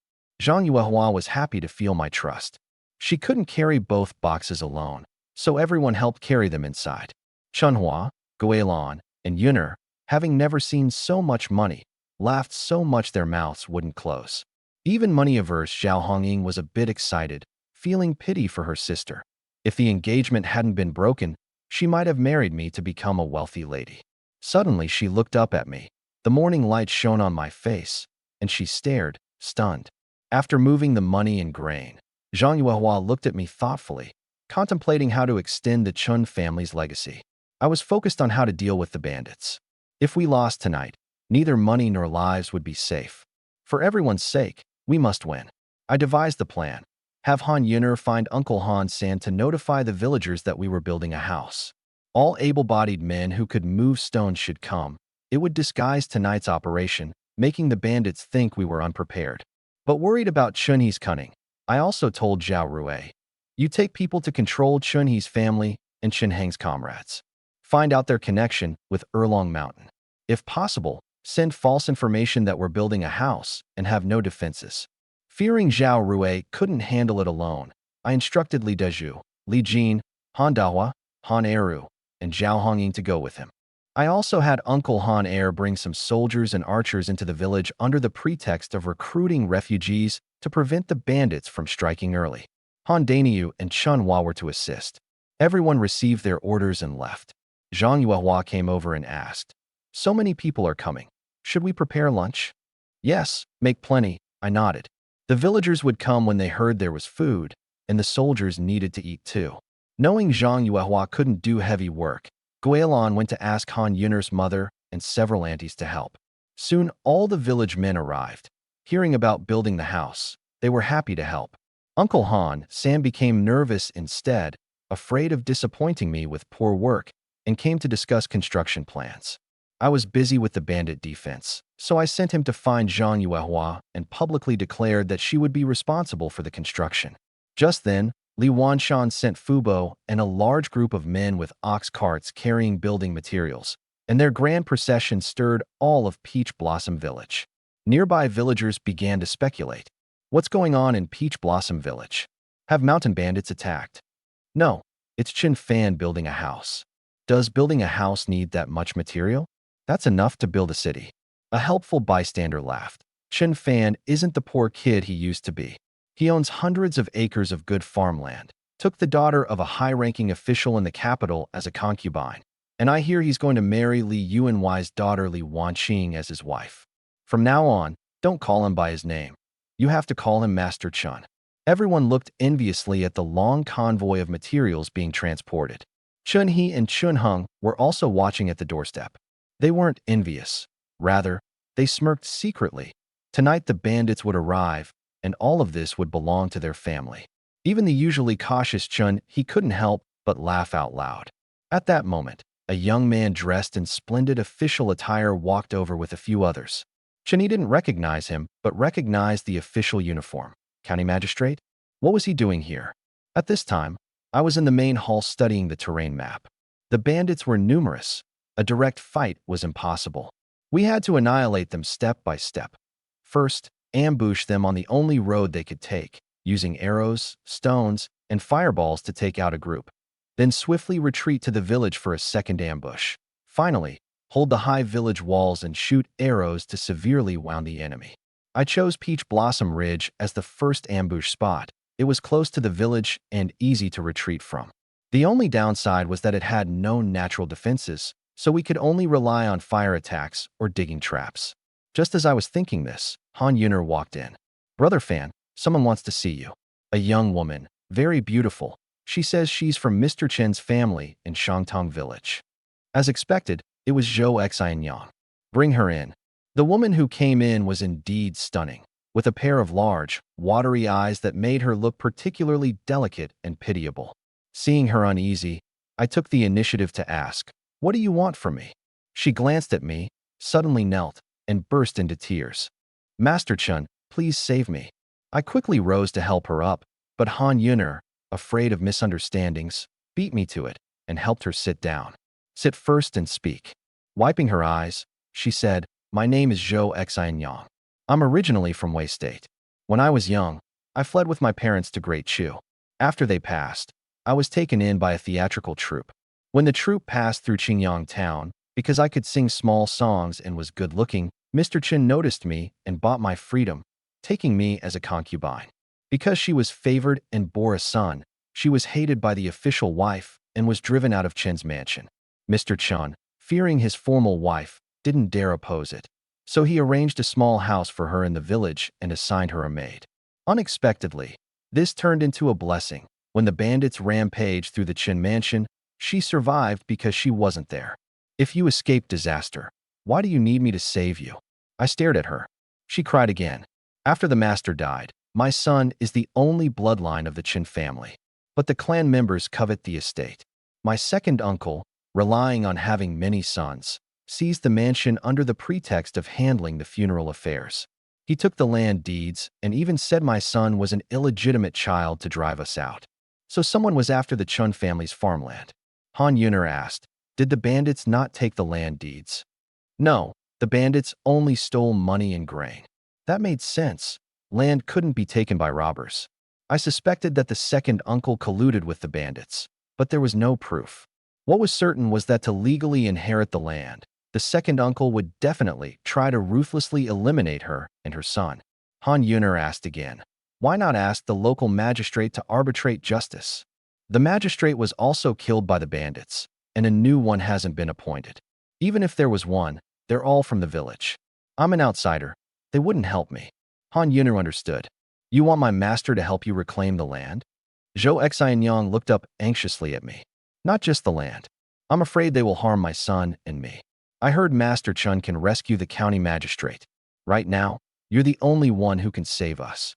Zhang Yuehua was happy to feel my trust. She couldn't carry both boxes alone, so everyone helped carry them inside. Chunhua, Guilan, and Yun'er, having never seen so much money, laughed so much their mouths wouldn't close. Even money-averse Zhao Hongying was a bit excited, feeling pity for her sister. If the engagement hadn't been broken, she might have married me to become a wealthy lady. Suddenly, she looked up at me. The morning light shone on my face, and she stared, stunned. After moving the money and grain, Zhang Yuehua looked at me thoughtfully, contemplating how to extend the Chun family's legacy. I was focused on how to deal with the bandits. If we lost tonight, neither money nor lives would be safe. For everyone's sake, we must win. I devised the plan. Have Han Yun'er find Uncle Han San to notify the villagers that we were building a house. All able-bodied men who could move stones should come. It would disguise tonight's operation, making the bandits think we were unprepared. But worried about Chunhe's cunning, I also told Zhao Rui, "You take people to control Chunhe's family and Chenheng's comrades. Find out their connection with Erlong Mountain. If possible, send false information that we're building a house and have no defenses." Fearing Zhao Rui couldn't handle it alone, I instructed Li Daju, Li Jin, Han Dahua, Han Eru, and Zhao Hongying to go with him. I also had Uncle Han Air bring some soldiers and archers into the village under the pretext of recruiting refugees to prevent the bandits from striking early. Han Daniu and Chunhua were to assist. Everyone received their orders and left. Zhang Yuehua came over and asked, "So many people are coming. Should we prepare lunch?" "Yes, make plenty," I nodded. The villagers would come when they heard there was food, and the soldiers needed to eat too. Knowing Zhang Yuehua couldn't do heavy work, Guilan went to ask Han Yun'er's mother and several aunties to help. Soon all the village men arrived. Hearing about building the house, they were happy to help. Uncle Han Sam became nervous instead, afraid of disappointing me with poor work, and came to discuss construction plans. I was busy with the bandit defense, so I sent him to find Zhang Yuehua and publicly declared that she would be responsible for the construction. Just then, Li Wanshan sent Fubo and a large group of men with ox carts carrying building materials, and their grand procession stirred all of Peach Blossom Village. Nearby villagers began to speculate. What's going on in Peach Blossom Village? Have mountain bandits attacked? No, it's Chin Fan building a house. Does building a house need that much material? That's enough to build a city. A helpful bystander laughed. Chin Fan isn't the poor kid he used to be. He owns hundreds of acres of good farmland, took the daughter of a high-ranking official in the capital as a concubine, and I hear he's going to marry Li Yuanwai's daughter Li Wanqing as his wife. From now on, don't call him by his name. You have to call him Master Chun. Everyone looked enviously at the long convoy of materials being transported. Chunhe and Chunheng were also watching at the doorstep. They weren't envious. Rather, they smirked secretly. Tonight the bandits would arrive, and all of this would belong to their family. Even the usually cautious Chun, he couldn't help but laugh out loud. At that moment, a young man dressed in splendid official attire walked over with a few others. Chani didn't recognize him, but recognized the official uniform. County magistrate? What was he doing here? At this time, I was in the main hall studying the terrain map. The bandits were numerous. A direct fight was impossible. We had to annihilate them step by step. First, ambush them on the only road they could take, using arrows, stones, and fireballs to take out a group. Then swiftly retreat to the village for a second ambush. Finally, hold the high village walls and shoot arrows to severely wound the enemy. I chose Peach Blossom Ridge as the first ambush spot. It was close to the village and easy to retreat from. The only downside was that it had no natural defenses, so we could only rely on fire attacks or digging traps. Just as I was thinking this, Han Yuner walked in. Brother Fan, someone wants to see you. A young woman, very beautiful. She says she's from Mr. Chen's family in Shangtong Village. As expected, it was Zhou Xianyang. Bring her in. The woman who came in was indeed stunning, with a pair of large, watery eyes that made her look particularly delicate and pitiable. Seeing her uneasy, I took the initiative to ask, "What do you want from me?" She glanced at me, suddenly knelt, and burst into tears. "Master Chun, please save me." I quickly rose to help her up, but Han Yuner, afraid of misunderstandings, beat me to it and helped her sit down. "Sit first and speak." Wiping her eyes, she said, "My name is Zhou Xianyang. I'm originally from Wei State. When I was young, I fled with my parents to Great Chu. After they passed, I was taken in by a theatrical troupe. When the troupe passed through Qingyang town, because I could sing small songs and was good-looking, Mr. Chen noticed me and bought my freedom, taking me as a concubine. Because she was favored and bore a son, she was hated by the official wife and was driven out of Chen's mansion. Mr. Chen, fearing his formal wife, didn't dare oppose it. So he arranged a small house for her in the village and assigned her a maid. Unexpectedly, this turned into a blessing. When the bandits rampaged through the Chen mansion, she survived because she wasn't there. If you escaped disaster, why do you need me to save you? I stared at her. She cried again. After the master died, my son is the only bloodline of the Chen family. But the clan members covet the estate. My second uncle, relying on having many sons, seized the mansion under the pretext of handling the funeral affairs. He took the land deeds and even said my son was an illegitimate child to drive us out. So someone was after the Chun family's farmland. Han Yuner asked, "Did the bandits not take the land deeds?" "No, the bandits only stole money and grain." That made sense. Land couldn't be taken by robbers. I suspected that the second uncle colluded with the bandits, but there was no proof. What was certain was that to legally inherit the land, the second uncle would definitely try to ruthlessly eliminate her and her son. Han Yuner asked again, "Why not ask the local magistrate to arbitrate justice?" The magistrate was also killed by the bandits, and a new one hasn't been appointed. Even if there was one, they're all from the village. I'm an outsider. They wouldn't help me. Han Yuner understood. "You want my master to help you reclaim the land?" Zhou Xianyang looked up anxiously at me. "Not just the land. I'm afraid they will harm my son and me. I heard Master Chun can rescue the county magistrate. Right now, you're the only one who can save us."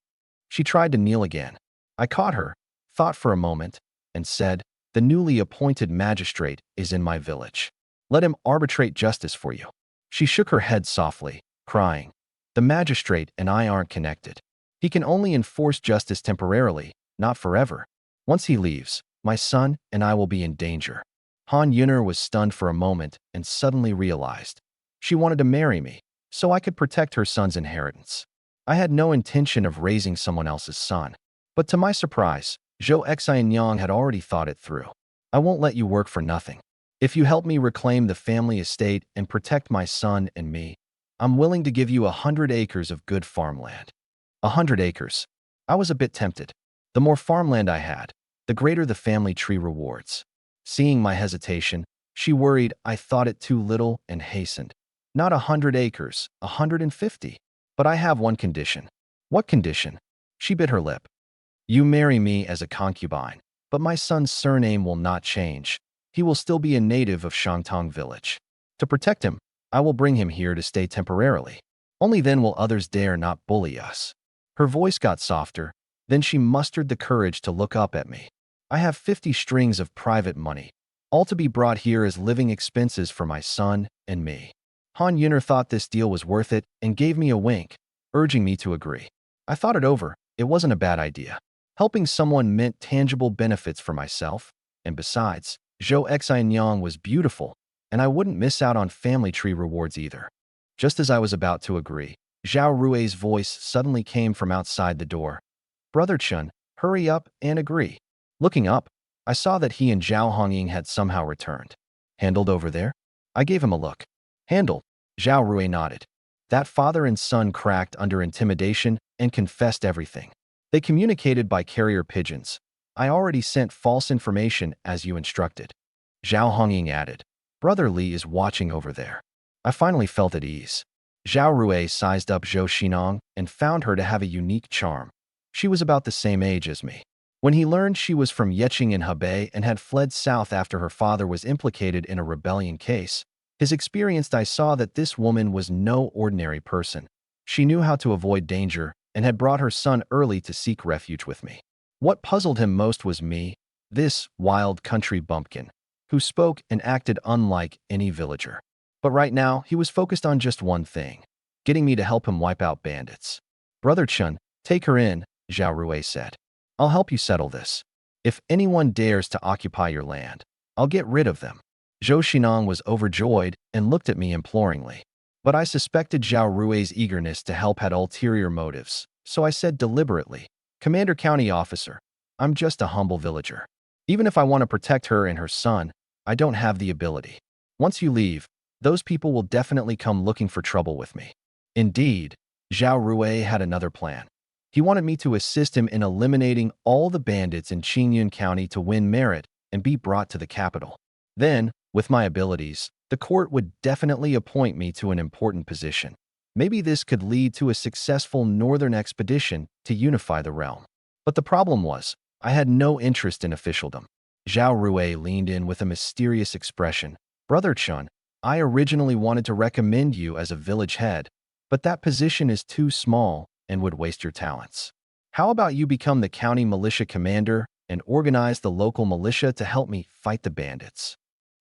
She tried to kneel again. I caught her, thought for a moment, and said, "The newly appointed magistrate is in my village. Let him arbitrate justice for you." She shook her head softly, crying, "The magistrate and I aren't connected. He can only enforce justice temporarily, not forever. Once he leaves, my son and I will be in danger." Han Yuner was stunned for a moment and suddenly realized. She wanted to marry me, so I could protect her son's inheritance. I had no intention of raising someone else's son. But to my surprise, Zhou Xianyang had already thought it through. "I won't let you work for nothing. If you help me reclaim the family estate and protect my son and me, I'm willing to give you 100 acres of good farmland." 100 acres. I was a bit tempted. The more farmland I had, the greater the family tree rewards. Seeing my hesitation, she worried I thought it too little and hastened. "Not 100 acres, 150. But I have one condition." "What condition?" She bit her lip. "You marry me as a concubine, but my son's surname will not change. He will still be a native of Shangtong Village. To protect him, I will bring him here to stay temporarily. Only then will others dare not bully us." Her voice got softer, then she mustered the courage to look up at me. "I have 50 strings of private money, all to be brought here as living expenses for my son and me. Han Yuner thought this deal was worth it and gave me a wink, urging me to agree. I thought it over. It wasn't a bad idea. Helping someone meant tangible benefits for myself, and besides, Zhou Xianyang was beautiful, and I wouldn't miss out on family tree rewards either. Just as I was about to agree, Zhao Rui's voice suddenly came from outside the door. Brother Chun, hurry up and agree. Looking up, I saw that he and Zhao Hongying had somehow returned. Handled over there? I gave him a look. Handled. Zhao Rui nodded. That father and son cracked under intimidation and confessed everything. They communicated by carrier pigeons. I already sent false information as you instructed. Zhao Hongying added. Brother Li is watching over there. I finally felt at ease. Zhao Rui sized up Zhou Xinong and found her to have a unique charm. She was about the same age as me. When he learned she was from Yeqing in Hebei and had fled south after her father was implicated in a rebellion case, his experienced I saw that this woman was no ordinary person. She knew how to avoid danger and had brought her son early to seek refuge with me. What puzzled him most was me, this wild country bumpkin, who spoke and acted unlike any villager. But right now, he was focused on just one thing, getting me to help him wipe out bandits. Brother Chun, take her in, Zhao Rui said. I'll help you settle this. If anyone dares to occupy your land, I'll get rid of them. Zhou Xinong was overjoyed and looked at me imploringly. But I suspected Zhao Rui's eagerness to help had ulterior motives, so I said deliberately, Commander County Officer, I'm just a humble villager. Even if I want to protect her and her son, I don't have the ability. Once you leave, those people will definitely come looking for trouble with me. Indeed, Zhao Rui had another plan. He wanted me to assist him in eliminating all the bandits in Qingyun County to win merit and be brought to the capital. Then, with my abilities, the court would definitely appoint me to an important position. Maybe this could lead to a successful northern expedition to unify the realm. But the problem was, I had no interest in officialdom. Zhao Rui leaned in with a mysterious expression. Brother Chun, I originally wanted to recommend you as a village head, but that position is too small and would waste your talents. How about you become the county militia commander and organize the local militia to help me fight the bandits?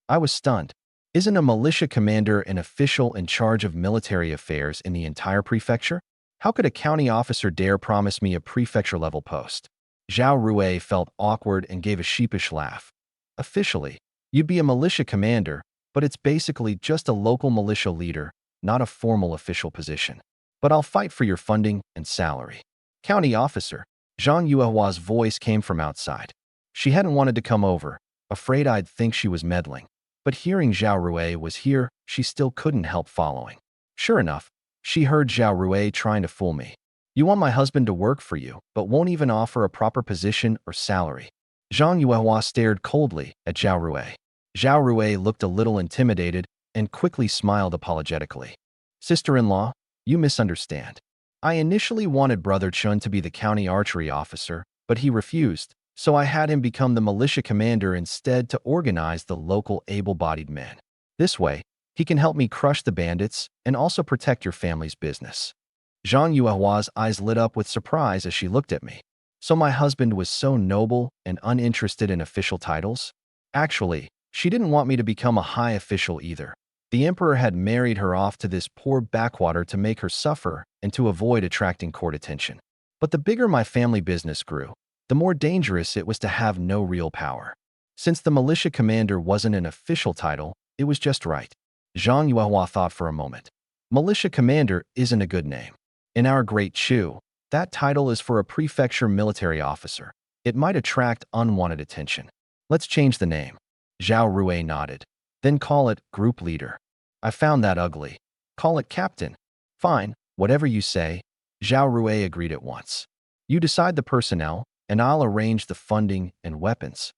I was stunned. Isn't a militia commander an official in charge of military affairs in the entire prefecture? How could a county officer dare promise me a prefecture-level post? Zhao Rui felt awkward and gave a sheepish laugh. Officially, you'd be a militia commander, but it's basically just a local militia leader, not a formal official position. But I'll fight for your funding and salary. County officer, Zhang Yuehua's voice came from outside. She hadn't wanted to come over, afraid I'd think she was meddling. But hearing Zhao Rui was here, she still couldn't help following. Sure enough, she heard Zhao Rui trying to fool me. You want my husband to work for you, but won't even offer a proper position or salary. Zhang Yuehua stared coldly at Zhao Rui. Zhao Rui looked a little intimidated and quickly smiled apologetically. Sister-in-law, you misunderstand. I initially wanted Brother Chun to be the county archery officer, but he refused, so I had him become the militia commander instead to organize the local able-bodied men. This way, he can help me crush the bandits and also protect your family's business. Zhang Yuehua's eyes lit up with surprise as she looked at me. So my husband was so noble and uninterested in official titles? Actually, she didn't want me to become a high official either. The emperor had married her off to this poor backwater to make her suffer and to avoid attracting court attention. But the bigger my family business grew, the more dangerous it was to have no real power. Since the militia commander wasn't an official title, it was just right. Zhang Yuehua thought for a moment. Militia commander isn't a good name. In our Great Chu, that title is for a prefecture military officer. It might attract unwanted attention. Let's change the name. Zhao Rui nodded. Then call it group leader. I found that ugly. Call it captain. Fine, whatever you say. Zhao Rui agreed at once. You decide the personnel, and I'll arrange the funding and weapons.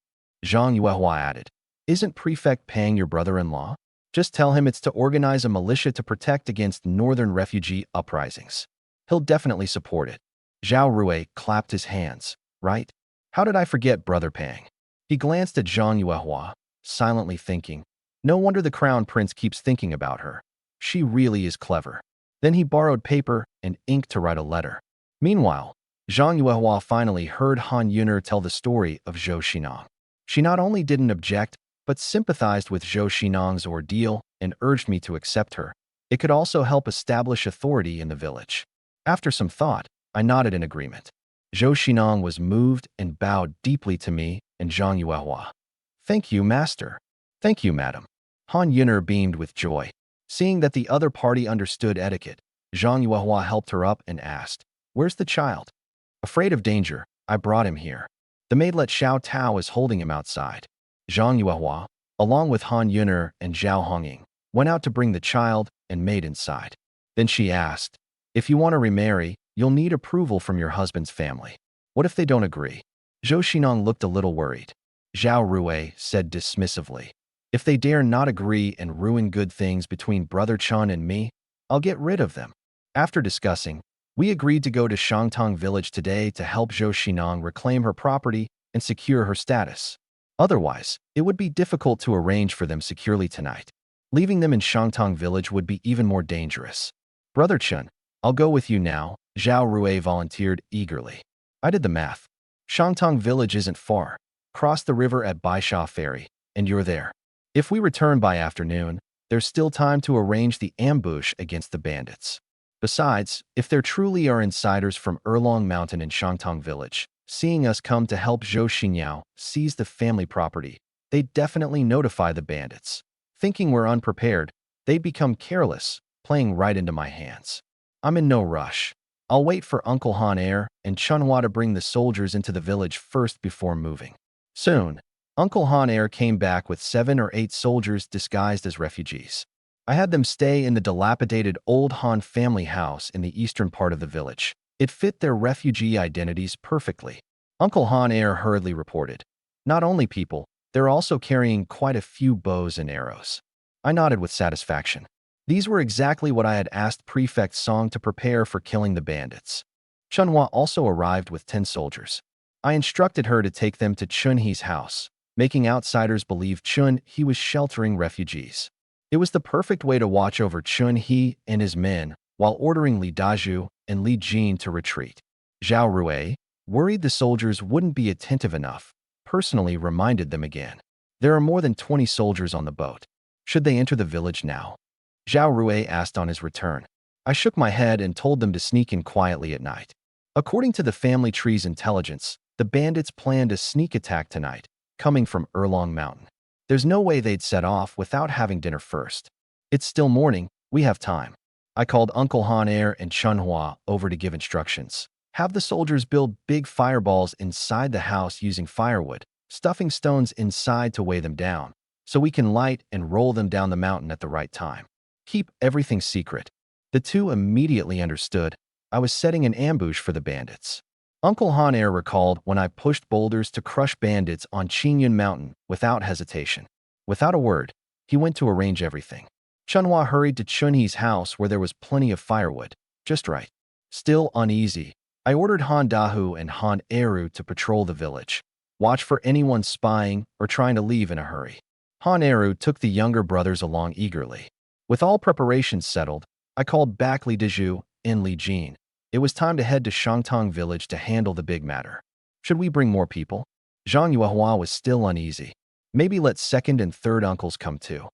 Zhang Yuehua added. Isn't prefect paying your brother-in-law? Just tell him it's to organize a militia to protect against northern refugee uprisings. He'll definitely support it. Zhao Rui clapped his hands. Right? How did I forget Brother Pang? He glanced at Zhang Yuehua, silently thinking, no wonder the crown prince keeps thinking about her. She really is clever. Then he borrowed paper and ink to write a letter. Meanwhile, Zhang Yuehua finally heard Han Yuner tell the story of Zhou Xinong. She not only didn't object, but sympathized with Zhou Xinong's ordeal and urged me to accept her. It could also help establish authority in the village. After some thought, I nodded in agreement. Zhou Xinong was moved and bowed deeply to me and Zhang Yuehua. Thank you, master. Thank you, madam. Han Yuner beamed with joy. Seeing that the other party understood etiquette, Zhang Yuehua helped her up and asked, "Where's the child?" Afraid of danger, I brought him here. The maidlet Xiao Tao is holding him outside. Zhang Yuehua, along with Han Yuner and Zhao Hongying, went out to bring the child and maid inside. Then she asked, "If you want to remarry, you'll need approval from your husband's family. What if they don't agree?" Zhou Xinong looked a little worried. Zhao Rui said dismissively, "If they dare not agree and ruin good things between Brother Chun and me, I'll get rid of them." After discussing, we agreed to go to Shangtong village today to help Zhou Xinong reclaim her property and secure her status. Otherwise, it would be difficult to arrange for them securely tonight. Leaving them in Shangtong village would be even more dangerous. "Brother Chun, I'll go with you now," Zhao Rui volunteered eagerly. I did the math. Shangtong village isn't far. Cross the river at Baisha Ferry, and you're there. If we return by afternoon, there's still time to arrange the ambush against the bandits. Besides, if there truly are insiders from Erlong Mountain in Shangtong village, seeing us come to help Zhou Xinyao seize the family property, they'd definitely notify the bandits. Thinking we're unprepared, they'd become careless, playing right into my hands. I'm in no rush. I'll wait for Uncle Han Er and Chunhua to bring the soldiers into the village first before moving. Soon, Uncle Han Er came back with 7 or 8 soldiers disguised as refugees. I had them stay in the dilapidated old Han family house in the eastern part of the village. It fit their refugee identities perfectly. Uncle Han Er hurriedly reported, "Not only people, they're also carrying quite a few bows and arrows." I nodded with satisfaction. These were exactly what I had asked Prefect Song to prepare for killing the bandits. Chunhua also arrived with 10 soldiers. I instructed her to take them to Chunhe's house, making outsiders believe Chunhe was sheltering refugees. It was the perfect way to watch over Chunhe and his men while ordering Li Daju and Li Jin to retreat. Zhao Rui, worried the soldiers wouldn't be attentive enough, personally reminded them again. There are more than 20 soldiers on the boat. Should they enter the village now? Zhao Rui asked on his return. I shook my head and told them to sneak in quietly at night. According to the family tree's intelligence, the bandits planned a sneak attack tonight, coming from Erlong Mountain. There's no way they'd set off without having dinner first. It's still morning, we have time. I called Uncle Han Er and Chunhua over to give instructions. Have the soldiers build big fireballs inside the house using firewood, stuffing stones inside to weigh them down, so we can light and roll them down the mountain at the right time. Keep everything secret. The two immediately understood. I was setting an ambush for the bandits. Uncle Han Er recalled when I pushed boulders to crush bandits on Qingyun Mountain without hesitation. Without a word, he went to arrange everything. Chunhua hurried to Chunhe's house where there was plenty of firewood, just right. Still uneasy, I ordered Han Dahu and Han Eru to patrol the village. Watch for anyone spying or trying to leave in a hurry. Han Eru took the younger brothers along eagerly. With all preparations settled, I called back Li Daju and Li Jin. It was time to head to Shangtong village to handle the big matter. Should we bring more people? Zhang Yuehua was still uneasy. Maybe let second and third uncles come too.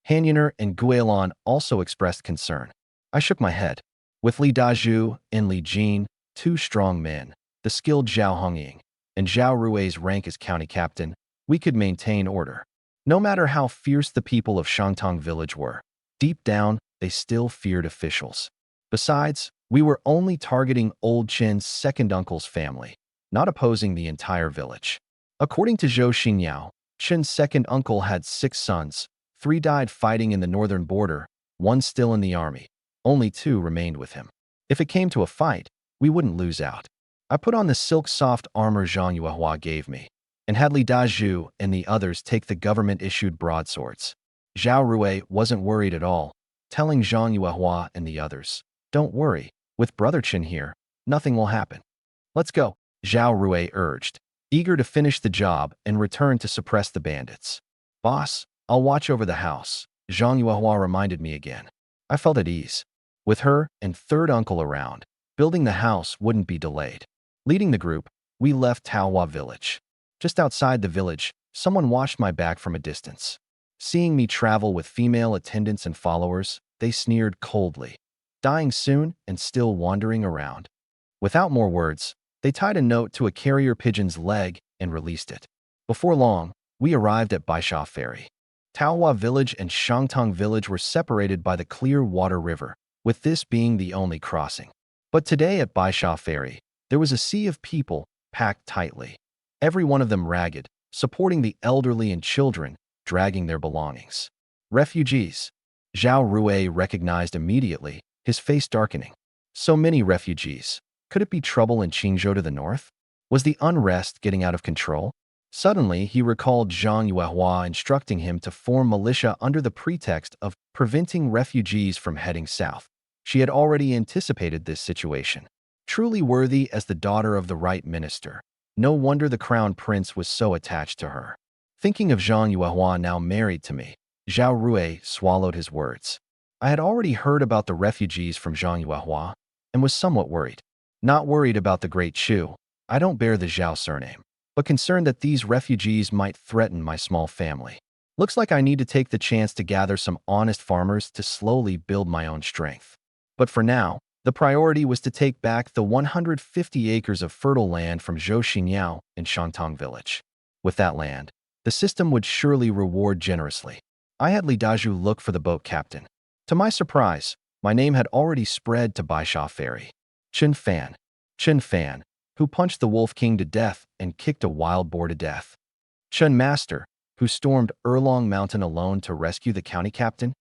Han Yuner and Guilin also expressed concern. I shook my head. With Li Daju and Li Jin, 2 strong men, the skilled Zhao Hongying, and Zhao Rui's rank as county captain, we could maintain order. No matter how fierce the people of Shangtong village were, deep down, they still feared officials. Besides, we were only targeting old Chen's second uncle's family, not opposing the entire village. According to Zhou Xinyao, Chen's second uncle had 6 sons. 3 died fighting in the northern border, 1 still in the army. Only 2 remained with him. If it came to a fight, we wouldn't lose out. I put on the silk soft armor Zhang Yuehua gave me, and had Li Daju and the others take the government-issued broadswords. Zhao Rui wasn't worried at all, telling Zhang Yuehua and the others, "Don't worry, with Brother Chen here, nothing will happen." "Let's go," Zhao Rui urged, eager to finish the job and return to suppress the bandits. "Boss, I'll watch over the house," Zhang Yuehua reminded me again. I felt at ease. With her and third uncle around, building the house wouldn't be delayed. Leading the group, we left Taohua village. Just outside the village, someone watched my back from a distance. Seeing me travel with female attendants and followers, they sneered coldly, dying soon and still wandering around. Without more words, they tied a note to a carrier pigeon's leg and released it. Before long, we arrived at Baisha Ferry. Taohua Village and Shangtong Village were separated by the clear water river, with this being the only crossing. But today at Baisha Ferry, there was a sea of people packed tightly, every one of them ragged, supporting the elderly and children, dragging their belongings. Refugees. Zhao Rui recognized immediately, his face darkening. So many refugees. Could it be trouble in Qingzhou to the north? Was the unrest getting out of control? Suddenly, he recalled Zhang Yuehua instructing him to form militia under the pretext of preventing refugees from heading south. She had already anticipated this situation. Truly worthy as the daughter of the right minister. No wonder the crown prince was so attached to her. Thinking of Zhang Yuehua now married to me, Zhao Rui swallowed his words. I had already heard about the refugees from Zhang Yuehua and was somewhat worried. Not worried about the Great Chu. I don't bear the Zhao surname, but concerned that these refugees might threaten my small family. Looks like I need to take the chance to gather some honest farmers to slowly build my own strength. But for now, the priority was to take back the 150 acres of fertile land from Zhou Xinyao in Shangtong Village. With that land, the system would surely reward generously. I had Li Daju look for the boat captain. To my surprise, my name had already spread to Baisha Ferry. Chen Fan, who punched the Wolf King to death and kicked a wild boar to death. Chen Master, who stormed Erlong Mountain alone to rescue the county captain.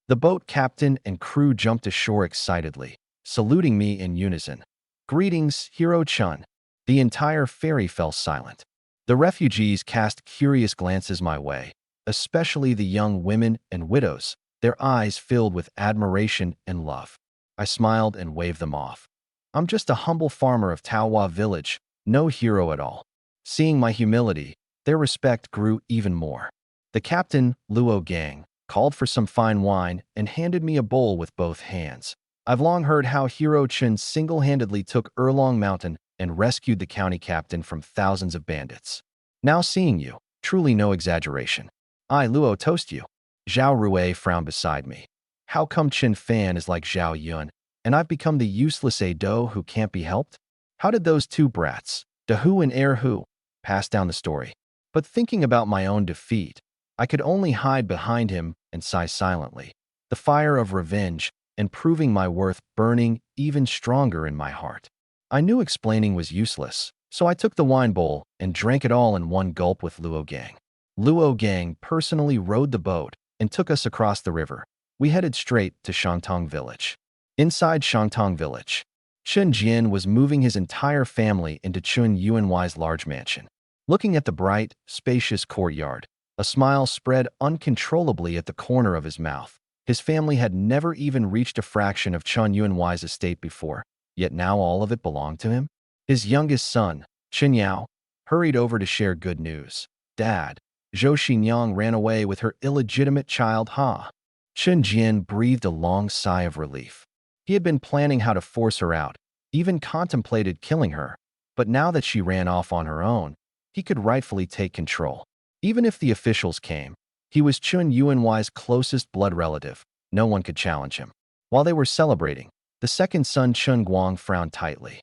The boat captain and crew jumped ashore excitedly, saluting me in unison. Greetings, Hero Chun. The entire ferry fell silent. The refugees cast curious glances my way, especially the young women and widows, their eyes filled with admiration and love. I smiled and waved them off. I'm just a humble farmer of Taohua Village, no hero at all. Seeing my humility, their respect grew even more. The captain, Luo Gang, called for some fine wine and handed me a bowl with both hands. I've long heard how Hero Chen single-handedly took Erlong Mountain and rescued the county captain from thousands of bandits. Now seeing you, truly no exaggeration. I, Luo, toast you. Zhao Rui frowned beside me. How come Chen Fan is like Zhao Yun, and I've become the useless Ado who can't be helped? How did those two brats, Dahu and Erhu, pass down the story? But thinking about my own defeat, I could only hide behind him and sigh silently. The fire of revenge and proving my worth burning even stronger in my heart. I knew explaining was useless, so I took the wine bowl and drank it all in one gulp with Luo Gang. Luo Gang personally rowed the boat and took us across the river. We headed straight to Shangtong Village. Inside Shangtong Village, Chen Jian was moving his entire family into Chun Yuanwai's large mansion. Looking at the bright, spacious courtyard, a smile spread uncontrollably at the corner of his mouth. His family had never even reached a fraction of Chun Yuanwai's estate before, yet now all of it belonged to him. His youngest son, Chen Yao, hurried over to share good news. Dad, Zhou Xinyang ran away with her illegitimate child Ha. Chen Jian breathed a long sigh of relief. He had been planning how to force her out, even contemplated killing her, but now that she ran off on her own, he could rightfully take control. Even if the officials came, he was Chun Yuanwai's closest blood relative. No one could challenge him. While they were celebrating, the second son Chun Guang frowned tightly.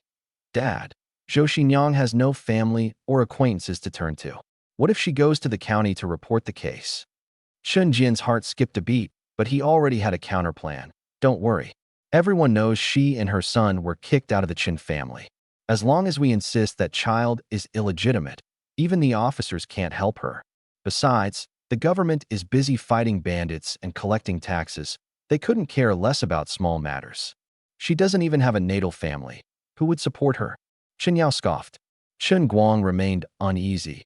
Dad, Zhou Xinyang has no family or acquaintances to turn to. What if she goes to the county to report the case? Chen Jian's heart skipped a beat, but he already had a counterplan. Don't worry. Everyone knows she and her son were kicked out of the Chen family. As long as we insist that child is illegitimate, even the officers can't help her. Besides, the government is busy fighting bandits and collecting taxes. They couldn't care less about small matters. She doesn't even have a natal family. Who would support her? Chen Yao scoffed. Chen Guang remained uneasy.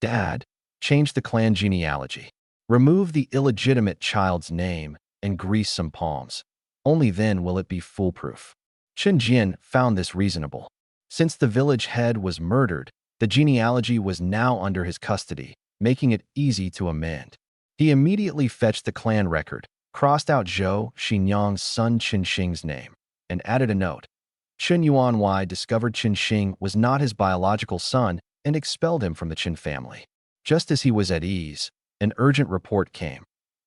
Dad, change the clan genealogy. Remove the illegitimate child's name and grease some palms. Only then will it be foolproof. Chen Jian found this reasonable. Since the village head was murdered, the genealogy was now under his custody, making it easy to amend. He immediately fetched the clan record, crossed out Zhou Xinyang's son Qin Xing's name, and added a note. Chen Yuanwai discovered Qin Xing was not his biological son and expelled him from the Qin family. Just as he was at ease, an urgent report came.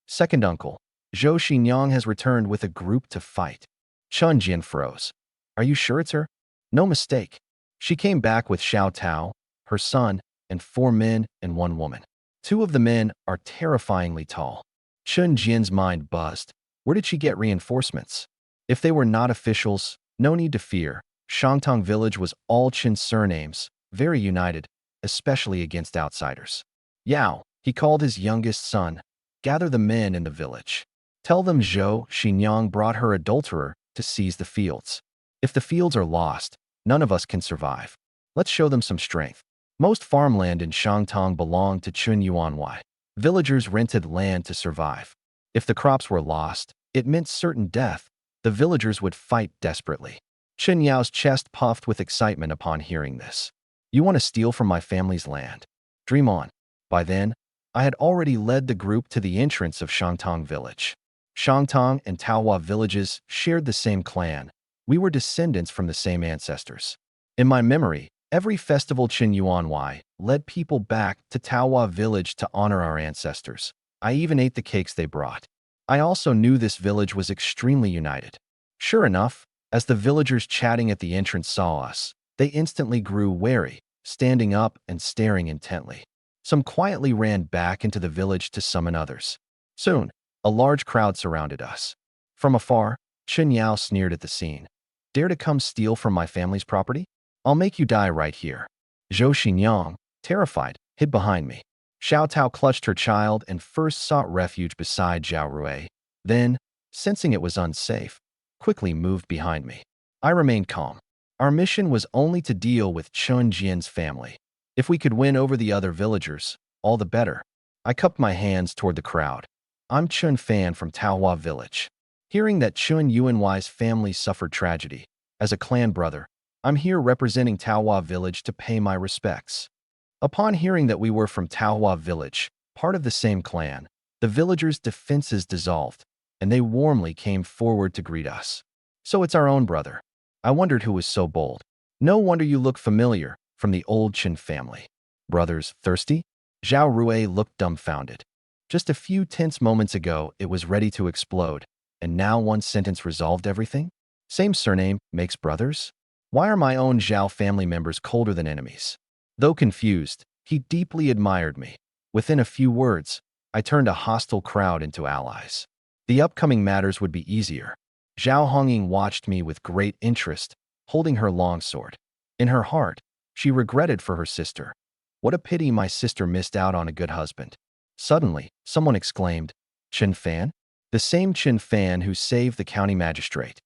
Second uncle, Zhou Xinyang has returned with a group to fight. Chun Jian froze. Are you sure it's her? No mistake. She came back with Xiao Tao, her son, and 4 men and 1 woman. 2 of the men are terrifyingly tall. Chun Jian's mind buzzed. Where did she get reinforcements? If they were not officials, no need to fear. Shangtong village was all Qin surnames, very united, especially against outsiders. Yao, he called his youngest son, gather the men in the village. Tell them Zhou Xinyang brought her adulterer to seize the fields. If the fields are lost, none of us can survive. Let's show them some strength. Most farmland in Shangtong belonged to Chun Yuanwei. Villagers rented land to survive. If the crops were lost, it meant certain death. The villagers would fight desperately. Chen Yao's chest puffed with excitement upon hearing this. You want to steal from my family's land? Dream on. By then, I had already led the group to the entrance of Shangtong village. Shangtong and Taohua villages shared the same clan. We were descendants from the same ancestors. In my memory, every festival Qin Yuanwei led people back to Taohua village to honor our ancestors. I even ate the cakes they brought. I also knew this village was extremely united. Sure enough, as the villagers chatting at the entrance saw us, they instantly grew wary, standing up and staring intently. Some quietly ran back into the village to summon others. Soon, a large crowd surrounded us. From afar, Chen Yao sneered at the scene. Dare to come steal from my family's property? I'll make you die right here. Zhou Xinyang, terrified, hid behind me. Xiao Tao clutched her child and first sought refuge beside Zhao Rui. Then, sensing it was unsafe, quickly moved behind me. I remained calm. Our mission was only to deal with Chun Jian's family. If we could win over the other villagers, all the better. I cupped my hands toward the crowd. I'm Chun Fan from Taohua village. Hearing that Chun Yuanwei's family suffered tragedy, as a clan brother, I'm here representing Taohua village to pay my respects. Upon hearing that we were from Taohua village, part of the same clan, the villagers' defenses dissolved, and they warmly came forward to greet us. So it's our own brother. I wondered who was so bold. No wonder you look familiar, from the old Qin family. Brothers, thirsty? Zhao Rui looked dumbfounded. Just a few tense moments ago, it was ready to explode, and now one sentence resolved everything? Same surname makes brothers? Why are my own Zhao family members colder than enemies? Though confused, he deeply admired me. Within a few words, I turned a hostile crowd into allies. The upcoming matters would be easier. Zhao Hongying watched me with great interest, holding her longsword. In her heart, she regretted for her sister. What a pity my sister missed out on a good husband. Suddenly, someone exclaimed, Chen Fan? The same Chen Fan who saved the county magistrate.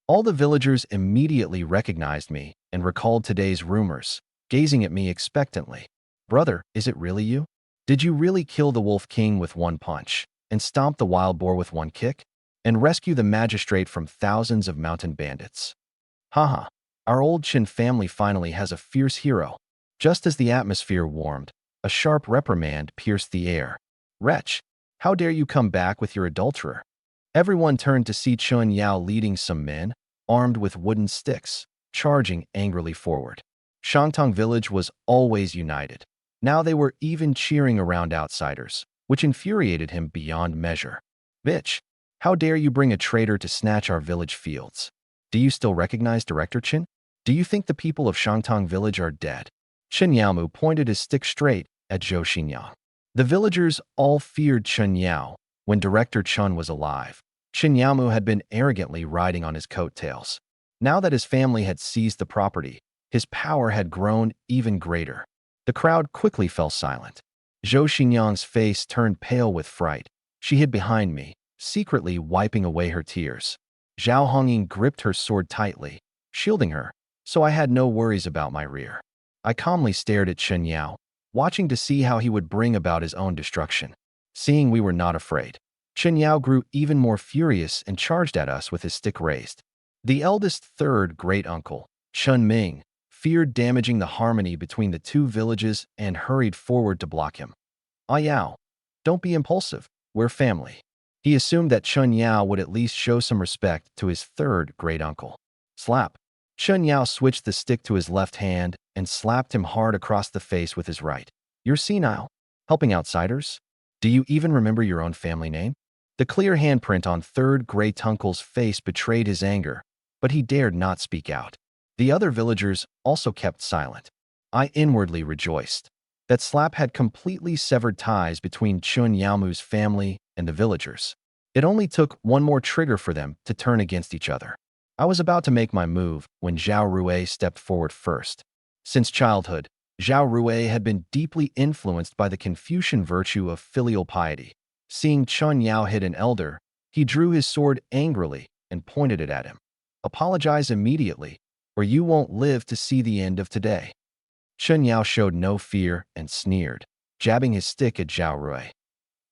All the villagers immediately recognized me and recalled today's rumors, gazing at me expectantly. Brother, is it really you? Did you really kill the Wolf King with one punch, and stomp the wild boar with one kick, and rescue the magistrate from thousands of mountain bandits? Haha, our old Qin family finally has a fierce hero. Just as the atmosphere warmed, a sharp reprimand pierced the air. Wretch, how dare you come back with your adulterer? Everyone turned to see Chun Yao leading some men, armed with wooden sticks, charging angrily forward. Shangtong village was always united. Now they were even cheering around outsiders, which infuriated him beyond measure. Bitch, how dare you bring a traitor to snatch our village fields? Do you still recognize Director Qin? Do you think the people of Shangtong village are dead? Chen Yaomu pointed his stick straight at Zhou Xinyang. The villagers all feared Chen Yao when Director Chun was alive. Chen Yaomu had been arrogantly riding on his coattails. Now that his family had seized the property, his power had grown even greater. The crowd quickly fell silent. Zhou Xinyang's face turned pale with fright. She hid behind me, secretly wiping away her tears. Zhao Hongying gripped her sword tightly, shielding her, so I had no worries about my rear. I calmly stared at Chen Yao, watching to see how he would bring about his own destruction. Seeing we were not afraid, Chen Yao grew even more furious and charged at us with his stick raised. The eldest third great-uncle, Chun Ming, feared damaging the harmony between the two villages and hurried forward to block him. Ah Yao, don't be impulsive, we're family. He assumed that Chun Yao would at least show some respect to his third great-uncle. Slap. Chun Yao switched the stick to his left hand and slapped him hard across the face with his right. You're senile? Helping outsiders? Do you even remember your own family name? The clear handprint on third great uncle's face betrayed his anger, but he dared not speak out. The other villagers also kept silent. I inwardly rejoiced. That slap had completely severed ties between Chun Yaomu's family and the villagers. It only took one more trigger for them to turn against each other. I was about to make my move when Zhao Rui stepped forward first. Since childhood, Zhao Rui had been deeply influenced by the Confucian virtue of filial piety. Seeing Chun Yao hit an elder, he drew his sword angrily and pointed it at him. "Apologize immediately, or you won't live to see the end of today." Chun Yao showed no fear and sneered, jabbing his stick at Zhao Rui.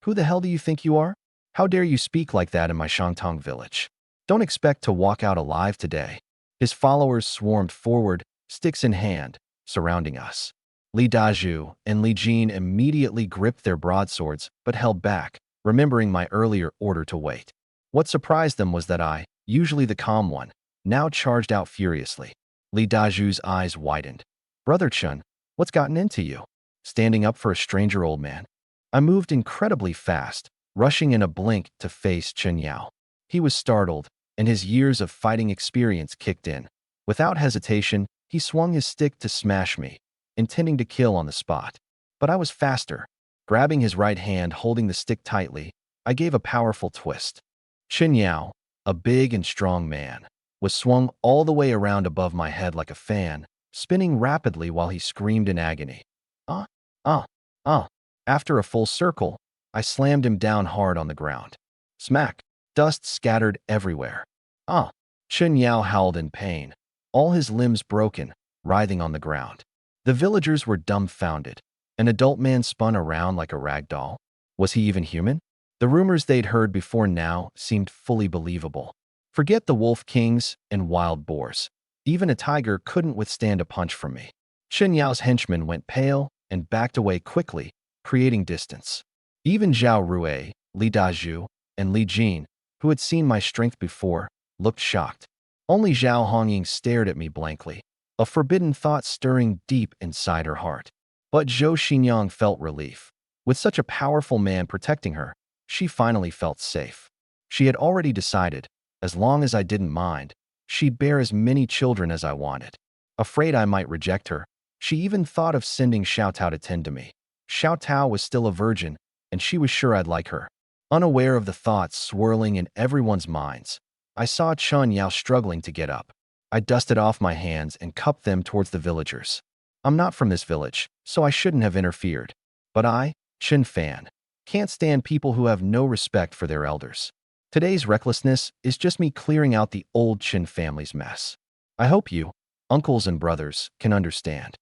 "Who the hell do you think you are? How dare you speak like that in my Shangtong village? Don't expect to walk out alive today." His followers swarmed forward, sticks in hand, surrounding us. Li Dazhu and Li Jin immediately gripped their broadswords but held back, remembering my earlier order to wait. What surprised them was that I, usually the calm one, now charged out furiously. Li Dazhu's eyes widened. "Brother Chun, what's gotten into you? Standing up for a stranger old man?" I moved incredibly fast, rushing in a blink to face Chun Yao. He was startled, and his years of fighting experience kicked in. Without hesitation, he swung his stick to smash me, intending to kill on the spot. But I was faster. Grabbing his right hand, holding the stick tightly, I gave a powerful twist. Chun Yao, a big and strong man, was swung all the way around above my head like a fan, spinning rapidly while he screamed in agony. "Ah, ah, ah." After a full circle, I slammed him down hard on the ground. Smack! Dust scattered everywhere. "Ah!" Chun Yao howled in pain, all his limbs broken, writhing on the ground. The villagers were dumbfounded. An adult man spun around like a rag doll. Was he even human? The rumors they'd heard before now seemed fully believable. Forget the wolf kings and wild boars. Even a tiger couldn't withstand a punch from me. Chun Yao's henchmen went pale and backed away quickly, creating distance. Even Zhao Rui, Li Dazhu, and Li Jin, who had seen my strength before, looked shocked. Only Zhao Hongying stared at me blankly, a forbidden thought stirring deep inside her heart. But Zhou Xinyang felt relief. With such a powerful man protecting her, she finally felt safe. She had already decided, as long as I didn't mind, she'd bear as many children as I wanted. Afraid I might reject her, she even thought of sending Xiao Tao to tend to me. Xiao Tao was still a virgin, and she was sure I'd like her. Unaware of the thoughts swirling in everyone's minds, I saw Chun Yao struggling to get up. I dusted off my hands and cupped them towards the villagers. I'm not from this village, so I shouldn't have interfered. But I, Chen Fan, can't stand people who have no respect for their elders. Today's recklessness is just me clearing out the old Chen family's mess. I hope you, uncles and brothers, can understand.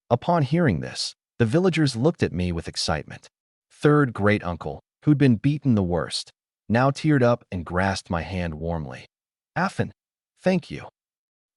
Upon hearing this, the villagers looked at me with excitement. Third great uncle, who'd been beaten the worst, now teared up and grasped my hand warmly. "Affan, thank you."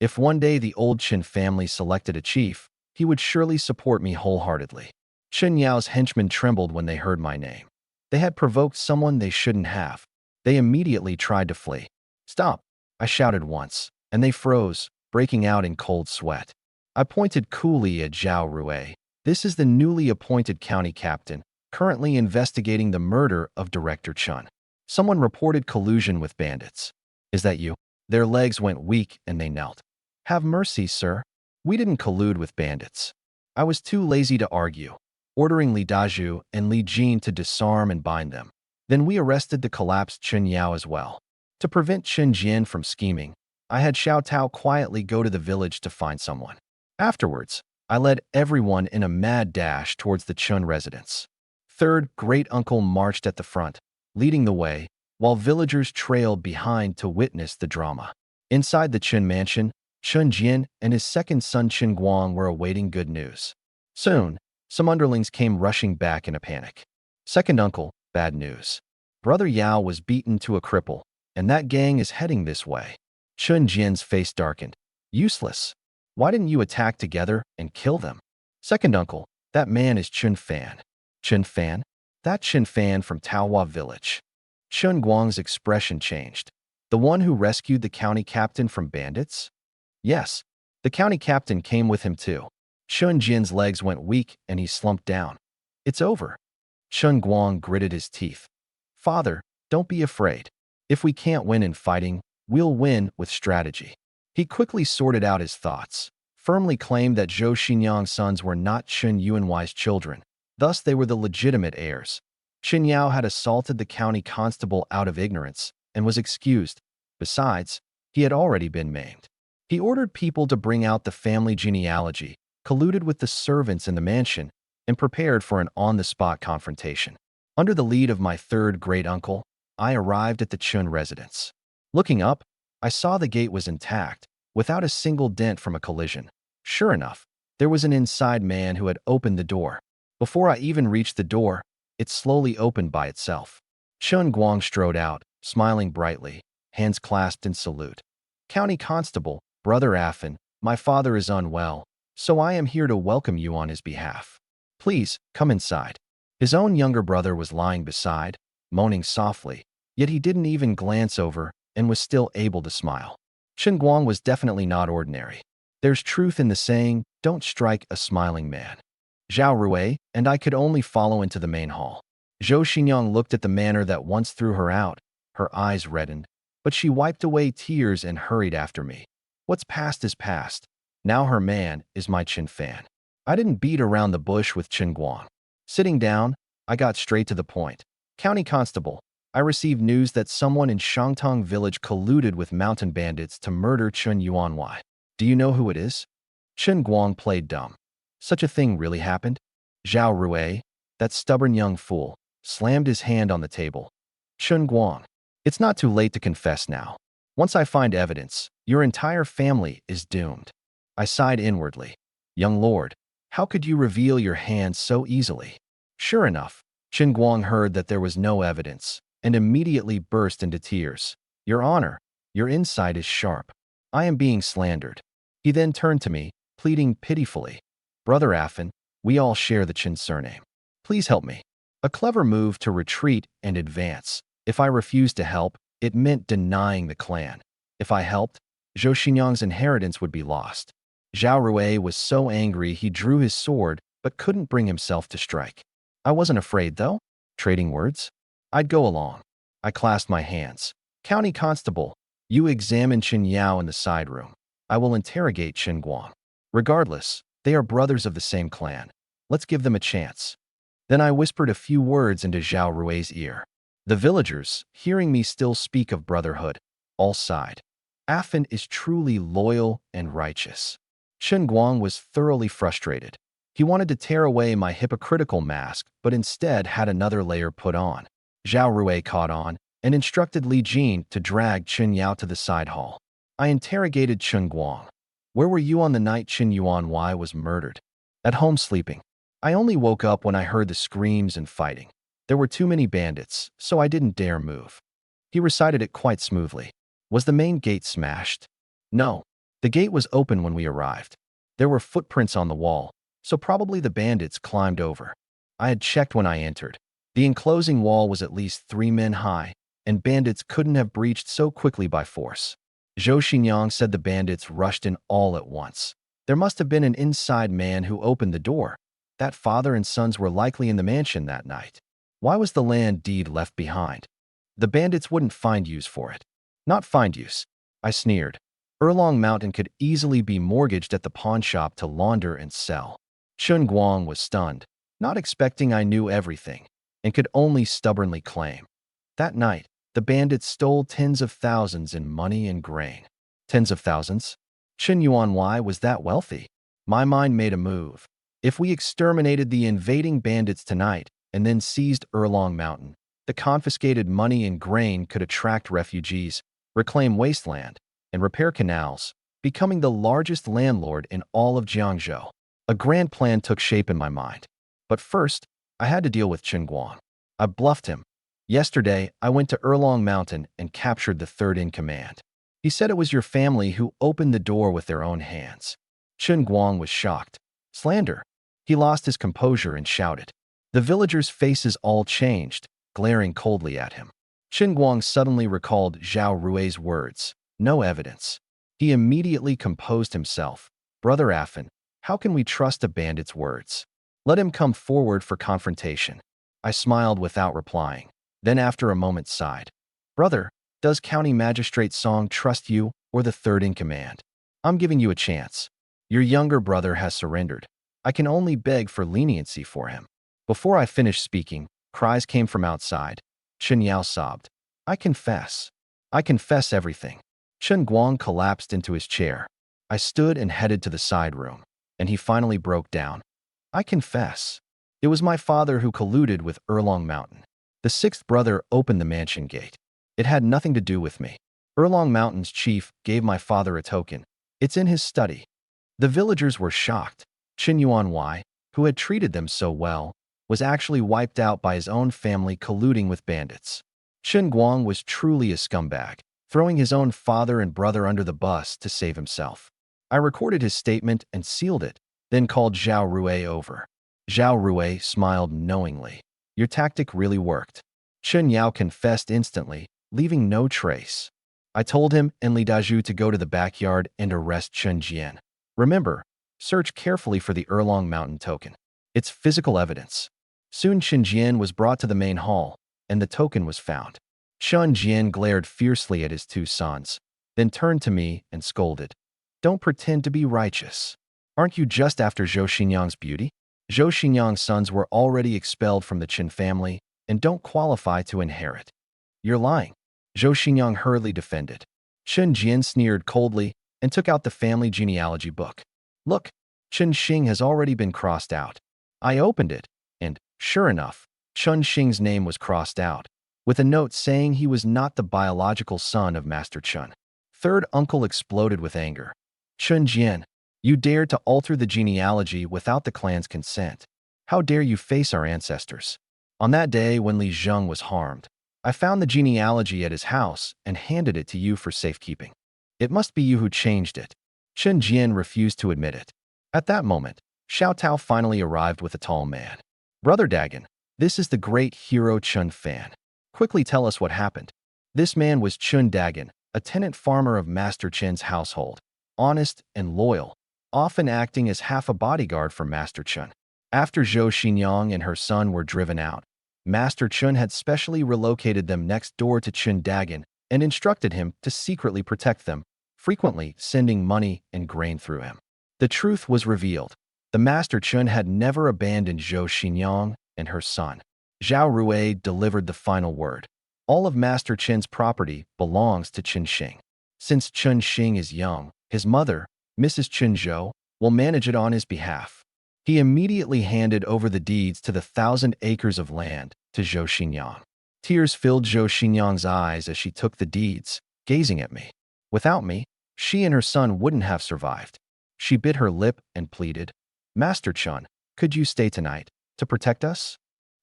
If one day the old Chen family selected a chief, he would surely support me wholeheartedly. Chun Yao's henchmen trembled when they heard my name. They had provoked someone they shouldn't have. They immediately tried to flee. "Stop!" I shouted once, and they froze, breaking out in cold sweat. I pointed coolly at Zhao Rui. "This is the newly appointed county captain, currently investigating the murder of Director Chun. Someone reported collusion with bandits." "Is that you?" Their legs went weak and they knelt. "Have mercy, sir. We didn't collude with bandits." I was too lazy to argue, ordering Li Dazhu and Li Jin to disarm and bind them. Then we arrested the collapsed Chun Yao as well. To prevent Chen Jian from scheming, I had Xiao Tao quietly go to the village to find someone. Afterwards, I led everyone in a mad dash towards the Chun residence. Third great uncle marched at the front, leading the way, while villagers trailed behind to witness the drama. Inside the Chun mansion, Chun Jian and his second son Chen Guang were awaiting good news. Soon, some underlings came rushing back in a panic. "Second uncle, bad news. Brother Yao was beaten to a cripple, and that gang is heading this way." Chun Jian's face darkened. "Useless. Why didn't you attack together and kill them?" "Second uncle, that man is Chun Fan." "Chun Fan? That Chun Fan from Taohua village." Chun Guang's expression changed. "The one who rescued the county captain from bandits?" "Yes. The county captain came with him too." Chun Jian's legs went weak and he slumped down. "It's over." Chun Guang gritted his teeth. "Father, Don't be afraid. If we can't win in fighting, we'll win with strategy. He quickly sorted out his thoughts, firmly claimed that Zhou Xinyang's sons were not Chen Yuanhui's children. Thus, they were the legitimate heirs. Qin Yao had assaulted the county constable out of ignorance and was excused. Besides, he had already been maimed. He ordered people to bring out the family genealogy, colluded with the servants in the mansion, and prepared for an on-the-spot confrontation. Under the lead of my third great-uncle, I arrived at the Chun residence. Looking up, I saw the gate was intact, without a single dent from a collision. Sure enough, there was an inside man who had opened the door. Before I even reached the door, it slowly opened by itself. Chun Guang strode out, smiling brightly, hands clasped in salute. County Constable, Brother Affin, my father is unwell, so I am here to welcome you on his behalf. Please, come inside. His own younger brother was lying beside, moaning softly, yet he didn't even glance over and was still able to smile. Chen Guang was definitely not ordinary. There's truth in the saying, don't strike a smiling man. Zhao Rui and I could only follow into the main hall. Zhou Xinyang looked at the manner that once threw her out. Her eyes reddened, but she wiped away tears and hurried after me. What's past is past. Now her man is my Qin fan. I didn't beat around the bush with Chen Guang. Sitting down, I got straight to the point. County Constable, I received news that someone in Shangtong village colluded with mountain bandits to murder Chen Yuanhui. Do you know who it is? Chen Guang played dumb. Such a thing really happened? Zhao Rui, that stubborn young fool, slammed his hand on the table. Chen Guang, it's not too late to confess now. Once I find evidence, your entire family is doomed. I sighed inwardly. Young lord, how could you reveal your hand so easily? Sure enough, Chen Guang heard that there was no evidence and immediately burst into tears. Your Honor, your insight is sharp. I am being slandered. He then turned to me, pleading pitifully. Brother Affin, we all share the Chen surname. Please help me. A clever move to retreat and advance. If I refused to help, it meant denying the clan. If I helped, Zhou Xinyang's inheritance would be lost. Zhao Rui was so angry he drew his sword but couldn't bring himself to strike. I wasn't afraid, though. Trading words? I'd go along. I clasped my hands. County Constable, you examine Qin Yao in the side room. I will interrogate Chen Guang. Regardless, they are brothers of the same clan. Let's give them a chance. Then I whispered a few words into Zhao Rui's ear. The villagers, hearing me still speak of brotherhood, all sighed. Affin is truly loyal and righteous. Chen Guang was thoroughly frustrated. He wanted to tear away my hypocritical mask, but instead had another layer put on. Zhao Rui caught on and instructed Li Jin to drag Chen Yao to the side hall. I interrogated Chen Guang. Where were you on the night Chen Yuanhui was murdered? At home sleeping. I only woke up when I heard the screams and fighting. There were too many bandits, so I didn't dare move. He recited it quite smoothly. Was the main gate smashed? No. The gate was open when we arrived. There were footprints on the wall, so probably the bandits climbed over. I had checked when I entered. The enclosing wall was at least 3 men high, and bandits couldn't have breached so quickly by force. Zhou Xinyang said the bandits rushed in all at once. There must have been an inside man who opened the door. That father and sons were likely in the mansion that night. Why was the land deed left behind? The bandits wouldn't find use for it. Not find use. I sneered. Erlong Mountain could easily be mortgaged at the pawn shop to launder and sell. Chen Guang was stunned, not expecting I knew everything, and could only stubbornly claim. That night, the bandits stole tens of thousands in money and grain. Tens of thousands? Chen Yuanhui was that wealthy? My mind made a move. If we exterminated the invading bandits tonight and then seized Erlong Mountain, the confiscated money and grain could attract refugees, reclaim wasteland, and repair canals, becoming the largest landlord in all of Jiangzhou. A grand plan took shape in my mind. But first, I had to deal with Chen Guang. I bluffed him. Yesterday, I went to Erlong Mountain and captured the third in command. He said it was your family who opened the door with their own hands. Chen Guang was shocked. Slander. He lost his composure and shouted. The villagers' faces all changed, glaring coldly at him. Chen Guang suddenly recalled Zhao Rui's words. No evidence. He immediately composed himself. Brother Affin, how can we trust a bandit's words? Let him come forward for confrontation. I smiled without replying. Then after a moment sighed. Brother, does County Magistrate Song trust you or the third in command? I'm giving you a chance. Your younger brother has surrendered. I can only beg for leniency for him. Before I finished speaking, cries came from outside. Chen Yao sobbed. I confess. I confess everything. Chen Guang collapsed into his chair. I stood and headed to the side room, and he finally broke down. I confess. It was my father who colluded with Erlong Mountain. The sixth brother opened the mansion gate. It had nothing to do with me. Erlong Mountain's chief gave my father a token. It's in his study. The villagers were shocked. Qin Yuanwei, who had treated them so well, was actually wiped out by his own family colluding with bandits. Chen Guang was truly a scumbag, throwing his own father and brother under the bus to save himself. I recorded his statement and sealed it, then called Zhao Rui over. Zhao Rui smiled knowingly. Your tactic really worked. Chen Yao confessed instantly, leaving no trace. I told him and Li Daju to go to the backyard and arrest Chen Jian. Remember, search carefully for the Erlong Mountain token. It's physical evidence. Soon Chen Jian was brought to the main hall, and the token was found. Chen Jian glared fiercely at his two sons, then turned to me and scolded. Don't pretend to be righteous. Aren't you just after Zhou Xinyang's beauty? Zhou Xinyang's sons were already expelled from the Qin family and don't qualify to inherit. You're lying. Zhou Xinyang hurriedly defended. Chen Jian sneered coldly and took out the family genealogy book. Look, Chen Xing has already been crossed out. I opened it, and, sure enough, Chen Xing's name was crossed out, with a note saying he was not the biological son of Master Chen. Third uncle exploded with anger. Chen Jian, you dared to alter the genealogy without the clan's consent. How dare you face our ancestors? On that day when Li Zheng was harmed, I found the genealogy at his house and handed it to you for safekeeping. It must be you who changed it. Chen Jian refused to admit it. At that moment, Xiao Tao finally arrived with a tall man. Brother Dagon, this is the great hero Chen Fan. Quickly tell us what happened. This man was Chun Dagon, a tenant farmer of Master Chen's household, honest and loyal, often acting as half a bodyguard for Master Chen. After Zhou Xinyang and her son were driven out, Master Chen had specially relocated them next door to Chun Dagon and instructed him to secretly protect them, frequently sending money and grain through him. The truth was revealed. The Master Chen had never abandoned Zhou Xinyang and her son. Zhao Rui delivered the final word. All of Master Chen's property belongs to Chen Xing. Since Chen Xing is young, his mother, Mrs. Chen Zhou, will manage it on his behalf. He immediately handed over the deeds to the 1,000 acres of land to Zhou Xinyang. Tears filled Zhou Xinyang's eyes as she took the deeds, gazing at me. Without me, she and her son wouldn't have survived. She bit her lip and pleaded, Master Chen, could you stay tonight to protect us?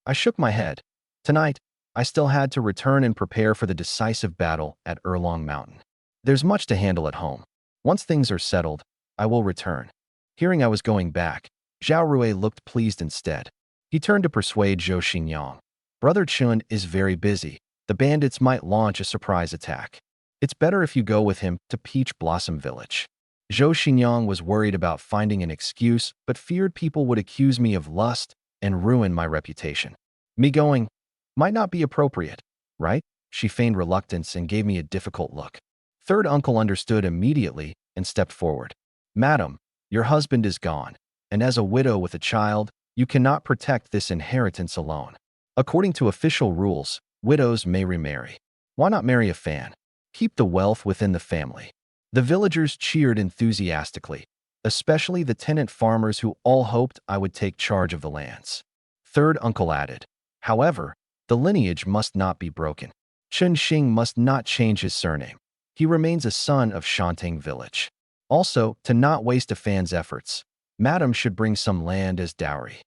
I shook my head. Tonight, I still had to return and prepare for the decisive battle at Erlong Mountain. There's much to handle at home. Once things are settled, I will return. Hearing I was going back, Zhao Rui looked pleased instead. He turned to persuade Zhou Xinyang. Brother Chun is very busy. The bandits might launch a surprise attack. It's better if you go with him to Peach Blossom Village. Zhou Xinyang was worried about finding an excuse, but feared people would accuse me of lust and ruin my reputation. Me going might not be appropriate, right? She feigned reluctance and gave me a difficult look. Third uncle understood immediately and stepped forward. Madam, your husband is gone, and as a widow with a child, you cannot protect this inheritance alone. According to official rules, widows may remarry. Why not marry a fan? Keep the wealth within the family. The villagers cheered enthusiastically, especially the tenant farmers who all hoped I would take charge of the lands. Third uncle added, however, the lineage must not be broken. Chen Xing must not change his surname. He remains a son of Shantang village. Also, to not waste a fan's efforts, Madam should bring some land as dowry.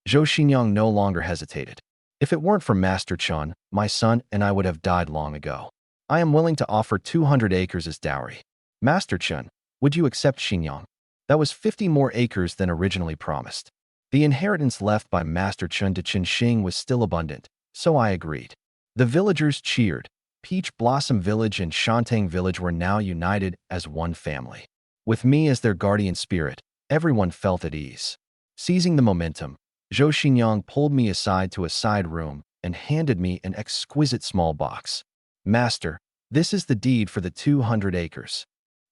Zhou Xinyang no longer hesitated. If it weren't for Master Chen, my son and I would have died long ago. I am willing to offer 200 acres as dowry. Master Chen, would you accept Xinyang? That was 50 more acres than originally promised. The inheritance left by Master Chen to Chen Xing was still abundant, so I agreed. The villagers cheered. Peach Blossom Village and Shantang Village were now united as one family. With me as their guardian spirit, everyone felt at ease. Seizing the momentum, Zhou Xinyang pulled me aside to a side room and handed me an exquisite small box. "Master, this is the deed for the 200 acres."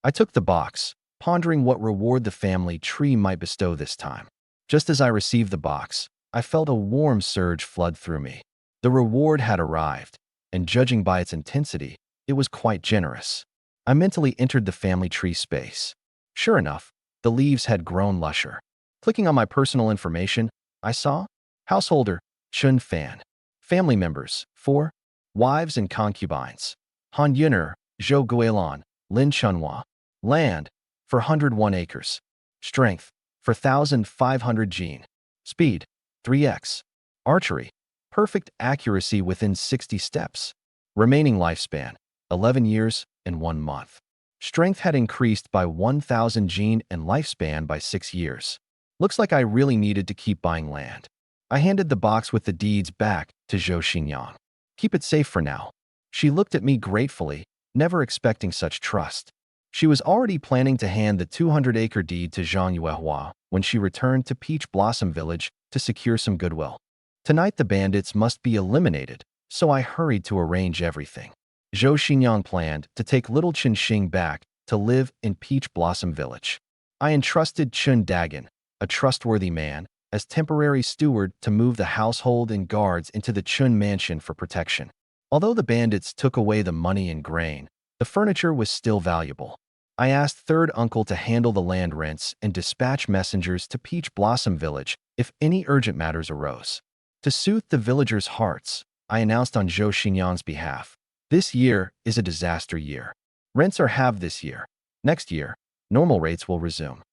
I took the box, pondering what reward the family tree might bestow this time. Just as I received the box, I felt a warm surge flood through me. The reward had arrived, and judging by its intensity, it was quite generous. I mentally entered the family tree space. Sure enough, the leaves had grown lusher. Clicking on my personal information, I saw householder, Chun Fan. Family members, 4. Wives and concubines. Han Yuner, Zhou Guilin, Lin Chunhua. Land, 401 acres. Strength, 4,500 gene. Speed, 3x. Archery, perfect accuracy within 60 steps. Remaining lifespan, 11 years and 1 month. Strength had increased by 1,000 gene and lifespan by 6 years. Looks like I really needed to keep buying land. I handed the box with the deeds back to Zhou Xinyang. "Keep it safe for now." She looked at me gratefully, never expecting such trust. She was already planning to hand the 200-acre deed to Zhang Yuehua when she returned to Peach Blossom Village to secure some goodwill. Tonight the bandits must be eliminated, so I hurried to arrange everything. Zhou Xinyang planned to take little Chen Xing back to live in Peach Blossom Village. I entrusted Chun Dagon, a trustworthy man, as temporary steward to move the household and guards into the Chun mansion for protection. Although the bandits took away the money and grain, the furniture was still valuable. I asked third uncle to handle the land rents and dispatch messengers to Peach Blossom Village if any urgent matters arose. To soothe the villagers' hearts, I announced on Zhou Xinyang's behalf, "This year is a disaster year. Rents are halved this year. Next year, normal rates will resume."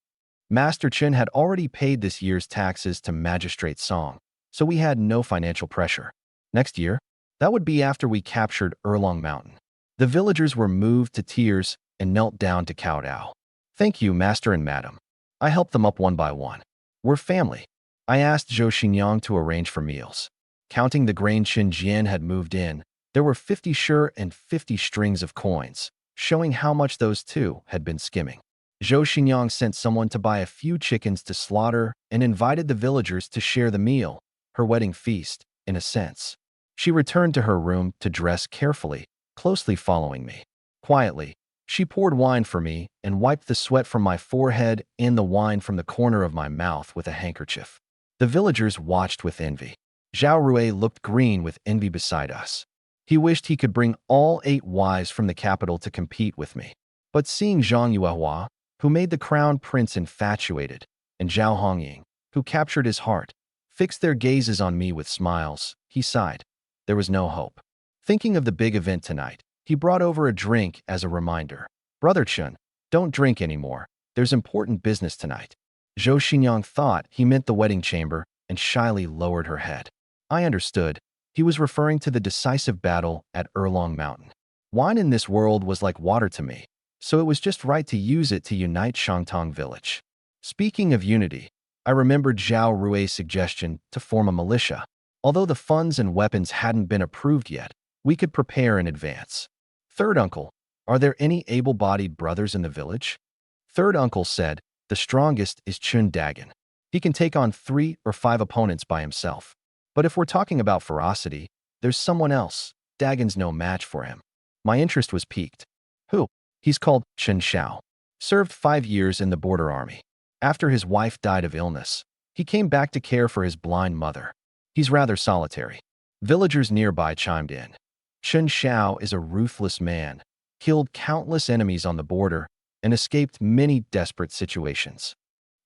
Master Chen had already paid this year's taxes to Magistrate Song, so we had no financial pressure. Next year, that would be after we captured Erlong Mountain. The villagers were moved to tears and knelt down to kowtow. "Thank you, Master and Madam." I helped them up one by one. "We're family." I asked Zhou Xinyang to arrange for meals. Counting the grain Chen Jian had moved in, there were 50 sure and 50 strings of coins, showing how much those two had been skimming. Zhou Xinyang sent someone to buy a few chickens to slaughter and invited the villagers to share the meal, her wedding feast, in a sense. She returned to her room to dress carefully, closely following me. Quietly, she poured wine for me and wiped the sweat from my forehead and the wine from the corner of my mouth with a handkerchief. The villagers watched with envy. Zhao Rui looked green with envy beside us. He wished he could bring all 8 wives from the capital to compete with me. But seeing Zhang Yuehua, who made the crown prince infatuated, and Zhao Hongying, who captured his heart, fixed their gazes on me with smiles, he sighed. There was no hope. Thinking of the big event tonight, he brought over a drink as a reminder. "Brother Chun, don't drink anymore. There's important business tonight." Zhou Xinyang thought he meant the wedding chamber and shyly lowered her head. I understood. He was referring to the decisive battle at Erlong Mountain. Wine in this world was like water to me, so it was just right to use it to unite Shangtong Village. Speaking of unity, I remembered Zhao Rui's suggestion to form a militia. Although the funds and weapons hadn't been approved yet, we could prepare in advance. "Third uncle, are there any able-bodied brothers in the village?" Third uncle said, "The strongest is Chun Dagon. He can take on 3 or 5 opponents by himself. But if we're talking about ferocity, there's someone else. Dagon's no match for him." My interest was piqued. "Who?" "He's called Chen Xiao. Served 5 years in the border army. After his wife died of illness, he came back to care for his blind mother. He's rather solitary." Villagers nearby chimed in. "Chen Xiao is a ruthless man, killed countless enemies on the border, and escaped many desperate situations.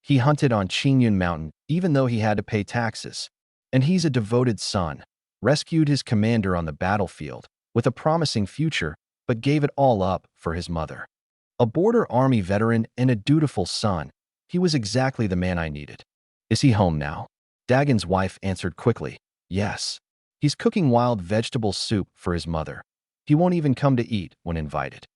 He hunted on Qingyun Mountain even though he had to pay taxes. And he's a devoted son, rescued his commander on the battlefield with a promising future, but gave it all up for his mother. A border army veteran and a dutiful son, he was exactly the man I needed." "Is he home now?" Dagon's wife answered quickly, "Yes. He's cooking wild vegetable soup for his mother. He won't even come to eat when invited."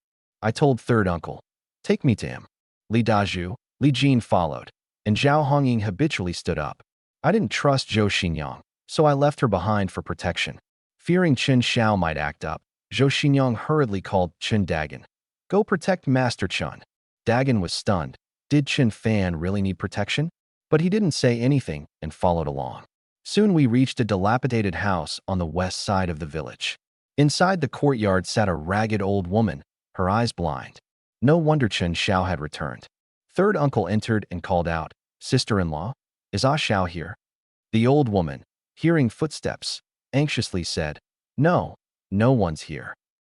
I told third uncle, "Take me to him." Li Dazhu, Li Jin followed, and Zhao Hongying habitually stood up. I didn't trust Zhou Xinyang, so I left her behind for protection. Fearing Chen Xiao might act up, Zhou Xinyang hurriedly called Chen Dagon. "Go protect Master Chun." Dagon was stunned. Did Chen Fan really need protection? But he didn't say anything and followed along. Soon we reached a dilapidated house on the west side of the village. Inside the courtyard sat a ragged old woman, her eyes blind. No wonder Chen Xiao had returned. Third uncle entered and called out, "Sister-in-law, is Ah Xiao here?" The old woman, hearing footsteps, anxiously said, "No, no one's here."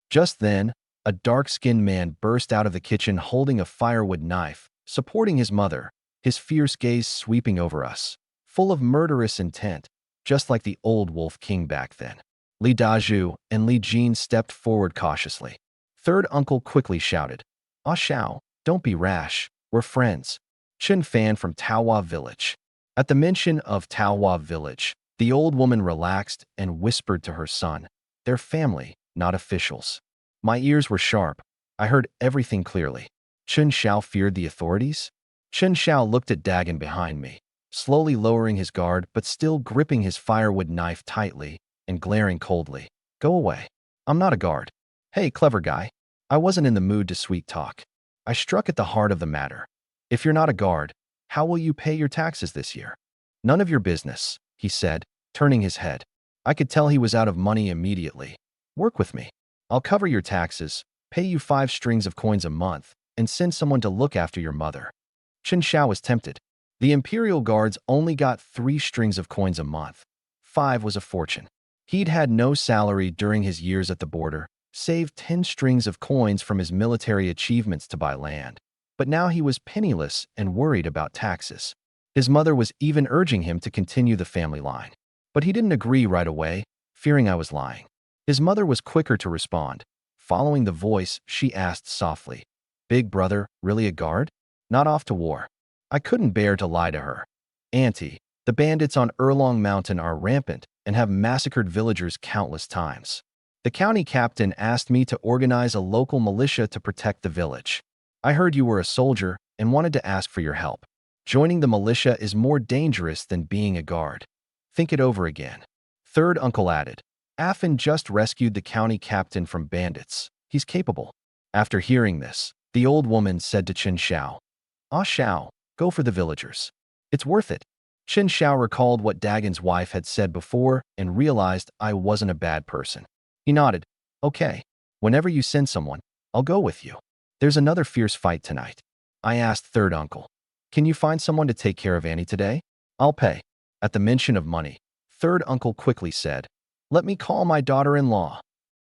Just then, a dark-skinned man burst out of the kitchen holding a firewood knife, supporting his mother, his fierce gaze sweeping over us, full of murderous intent, just like the old Wolf King back then. Li Dazhu and Li Jin stepped forward cautiously. Third uncle quickly shouted, "Ah Xiao, don't be rash, we're friends." Chen Fan from Taohua Village. At the mention of Taohua Village, the old woman relaxed and whispered to her son, "They're family, not officials." My ears were sharp. I heard everything clearly. Chen Xiao feared the authorities? Chen Xiao looked at Dagon behind me, slowly lowering his guard but still gripping his firewood knife tightly and glaring coldly. "Go away. I'm not a guard." "Hey, clever guy." I wasn't in the mood to sweet talk. I struck at the heart of the matter. "If you're not a guard, how will you pay your taxes this year?" "None of your business," he said, turning his head. I could tell he was out of money immediately. "Work with me. I'll cover your taxes, pay you 5 strings of coins a month, and send someone to look after your mother." Chen Xiao was tempted. The Imperial Guards only got 3 strings of coins a month. 5 was a fortune. He'd had no salary during his years at the border, saved 10 strings of coins from his military achievements to buy land. But now he was penniless and worried about taxes. His mother was even urging him to continue the family line. But he didn't agree right away, fearing I was lying. His mother was quicker to respond. Following the voice, she asked softly, "Big brother, really a guard? Not off to war?" I couldn't bear to lie to her. "Auntie, the bandits on Erlong Mountain are rampant and have massacred villagers countless times. The county captain asked me to organize a local militia to protect the village. I heard you were a soldier and wanted to ask for your help. Joining the militia is more dangerous than being a guard. Think it over again." Third uncle added, "Affin just rescued the county captain from bandits. He's capable." After hearing this, the old woman said to Chen Xiao, "Ah Xiao, go for the villagers. It's worth it." Chen Xiao recalled what Dagon's wife had said before and realized I wasn't a bad person. He nodded, "Okay, whenever you send someone, I'll go with you." "There's another fierce fight tonight." I asked third uncle, "Can you find someone to take care of Annie today? I'll pay." At the mention of money, third uncle quickly said, "Let me call my daughter-in-law."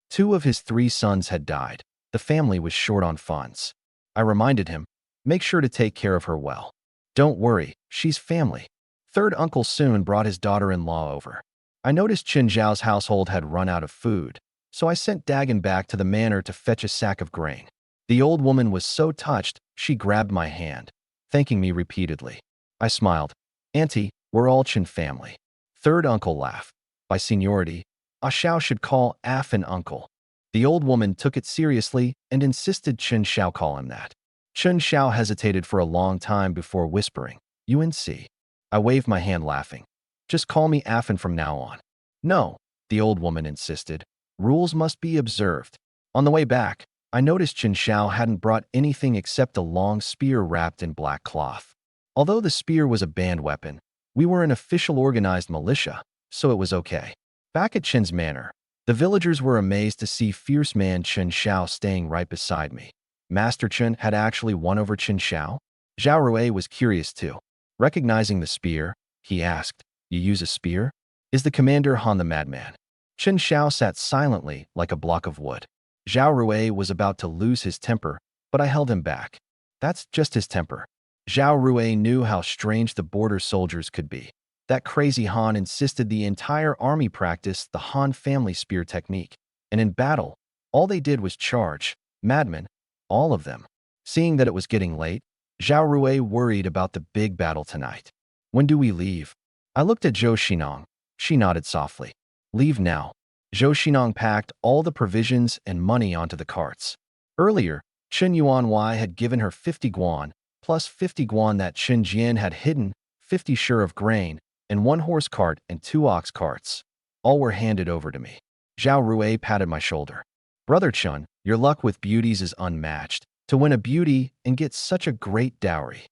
2 of his 3 sons had died. The family was short on funds. I reminded him, "Make sure to take care of her well." "Don't worry, she's family." Third uncle soon brought his daughter-in-law over. I noticed Chen Zhao's household had run out of food, so I sent Dagon back to the manor to fetch a sack of grain. The old woman was so touched, she grabbed my hand, thanking me repeatedly. I smiled. "Auntie, we're all Chen family." Third uncle laughed. By seniority, Ah Xiao should call Affin uncle. The old woman took it seriously and insisted Chen Xiao call him that. Chen Xiao hesitated for a long time before whispering, "UNC." I waved my hand laughing. "Just call me Affin from now on." "No," the old woman insisted. "Rules must be observed." On the way back, I noticed Chen Xiao hadn't brought anything except a long spear wrapped in black cloth. Although the spear was a banned weapon, we were an official organized militia, so it was okay. Back at Chen's manor, the villagers were amazed to see fierce man Chen Xiao staying right beside me. Master Chen had actually won over Chen Xiao? Zhao Rui was curious too. Recognizing the spear, he asked, "You use a spear? Is the commander Han the madman?" Chen Xiao sat silently like a block of wood. Zhao Rui was about to lose his temper, but I held him back. "That's just his temper." Zhao Rui knew how strange the border soldiers could be. That crazy Han insisted the entire army practice the Han family spear technique. And in battle, all they did was charge. Madmen, all of them. Seeing that it was getting late, Zhao Rui worried about the big battle tonight. "When do we leave?" I looked at Zhou Xinong. She nodded softly. "Leave now." Zhou Xinong packed all the provisions and money onto the carts. Earlier, Chen Yuanwei had given her 50 guan, plus 50 guan that Chen Jian had hidden, 50 sure of grain, and 1 horse cart and 2 ox carts. All were handed over to me. Zhao Rui patted my shoulder. "Brother Chen, your luck with beauties is unmatched. To win a beauty and get such a great dowry."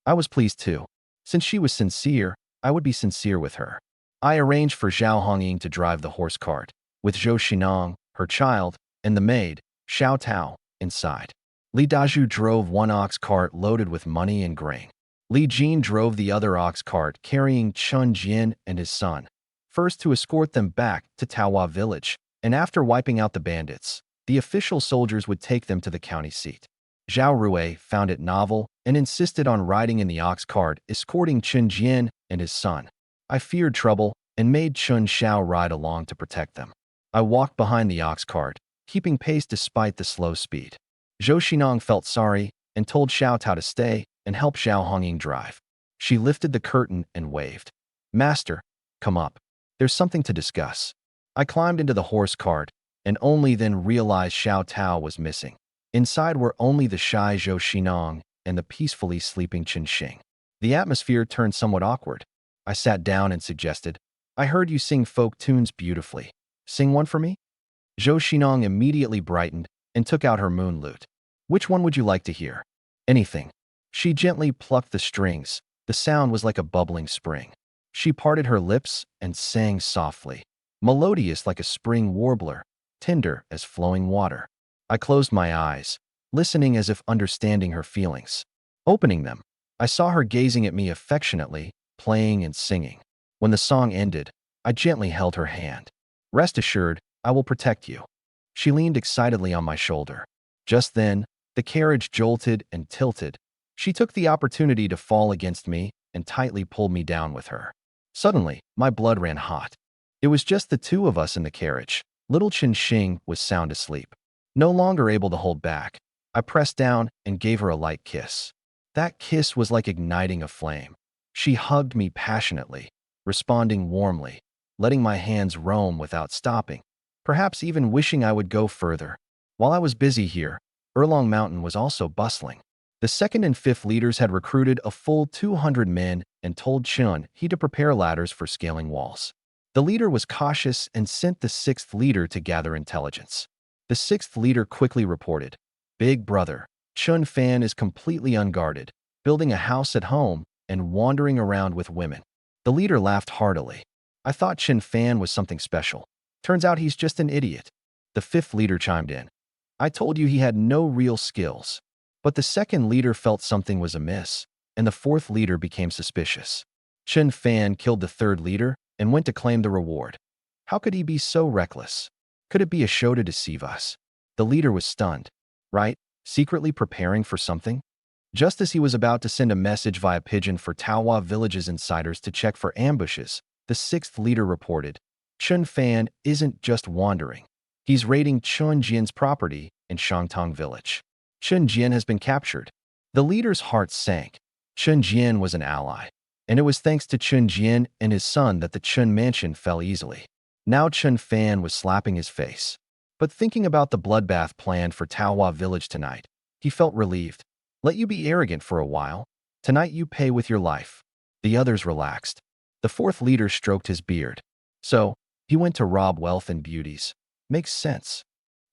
I was pleased too. Since she was sincere, I would be sincere with her. I arranged for Zhao Hongying to drive the horse cart, with Zhou Xinong, her child, and the maid, Xiao Tao, inside. Li Dazhu drove one ox cart loaded with money and grain. Li Jin drove the other ox cart carrying Chun Jian and his son, first to escort them back to Taohua village, and after wiping out the bandits, the official soldiers would take them to the county seat. Zhao Rui found it novel and insisted on riding in the ox cart escorting Chun Jian and his son. I feared trouble and made Chun Xiao ride along to protect them. I walked behind the ox cart, keeping pace despite the slow speed. Zhou Xinong felt sorry and told Xiao Tao to stay and help Zhao Hongying drive. She lifted the curtain and waved. "Master, come up. There's something to discuss." I climbed into the horse cart and only then realized Xiao Tao was missing. Inside were only the shy Zhou Xinong and the peacefully sleeping Chen Xing. The atmosphere turned somewhat awkward. I sat down and suggested, "I heard you sing folk tunes beautifully. Sing one for me?" Zhou Xinong immediately brightened and took out her moon lute. "Which one would you like to hear?" "Anything." She gently plucked the strings. The sound was like a bubbling spring. She parted her lips and sang softly, melodious like a spring warbler, tender as flowing water. I closed my eyes, listening as if understanding her feelings. Opening them, I saw her gazing at me affectionately, playing and singing. When the song ended, I gently held her hand. "Rest assured, I will protect you." She leaned excitedly on my shoulder. Just then, the carriage jolted and tilted. She took the opportunity to fall against me and tightly pulled me down with her. Suddenly, my blood ran hot. It was just the two of us in the carriage. Little Chen Xing was sound asleep. No longer able to hold back, I pressed down and gave her a light kiss. That kiss was like igniting a flame. She hugged me passionately, responding warmly, letting my hands roam without stopping, perhaps even wishing I would go further. While I was busy here, Erlong Mountain was also bustling. The 2nd and 5th leaders had recruited a full 200 men and told Chun he to prepare ladders for scaling walls. The leader was cautious and sent the 6th leader to gather intelligence. The 6th leader quickly reported, "Big brother, Chun Fan is completely unguarded, building a house at home and wandering around with women." The leader laughed heartily. "I thought Chun Fan was something special. Turns out he's just an idiot." The 5th leader chimed in. "I told you he had no real skills." But the 2nd leader felt something was amiss, and the 4th leader became suspicious. Chun Fan killed the 3rd leader and went to claim the reward. How could he be so reckless? Could it be a show to deceive us? The leader was stunned. Right? Secretly preparing for something? Just as he was about to send a message via pigeon for Taohua village's insiders to check for ambushes, the 6th leader reported, "Chun Fan isn't just wandering. He's raiding Chun Jian's property in Shangtong village. Chun Jian has been captured." The leader's heart sank. Chun Jian was an ally, and it was thanks to Chun Jian and his son that the Chun mansion fell easily. Now Chun Fan was slapping his face. But thinking about the bloodbath planned for Taohua village tonight, he felt relieved. "Let you be arrogant for a while. Tonight you pay with your life." The others relaxed. The 4th leader stroked his beard. "So, he went to rob wealth and beauties. Makes sense."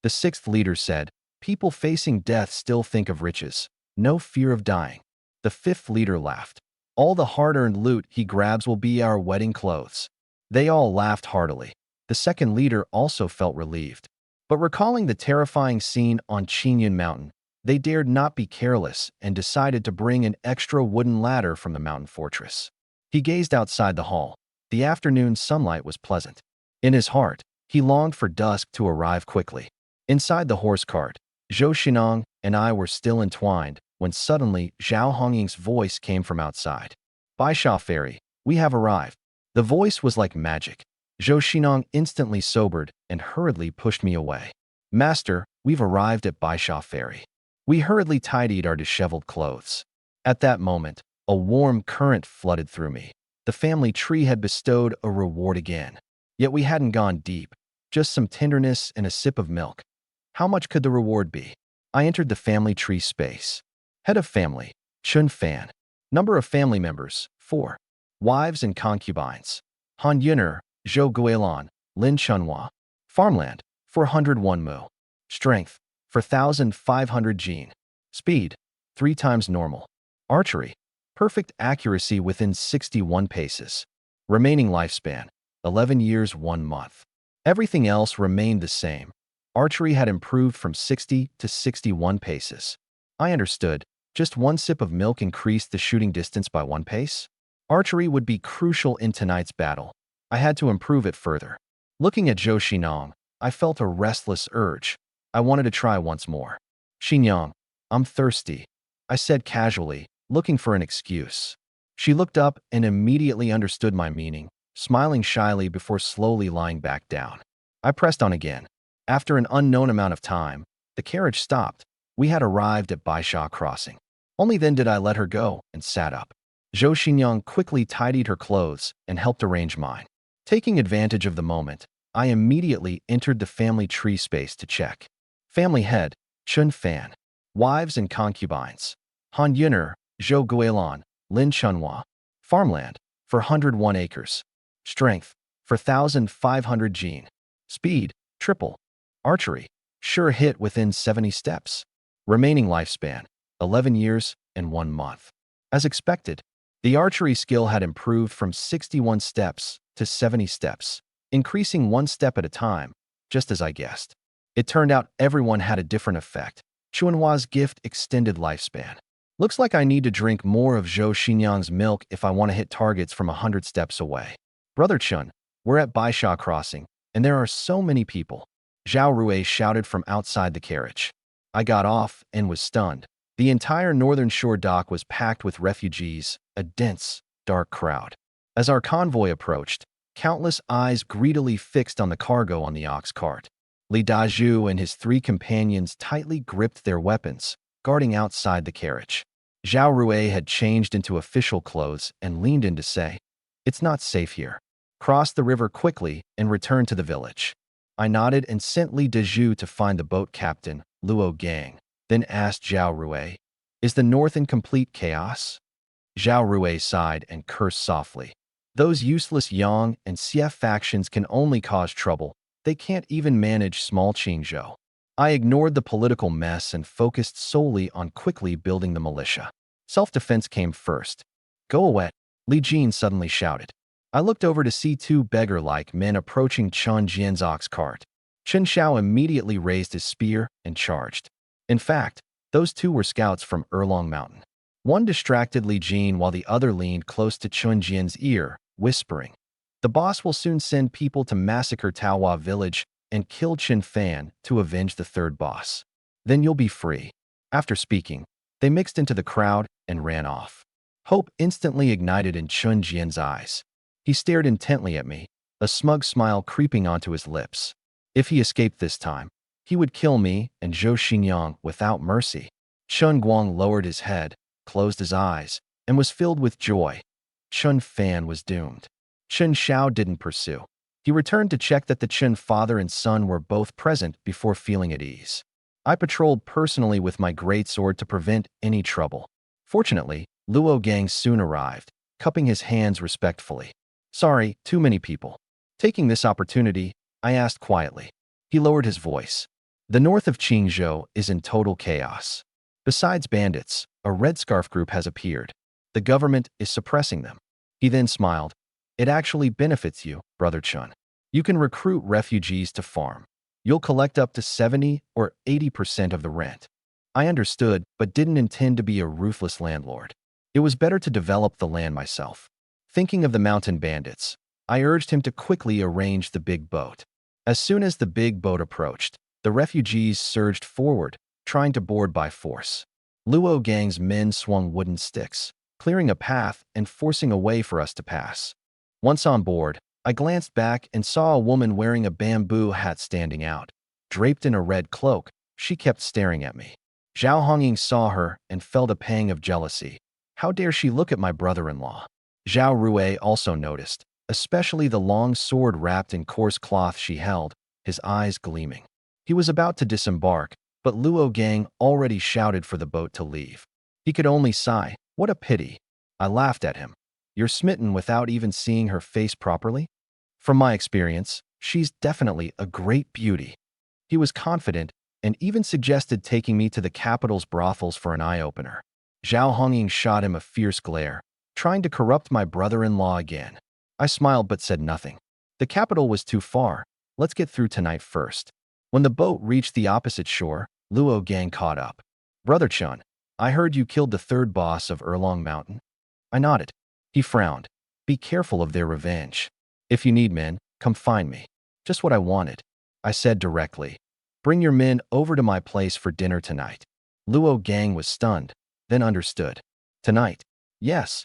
The 6th leader said, "People facing death still think of riches. No fear of dying." The 5th leader laughed. "All the hard-earned loot he grabs will be our wedding clothes." They all laughed heartily. The 2nd leader also felt relieved. But recalling the terrifying scene on Qingyun Mountain, they dared not be careless and decided to bring an extra wooden ladder from the mountain fortress. He gazed outside the hall. The afternoon sunlight was pleasant. In his heart, he longed for dusk to arrive quickly. Inside the horse cart, Zhou Xinong and I were still entwined when suddenly Zhao Hongying's voice came from outside. "Baisha Ferry, we have arrived." The voice was like magic. Zhou Xinong instantly sobered and hurriedly pushed me away. "Master, we've arrived at Baisha Ferry." We hurriedly tidied our disheveled clothes. At that moment, a warm current flooded through me. The family tree had bestowed a reward again. Yet we hadn't gone deep, just some tenderness and a sip of milk. How much could the reward be? I entered the family tree space. Head of family, Chun Fan. Number of family members, 4. Wives and concubines, Han Yuner, Zhou Guilan, Lin Chunhua. Farmland, 401 mu. Strength, 4,500 gene. Speed, 3 times normal. Archery, perfect accuracy within 61 paces. Remaining lifespan, 11 years, 1 month. Everything else remained the same. Archery had improved from 60 to 61 paces. I understood. Just one sip of milk increased the shooting distance by 1 pace. Archery would be crucial in tonight's battle. I had to improve it further. Looking at Zhou Xinong, I felt a restless urge. I wanted to try once more. Xinong, I'm thirsty, I said casually, looking for an excuse. She looked up and immediately understood my meaning, smiling shyly before slowly lying back down. I pressed on again. After an unknown amount of time, the carriage stopped. We had arrived at Baisha Crossing. Only then did I let her go and sat up. Zhou Xingyang quickly tidied her clothes and helped arrange mine. Taking advantage of the moment, I immediately entered the family tree space to check. Family head, Chun Fan. Wives and concubines, Han Yun'er, Zhou Guilin, Lin Chunhua. Farmland, for 101 acres. Strength, for 1,500 gene. Speed, triple. Archery, sure hit within 70 steps. Remaining lifespan, 11 years and 1 month. As expected, the archery skill had improved from 61 steps to 70 steps, increasing 1 step at a time, just as I guessed. It turned out everyone had a different effect. Chunhua's gift extended lifespan. Looks like I need to drink more of Zhou Xinyang's milk if I want to hit targets from 100 steps away. Brother Chun, we're at Baisha Crossing, and there are so many people. Zhao Rui shouted from outside the carriage. I got off and was stunned. The entire northern shore dock was packed with refugees, a dense, dark crowd. As our convoy approached, countless eyes greedily fixed on the cargo on the ox cart. Li Dazhu and his 3 companions tightly gripped their weapons, guarding outside the carriage. Zhao Rui had changed into official clothes and leaned in to say, "It's not safe here. Cross the river quickly and return to the village." I nodded and sent Li Dazhu to find the boat captain, Luo Gang, then asked Zhao Rui, "Is the north in complete chaos?" Zhao Rui sighed and cursed softly. "Those useless Yang and Xie factions can only cause trouble. They can't even manage small Qingzhou." I ignored the political mess and focused solely on quickly building the militia. Self-defense came first. "Go away," Li Jin suddenly shouted. I looked over to see 2 beggar-like men approaching Chun Jian's ox cart. Chen Xiao immediately raised his spear and charged. In fact, those 2 were scouts from Erlong Mountain. One distracted Li Jin while the other leaned close to Chun Jian's ear, whispering, "The boss will soon send people to massacre Taohua village and kill Chen Fan to avenge the 3rd boss. Then you'll be free." After speaking, they mixed into the crowd and ran off. Hope instantly ignited in Chun Jian's eyes. He stared intently at me, a smug smile creeping onto his lips. If he escaped this time, he would kill me and Zhou Xinyang without mercy. Chun Guang lowered his head, closed his eyes, and was filled with joy. Chun Fan was doomed. Chen Xiao didn't pursue. He returned to check that the Chen father and son were both present before feeling at ease. I patrolled personally with my greatsword to prevent any trouble. Fortunately, Luo Gang soon arrived, cupping his hands respectfully. "Sorry, too many people." Taking this opportunity, I asked quietly. He lowered his voice. "The north of Qingzhou is in total chaos. Besides bandits, a red scarf group has appeared. The government is suppressing them." He then smiled. "It actually benefits you, Brother Chun. You can recruit refugees to farm. You'll collect up to 70 or 80% of the rent." I understood, but didn't intend to be a ruthless landlord. It was better to develop the land myself. Thinking of the mountain bandits, I urged him to quickly arrange the big boat. As soon as the big boat approached, the refugees surged forward, trying to board by force. Luo Gang's men swung wooden sticks, clearing a path and forcing a way for us to pass. Once on board, I glanced back and saw a woman wearing a bamboo hat standing out. Draped in a red cloak, she kept staring at me. Zhao Hongying saw her and felt a pang of jealousy. How dare she look at my brother-in-law? Zhao Rui also noticed, especially the long sword wrapped in coarse cloth she held, his eyes gleaming. He was about to disembark, but Luo Gang already shouted for the boat to leave. He could only sigh. "What a pity." I laughed at him. "You're smitten without even seeing her face properly?" "From my experience, she's definitely a great beauty." He was confident and even suggested taking me to the capital's brothels for an eye-opener. Zhao Hongying shot him a fierce glare, trying to corrupt my brother-in-law again. I smiled but said nothing. The capital was too far. Let's get through tonight first. When the boat reached the opposite shore, Luo Gang caught up. Brother Chun, I heard you killed the third boss of Erlong Mountain. I nodded. He frowned. Be careful of their revenge. If you need men, come find me. Just what I wanted. I said directly. Bring your men over to my place for dinner tonight. Luo Gang was stunned, then understood. Tonight? Yes.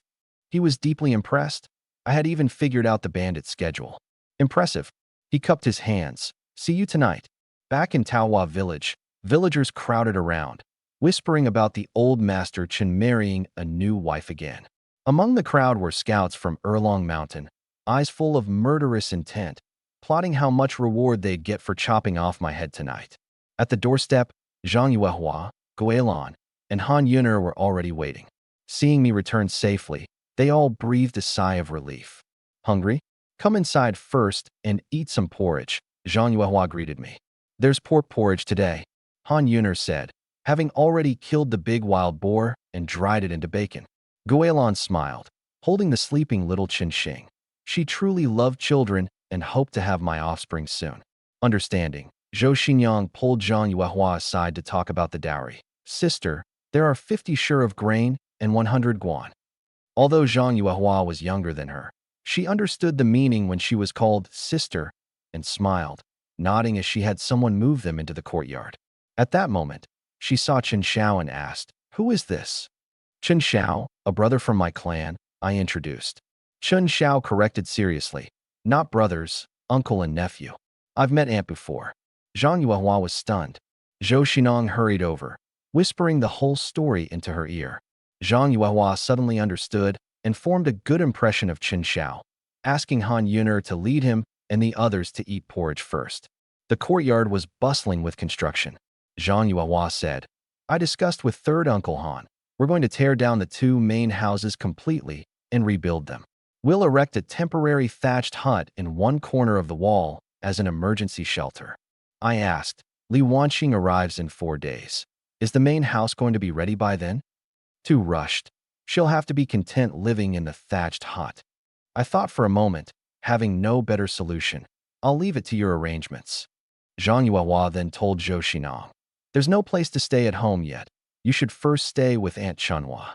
He was deeply impressed. I had even figured out the bandit's schedule. Impressive. He cupped his hands. See you tonight. Back in Taohua village, villagers crowded around, whispering about the old master Chen marrying a new wife again. Among the crowd were scouts from Erlong Mountain, eyes full of murderous intent, plotting how much reward they'd get for chopping off my head tonight. At the doorstep, Zhang Yuehua, Guilan, and Han Yuner were already waiting. Seeing me return safely, they all breathed a sigh of relief. Hungry? Come inside first and eat some porridge, Zhang Yuehua greeted me. There's pork porridge today, Han Yuner said, having already killed the big wild boar and dried it into bacon. Guilan smiled, holding the sleeping little Qin Xing. She truly loved children and hoped to have my offspring soon. Understanding, Zhou Xinyang pulled Zhang Yuehua aside to talk about the dowry. Sister, there are 50 sure of grain and 100 guan. Although Zhang Yuehua was younger than her, she understood the meaning when she was called sister and smiled, nodding as she had someone move them into the courtyard. At that moment, she saw Chen Xiao and asked, "Who is this?" Chen Xiao, a brother from my clan, I introduced. Chen Xiao corrected seriously, "Not brothers, uncle and nephew. I've met Aunt before." Zhang Yuehua was stunned. Zhou Xinong hurried over, whispering the whole story into her ear. Zhang Yuehua suddenly understood and formed a good impression of Chen Xiao, asking Han Yuner to lead him and the others to eat porridge first. The courtyard was bustling with construction. Zhang Yuehua said, I discussed with third Uncle Han. We're going to tear down the two main houses completely and rebuild them. We'll erect a temporary thatched hut in one corner of the wall as an emergency shelter. I asked, Li Wanqing arrives in 4 days. Is the main house going to be ready by then? Too rushed. She'll have to be content living in the thatched hut. I thought for a moment, having no better solution. I'll leave it to your arrangements. Zhang Yuehua then told Zhou Xinong, there's no place to stay at home yet. You should first stay with Aunt Chunhua.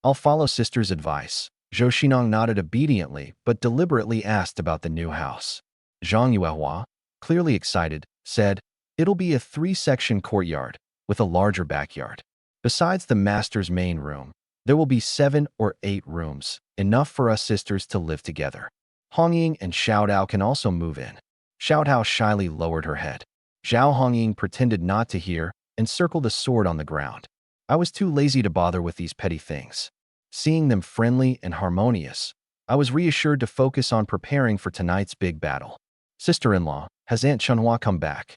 I'll follow sister's advice. Zhou Xinong nodded obediently, but deliberately asked about the new house. Zhang Yuehua, clearly excited, said, it'll be a 3-section courtyard with a larger backyard. Besides the master's main room, there will be 7 or 8 rooms, enough for us sisters to live together. Hongying and Xiao Dao can also move in. Xiao Dao shyly lowered her head. Zhao Hongying pretended not to hear and circled a sword on the ground. I was too lazy to bother with these petty things. Seeing them friendly and harmonious, I was reassured to focus on preparing for tonight's big battle. Sister-in-law, has Aunt Chunhua come back?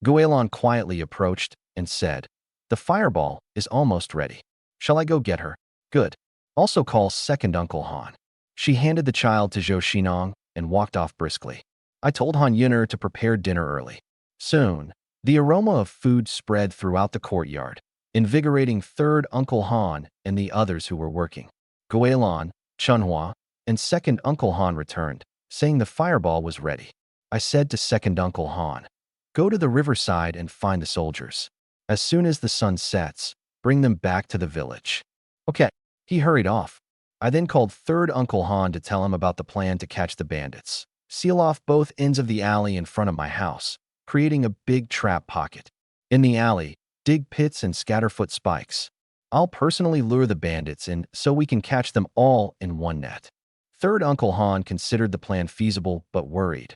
Guilan quietly approached and said, the fireball is almost ready. Shall I go get her? Good. Also call second Uncle Han. She handed the child to Zhou Xinong and walked off briskly. I told Han Yuner to prepare dinner early. Soon, the aroma of food spread throughout the courtyard, invigorating third Uncle Han and the others who were working. Guilan, Chunhua, and second Uncle Han returned, saying the fireball was ready. I said to second Uncle Han, go to the riverside and find the soldiers. As soon as the sun sets, bring them back to the village. Okay. He hurried off. I then called third Uncle Han to tell him about the plan to catch the bandits. Seal off both ends of the alley in front of my house, creating a big trap pocket. In the alley, dig pits and scatterfoot spikes. I'll personally lure the bandits in so we can catch them all in one net. Third Uncle Han considered the plan feasible but worried.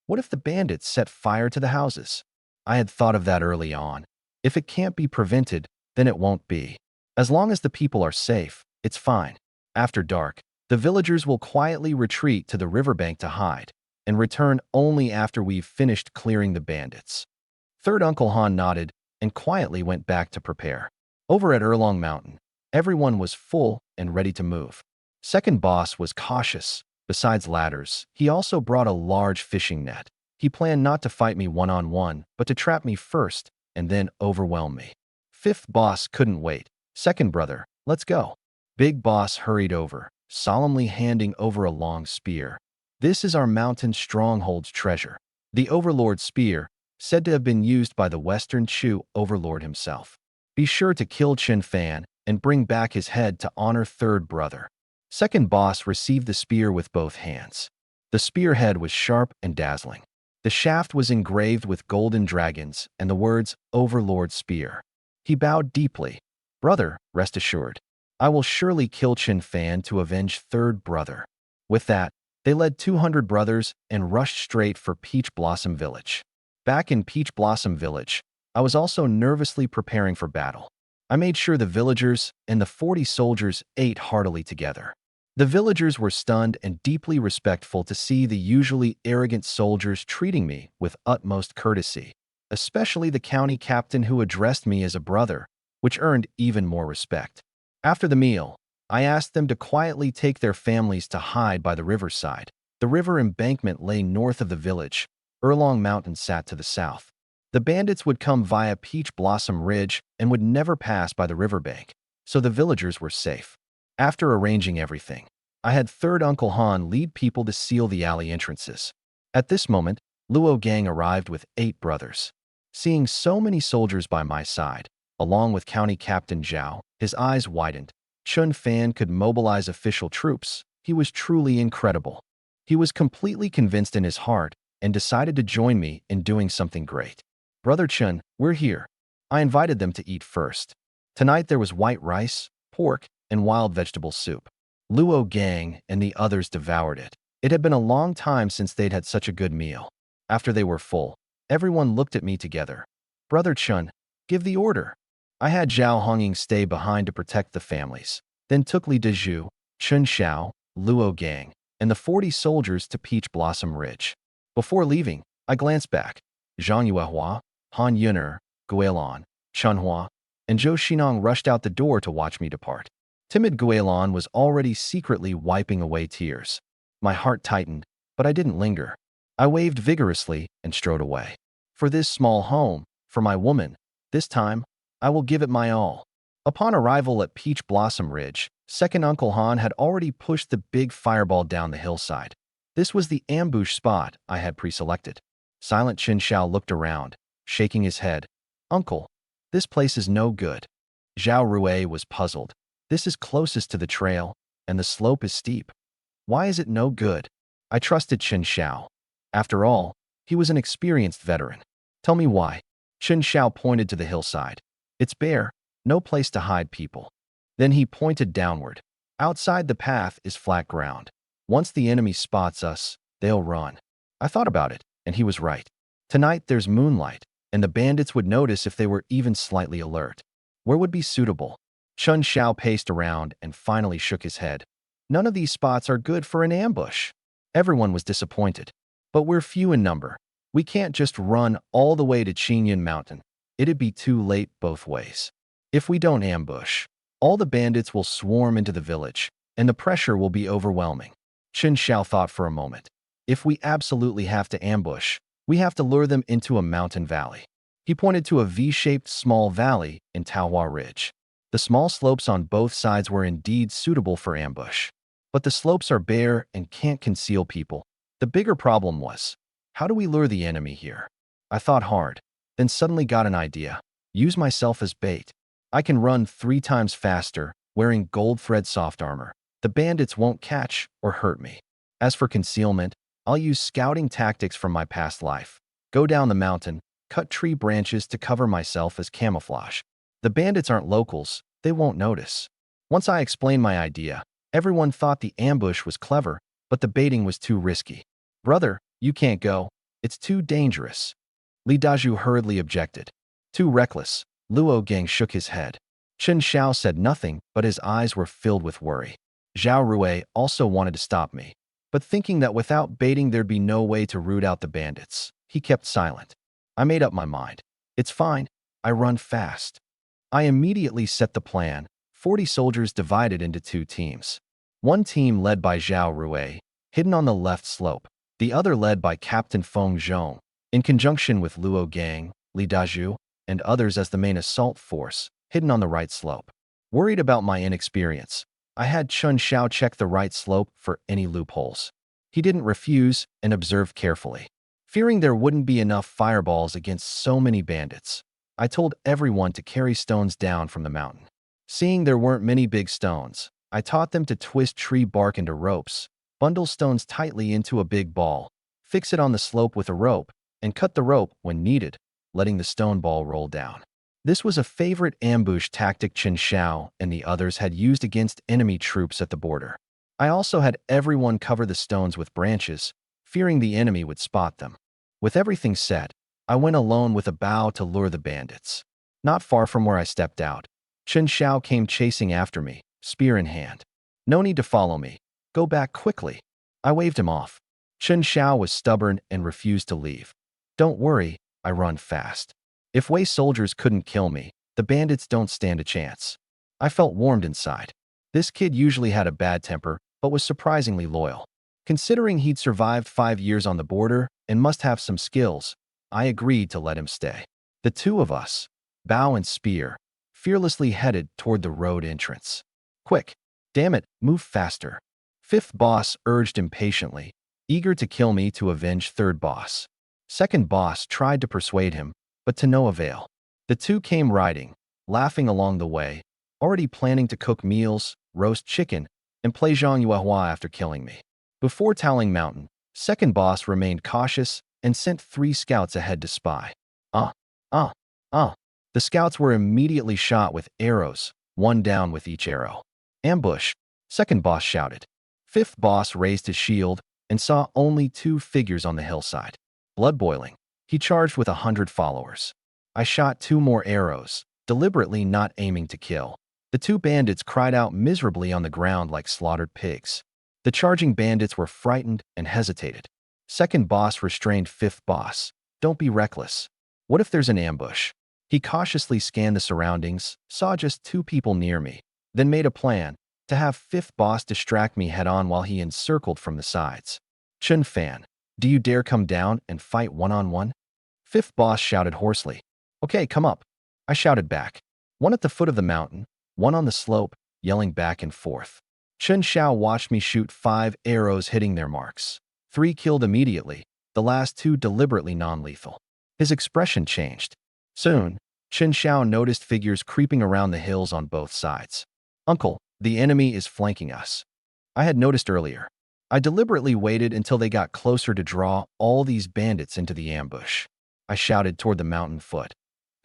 What if the bandits set fire to the houses? I had thought of that early on. If it can't be prevented, then it won't be. As long as the people are safe, it's fine. After dark, the villagers will quietly retreat to the riverbank to hide and return only after we've finished clearing the bandits. Third Uncle Han nodded and quietly went back to prepare. Over at Erlong Mountain, everyone was full and ready to move. Second boss was cautious. Besides ladders, he also brought a large fishing net. He planned not to fight me one-on-one, but to trap me first and then overwhelm me. Fifth boss couldn't wait. Second brother, let's go. Big boss hurried over, solemnly handing over a long spear. This is our mountain stronghold's treasure. The Overlord Spear, said to have been used by the Western Chu Overlord himself. Be sure to kill Chen Fan and bring back his head to honor third brother. Second boss received the spear with both hands. The spearhead was sharp and dazzling. The shaft was engraved with golden dragons and the words Overlord Spear. He bowed deeply. Brother, rest assured. I will surely kill Chen Fan to avenge third brother. With that, they led 200 brothers and rushed straight for Peach Blossom Village. Back in Peach Blossom Village, I was also nervously preparing for battle. I made sure the villagers and the 40 soldiers ate heartily together. The villagers were stunned and deeply respectful to see the usually arrogant soldiers treating me with utmost courtesy, especially the county captain who addressed me as a brother, which earned even more respect. After the meal, I asked them to quietly take their families to hide by the riverside. The river embankment lay north of the village. Erlong Mountain sat to the south. The bandits would come via Peach Blossom Ridge and would never pass by the riverbank, so the villagers were safe. After arranging everything, I had third Uncle Han lead people to seal the alley entrances. At this moment, Luo Gang arrived with 8 brothers. Seeing so many soldiers by my side, along with County Captain Zhao, his eyes widened. Chun Fan could mobilize official troops. He was truly incredible. He was completely convinced in his heart and decided to join me in doing something great. Brother Chun, we're here. I invited them to eat first. Tonight there was white rice, pork, and wild vegetable soup. Luo Gang and the others devoured it. It had been a long time since they'd had such a good meal. After they were full, everyone looked at me together. Brother Chun, give the order. I had Zhao Hongying stay behind to protect the families, then took Li Dezhu, Chun Xiao, Luo Gang, and the 40 soldiers to Peach Blossom Ridge. Before leaving, I glanced back. Zhang Yuehua, Han Yuner, Guilon, Chunhua, and Zhou Xinong rushed out the door to watch me depart. Timid Guilon was already secretly wiping away tears. My heart tightened, but I didn't linger. I waved vigorously and strode away. For this small home, for my woman, this time, I will give it my all. Upon arrival at Peach Blossom Ridge, second Uncle Han had already pushed the big fireball down the hillside. This was the ambush spot I had pre-selected. Silent Qin Xiao looked around, shaking his head. Uncle, this place is no good. Zhao Rui was puzzled. This is closest to the trail, and the slope is steep. Why is it no good? I trusted Qin Xiao. After all, he was an experienced veteran. Tell me why. Qin Xiao pointed to the hillside. It's bare, no place to hide people. Then he pointed downward. Outside the path is flat ground. Once the enemy spots us, they'll run. I thought about it, and he was right. Tonight there's moonlight, and the bandits would notice if they were even slightly alert. Where would be suitable? Chun Xiao paced around and finally shook his head. None of these spots are good for an ambush. Everyone was disappointed. But we're few in number. We can't just run all the way to Qingyun Mountain. It'd be too late both ways. If we don't ambush, all the bandits will swarm into the village, and the pressure will be overwhelming. Qin Xiao thought for a moment. If we absolutely have to ambush, we have to lure them into a mountain valley. He pointed to a V-shaped small valley in Taohua Ridge. The small slopes on both sides were indeed suitable for ambush. But the slopes are bare and can't conceal people. The bigger problem was, how do we lure the enemy here? I thought hard, then suddenly got an idea. Use myself as bait. I can run 3 times faster, wearing gold thread soft armor. The bandits won't catch or hurt me. As for concealment, I'll use scouting tactics from my past life. Go down the mountain, cut tree branches to cover myself as camouflage. The bandits aren't locals, they won't notice. Once I explained my idea, everyone thought the ambush was clever, but the baiting was too risky. Brother, you can't go. It's too dangerous. Li Dazhu hurriedly objected. Too reckless. Luo Gang shook his head. Qin Xiao said nothing, but his eyes were filled with worry. Zhao Rui also wanted to stop me, but thinking that without baiting there'd be no way to root out the bandits, he kept silent. I made up my mind. It's fine. I run fast. I immediately set the plan. 40 soldiers divided into 2 teams. One team led by Zhao Rui, hidden on the left slope. The other led by Captain Feng Zhong, in conjunction with Luo Gang, Li Dazhu, and others as the main assault force, hidden on the right slope. Worried about my inexperience, I had Chun Xiao check the right slope for any loopholes. He didn't refuse and observed carefully. Fearing there wouldn't be enough fireballs against so many bandits, I told everyone to carry stones down from the mountain. Seeing there weren't many big stones, I taught them to twist tree bark into ropes, bundle stones tightly into a big ball, fix it on the slope with a rope, and cut the rope when needed, letting the stone ball roll down. This was a favorite ambush tactic Chen Xiao and the others had used against enemy troops at the border. I also had everyone cover the stones with branches, fearing the enemy would spot them. With everything set, I went alone with a bow to lure the bandits. Not far from where I stepped out, Chen Xiao came chasing after me, spear in hand. No need to follow me. Go back quickly. I waved him off. Chen Xiao was stubborn and refused to leave. Don't worry, I run fast. If Wei soldiers couldn't kill me, the bandits don't stand a chance. I felt warmed inside. This kid usually had a bad temper, but was surprisingly loyal. Considering he'd survived 5 years on the border and must have some skills, I agreed to let him stay. The two of us, bow and spear, fearlessly headed toward the road entrance. Quick! Damn it, move faster. Fifth boss urged impatiently, eager to kill me to avenge third boss. Second boss tried to persuade him, but to no avail. The two came riding, laughing along the way, already planning to cook meals, roast chicken, and play Zhang Yuehua after killing me. Before Towling Mountain, second boss remained cautious and sent 3 scouts ahead to spy. Uh, uh, uh. The scouts were immediately shot with arrows, one down with each arrow. Ambush, second boss shouted. Fifth boss raised his shield and saw only 2 figures on the hillside. Blood boiling. He charged with 100 followers. I shot 2 more arrows, deliberately not aiming to kill. The 2 bandits cried out miserably on the ground like slaughtered pigs. The charging bandits were frightened and hesitated. Second boss restrained fifth boss. Don't be reckless. What if there's an ambush? He cautiously scanned the surroundings, saw just 2 people near me, then made a plan to have fifth boss distract me head-on while he encircled from the sides. Chun Fan, do you dare come down and fight one-on-one? Fifth boss shouted hoarsely. Okay, come up. I shouted back. One at the foot of the mountain, one on the slope, yelling back and forth. Chen Xiao watched me shoot 5 arrows hitting their marks. 3 killed immediately, the last 2 deliberately non-lethal. His expression changed. Soon, Chen Xiao noticed figures creeping around the hills on both sides. Uncle, the enemy is flanking us. I had noticed earlier. I deliberately waited until they got closer to draw all these bandits into the ambush. I shouted toward the mountain foot.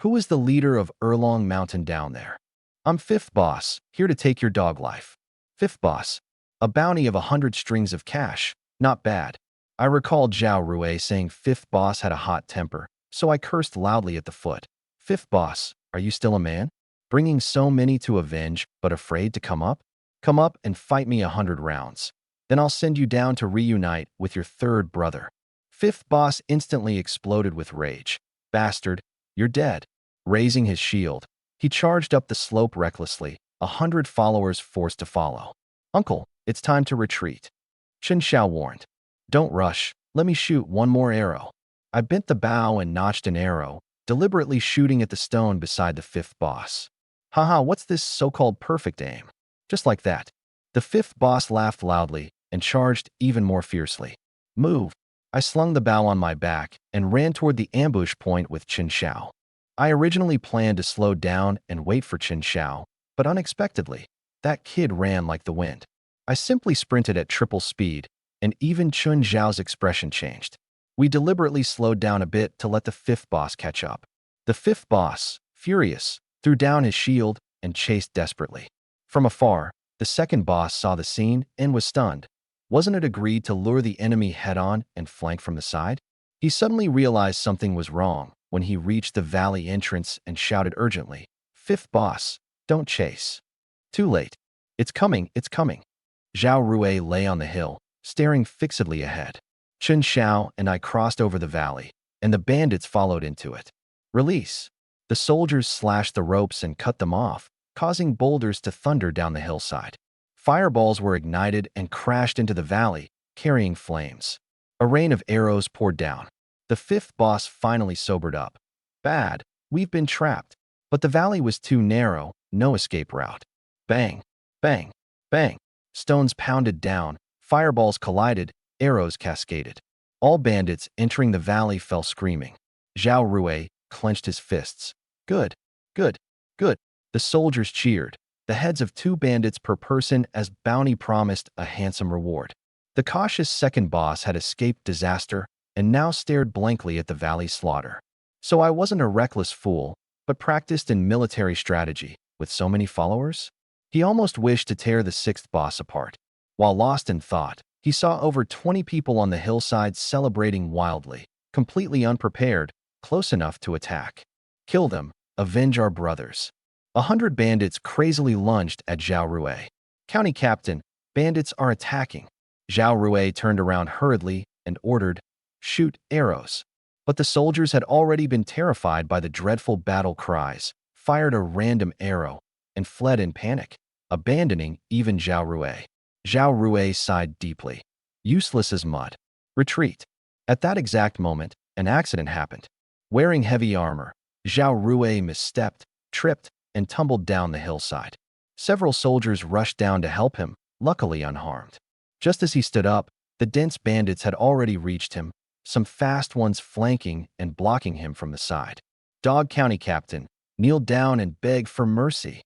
Who is the leader of Erlong Mountain down there? I'm fifth boss, here to take your dog life. Fifth boss, a bounty of 100 strings of cash, not bad. I recalled Zhao Rui saying fifth boss had a hot temper, so I cursed loudly at the foot. Fifth boss, are you still a man? Bringing so many to avenge, but afraid to come up? Come up and fight me 100 rounds. Then I'll send you down to reunite with your third brother. Fifth boss instantly exploded with rage. Bastard, you're dead. Raising his shield, he charged up the slope recklessly, 100 followers forced to follow. Uncle, it's time to retreat. Chen Xiao warned. Don't rush, let me shoot 1 more arrow. I bent the bow and notched an arrow, deliberately shooting at the stone beside the fifth boss. Haha, what's this so-called perfect aim? Just like that. The fifth boss laughed loudly and charged even more fiercely. Move. I slung the bow on my back and ran toward the ambush point with Chen Xiao. I originally planned to slow down and wait for Chen Xiao, but unexpectedly, that kid ran like the wind. I simply sprinted at triple speed, and even Chen Xiao's expression changed. We deliberately slowed down a bit to let the fifth boss catch up. The fifth boss, furious, threw down his shield and chased desperately. From afar, the second boss saw the scene and was stunned. Wasn't it agreed to lure the enemy head-on and flank from the side? He suddenly realized something was wrong when he reached the valley entrance and shouted urgently, Fifth boss, don't chase. Too late. It's coming, it's coming. Zhao Rui lay on the hill, staring fixedly ahead. Chen Xiao and I crossed over the valley, and the bandits followed into it. Release. The soldiers slashed the ropes and cut them off, causing boulders to thunder down the hillside. Fireballs were ignited and crashed into the valley, carrying flames. A rain of arrows poured down. The fifth boss finally sobered up. Bad, we've been trapped. But the valley was too narrow, no escape route. Bang, bang, bang. Stones pounded down, fireballs collided, Arrows cascaded. All bandits entering the valley fell screaming. Zhao Rui clenched his fists. Good, good, good. The soldiers cheered. The heads of 2 bandits per person as bounty promised a handsome reward. The cautious second boss had escaped disaster and now stared blankly at the valley slaughter. So I wasn't a reckless fool, but practiced in military strategy. With so many followers? He almost wished to tear the 6th boss apart. While lost in thought, he saw over 20 people on the hillside celebrating wildly, completely unprepared, close enough to attack. Kill them, avenge our brothers. 100 bandits crazily lunged at Zhao Rui. County Captain, bandits are attacking. Zhao Rui turned around hurriedly and ordered, shoot arrows. But the soldiers had already been terrified by the dreadful battle cries, fired a random arrow, and fled in panic, abandoning even Zhao Rui. Zhao Rui sighed deeply. Useless as mud. Retreat. At that exact moment, an accident happened. Wearing heavy armor, Zhao Rui misstepped, tripped, and tumbled down the hillside. Several soldiers rushed down to help him, luckily unharmed. Just as he stood up, the dense bandits had already reached him, some fast ones flanking and blocking him from the side. Dog County Captain, kneel down and beg for mercy.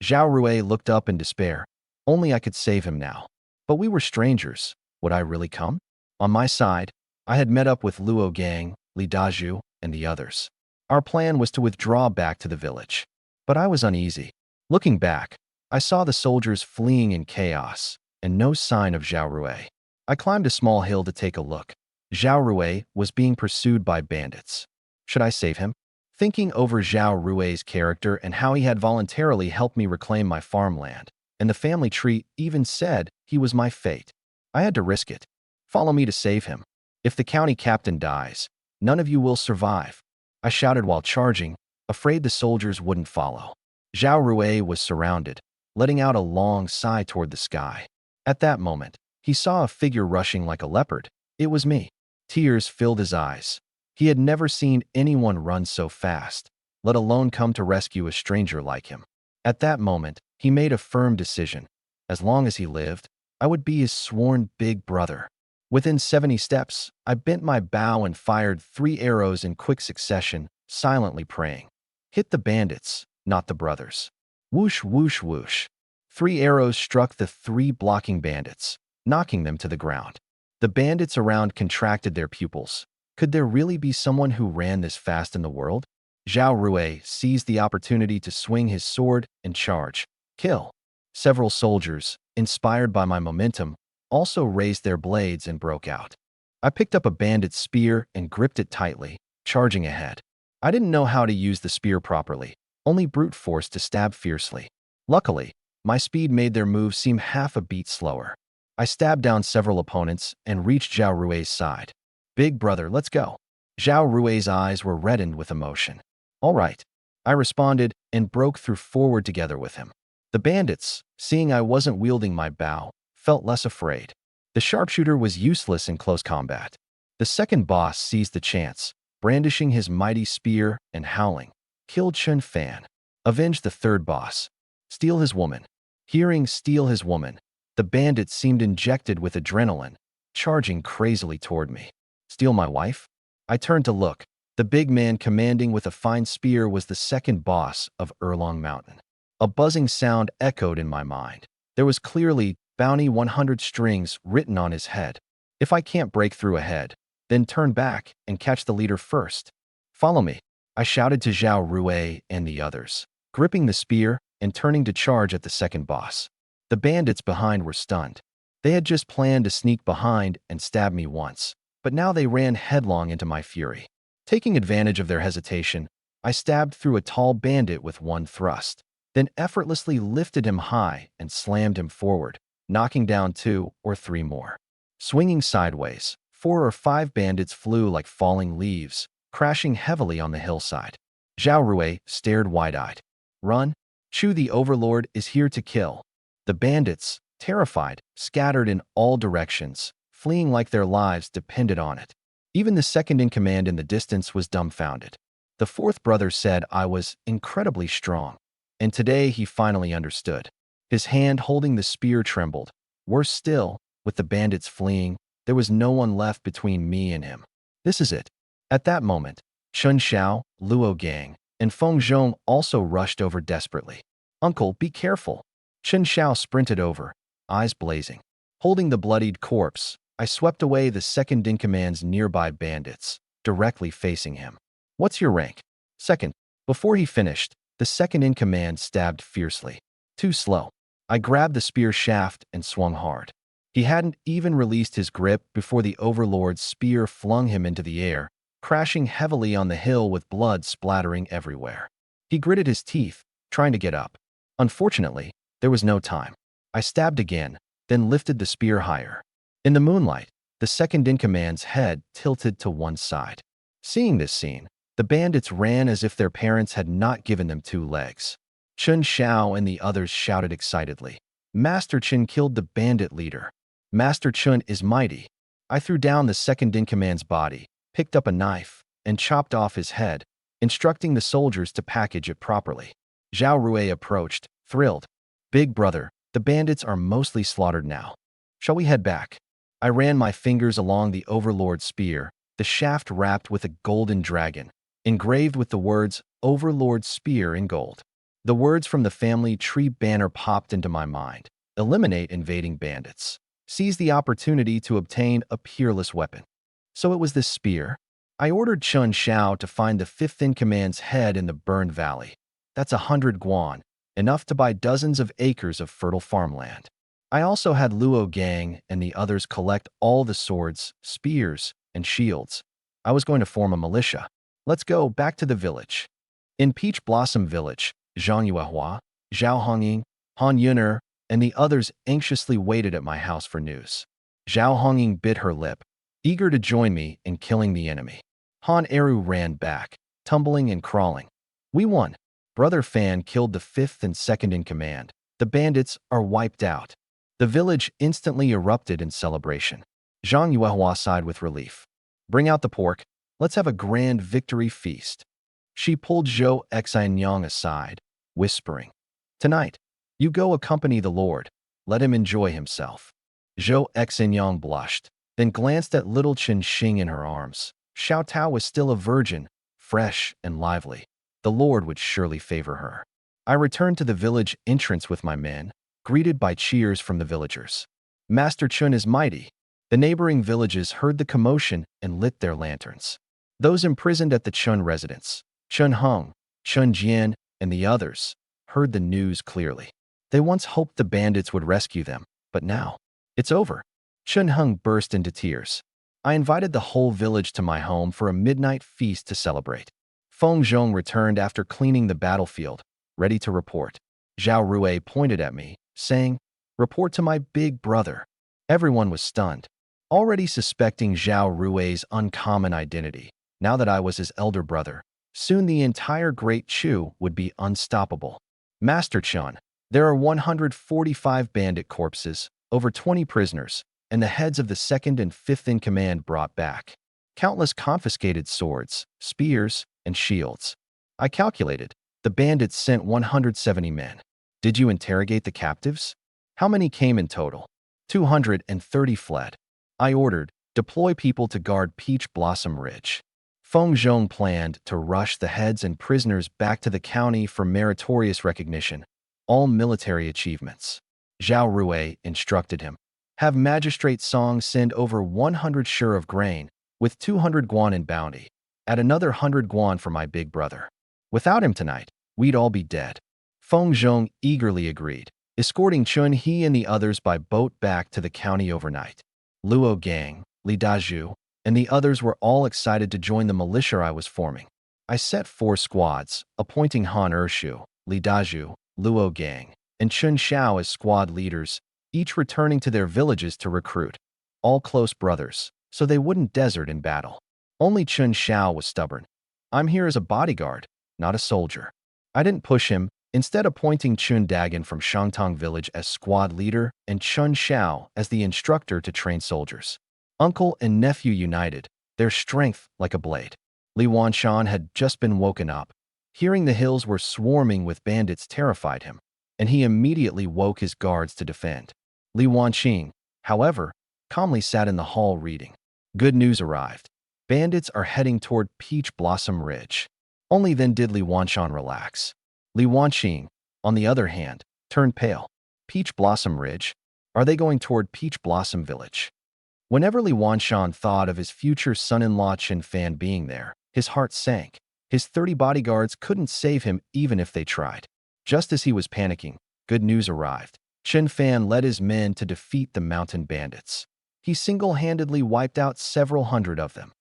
Zhao Rui looked up in despair. Only I could save him now. But we were strangers. Would I really come? On my side, I had met up with Luo Gang, Li Daju, and the others. Our plan was to withdraw back to the village. But I was uneasy. Looking back, I saw the soldiers fleeing in chaos, and no sign of Zhao Rui. I climbed a small hill to take a look. Zhao Rui was being pursued by bandits. Should I save him? Thinking over Zhao Rui's character and how he had voluntarily helped me reclaim my farmland, and the family tree even said he was my fate, I had to risk it. Follow me to save him. If the county captain dies, none of you will survive. I shouted while charging, afraid the soldiers wouldn't follow. Zhao Rui was surrounded, letting out a long sigh toward the sky. At that moment, he saw a figure rushing like a leopard. It was me. Tears filled his eyes. He had never seen anyone run so fast, let alone come to rescue a stranger like him. At that moment, he made a firm decision. As long as he lived, I would be his sworn big brother. Within 70 steps, I bent my bow and fired 3 arrows in quick succession, silently praying. Hit the bandits, not the brothers. Whoosh, whoosh, whoosh. 3 arrows struck the 3 blocking bandits, knocking them to the ground. The bandits around contracted their pupils. Could there really be someone who ran this fast in the world? Zhao Rui seized the opportunity to swing his sword and charge. Kill. Several soldiers, inspired by my momentum, also raised their blades and broke out. I picked up a bandit's spear and gripped it tightly, charging ahead. I didn't know how to use the spear properly, only brute force to stab fiercely. Luckily, my speed made their moves seem half a beat slower. I stabbed down several opponents and reached Zhao Rui's side. Big brother, let's go. Zhao Rui's eyes were reddened with emotion. All right, I responded and broke through forward together with him. The bandits, seeing I wasn't wielding my bow, felt less afraid. The sharpshooter was useless in close combat. The second boss seized the chance, brandishing his mighty spear and howling. Kill Chun Fan. Avenge the third boss. Steal his woman. Hearing steal his woman, the bandit seemed injected with adrenaline, charging crazily toward me. Steal my wife? I turned to look. The big man commanding with a fine spear was the second boss of Erlong Mountain. A buzzing sound echoed in my mind. There was clearly Bounty 100 strings written on his head. If I can't break through ahead, then turn back and catch the leader first. Follow me, I shouted to Zhao Rui and the others, gripping the spear and turning to charge at the second boss. The bandits behind were stunned. They had just planned to sneak behind and stab me once, but now they ran headlong into my fury. Taking advantage of their hesitation, I stabbed through a tall bandit with one thrust, then effortlessly lifted him high and slammed him forward, knocking down 2 or 3 more. Swinging sideways, 4 or 5 bandits flew like falling leaves, crashing heavily on the hillside. Zhao Rui stared wide-eyed. Run! Chu the Overlord is here to kill. The bandits, terrified, scattered in all directions, fleeing like their lives depended on it. Even the second-in-command in the distance was dumbfounded. The fourth brother said I was incredibly strong, and today he finally understood. His hand holding the spear trembled. Worse still, with the bandits fleeing, There was no one left between me and him. This is it. At that moment, Chun Xiao, Luo Gang, and Feng Zhong also rushed over desperately. Uncle, be careful. Chun Xiao sprinted over, eyes blazing. Holding the bloodied corpse, I swept away the second-in-command's nearby bandits, directly facing him. What's your rank? Second. Before he finished, the second-in-command stabbed fiercely. Too slow. I grabbed the spear shaft and swung hard. He hadn't even released his grip before the Overlord's spear flung him into the air, crashing heavily on the hill with blood splattering everywhere. He gritted his teeth, trying to get up. Unfortunately, there was no time. I stabbed again, then lifted the spear higher. In the moonlight, the second-in-command's head tilted to one side. Seeing this scene, the bandits ran as if their parents had not given them two legs. Chun Xiao and the others shouted excitedly. Master Chun killed the bandit leader. Master Chun is mighty. I threw down the second-in-command's body, picked up a knife, and chopped off his head, instructing the soldiers to package it properly. Zhao Rui approached, thrilled. Big brother, the bandits are mostly slaughtered now. Shall we head back? I ran my fingers along the Overlord's spear, the shaft wrapped with a golden dragon, engraved with the words Overlord's Spear in gold. The words from the family tree banner popped into my mind. Eliminate invading bandits. Seize the opportunity to obtain a peerless weapon. So it was this spear. I ordered Chun Xiao to find the fifth-in-command's head in the burned valley. That's 100 guan, enough to buy dozens of acres of fertile farmland. I also had Luo Gang and the others collect all the swords, spears, and shields. I was going to form a militia. Let's go back to the village. In Peach Blossom Village, Zhang Yuehua, Zhao Hongying, Han Yuner, and the others anxiously waited at my house for news. Zhao Hongying bit her lip, eager to join me in killing the enemy. Han Eru ran back, tumbling and crawling. We won. Brother Fan killed the fifth and second-in-command. The bandits are wiped out. The village instantly erupted in celebration. Zhang Yuehua sighed with relief. Bring out the pork. Let's have a grand victory feast. She pulled Zhou Xianyang aside, whispering, Tonight, you go accompany the Lord. Let him enjoy himself. Zhou Xianyang blushed, then glanced at little Chen Xing in her arms. Xiao Tao was still a virgin, fresh and lively. The Lord would surely favor her. I returned to the village entrance with my men, greeted by cheers from the villagers. Master Chun is mighty. The neighboring villages heard the commotion and lit their lanterns. Those imprisoned at the Chun residence, Chun Hung, Chun Jian, and the others, heard the news clearly. They once hoped the bandits would rescue them, but now, it's over. Chun Hung burst into tears. I invited the whole village to my home for a midnight feast to celebrate. Feng Zhong returned after cleaning the battlefield, ready to report. Zhao Rui pointed at me, saying, Report to my big brother. Everyone was stunned, already suspecting Zhao Rui's uncommon identity. Now that I was his elder brother, soon the entire Great Chu would be unstoppable. Master Chun, there are 145 bandit corpses, over 20 prisoners, and the heads of the second and fifth-in-command brought back. Countless confiscated swords, spears, and shields. I calculated. The bandits sent 170 men. Did you interrogate the captives? How many came in total? 230 fled. I ordered, deploy people to guard Peach Blossom Ridge. Feng Zhong planned to rush the heads and prisoners back to the county for meritorious recognition, all military achievements. Zhao Rui instructed him. Have Magistrate Song send over 100 sure of grain, with 200 guan in bounty. Add another 100 guan for my big brother. Without him tonight, we'd all be dead. Feng Zhong eagerly agreed, escorting Chun He and the others by boat back to the county overnight. Luo Gang, Li Dazhu, and the others were all excited to join the militia I was forming. I set 4 squads, appointing Han Ershu, Li Dazhu, Luo Gang, and Chun Xiao as squad leaders, each returning to their villages to recruit. All close brothers, so they wouldn't desert in battle. Only Chun Xiao was stubborn. I'm here as a bodyguard, not a soldier. I didn't push him, instead appointing Chun Dagan from Shangtang village as squad leader and Chun Xiao as the instructor to train soldiers. Uncle and nephew united, their strength like a blade. Li Wanshan had just been woken up. Hearing the hills were swarming with bandits terrified him, and he immediately woke his guards to defend. Li Wanqing, however, calmly sat in the hall reading. Good news arrived. Bandits are heading toward Peach Blossom Ridge. Only then did Li Wanshan relax. Li Wanqing, on the other hand, turned pale. Peach Blossom Ridge? Are they going toward Peach Blossom Village? Whenever Li Wanshan thought of his future son-in-law Chen Fan being there, his heart sank. His 30 bodyguards couldn't save him even if they tried. Just as he was panicking, good news arrived. Chen Fan led his men to defeat the mountain bandits. He single-handedly wiped out several hundred of them.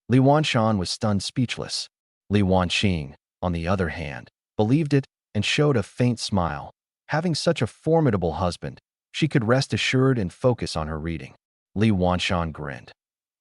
Li Wanshan was stunned speechless. Li Wanqing, on the other hand, believed it and showed a faint smile. Having such a formidable husband, she could rest assured and focus on her reading. Li Wanshan grinned.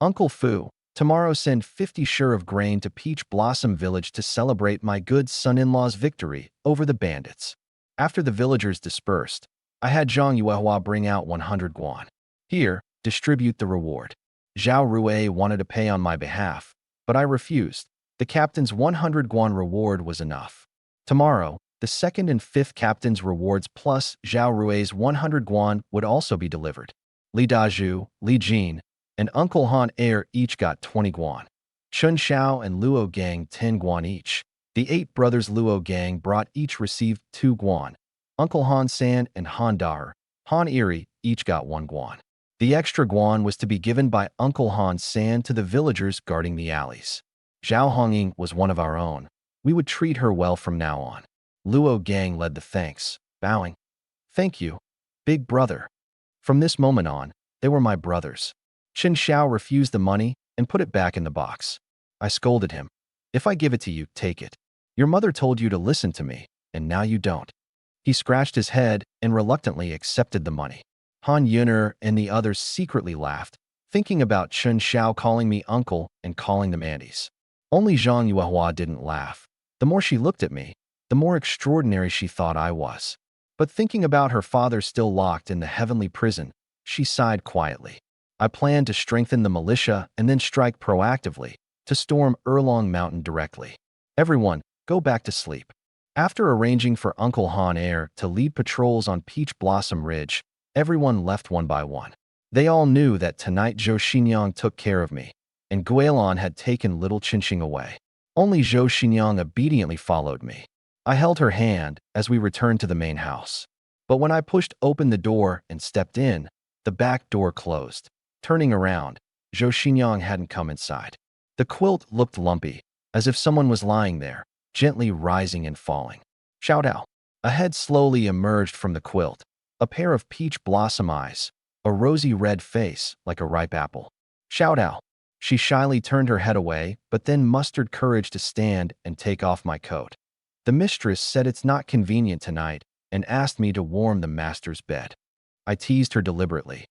Uncle Fu, tomorrow send 50 shur of grain to Peach Blossom Village to celebrate my good son-in-law's victory over the bandits. After the villagers dispersed, I had Zhang Yuehua bring out 100 guan. Here, distribute the reward. Zhao Rui wanted to pay on my behalf, but I refused. The captain's 100 guan reward was enough. Tomorrow, the second and fifth captain's rewards plus Zhao Rui's 100 guan would also be delivered. Li Dazhu, Li Jin, and Uncle Han Air each got 20 guan. Chun Xiao and Luo Gang 10 guan each. The 8 brothers Luo Gang brought each received 2 guan. Uncle Han San and Han Dar, Han Eri each got 1 guan. The extra guan was to be given by Uncle Han San to the villagers guarding the alleys. Zhao Hongying was one of our own. We would treat her well from now on. Luo Gang led the thanks, bowing. Thank you, big brother. From this moment on, they were my brothers. Chen Xiao refused the money and put it back in the box. I scolded him. If I give it to you, take it. Your mother told you to listen to me, and now you don't. He scratched his head and reluctantly accepted the money. Han Yuner and the others secretly laughed, thinking about Chen Xiao calling me uncle and calling them aunties. Only Zhang Yuehua didn't laugh. The more she looked at me, the more extraordinary she thought I was. But thinking about her father still locked in the heavenly prison, she sighed quietly. I planned to strengthen the militia and then strike proactively, to storm Erlong Mountain directly. Everyone, go back to sleep. After arranging for Uncle Han Air to lead patrols on Peach Blossom Ridge, everyone left one by one. They all knew that tonight Zhou Xinyang took care of me, and Guilin had taken little Qinqing away. Only Zhou Xinyang obediently followed me. I held her hand as we returned to the main house. But when I pushed open the door and stepped in, the back door closed. Turning around, Zhou Xinyang hadn't come inside. The quilt looked lumpy, as if someone was lying there, gently rising and falling. Shout out. A head slowly emerged from the quilt, a pair of peach blossom eyes, a rosy red face like a ripe apple. Shout out. She shyly turned her head away, but then mustered courage to stand and take off my coat. The mistress said it's not convenient tonight and asked me to warm the master's bed. I teased her deliberately.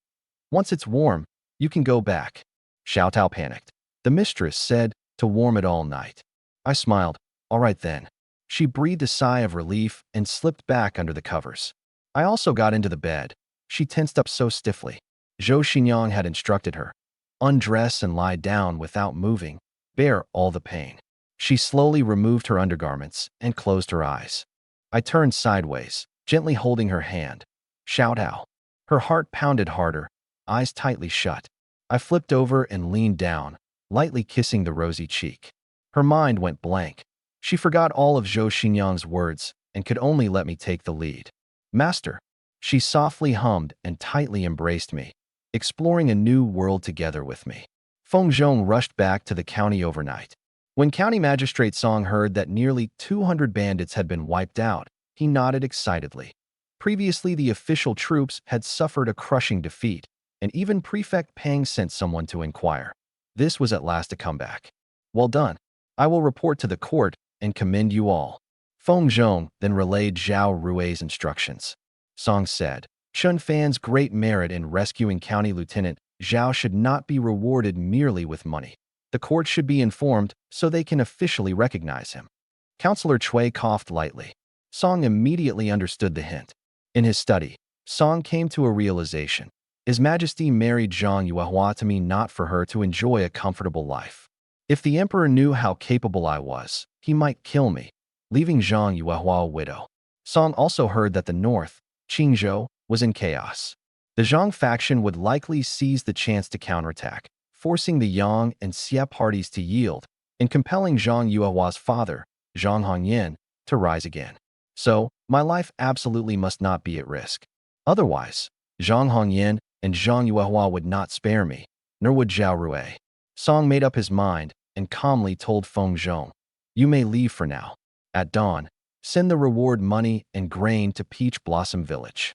Once it's warm, you can go back. Xiao Tao panicked. The mistress said to warm it all night. I smiled. All right then. She breathed a sigh of relief and slipped back under the covers. I also got into the bed. She tensed up so stiffly. Zhou Xinyang had instructed her. Undress and lie down without moving. Bear all the pain. She slowly removed her undergarments and closed her eyes. I turned sideways, gently holding her hand. Shout out. Her heart pounded harder, eyes tightly shut. I flipped over and leaned down, lightly kissing the rosy cheek. Her mind went blank. She forgot all of Zhou Xinyang's words and could only let me take the lead. Master. She softly hummed and tightly embraced me, exploring a new world together with me. Feng Zhong rushed back to the county overnight. When County Magistrate Song heard that nearly 200 bandits had been wiped out, he nodded excitedly. Previously, the official troops had suffered a crushing defeat, and even Prefect Pang sent someone to inquire. This was at last a comeback. Well done. I will report to the court and commend you all. Feng Zhong then relayed Zhao Rui's instructions. Song said, Chun Fan's great merit in rescuing County Lieutenant Zhao should not be rewarded merely with money. The court should be informed so they can officially recognize him. Counselor Cui coughed lightly. Song immediately understood the hint. In his study, Song came to a realization. His Majesty married Zhang Yuehua to me not for her to enjoy a comfortable life. If the emperor knew how capable I was, he might kill me, leaving Zhang Yuehua a widow. Song also heard that the north, Qingzhou, was in chaos. The Zhang faction would likely seize the chance to counterattack, forcing the Yang and Xia parties to yield and compelling Zhang Yuehua's father, Zhang Hongyan, to rise again. So, my life absolutely must not be at risk. Otherwise, Zhang Hongyan and Zhang Yuehua would not spare me, nor would Zhao Rui. Song made up his mind and calmly told Feng Zhong, "You may leave for now. At dawn, send the reward money and grain to Peach Blossom Village."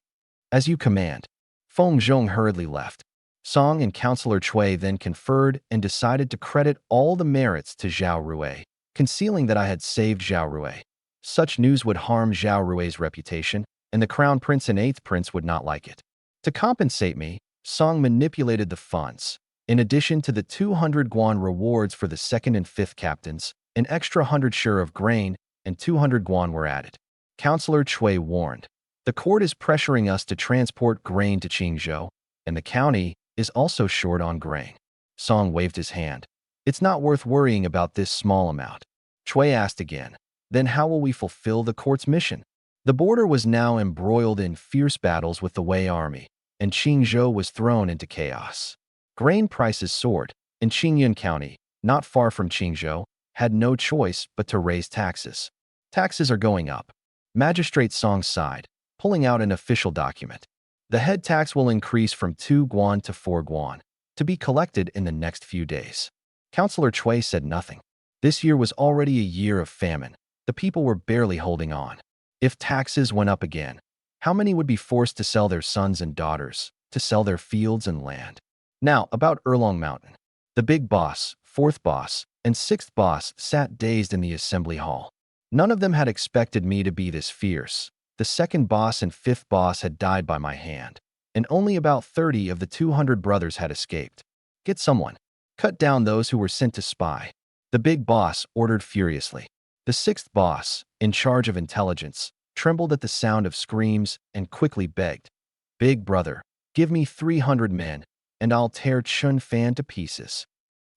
"As you command." Feng Zhong hurriedly left. Song and Counselor Cui then conferred and decided to credit all the merits to Zhao Rui, concealing that I had saved Zhao Rui. Such news would harm Zhao Rui's reputation, and the Crown Prince and Eighth Prince would not like it. To compensate me, Song manipulated the funds. In addition to the 200 guan rewards for the second and fifth captains, an extra 100 share of grain and 200 guan were added. Counselor Cui warned, "The court is pressuring us to transport grain to Qingzhou, and the county is also short on grain." Song waved his hand. "It's not worth worrying about this small amount." Cui asked again, "Then how will we fulfill the court's mission?" The border was now embroiled in fierce battles with the Wei army, and Qingzhou was thrown into chaos. Grain prices soared, and Qingyun County, not far from Qingzhou, had no choice but to raise taxes. "Taxes are going up." Magistrate Song sighed, pulling out an official document. "The head tax will increase from 2 guan to 4 guan, to be collected in the next few days." Counselor Cui said nothing. This year was already a year of famine. The people were barely holding on. If taxes went up again, how many would be forced to sell their sons and daughters, to sell their fields and land? Now, about Erlong Mountain. The big boss, fourth boss, and sixth boss sat dazed in the assembly hall. None of them had expected me to be this fierce. The second boss and fifth boss had died by my hand, and only about 30 of the 200 brothers had escaped. "Get someone. Cut down those who were sent to spy," the big boss ordered furiously. The sixth boss, in charge of intelligence, trembled at the sound of screams and quickly begged, "Big brother, give me 300 men, and I'll tear Chun Fan to pieces."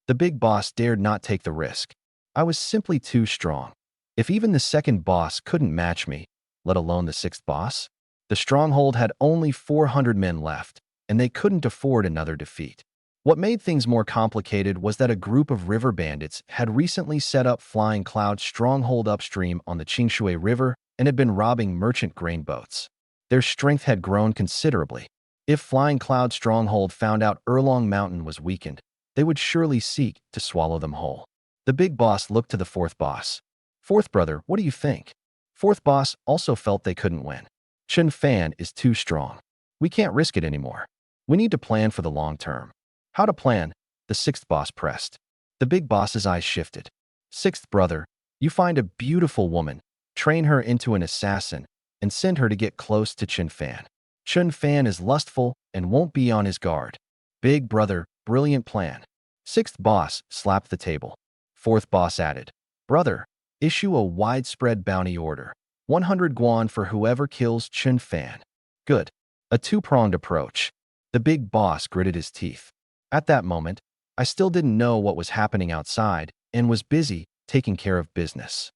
The big boss dared not take the risk. I was simply too strong. If even the second boss couldn't match me, let alone the sixth boss, the stronghold had only 400 men left, and they couldn't afford another defeat. What made things more complicated was that a group of river bandits had recently set up Flying Cloud's stronghold upstream on the Qingshui River and had been robbing merchant grain boats. Their strength had grown considerably. If Flying Cloud's stronghold found out Erlong Mountain was weakened, they would surely seek to swallow them whole. The big boss looked to the fourth boss. "Fourth brother, what do you think?" Fourth boss also felt they couldn't win. "Chun Fan is too strong. We can't risk it anymore. We need to plan for the long term." "How to plan?" the sixth boss pressed. The big boss's eyes shifted. "Sixth brother, you find a beautiful woman, train her into an assassin, and send her to get close to Chun Fan. Chun Fan is lustful and won't be on his guard." "Big brother, brilliant plan." Sixth boss slapped the table. Fourth boss added, "Brother, issue a widespread bounty order. 100 guan for whoever kills Chun Fan." "Good." A two-pronged approach. The big boss gritted his teeth. At that moment, I still didn't know what was happening outside and was busy taking care of business.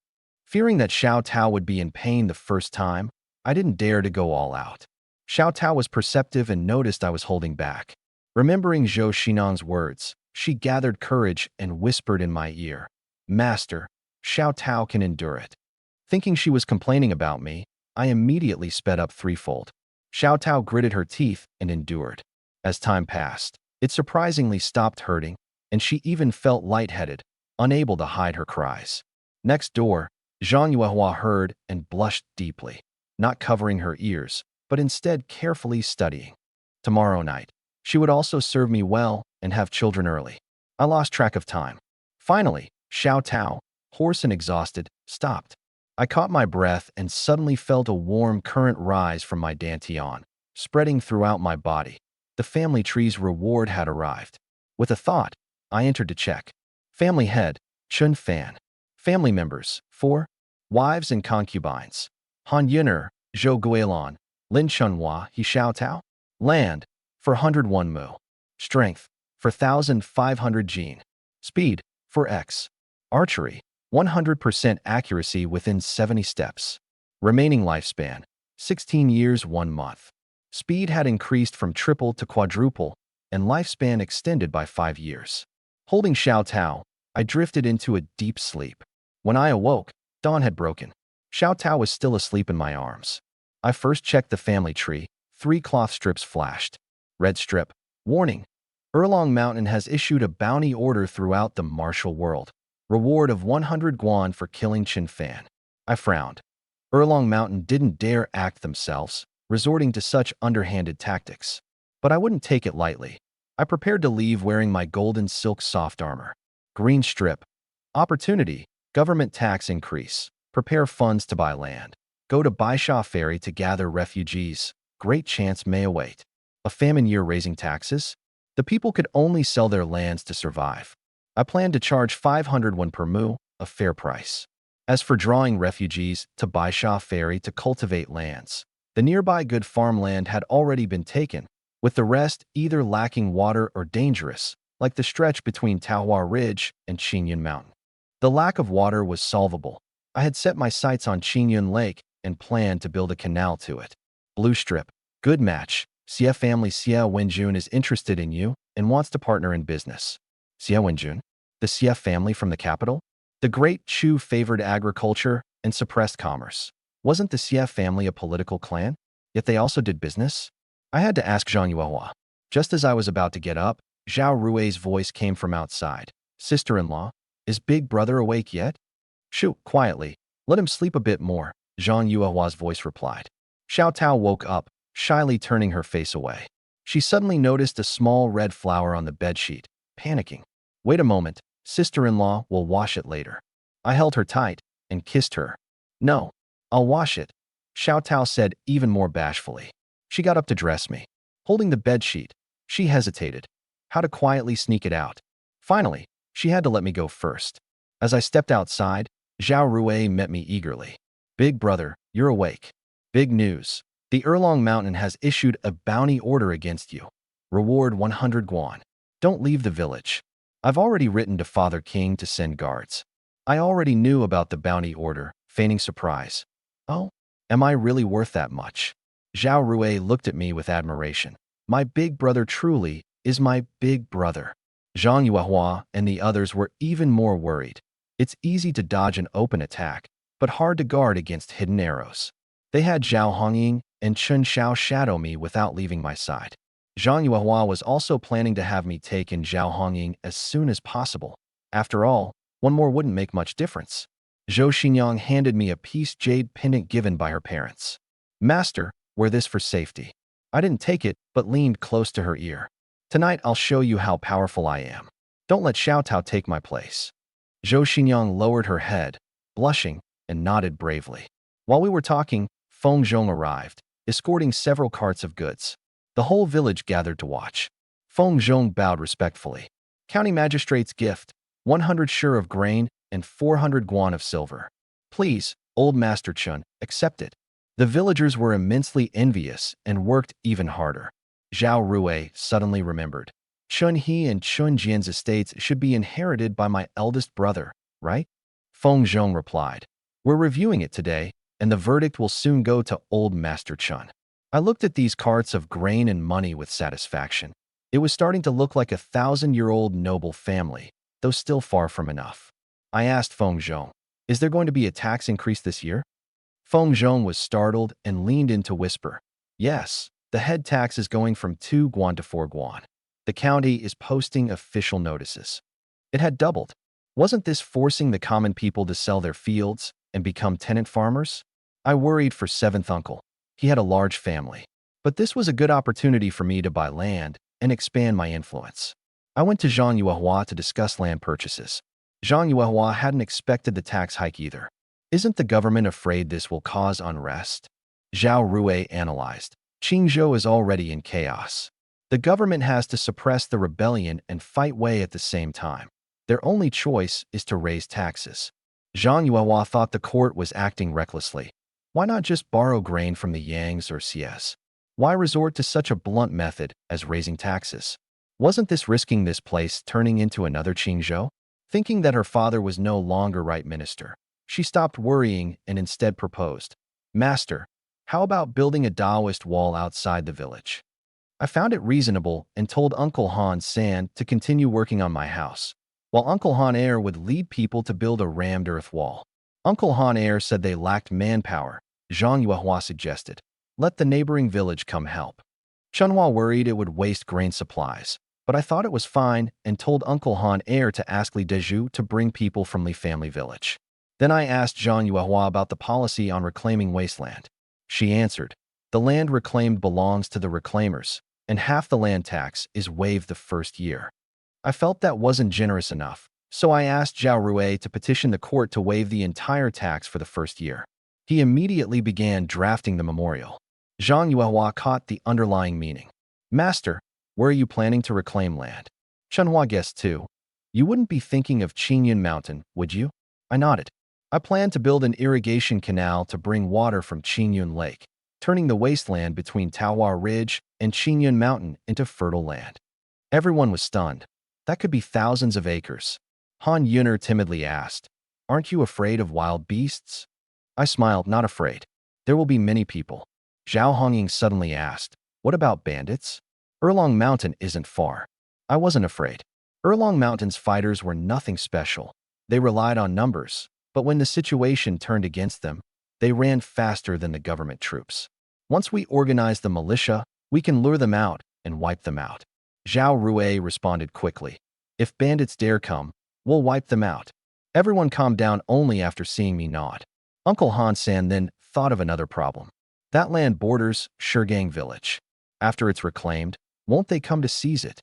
Fearing that Xiao Tao would be in pain the first time, I didn't dare to go all out. Xiao Tao was perceptive and noticed I was holding back. Remembering Zhou Xinang's words, she gathered courage and whispered in my ear, "Master, Xiao Tao can endure it." Thinking she was complaining about me, I immediately sped up threefold. Xiao Tao gritted her teeth and endured. As time passed, it surprisingly stopped hurting, and she even felt lightheaded, unable to hide her cries. Next door, Zhang Yuehua heard and blushed deeply, not covering her ears, but instead carefully studying. Tomorrow night, she would also serve me well and have children early. I lost track of time. Finally, Xiao Tao, hoarse and exhausted, stopped. I caught my breath and suddenly felt a warm current rise from my dantian, spreading throughout my body. The family tree's reward had arrived. With a thought, I entered to check. Family head, Chun Fan. Family members, 4. Wives and concubines. Han Yun'er, Zhou Guilin, Lin Chunhua, He Xiao Tao. Land, for 101 mu. Strength, for 1,500 jin. Speed, for X. Archery, 100% accuracy within 70 steps. Remaining lifespan, 16 years 1 month. Speed had increased from triple to quadruple, and lifespan extended by 5 years. Holding Xiao Tao, I drifted into a deep sleep. When I awoke, dawn had broken. Xiao Tao was still asleep in my arms. I first checked the family tree. 3 cloth strips flashed. Red strip. Warning. Erlong Mountain has issued a bounty order throughout the martial world. Reward of 100 guan for killing Qin Fan. I frowned. Erlong Mountain didn't dare act themselves, resorting to such underhanded tactics. But I wouldn't take it lightly. I prepared to leave wearing my golden silk soft armor. Green strip. Opportunity. Government tax increase. Prepare funds to buy land. Go to Baisha Ferry to gather refugees. Great chance may await. A famine year raising taxes? The people could only sell their lands to survive. I planned to charge 500 won per mu, a fair price. As for drawing refugees to Baisha Ferry to cultivate lands, the nearby good farmland had already been taken, with the rest either lacking water or dangerous, like the stretch between Taohua Ridge and Qingyun Mountain. The lack of water was solvable. I had set my sights on Qingyun Lake and planned to build a canal to it. Blue strip. Good match. Xie family Xie Wenjun is interested in you and wants to partner in business. Xie Wenjun? The Xie family from the capital? The great Chu favored agriculture and suppressed commerce. Wasn't the Xie family a political clan? Yet they also did business? I had to ask Zhang Yuehua. Just as I was about to get up, Zhao Rui's voice came from outside. Sister-in-law, is Big Brother awake yet? Shoo, quietly. Let him sleep a bit more, Zhang Yuehua's voice replied. Xiao Tao woke up, shyly turning her face away. She suddenly noticed a small red flower on the bedsheet, panicking. Wait a moment, sister-in-law will wash it later. I held her tight and kissed her. No, I'll wash it, Xiao Tao said even more bashfully. She got up to dress me. Holding the bedsheet, she hesitated. How to quietly sneak it out. Finally, she had to let me go first. As I stepped outside, Zhao Rui met me eagerly. Big brother, you're awake. Big news. The Erlong Mountain has issued a bounty order against you. Reward 100 guan. Don't leave the village. I've already written to Father King to send guards. I already knew about the bounty order, feigning surprise. Oh, am I really worth that much? Zhao Rui looked at me with admiration. My big brother truly is my big brother. Zhang Yuehua and the others were even more worried. It's easy to dodge an open attack, but hard to guard against hidden arrows. They had Zhao Hongying and Chun Xiao shadow me without leaving my side. Zhang Yuehua was also planning to have me take in Zhao Hongying as soon as possible. After all, one more wouldn't make much difference. Zhou Xinyang handed me a piece jade pendant given by her parents. Master, wear this for safety. I didn't take it, but leaned close to her ear. Tonight I'll show you how powerful I am. Don't let Xiao Tao take my place. Zhou Xinyang lowered her head, blushing, and nodded bravely. While we were talking, Feng Zhong arrived, escorting several carts of goods. The whole village gathered to watch. Feng Zhong bowed respectfully. County Magistrate's gift, 100 shur of grain and 400 guan of silver. Please, old Master Chun, accept it. The villagers were immensely envious and worked even harder. Zhao Rui suddenly remembered. Chun He and Chun Jian's estates should be inherited by my eldest brother, right? Feng Zhong replied. We're reviewing it today, and the verdict will soon go to old Master Chun. I looked at these carts of grain and money with satisfaction. It was starting to look like a 1,000-year-old noble family, though still far from enough. I asked Feng Zhong, is there going to be a tax increase this year? Feng Zhong was startled and leaned in to whisper. Yes, the head tax is going from 2 guan to 4 guan. The county is posting official notices. It had doubled. Wasn't this forcing the common people to sell their fields and become tenant farmers? I worried for seventh uncle. He had a large family. But this was a good opportunity for me to buy land and expand my influence. I went to Zhang Yuehua to discuss land purchases. Zhang Yuehua hadn't expected the tax hike either. Isn't the government afraid this will cause unrest? Zhao Rui analyzed. Qingzhou is already in chaos. The government has to suppress the rebellion and fight Wei at the same time. Their only choice is to raise taxes. Zhang Yuehua thought the court was acting recklessly. Why not just borrow grain from the Yangs or Cs? Why resort to such a blunt method as raising taxes? Wasn't this risking this place turning into another Qingzhou? Thinking that her father was no longer right minister, she stopped worrying and instead proposed, Master, How about building a Taoist wall outside the village? I found it reasonable and told Uncle Han San to continue working on my house, while Uncle Han Air would lead people to build a rammed earth wall. Uncle Han Air said they lacked manpower. Zhang Yuehua suggested, let the neighboring village come help. Chunhua worried it would waste grain supplies, but I thought it was fine and told Uncle Han Air to ask Li Deju to bring people from Li family village. Then I asked Zhang Yuehua about the policy on reclaiming wasteland. She answered, the land reclaimed belongs to the reclaimers, and half the land tax is waived the first year. I felt that wasn't generous enough, so I asked Zhao Rui to petition the court to waive the entire tax for the first year. He immediately began drafting the memorial. Zhang Yuehua caught the underlying meaning. Master, where are you planning to reclaim land? Chunhua guessed too. You wouldn't be thinking of Qingyun Mountain, would you? I nodded. I plan to build an irrigation canal to bring water from Qingyun Lake, turning the wasteland between Taohua Ridge and Qingyun Mountain into fertile land. Everyone was stunned. That could be thousands of acres. Han Yuner timidly asked, aren't you afraid of wild beasts? I smiled, not afraid. There will be many people. Zhao Hongying suddenly asked, what about bandits? Erlong Mountain isn't far. I wasn't afraid. Erlong Mountain's fighters were nothing special. They relied on numbers, but when the situation turned against them, they ran faster than the government troops. Once we organize the militia, we can lure them out and wipe them out. Zhao Rui responded quickly. If bandits dare come, we'll wipe them out. Everyone calmed down only after seeing me nod. Uncle Han San then thought of another problem. That land borders Shigang village. After it's reclaimed, won't they come to seize it?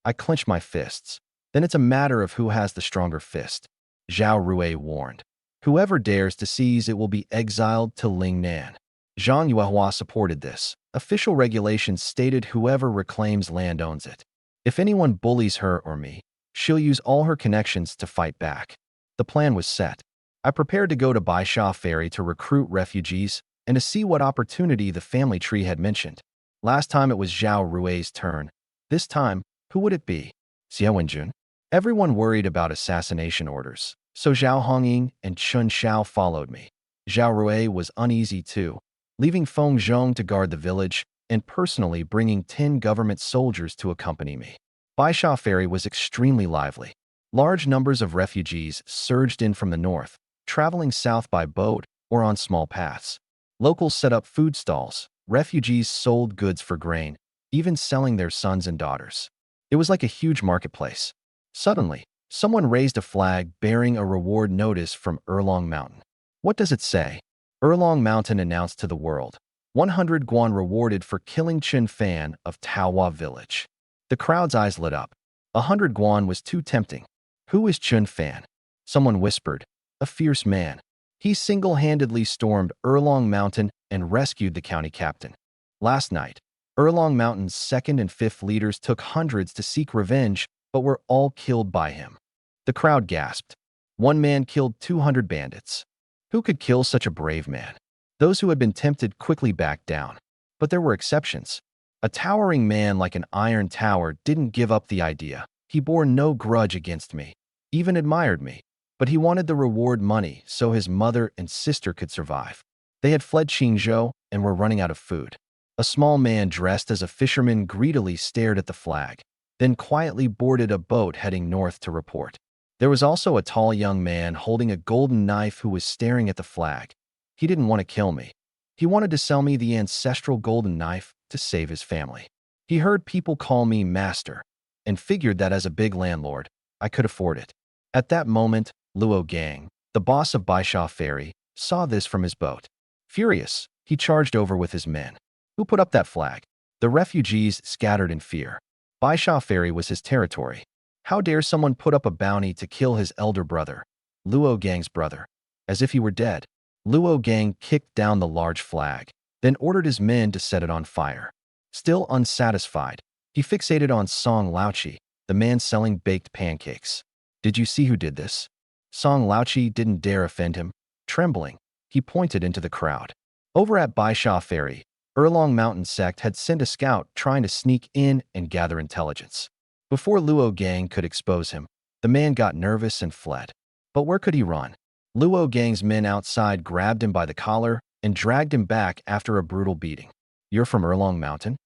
I clenched my fists. Then it's a matter of who has the stronger fist. Zhao Rui warned. Whoever dares to seize it will be exiled to Lingnan. Zhang Yuehua supported this. Official regulations stated whoever reclaims land owns it. If anyone bullies her or me, she'll use all her connections to fight back. The plan was set. I prepared to go to Baisha Ferry to recruit refugees and to see what opportunity the family tree had mentioned. Last time it was Zhao Rui's turn. This time, who would it be? Xia Wenjun? Everyone worried about assassination orders, so Zhao Hongying and Chun Xiao followed me. Zhao Rui was uneasy too, leaving Feng Zhong to guard the village and personally bringing 10 government soldiers to accompany me. Baisha Ferry was extremely lively. Large numbers of refugees surged in from the north, traveling south by boat or on small paths. Locals set up food stalls. Refugees sold goods for grain, even selling their sons and daughters. It was like a huge marketplace. Suddenly, someone raised a flag bearing a reward notice from Erlong Mountain. What does it say? Erlong Mountain announced to the world, 100 guan rewarded for killing Chen Fan of Taohua Village. The crowd's eyes lit up. 100 guan was too tempting. Who is Chen Fan? Someone whispered. A fierce man. He single-handedly stormed Erlong Mountain and rescued the county captain. Last night, Erlong Mountain's 2nd and 5th leaders took hundreds to seek revenge, but were all killed by him. The crowd gasped. One man killed 200 bandits. Who could kill such a brave man? Those who had been tempted quickly backed down. But there were exceptions. A towering man like an iron tower didn't give up the idea. He bore no grudge against me, even admired me. But he wanted the reward money so his mother and sister could survive. They had fled Qingzhou and were running out of food. A small man dressed as a fisherman greedily stared at the flag, then quietly boarded a boat heading north to report. There was also a tall young man holding a golden knife who was staring at the flag. He didn't want to kill me. He wanted to sell me the ancestral golden knife to save his family. He heard people call me master and figured that as a big landlord, I could afford it. At that moment, Luo Gang, the boss of Baisha Ferry, saw this from his boat. Furious, he charged over with his men. Who put up that flag? The refugees scattered in fear. Baisha Ferry was his territory. How dare someone put up a bounty to kill his elder brother, Luo Gang's brother, as if he were dead? Luo Gang kicked down the large flag, then ordered his men to set it on fire. Still unsatisfied, he fixated on Song Laochi, the man selling baked pancakes. Did you see who did this? Song Laochi didn't dare offend him. Trembling, he pointed into the crowd. Over at Baisha Ferry, Erlong Mountain sect had sent a scout trying to sneak in and gather intelligence. Before Luo Gang could expose him, the man got nervous and fled. But where could he run? Luo Gang's men outside grabbed him by the collar and dragged him back after a brutal beating. "You're from Erlong Mountain?"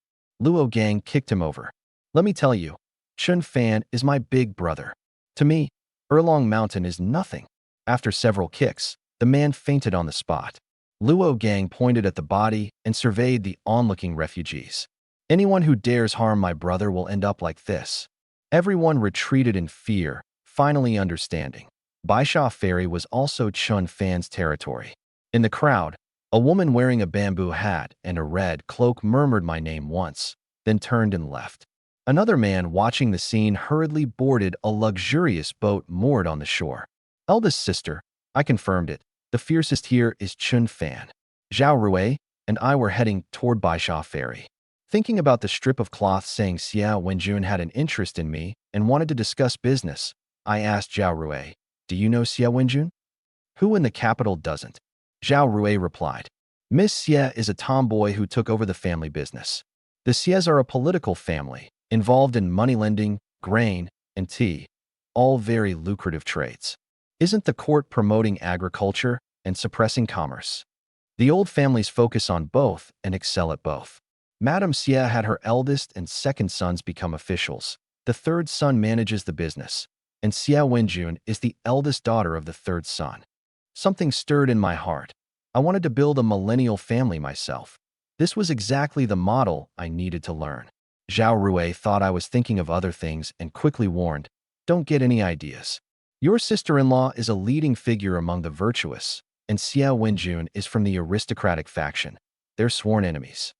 Luo Gang kicked him over. "Let me tell you, Chun Fan is my big brother. To me, Erlong Mountain is nothing." After several kicks, the man fainted on the spot. Luo Gang pointed at the body and surveyed the onlooking refugees. "Anyone who dares harm my brother will end up like this." Everyone retreated in fear, finally understanding. Baisha Ferry was also Chun Fan's territory. In the crowd, a woman wearing a bamboo hat and a red cloak murmured my name once, then turned and left. Another man watching the scene hurriedly boarded a luxurious boat moored on the shore. "Eldest sister," I confirmed it. "The fiercest here is Chun Fan." Zhao Rui and I were heading toward Baisha Ferry. Thinking about the strip of cloth saying Xia Wenjun had an interest in me and wanted to discuss business, I asked Zhao Rui, "Do you know Xia Wenjun?" "Who in the capital doesn't?" Zhao Rui replied. "Miss Xia is a tomboy who took over the family business. The Xias are a political family, involved in money lending, grain, and tea, all very lucrative trades. Isn't the court promoting agriculture and suppressing commerce? The old families focus on both and excel at both. Madame Xia had her eldest and second sons become officials. The third son manages the business, and Xia Wenjun is the eldest daughter of the third son." Something stirred in my heart. I wanted to build a millennial family myself. This was exactly the model I needed to learn. Zhao Rui thought I was thinking of other things and quickly warned, "Don't get any ideas. Your sister-in-law is a leading figure among the virtuous, and Xia Wenjun is from the aristocratic faction. They're sworn enemies."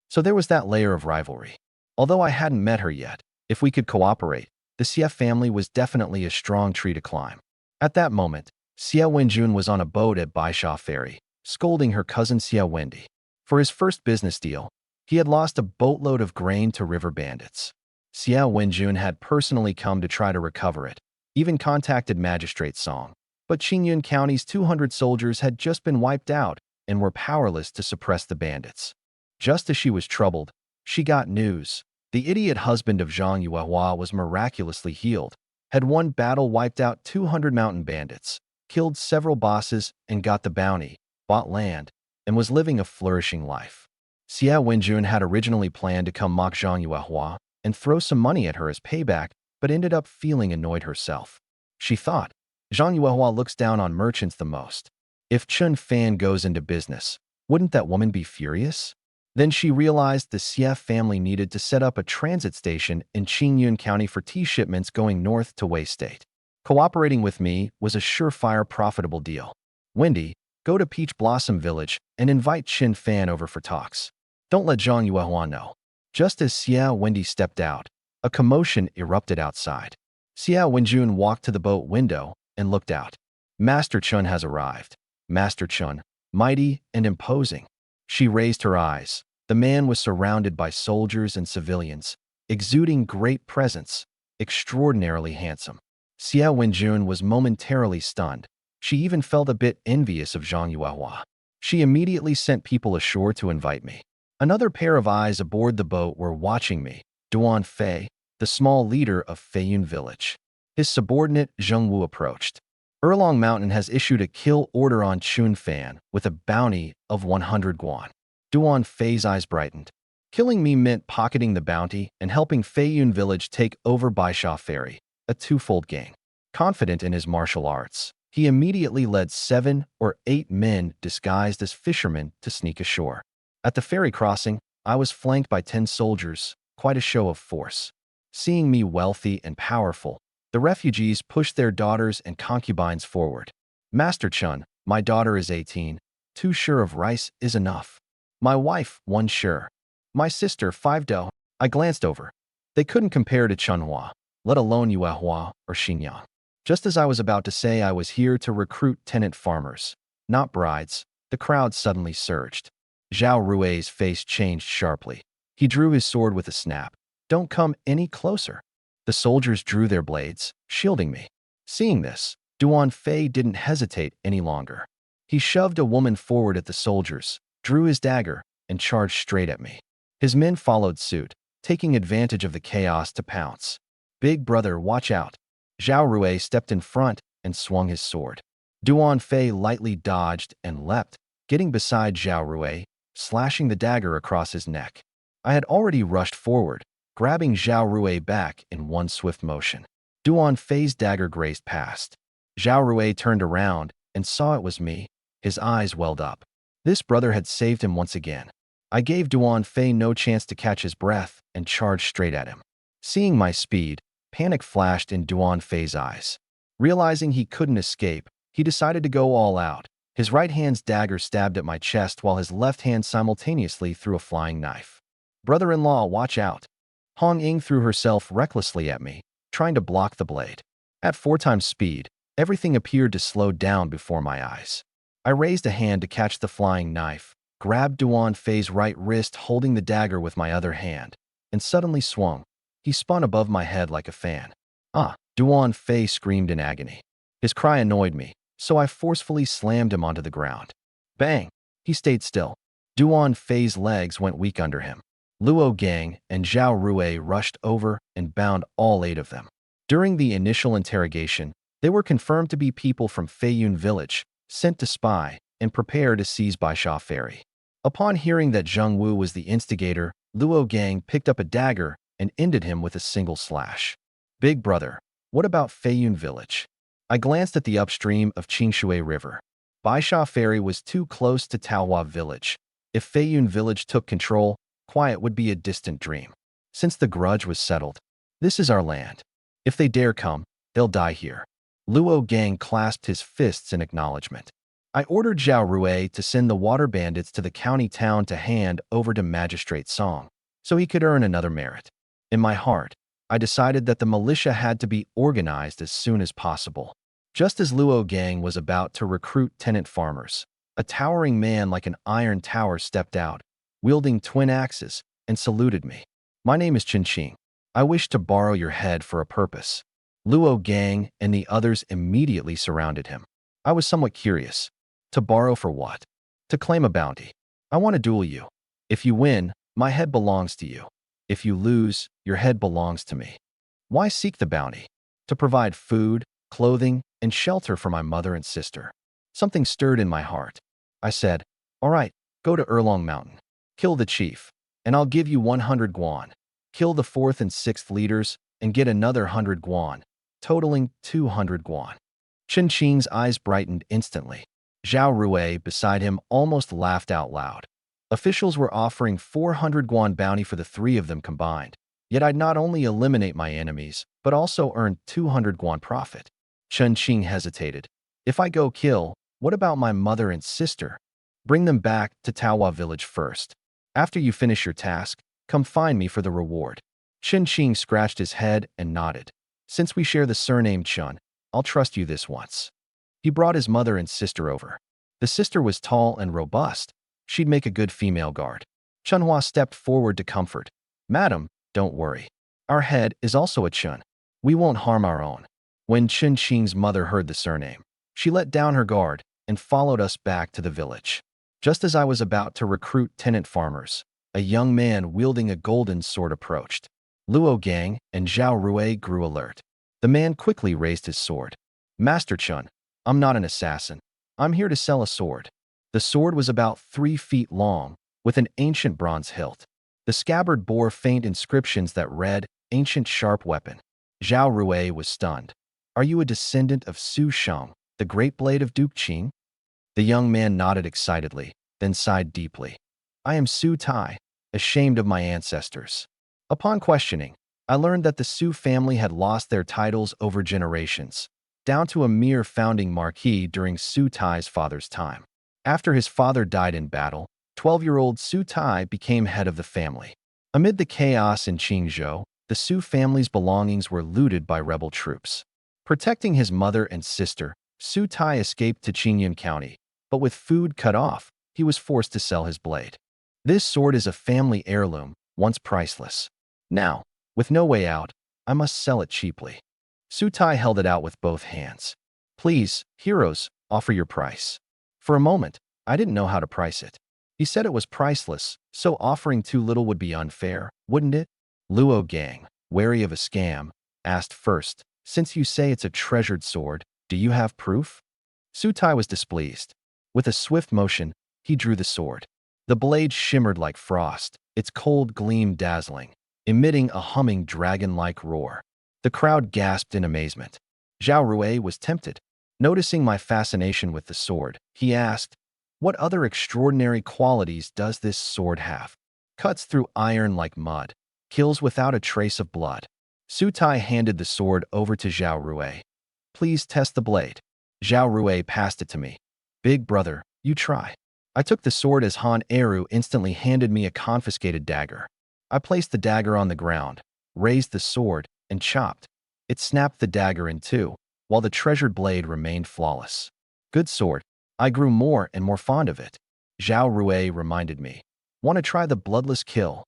So there was that layer of rivalry. Although I hadn't met her yet, if we could cooperate, the Xia family was definitely a strong tree to climb. At that moment, Xia Wenjun was on a boat at Baisha Ferry, scolding her cousin Xia Wendy. For his first business deal, he had lost a boatload of grain to river bandits. Xia Wenjun had personally come to try to recover it, even contacted Magistrate Song. But Qingyun County's 200 soldiers had just been wiped out and were powerless to suppress the bandits. Just as she was troubled, she got news. The idiot husband of Zhang Yuehua was miraculously healed, had one battle wiped out 200 mountain bandits, killed several bosses and got the bounty, bought land, and was living a flourishing life. Xia Wenjun had originally planned to come mock Zhang Yuehua and throw some money at her as payback, but ended up feeling annoyed herself. She thought, Zhang Yuehua looks down on merchants the most. If Chun Fan goes into business, wouldn't that woman be furious? Then she realized the Xia family needed to set up a transit station in Qingyun County for tea shipments going north to Wei State. Cooperating with me was a surefire profitable deal. "Wendy, go to Peach Blossom Village and invite Chin Fan over for talks. Don't let Zhang Yuehua know." Just as Xia Wendy stepped out, a commotion erupted outside. Xia Wenjun walked to the boat window and looked out. "Master Chun has arrived." Master Chun, mighty and imposing. She raised her eyes. The man was surrounded by soldiers and civilians, exuding great presence, extraordinarily handsome. Xia Wenjun was momentarily stunned. She even felt a bit envious of Zhang Yuehua. She immediately sent people ashore to invite me. Another pair of eyes aboard the boat were watching me, Duan Fei, the small leader of Feiyun village. His subordinate Zheng Wu approached. "Erlong Mountain has issued a kill order on Chun Fan with a bounty of 100 guan. Duan Fei's eyes brightened. Killing me meant pocketing the bounty and helping Feiyun village take over Baisha Ferry, a twofold gain. Confident in his martial arts, he immediately led 7 or 8 men disguised as fishermen to sneak ashore. At the ferry crossing, I was flanked by 10 soldiers, quite a show of force. Seeing me wealthy and powerful, the refugees pushed their daughters and concubines forward. "Master Chun, my daughter is 18. 2 sure of rice is enough. My wife, 1 sure. My sister, 5 dough." I glanced over. They couldn't compare to Chunhua, let alone Yuehua or Xinjiang. Just as I was about to say I was here to recruit tenant farmers, not brides, the crowd suddenly surged. Zhao Rui's face changed sharply. He drew his sword with a snap. "Don't come any closer." The soldiers drew their blades, shielding me. Seeing this, Duan Fei didn't hesitate any longer. He shoved a woman forward at the soldiers, drew his dagger, and charged straight at me. His men followed suit, taking advantage of the chaos to pounce. "Big brother, watch out." Zhao Rui stepped in front and swung his sword. Duan Fei lightly dodged and leapt, getting beside Zhao Rui, slashing the dagger across his neck. I had already rushed forward, grabbing Zhao Rui back in one swift motion. Duan Fei's dagger grazed past. Zhao Rui turned around and saw it was me. His eyes welled up. This brother had saved him once again. I gave Duan Fei no chance to catch his breath and charged straight at him. Seeing my speed, panic flashed in Duan Fei's eyes. Realizing he couldn't escape, he decided to go all out. His right hand's dagger stabbed at my chest while his left hand simultaneously threw a flying knife. "Brother-in-law, watch out." Hong Ying threw herself recklessly at me, trying to block the blade. At 4 times speed, everything appeared to slow down before my eyes. I raised a hand to catch the flying knife, grabbed Duan Fei's right wrist holding the dagger with my other hand, and suddenly swung. He spun above my head like a fan. "Ah!" Duan Fei screamed in agony. His cry annoyed me, so I forcefully slammed him onto the ground. Bang! He stayed still. Duan Fei's legs went weak under him. Luo Gang and Zhao Rui rushed over and bound all 8 of them. During the initial interrogation, they were confirmed to be people from Feiyun village, sent to spy and prepare to seize Baisha Ferry. Upon hearing that Zheng Wu was the instigator, Luo Gang picked up a dagger and ended him with a single slash. "Big brother, what about Feiyun village?" I glanced at the upstream of Qingshui River. Baisha Ferry was too close to Taohua village. If Feiyun village took control, quiet would be a distant dream. Since the grudge was settled, this is our land. If they dare come, they'll die here. Luo Gang clasped his fists in acknowledgement. I ordered Zhao Rui to send the water bandits to the county town to hand over to Magistrate Song, so he could earn another merit. In my heart, I decided that the militia had to be organized as soon as possible. Just as Luo Gang was about to recruit tenant farmers, a towering man like an iron tower stepped out, wielding twin axes, and saluted me. "My name is Chen Qing. I wish to borrow your head for a purpose." Luo Gang and the others immediately surrounded him. I was somewhat curious. To borrow for what? To claim a bounty. "I want to duel you. If you win, my head belongs to you. If you lose, your head belongs to me." "Why seek the bounty?" "To provide food, clothing, and shelter for my mother and sister." Something stirred in my heart. I said, "All right, go to Erlong Mountain. Kill the chief, and I'll give you 100 guan. Kill the 4th and 6th leaders, and get another 100 guan, totaling 200 guan." Chen Qing's eyes brightened instantly. Zhao Rui, beside him, almost laughed out loud. Officials were offering 400 guan bounty for the 3 of them combined. Yet I'd not only eliminate my enemies, but also earn 200 guan profit. Chen Qing hesitated. "If I go kill, what about my mother and sister?" "Bring them back to Taohua village first. After you finish your task, come find me for the reward." Chen Qing scratched his head and nodded. "Since we share the surname Chun, I'll trust you this once." He brought his mother and sister over. The sister was tall and robust. She'd make a good female guard. Chunhua stepped forward to comfort. "Madam, don't worry. Our head is also a Chun. We won't harm our own." When Chen Qing's mother heard the surname, she let down her guard and followed us back to the village. Just as I was about to recruit tenant farmers, a young man wielding a golden sword approached. Luo Gang and Zhao Rui grew alert. The man quickly raised his sword. "Master Chun, I'm not an assassin. I'm here to sell a sword." The sword was about 3 feet long, with an ancient bronze hilt. The scabbard bore faint inscriptions that read, "Ancient Sharp Weapon." Zhao Rui was stunned. "Are you a descendant of Su Shang, the great blade of Duke Qing?" The young man nodded excitedly, then sighed deeply. "I am Su Tai, ashamed of my ancestors." Upon questioning, I learned that the Su family had lost their titles over generations, down to a mere founding marquis during Su Tai's father's time. After his father died in battle, 12-year-old Su Tai became head of the family. Amid the chaos in Qingzhou, the Su family's belongings were looted by rebel troops. Protecting his mother and sister, Su Tai escaped to Qingyun County, but with food cut off, he was forced to sell his blade. This sword is a family heirloom, once priceless. Now, with no way out, I must sell it cheaply. Su Tai held it out with both hands. "Please, heroes, offer your price." For a moment, I didn't know how to price it. He said it was priceless, so offering too little would be unfair, wouldn't it? Luo Gang, wary of a scam, asked first, "Since you say it's a treasured sword, do you have proof?" Su Tai was displeased. With a swift motion, He drew the sword. The blade shimmered like frost, its cold gleam dazzling, emitting a humming dragon-like roar. The crowd gasped in amazement. Zhao Rui was tempted. Noticing my fascination with the sword, he asked, "What other extraordinary qualities does this sword have?" "Cuts through iron like mud. Kills without a trace of blood." Su Tai handed the sword over to Zhao Rui. "Please test the blade." Zhao Rui passed it to me. "Big brother, you try." I took the sword as Han Eru instantly handed me a confiscated dagger. I placed the dagger on the ground, raised the sword, and chopped. It snapped the dagger in two, while the treasured blade remained flawless. Good sword. I grew more and more fond of it. Zhao Rui reminded me. "Want to try the bloodless kill?"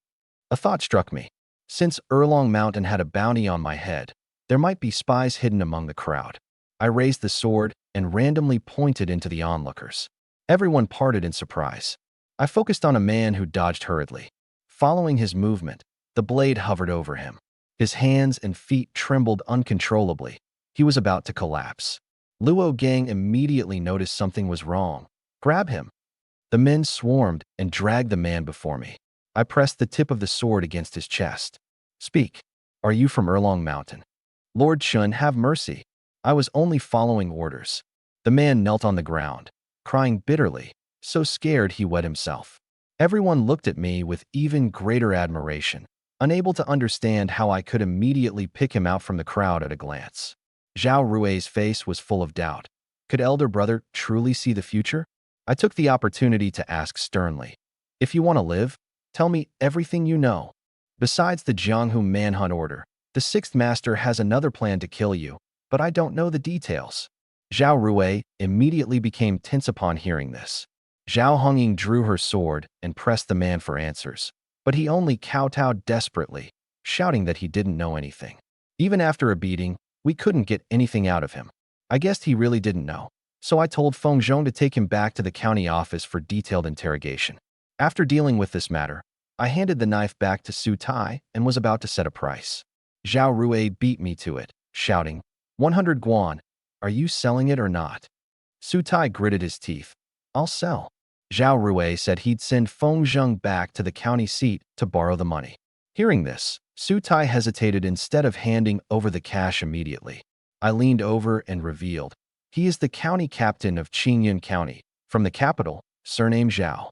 A thought struck me. Since Erlong Mountain had a bounty on my head, there might be spies hidden among the crowd. I raised the sword and randomly pointed into the onlookers. Everyone parted in surprise. I focused on a man who dodged hurriedly. Following his movement, the blade hovered over him. His hands and feet trembled uncontrollably. He was about to collapse. Luo Gang immediately noticed something was wrong. "Grab him." The men swarmed and dragged the man before me. I pressed the tip of the sword against his chest. "Speak. Are you from Erlong Mountain?" "Lord Chun, have mercy. I was only following orders." The man knelt on the ground, crying bitterly, so scared he wet himself. Everyone looked at me with even greater admiration, unable to understand how I could immediately pick him out from the crowd at a glance. Zhao Rui's face was full of doubt. Could elder brother truly see the future? I took the opportunity to ask sternly, "If you want to live, tell me everything you know. Besides the Jianghu manhunt order, the sixth master has another plan to kill you, but I don't know the details." Zhao Rui immediately became tense upon hearing this. Zhao Hongying drew her sword and pressed the man for answers, but he only kowtowed desperately, shouting that he didn't know anything. Even after a beating, we couldn't get anything out of him. I guessed he really didn't know, so I told Feng Zhong to take him back to the county office for detailed interrogation. After dealing with this matter, I handed the knife back to Su Tai and was about to set a price. Zhao Rui beat me to it, shouting, 100 guan, are you selling it or not?" Su Tai gritted his teeth. "I'll sell." Zhao Rui said he'd send Feng Zhong back to the county seat to borrow the money. Hearing this, Su Tai hesitated instead of handing over the cash immediately. I leaned over and revealed, "He is the county captain of Qingyun County, from the capital, surname Zhao."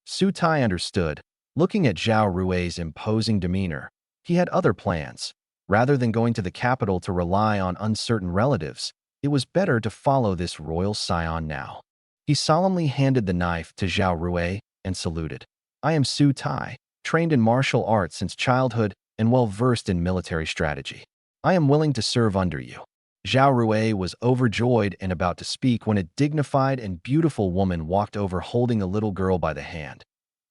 Su Tai understood. Looking at Zhao Rui's imposing demeanor, he had other plans. Rather than going to the capital to rely on uncertain relatives, it was better to follow this royal scion now. He solemnly handed the knife to Zhao Rui and saluted. "I am Su Tai, trained in martial arts since childhood and well-versed in military strategy. I am willing to serve under you." Zhao Rui was overjoyed and about to speak when a dignified and beautiful woman walked over holding a little girl by the hand.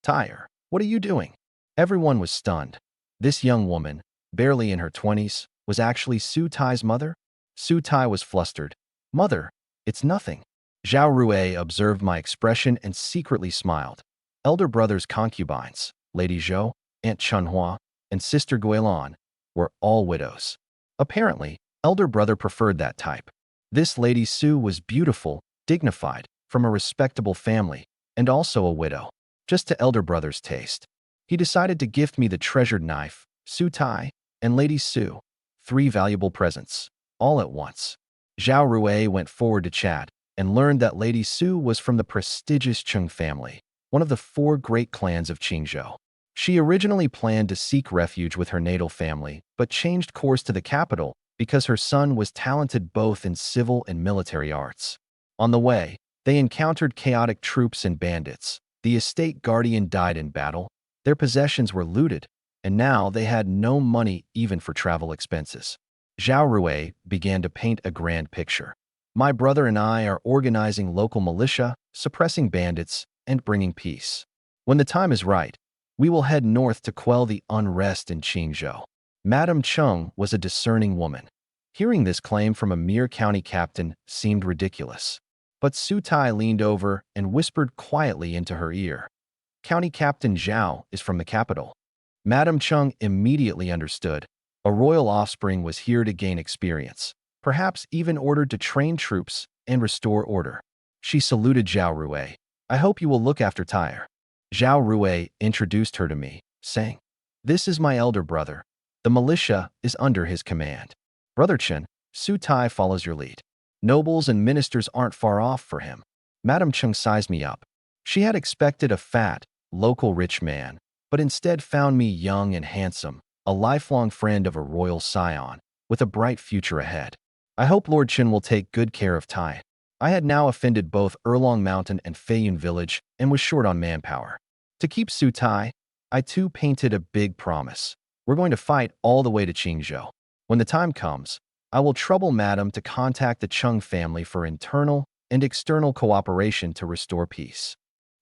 "Tyre, what are you doing?" Everyone was stunned. This young woman, barely in her 20s, was actually Su Tai's mother? Su Tai was flustered. "Mother, it's nothing." Zhao Rui observed my expression and secretly smiled. Elder brother's concubines, Lady Zhou, Aunt Chunhua, and Sister Guilan, were all widows. Apparently, elder brother preferred that type. This Lady Su was beautiful, dignified, from a respectable family, and also a widow, just to elder brother's taste. He decided to gift me the treasured knife, Su Tai, and Lady Su, 3 valuable presents, all at once. Zhao Rui went forward to chat and learned that Lady Su was from the prestigious Chung family, one of the 4 great clans of Qingzhou. She originally planned to seek refuge with her natal family, but changed course to the capital because her son was talented both in civil and military arts. On the way, they encountered chaotic troops and bandits. The estate guardian died in battle, their possessions were looted, and now they had no money even for travel expenses. Zhao Rui began to paint a grand picture. "My brother and I are organizing local militia, suppressing bandits, and bringing peace. When the time is right, we will head north to quell the unrest in Qingzhou." Madame Chung was a discerning woman. Hearing this claim from a mere county captain seemed ridiculous. But Su Tai leaned over and whispered quietly into her ear, "County Captain Zhao is from the capital." Madame Chung immediately understood. A royal offspring was here to gain experience, perhaps even ordered to train troops and restore order. She saluted Zhao Rui. I hope you will look after Tyre. Zhao Rui introduced her to me, saying, "This is my elder brother. The militia is under his command. Brother Chen, Su Tai follows your lead. Nobles and ministers aren't far off for him." Madame Chung sized me up. She had expected a fat, local rich man, but instead found me young and handsome, a lifelong friend of a royal scion, with a bright future ahead. I hope Lord Chen will take good care of Tai. I had now offended both Erlong Mountain and Feiyun Village and was short on manpower. To keep Su Tai, I too painted a big promise. We're going to fight all the way to Qingzhou. When the time comes, I will trouble Madam to contact the Chung family for internal and external cooperation to restore peace.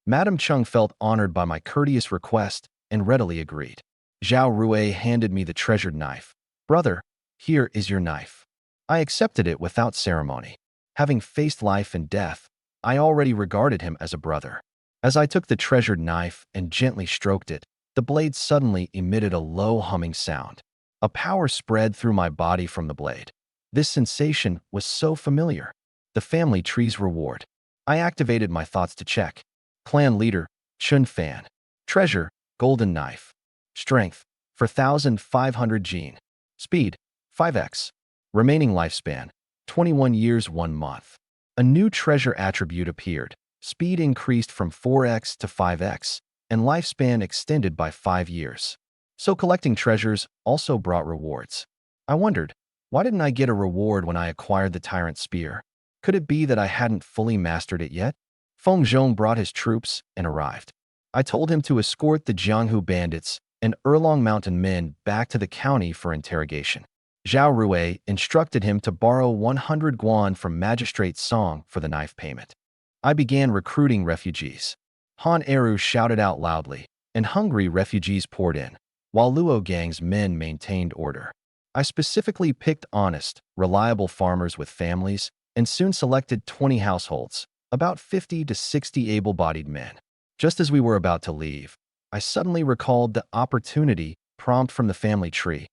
Madam Chung felt honored by my courteous request and readily agreed. Zhao Rui handed me the treasured knife. "Brother, here is your knife." I accepted it without ceremony. Having faced life and death, I already regarded him as a brother. As I took the treasured knife and gently stroked it, the blade suddenly emitted a low humming sound. A power spread through my body from the blade. This sensation was so familiar. The family tree's reward. I activated my thoughts to check. Clan leader, Chun Fan. Treasure, golden knife. Strength, 4,500 gene. Speed, 5x. Remaining lifespan, 21 years 1 month. A new treasure attribute appeared. Speed increased from 4x to 5x, and lifespan extended by 5 years. So collecting treasures also brought rewards. I wondered, why didn't I get a reward when I acquired the Tyrant Spear? Could it be that I hadn't fully mastered it yet? Feng Zhong brought his troops and arrived. I told him to escort the Jianghu bandits and Erlong Mountain men back to the county for interrogation. Zhao Rui instructed him to borrow 100 guan from Magistrate Song for the knife payment. I began recruiting refugees. Han Eru shouted out loudly, and hungry refugees poured in, while Luo Gang's men maintained order. I specifically picked honest, reliable farmers with families and soon selected 20 households, about 50 to 60 able-bodied men. Just as we were about to leave, I suddenly recalled the opportunity prompt from the family tree.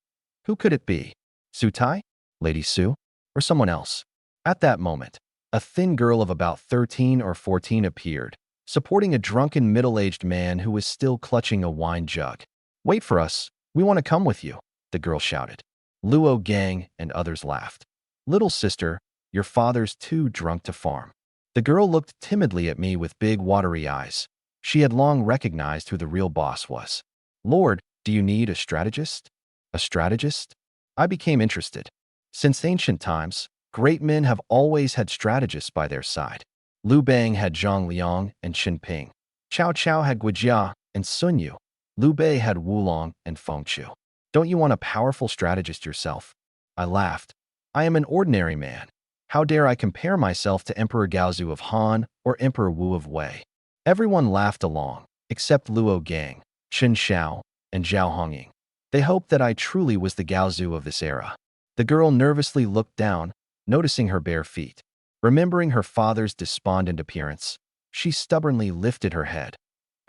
Who could it be? Su Tai? Lady Su? Or someone else? At that moment, a thin girl of about 13 or 14 appeared, supporting a drunken middle-aged man who was still clutching a wine jug. "Wait for us, we want to come with you," the girl shouted. Luo Gang and others laughed. "Little sister, your father's too drunk to farm." The girl looked timidly at me with big watery eyes. She had long recognized who the real boss was. "Lord, do you need a strategist?" "A strategist?" I became interested. Since ancient times, great men have always had strategists by their side. Liu Bang had Zhang Liang and Qin Ping. Cao Cao had Guijia and Sun Yu. Liu Bei had Wulong and Feng Chu. Don't you want a powerful strategist yourself? I laughed. I am an ordinary man. How dare I compare myself to Emperor Gaozu of Han or Emperor Wu of Wei? Everyone laughed along, except Luo Gang, Chen Xiao, and Zhao Hongying. They hoped that I truly was the Gaozu of this era. The girl nervously looked down, noticing her bare feet. Remembering her father's despondent appearance, she stubbornly lifted her head.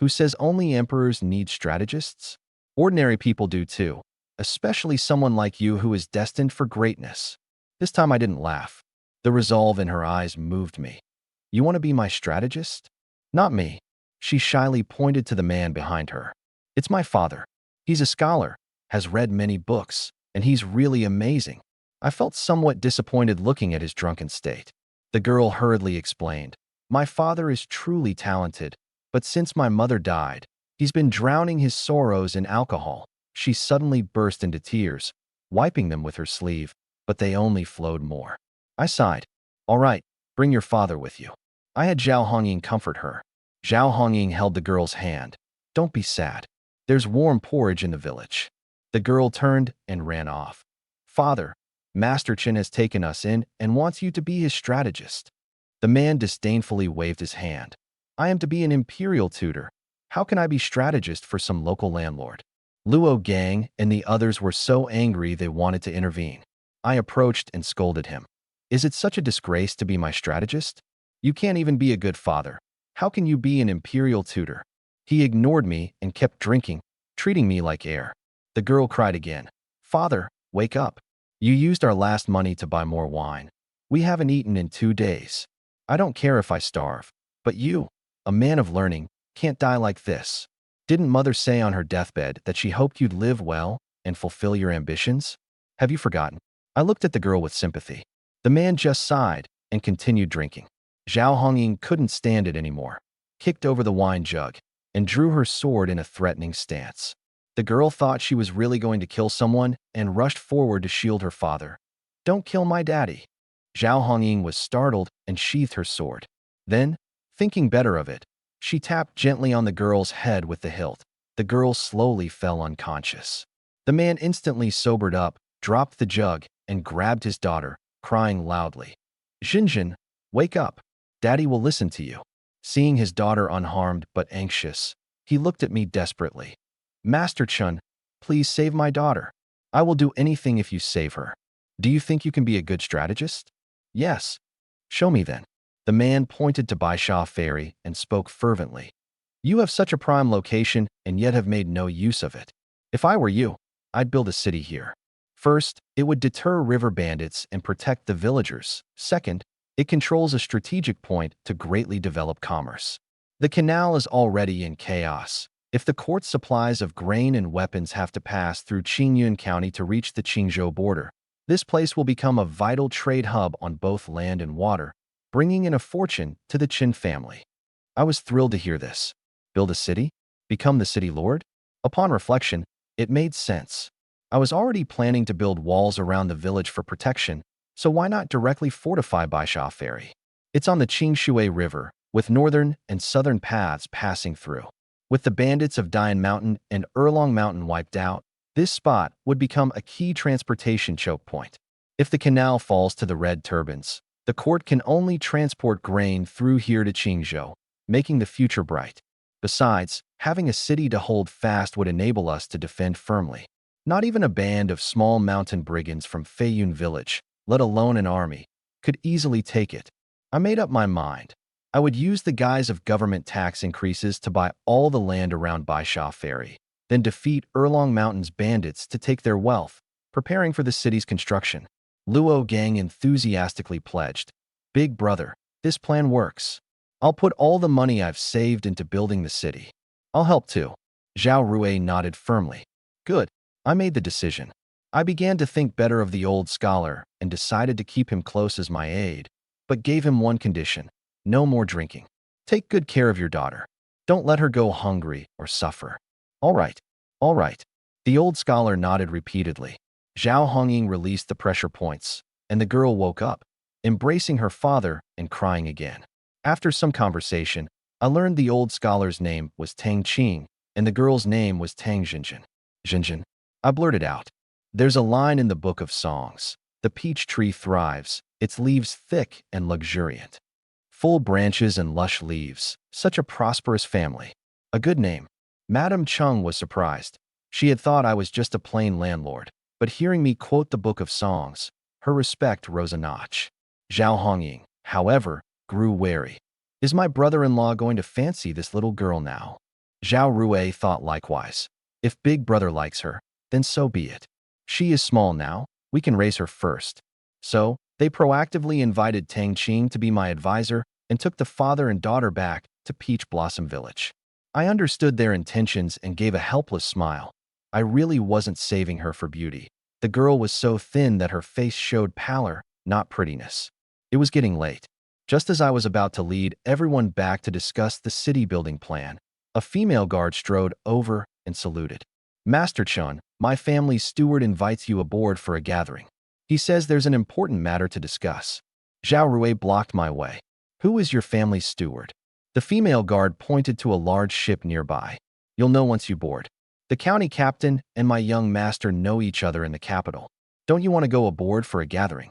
Who says only emperors need strategists? Ordinary people do too, especially someone like you who is destined for greatness. This time I didn't laugh. The resolve in her eyes moved me. You want to be my strategist? Not me. She shyly pointed to the man behind her. It's my father. He's a scholar, has read many books, and he's really amazing. I felt somewhat disappointed looking at his drunken state. The girl hurriedly explained, "My father is truly talented, but since my mother died, he's been drowning his sorrows in alcohol." She suddenly burst into tears, wiping them with her sleeve, but they only flowed more. I sighed. "All right, bring your father with you." I had Zhao Hongying comfort her. Zhao Hongying held the girl's hand. "Don't be sad. There's warm porridge in the village." The girl turned and ran off. "Father, Master Chen has taken us in and wants you to be his strategist." The man disdainfully waved his hand. "I am to be an imperial tutor. How can I be strategist for some local landlord?" Luo Gang and the others were so angry they wanted to intervene. I approached and scolded him. "Is it such a disgrace to be my strategist? You can't even be a good father. How can you be an imperial tutor?" He ignored me and kept drinking, treating me like air. The girl cried again. "Father, wake up. You used our last money to buy more wine. We haven't eaten in 2 days. I don't care if I starve. But you, a man of learning, can't die like this. Didn't mother say on her deathbed that she hoped you'd live well and fulfill your ambitions? Have you forgotten? I looked at the girl with sympathy. The man just sighed and continued drinking. Zhao Hongying couldn't stand it anymore, kicked over the wine jug, and drew her sword in a threatening stance. The girl thought she was really going to kill someone and rushed forward to shield her father. Don't kill my daddy. Zhao Hongying was startled and sheathed her sword. Then, thinking better of it, she tapped gently on the girl's head with the hilt. The girl slowly fell unconscious. The man instantly sobered up, dropped the jug, and grabbed his daughter, crying loudly. Xinjin, wake up. Daddy will listen to you. Seeing his daughter unharmed but anxious, he looked at me desperately. Master Chun, please save my daughter. I will do anything if you save her. Do you think you can be a good strategist? Yes. Show me then. The man pointed to Baisha Ferry and spoke fervently. You have such a prime location and yet have made no use of it. If I were you, I'd build a city here. First, it would deter river bandits and protect the villagers. Second, it controls a strategic point to greatly develop commerce. The canal is already in chaos. If the court supplies of grain and weapons have to pass through Qingyun County to reach the Qingzhou border, this place will become a vital trade hub on both land and water, bringing in a fortune to the Qin family. I was thrilled to hear this. Build a city? Become the city lord? Upon reflection, it made sense. I was already planning to build walls around the village for protection, so why not directly fortify Baisha Ferry? It's on the Qingshui River, with northern and southern paths passing through. With the bandits of Dian Mountain and Erlong Mountain wiped out, this spot would become a key transportation choke point. If the canal falls to the Red Turbans, the court can only transport grain through here to Qingzhou, making the future bright. Besides, having a city to hold fast would enable us to defend firmly. Not even a band of small mountain brigands from Feiyun village, let alone an army, could easily take it. I made up my mind. I would use the guise of government tax increases to buy all the land around Baisha Ferry, then defeat Erlong Mountain's bandits to take their wealth, preparing for the city's construction. Luo Gang enthusiastically pledged, Big brother, this plan works. I'll put all the money I've saved into building the city. I'll help too. Zhao Rui nodded firmly. Good. I made the decision. I began to think better of the old scholar and decided to keep him close as my aide, but gave him one condition: no more drinking. Take good care of your daughter. Don't let her go hungry or suffer. All right, all right. The old scholar nodded repeatedly. Zhao Hongying released the pressure points, and the girl woke up, embracing her father and crying again. After some conversation, I learned the old scholar's name was Tang Qing, and the girl's name was Tang Xinjin. Xinjin, I blurted out. There's a line in the Book of Songs. The peach tree thrives, its leaves thick and luxuriant. Full branches and lush leaves, such a prosperous family. A good name. Madame Chung was surprised. She had thought I was just a plain landlord, but hearing me quote the Book of Songs, her respect rose a notch. Zhao Hongying, however, grew wary. Is my brother-in-law going to fancy this little girl now? Zhao Rui thought likewise. If Big Brother likes her, then so be it. She is small now, we can raise her first. So, they proactively invited Tang Qing to be my advisor and took the father and daughter back to Peach Blossom Village. I understood their intentions and gave a helpless smile. I really wasn't saving her for beauty. The girl was so thin that her face showed pallor, not prettiness. It was getting late. Just as I was about to lead everyone back to discuss the city-building plan, a female guard strode over and saluted. Master Chun, my family's steward invites you aboard for a gathering. He says there's an important matter to discuss. Zhao Rui blocked my way. Who is your family's steward? The female guard pointed to a large ship nearby. You'll know once you board. The county captain and my young master know each other in the capital. Don't you want to go aboard for a gathering?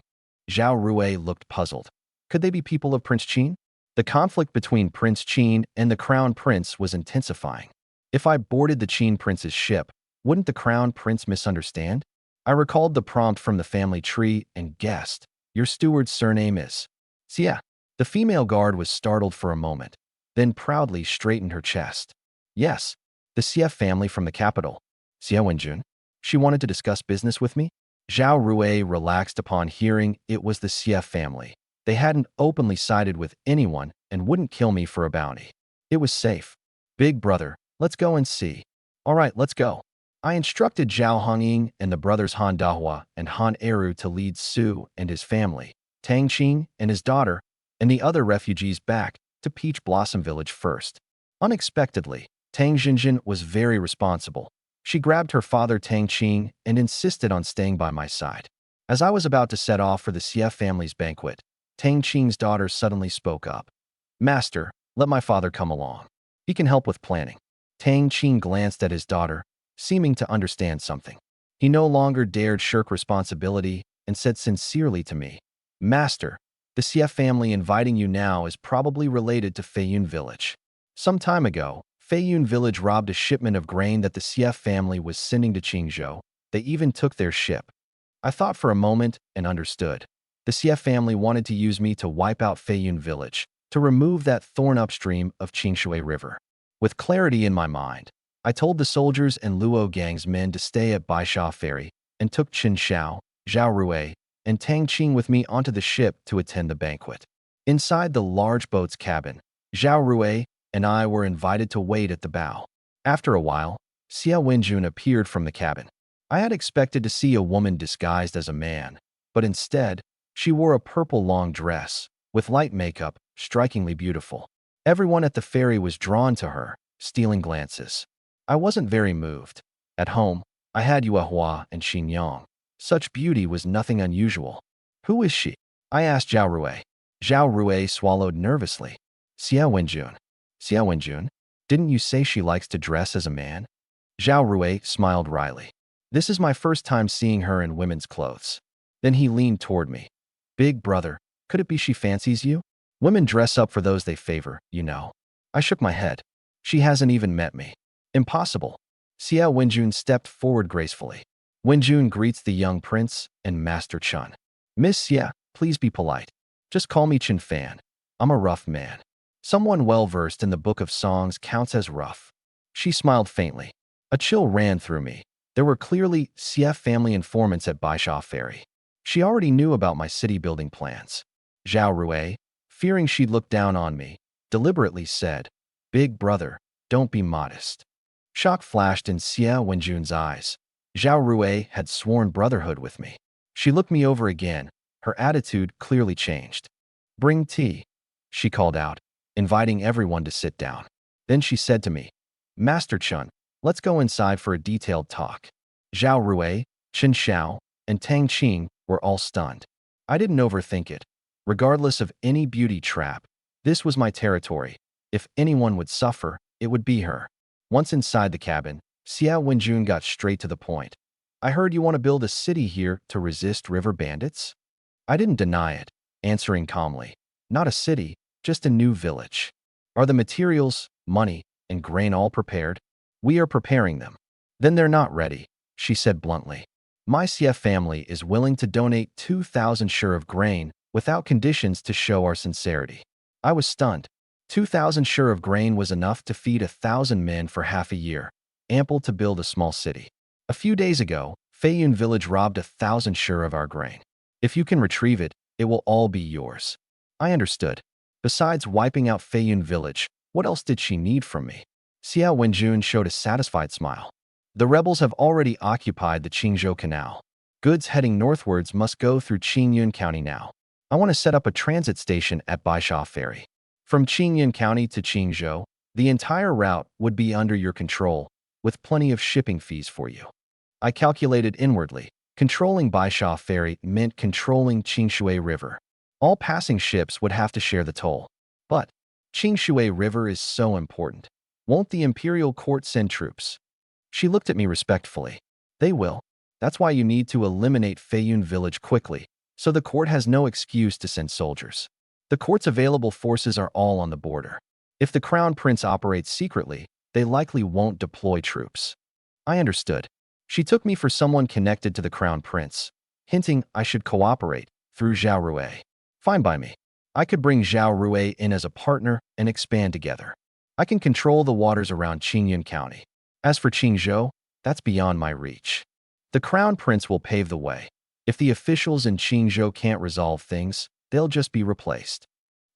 Zhao Rui looked puzzled. Could they be people of Prince Qin? The conflict between Prince Qin and the Crown Prince was intensifying. If I boarded the Qin Prince's ship, wouldn't the Crown Prince misunderstand? I recalled the prompt from the family tree and guessed. Your steward's surname is Xia. The female guard was startled for a moment, then proudly straightened her chest. Yes, the Xia family from the capital. Xia Wenjun. She wanted to discuss business with me? Zhao Rui relaxed upon hearing it was the Xia family. They hadn't openly sided with anyone and wouldn't kill me for a bounty. It was safe. Big brother, let's go and see. All right, let's go. I instructed Zhao Hongying and the brothers Han Dahua and Han Eru to lead Su and his family, Tang Qing and his daughter, and the other refugees back to Peach Blossom Village first. Unexpectedly, Tang Jinjin was very responsible. She grabbed her father Tang Qing and insisted on staying by my side. As I was about to set off for the Xie family's banquet, Tang Qing's daughter suddenly spoke up. Master, let my father come along. He can help with planning. Tang Qing glanced at his daughter, seeming to understand something. He no longer dared shirk responsibility and said sincerely to me, Master, the Xie family inviting you now is probably related to Feiyun village. Some time ago, Feiyun village robbed a shipment of grain that the Xie family was sending to Qingzhou. They even took their ship. I thought for a moment and understood. The Xie family wanted to use me to wipe out Feiyun village, to remove that thorn upstream of Qingshui River. With clarity in my mind, I told the soldiers and Luo Gang's men to stay at Baisha Ferry and took Qin Xiao, Zhao Rui, and Tang Qing with me onto the ship to attend the banquet. Inside the large boat's cabin, Zhao Rui and I were invited to wait at the bow. After a while, Xia Wenjun appeared from the cabin. I had expected to see a woman disguised as a man, but instead, she wore a purple long dress, with light makeup, strikingly beautiful. Everyone at the ferry was drawn to her, stealing glances. I wasn't very moved. At home, I had Yuehua and Xin Yang. Such beauty was nothing unusual. Who is she? I asked Zhao Rui. Zhao Rui swallowed nervously. Xia Wenjun. Xia Wenjun? Didn't you say she likes to dress as a man? Zhao Rui smiled wryly. This is my first time seeing her in women's clothes. Then he leaned toward me. Big brother, could it be she fancies you? Women dress up for those they favor, you know. I shook my head. She hasn't even met me. Impossible. Xia Wenjun stepped forward gracefully. Wenjun greets the young prince and Master Chun. Miss Xia, please be polite. Just call me Chen Fan. I'm a rough man. Someone well-versed in the book of songs counts as rough. She smiled faintly. A chill ran through me. There were clearly Xie family informants at Baisha Ferry. She already knew about my city-building plans. Zhao Rui, fearing she'd look down on me, deliberately said, Big brother, don't be modest. Shock flashed in Xia Wenjun's eyes. Zhao Rui had sworn brotherhood with me. She looked me over again. Her attitude clearly changed. Bring tea, she called out, inviting everyone to sit down. Then she said to me, Master Chun, let's go inside for a detailed talk. Zhao Rui, Qin Xiao, and Tang Qing were all stunned. I didn't overthink it. Regardless of any beauty trap, this was my territory. If anyone would suffer, it would be her. Once inside the cabin, Xia Wenjun got straight to the point. I heard you want to build a city here to resist river bandits? I didn't deny it, answering calmly. Not a city, just a new village. Are the materials, money, and grain all prepared? We are preparing them. Then they're not ready, she said bluntly. My Xie family is willing to donate 2,000 shur of grain without conditions to show our sincerity. I was stunned. 2,000 shur of grain was enough to feed 1,000 men for half a year, ample to build a small city. A few days ago, Feiyun village robbed 1,000 shur of our grain. If you can retrieve it, it will all be yours. I understood. Besides wiping out Feiyun village, what else did she need from me? Xia Wenjun showed a satisfied smile. The rebels have already occupied the Qingzhou Canal. Goods heading northwards must go through Qingyun County now. I want to set up a transit station at Baisha Ferry. From Qingyun County to Qingzhou, the entire route would be under your control, with plenty of shipping fees for you. I calculated inwardly. Controlling Baisha Ferry meant controlling Qingshui River. All passing ships would have to share the toll. But Qingshui River is so important. Won't the imperial court send troops? She looked at me respectfully. They will. That's why you need to eliminate Feiyun village quickly, so the court has no excuse to send soldiers. The court's available forces are all on the border. If the crown prince operates secretly, they likely won't deploy troops. I understood. She took me for someone connected to the crown prince, hinting I should cooperate through Zhao Rui. Fine by me. I could bring Zhao Rui in as a partner and expand together. I can control the waters around Qingyun County. As for Qingzhou, that's beyond my reach. The crown prince will pave the way. If the officials in Qingzhou can't resolve things, they'll just be replaced.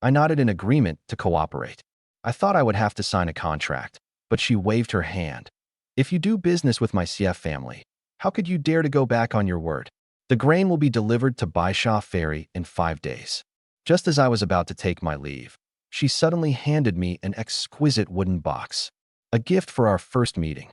I nodded in agreement to cooperate. I thought I would have to sign a contract, but she waved her hand. If you do business with my CF family, how could you dare to go back on your word? The grain will be delivered to Baisha Ferry in 5 days. Just as I was about to take my leave, she suddenly handed me an exquisite wooden box, a gift for our first meeting.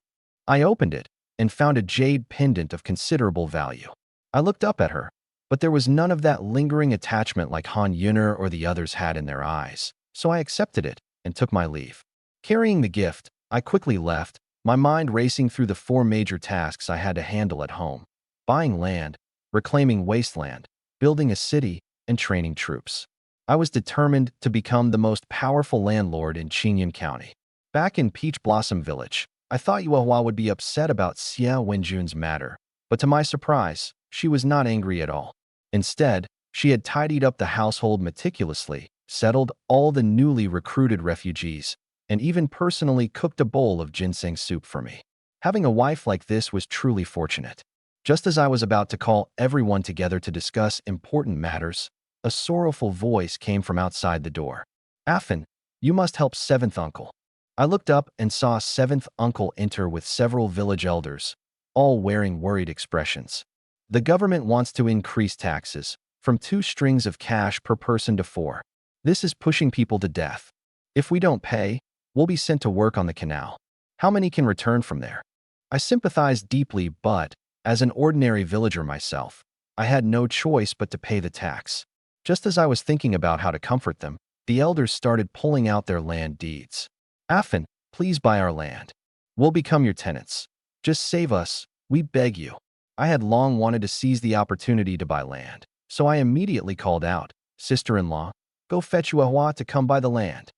I opened it and found a jade pendant of considerable value. I looked up at her, but there was none of that lingering attachment like Han Yuner or the others had in their eyes, so I accepted it and took my leave. Carrying the gift, I quickly left, my mind racing through the 4 major tasks I had to handle at home: buying land, reclaiming wasteland, building a city, and training troops. I was determined to become the most powerful landlord in Qingyun County. Back in Peach Blossom Village, I thought Yuehua would be upset about Xia Wenjun's matter, but to my surprise, she was not angry at all. Instead, she had tidied up the household meticulously, settled all the newly recruited refugees, and even personally cooked a bowl of ginseng soup for me. Having a wife like this was truly fortunate. Just as I was about to call everyone together to discuss important matters, a sorrowful voice came from outside the door. "Affan, you must help 7th uncle." I looked up and saw 7th uncle enter with several village elders, all wearing worried expressions. The government wants to increase taxes from 2 strings of cash per person to 4. This is pushing people to death. If we don't pay, we'll be sent to work on the canal. How many can return from there? I sympathized deeply, but as an ordinary villager myself, I had no choice but to pay the tax. Just as I was thinking about how to comfort them, the elders started pulling out their land deeds. "Affan, please buy our land. We'll become your tenants. Just save us, we beg you." I had long wanted to seize the opportunity to buy land, so I immediately called out, "Sister-in-law, go fetch Yuehua to come buy the land."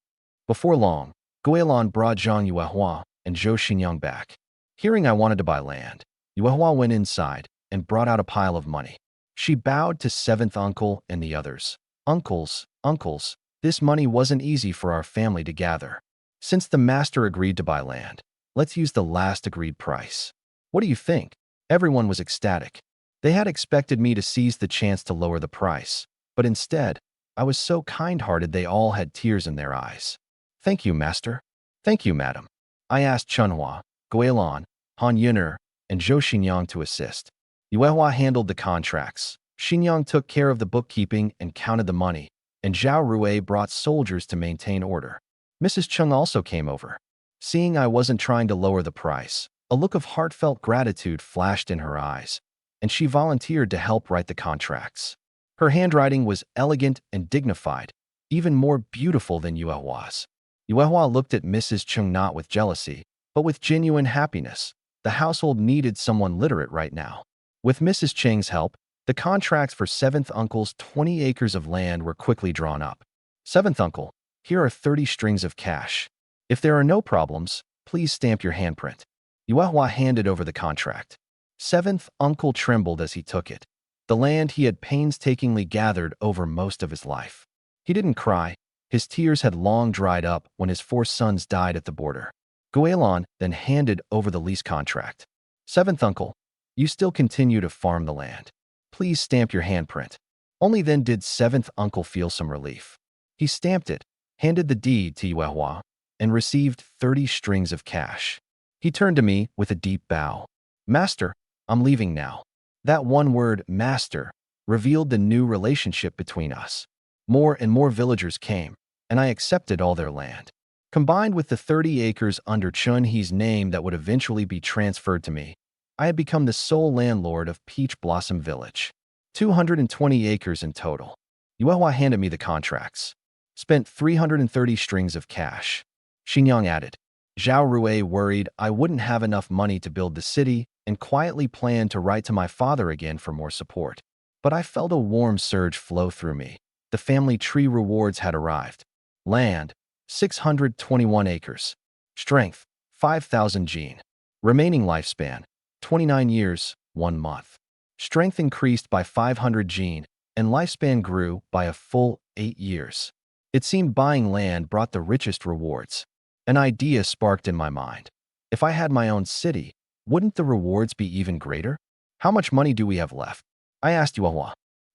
Before long, Guilin brought Zhang Yuehua and Zhou Xinyang back. Hearing I wanted to buy land, Yuehua went inside and brought out a pile of money. She bowed to 7th uncle and the others. "Uncles, uncles, this money wasn't easy for our family to gather. Since the master agreed to buy land, let's use the last agreed price. What do you think?" Everyone was ecstatic. They had expected me to seize the chance to lower the price, but instead, I was so kind-hearted they all had tears in their eyes. "Thank you, master." "Thank you, madam." I asked Chunhua, Guilin, Han Yuner, and Zhou Xinyang to assist. Yuehua handled the contracts. Xinyang took care of the bookkeeping and counted the money, and Zhao Rui brought soldiers to maintain order. Mrs. Chung also came over. Seeing I wasn't trying to lower the price, a look of heartfelt gratitude flashed in her eyes, and she volunteered to help write the contracts. Her handwriting was elegant and dignified, even more beautiful than Yuehua's. Yuehua looked at Mrs. Chung not with jealousy, but with genuine happiness. The household needed someone literate right now. With Mrs. Cheng's help, the contracts for 7th uncle's 20 acres of land were quickly drawn up. "7th uncle, here are 30 strings of cash. If there are no problems, please stamp your handprint." Yuehua handed over the contract. 7th uncle trembled as he took it. The land he had painstakingly gathered over most of his life. He didn't cry. His tears had long dried up when his 4 sons died at the border. Guilin then handed over the lease contract. "7th uncle, you still continue to farm the land. Please stamp your handprint." Only then did 7th uncle feel some relief. He stamped it, handed the deed to Yuehua, and received 30 strings of cash. He turned to me with a deep bow. "Master, I'm leaving now." That one word, "master," revealed the new relationship between us. More and more villagers came, and I accepted all their land. Combined with the 30 acres under Chun He's name that would eventually be transferred to me, I had become the sole landlord of Peach Blossom Village. 220 acres in total. Yuehua handed me the contracts. Spent 330 strings of cash. Xinyang added. Zhao Rui worried I wouldn't have enough money to build the city and quietly planned to write to my father again for more support. But I felt a warm surge flow through me. The family tree rewards had arrived. Land, 621 acres. Strength, 5,000 gene. Remaining lifespan, 29 years, 1 month. Strength increased by 500 gene, and lifespan grew by a full 8 years. It seemed buying land brought the richest rewards. An idea sparked in my mind. If I had my own city, wouldn't the rewards be even greater? "How much money do we have left?" I asked Yuehua.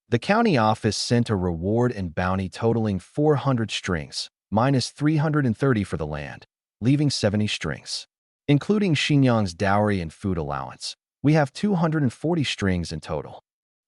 The county office sent a reward and bounty totaling 400 strings, minus 330 for the land, leaving 70 strings. Including Xinyang's dowry and food allowance, we have 240 strings in total.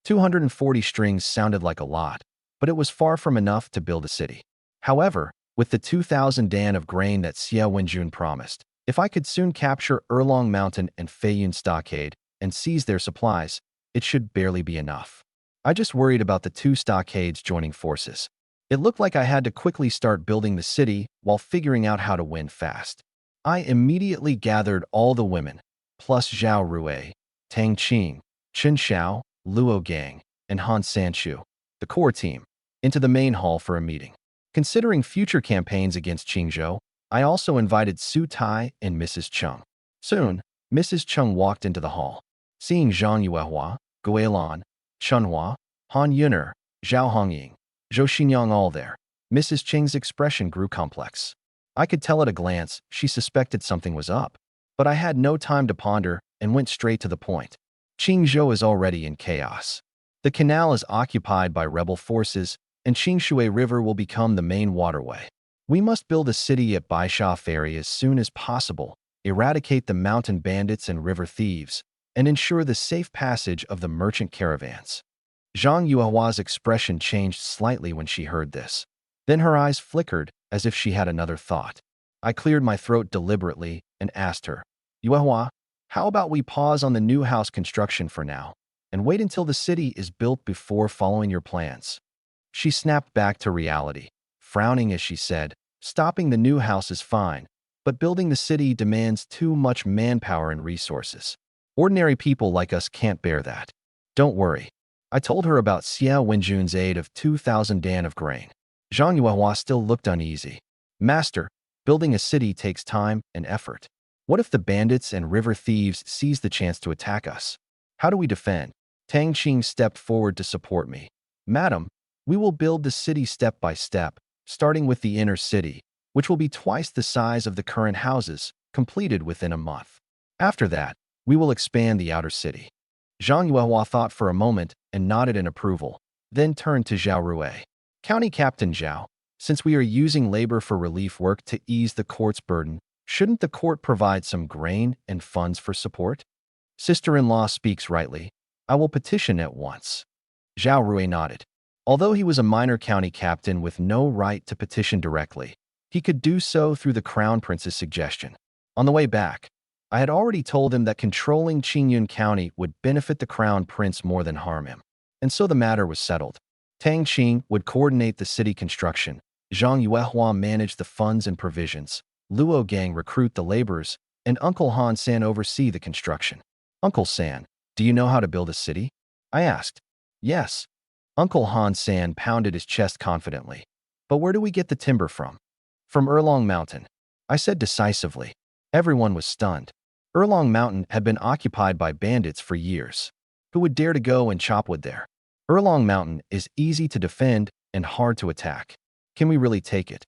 240 strings sounded like a lot, but it was far from enough to build a city. However, with the 2,000 dan of grain that Xia Wenjun promised, if I could soon capture Erlong Mountain and Feiyun Stockade and seize their supplies, it should barely be enough. I just worried about the two stockades joining forces. It looked like I had to quickly start building the city while figuring out how to win fast. I immediately gathered all the women, plus Zhao Rui, Tang Qing, Chen Xiao, Luo Gang, and Han Sanchu, the core team, into the main hall for a meeting. Considering future campaigns against Qingzhou, I also invited Su Tai and Mrs. Cheng. Soon, Mrs. Cheng walked into the hall. Seeing Zhang Yuehua, Guilan, Chunhua, Han Yuner, Zhao Hongying, Zhou Xinyang all there, Mrs. Cheng's expression grew complex. I could tell at a glance she suspected something was up, but I had no time to ponder and went straight to the point. Qingzhou is already in chaos. The canal is occupied by rebel forces, and Qingshui River will become the main waterway. We must build a city at Baisha Ferry as soon as possible, eradicate the mountain bandits and river thieves, and ensure the safe passage of the merchant caravans. Zhang Yuehua's expression changed slightly when she heard this. Then her eyes flickered as if she had another thought. I cleared my throat deliberately and asked her, Yuehua, how about we pause on the new house construction for now and wait until the city is built before following your plans? She snapped back to reality, frowning as she said, stopping the new house is fine, but building the city demands too much manpower and resources. Ordinary people like us can't bear that. Don't worry. I told her about Xia Wenjun's aid of 2,000 dan of grain. Zhang Yuehua still looked uneasy. Master, building a city takes time and effort. What if the bandits and river thieves seize the chance to attack us? How do we defend? Tang Qing stepped forward to support me. Madam, we will build the city step by step, starting with the inner city, which will be twice the size of the current houses, completed within a month. After that, we will expand the outer city. Zhang Yuehua thought for a moment and nodded in approval, then turned to Zhao Rui. County Captain Zhao, since we are using labor for relief work to ease the court's burden, shouldn't the court provide some grain and funds for support? Sister-in-law speaks rightly. I will petition at once. Zhao Rui nodded. Although he was a minor county captain with no right to petition directly, he could do so through the Crown Prince's suggestion. On the way back, I had already told him that controlling Qingyun County would benefit the Crown Prince more than harm him, and so the matter was settled. Tang Qing would coordinate the city construction, Zhang Yuehua manage the funds and provisions, Luo Gang recruit the laborers, and Uncle Han San oversee the construction. Uncle San, do you know how to build a city? I asked. Yes. Uncle Han San pounded his chest confidently. But where do we get the timber from? From Erlong Mountain, I said decisively. Everyone was stunned. Erlong Mountain had been occupied by bandits for years. Who would dare to go and chop wood there? Erlong Mountain is easy to defend and hard to attack. Can we really take it?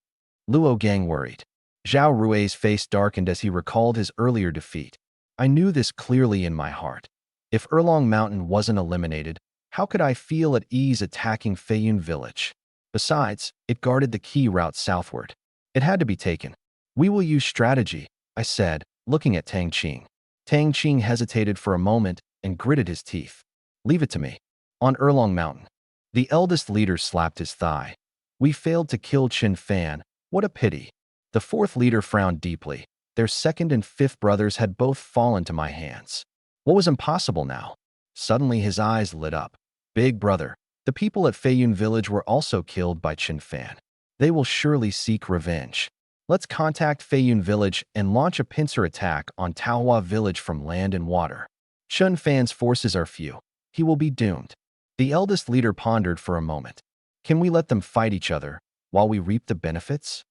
Luo Gang worried. Zhao Rui's face darkened as he recalled his earlier defeat. I knew this clearly in my heart. If Erlong Mountain wasn't eliminated, how could I feel at ease attacking Feiyun Village? Besides, it guarded the key route southward. It had to be taken. We will use strategy, I said, looking at Tang Qing. Tang Qing hesitated for a moment and gritted his teeth. Leave it to me. On Erlong Mountain. The eldest leader slapped his thigh. We failed to kill Qin Fan. What a pity. The fourth leader frowned deeply. Their second and fifth brothers had both fallen to my hands. What was impossible now? Suddenly his eyes lit up. Big brother, the people at Feiyun Village were also killed by Qin Fan. They will surely seek revenge. Let's contact Feiyun Village and launch a pincer attack on Taohua Village from land and water. Qin Fan's forces are few. He will be doomed. The eldest leader pondered for a moment. Can we let them fight each other while we reap the benefits?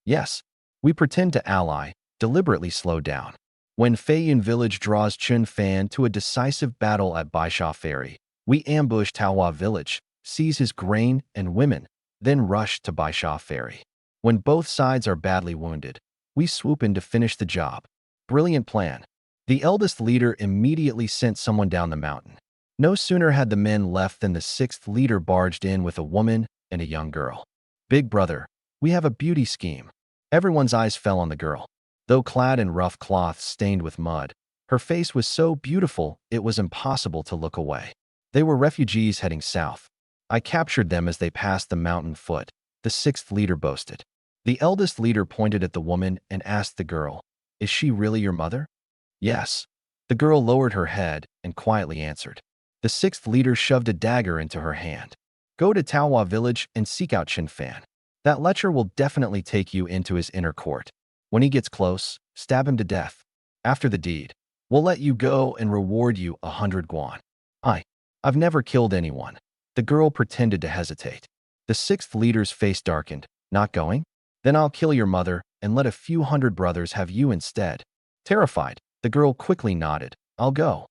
Yes. We pretend to ally, deliberately slow down. When Feiyun Village draws Qin Fan to a decisive battle at Baisha Ferry, we ambush Taohua Village, seize his grain and women, then rush to Baisha Ferry. When both sides are badly wounded, we swoop in to finish the job. Brilliant plan. The eldest leader immediately sent someone down the mountain. No sooner had the men left than the sixth leader barged in with a woman and a young girl. Big brother, We have a beauty scheme. Everyone's eyes fell on the girl. Though clad in rough cloth stained with mud, her face was so beautiful it was impossible to look away. They were refugees heading south. I captured them as they passed the mountain foot, the sixth leader boasted. The eldest leader pointed at the woman and asked the girl, "Is she really your mother?" "Yes." The girl lowered her head and quietly answered. The sixth leader shoved a dagger into her hand. "Go to Taohua village and seek out Chin Fan. That lecher will definitely take you into his inner court. When he gets close, stab him to death. After the deed, we'll let you go and reward you 100 guan." I've never killed anyone. The girl pretended to hesitate. The sixth leader's face darkened. "Not going? Then I'll kill your mother and let a few hundred brothers have you instead." Terrified, the girl quickly nodded. "I'll go."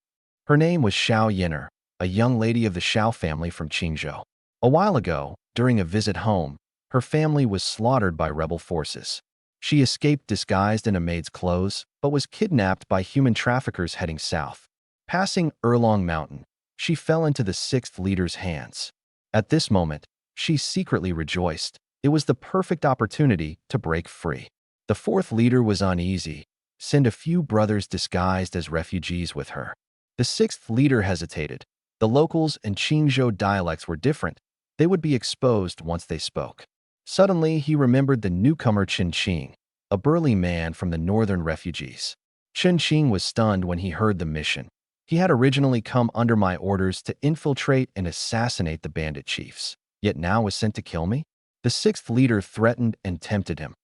Her name was Xiao Yinner, a young lady of the Xiao family from Qingzhou. A while ago, during a visit home, her family was slaughtered by rebel forces. She escaped disguised in a maid's clothes, but was kidnapped by human traffickers heading south. Passing Erlong Mountain, she fell into the sixth leader's hands. At this moment, she secretly rejoiced. It was the perfect opportunity to break free. The fourth leader was uneasy. Send a few brothers disguised as refugees with her. The sixth leader hesitated. The locals and Qingzhou dialects were different. They would be exposed once they spoke. Suddenly, he remembered the newcomer Chen Qing, a burly man from the northern refugees. Chen Qing was stunned when he heard the mission. He had originally come under my orders to infiltrate and assassinate the bandit chiefs, yet now was sent to kill me? The sixth leader threatened and tempted him.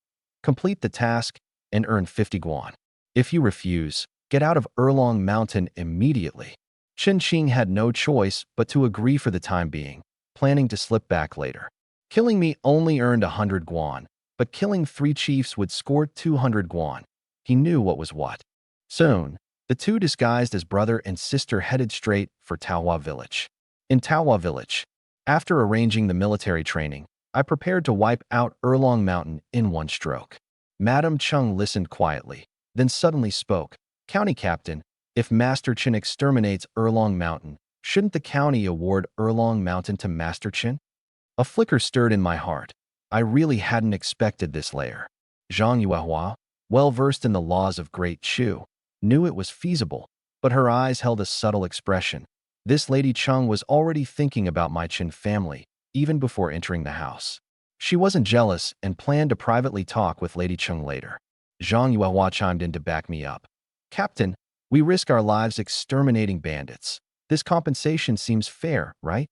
"Complete the task and earn 50 guan. If you refuse, get out of Erlong Mountain immediately." Chen Qing had no choice but to agree for the time being, planning to slip back later. Killing me only earned 100 guan, but killing 3 chiefs would score 200 guan. He knew what was what. Soon, the two disguised as brother and sister headed straight for Taohua village. In Taohua village, after arranging the military training, I prepared to wipe out Erlong Mountain in one stroke. Madam Chung listened quietly, then suddenly spoke. "County Captain, if Master Chin exterminates Erlong Mountain, shouldn't the county award Erlong Mountain to Master Chin?" A flicker stirred in my heart. I really hadn't expected this layer. Zhang Yuehua, well-versed in the laws of Great Chu, knew it was feasible, but her eyes held a subtle expression. This Lady Chung was already thinking about my Chin family, even before entering the house. She wasn't jealous and planned to privately talk with Lady Chung later. Zhang Yuehua chimed in to back me up. "Captain, we risk our lives exterminating bandits. This compensation seems fair, right?"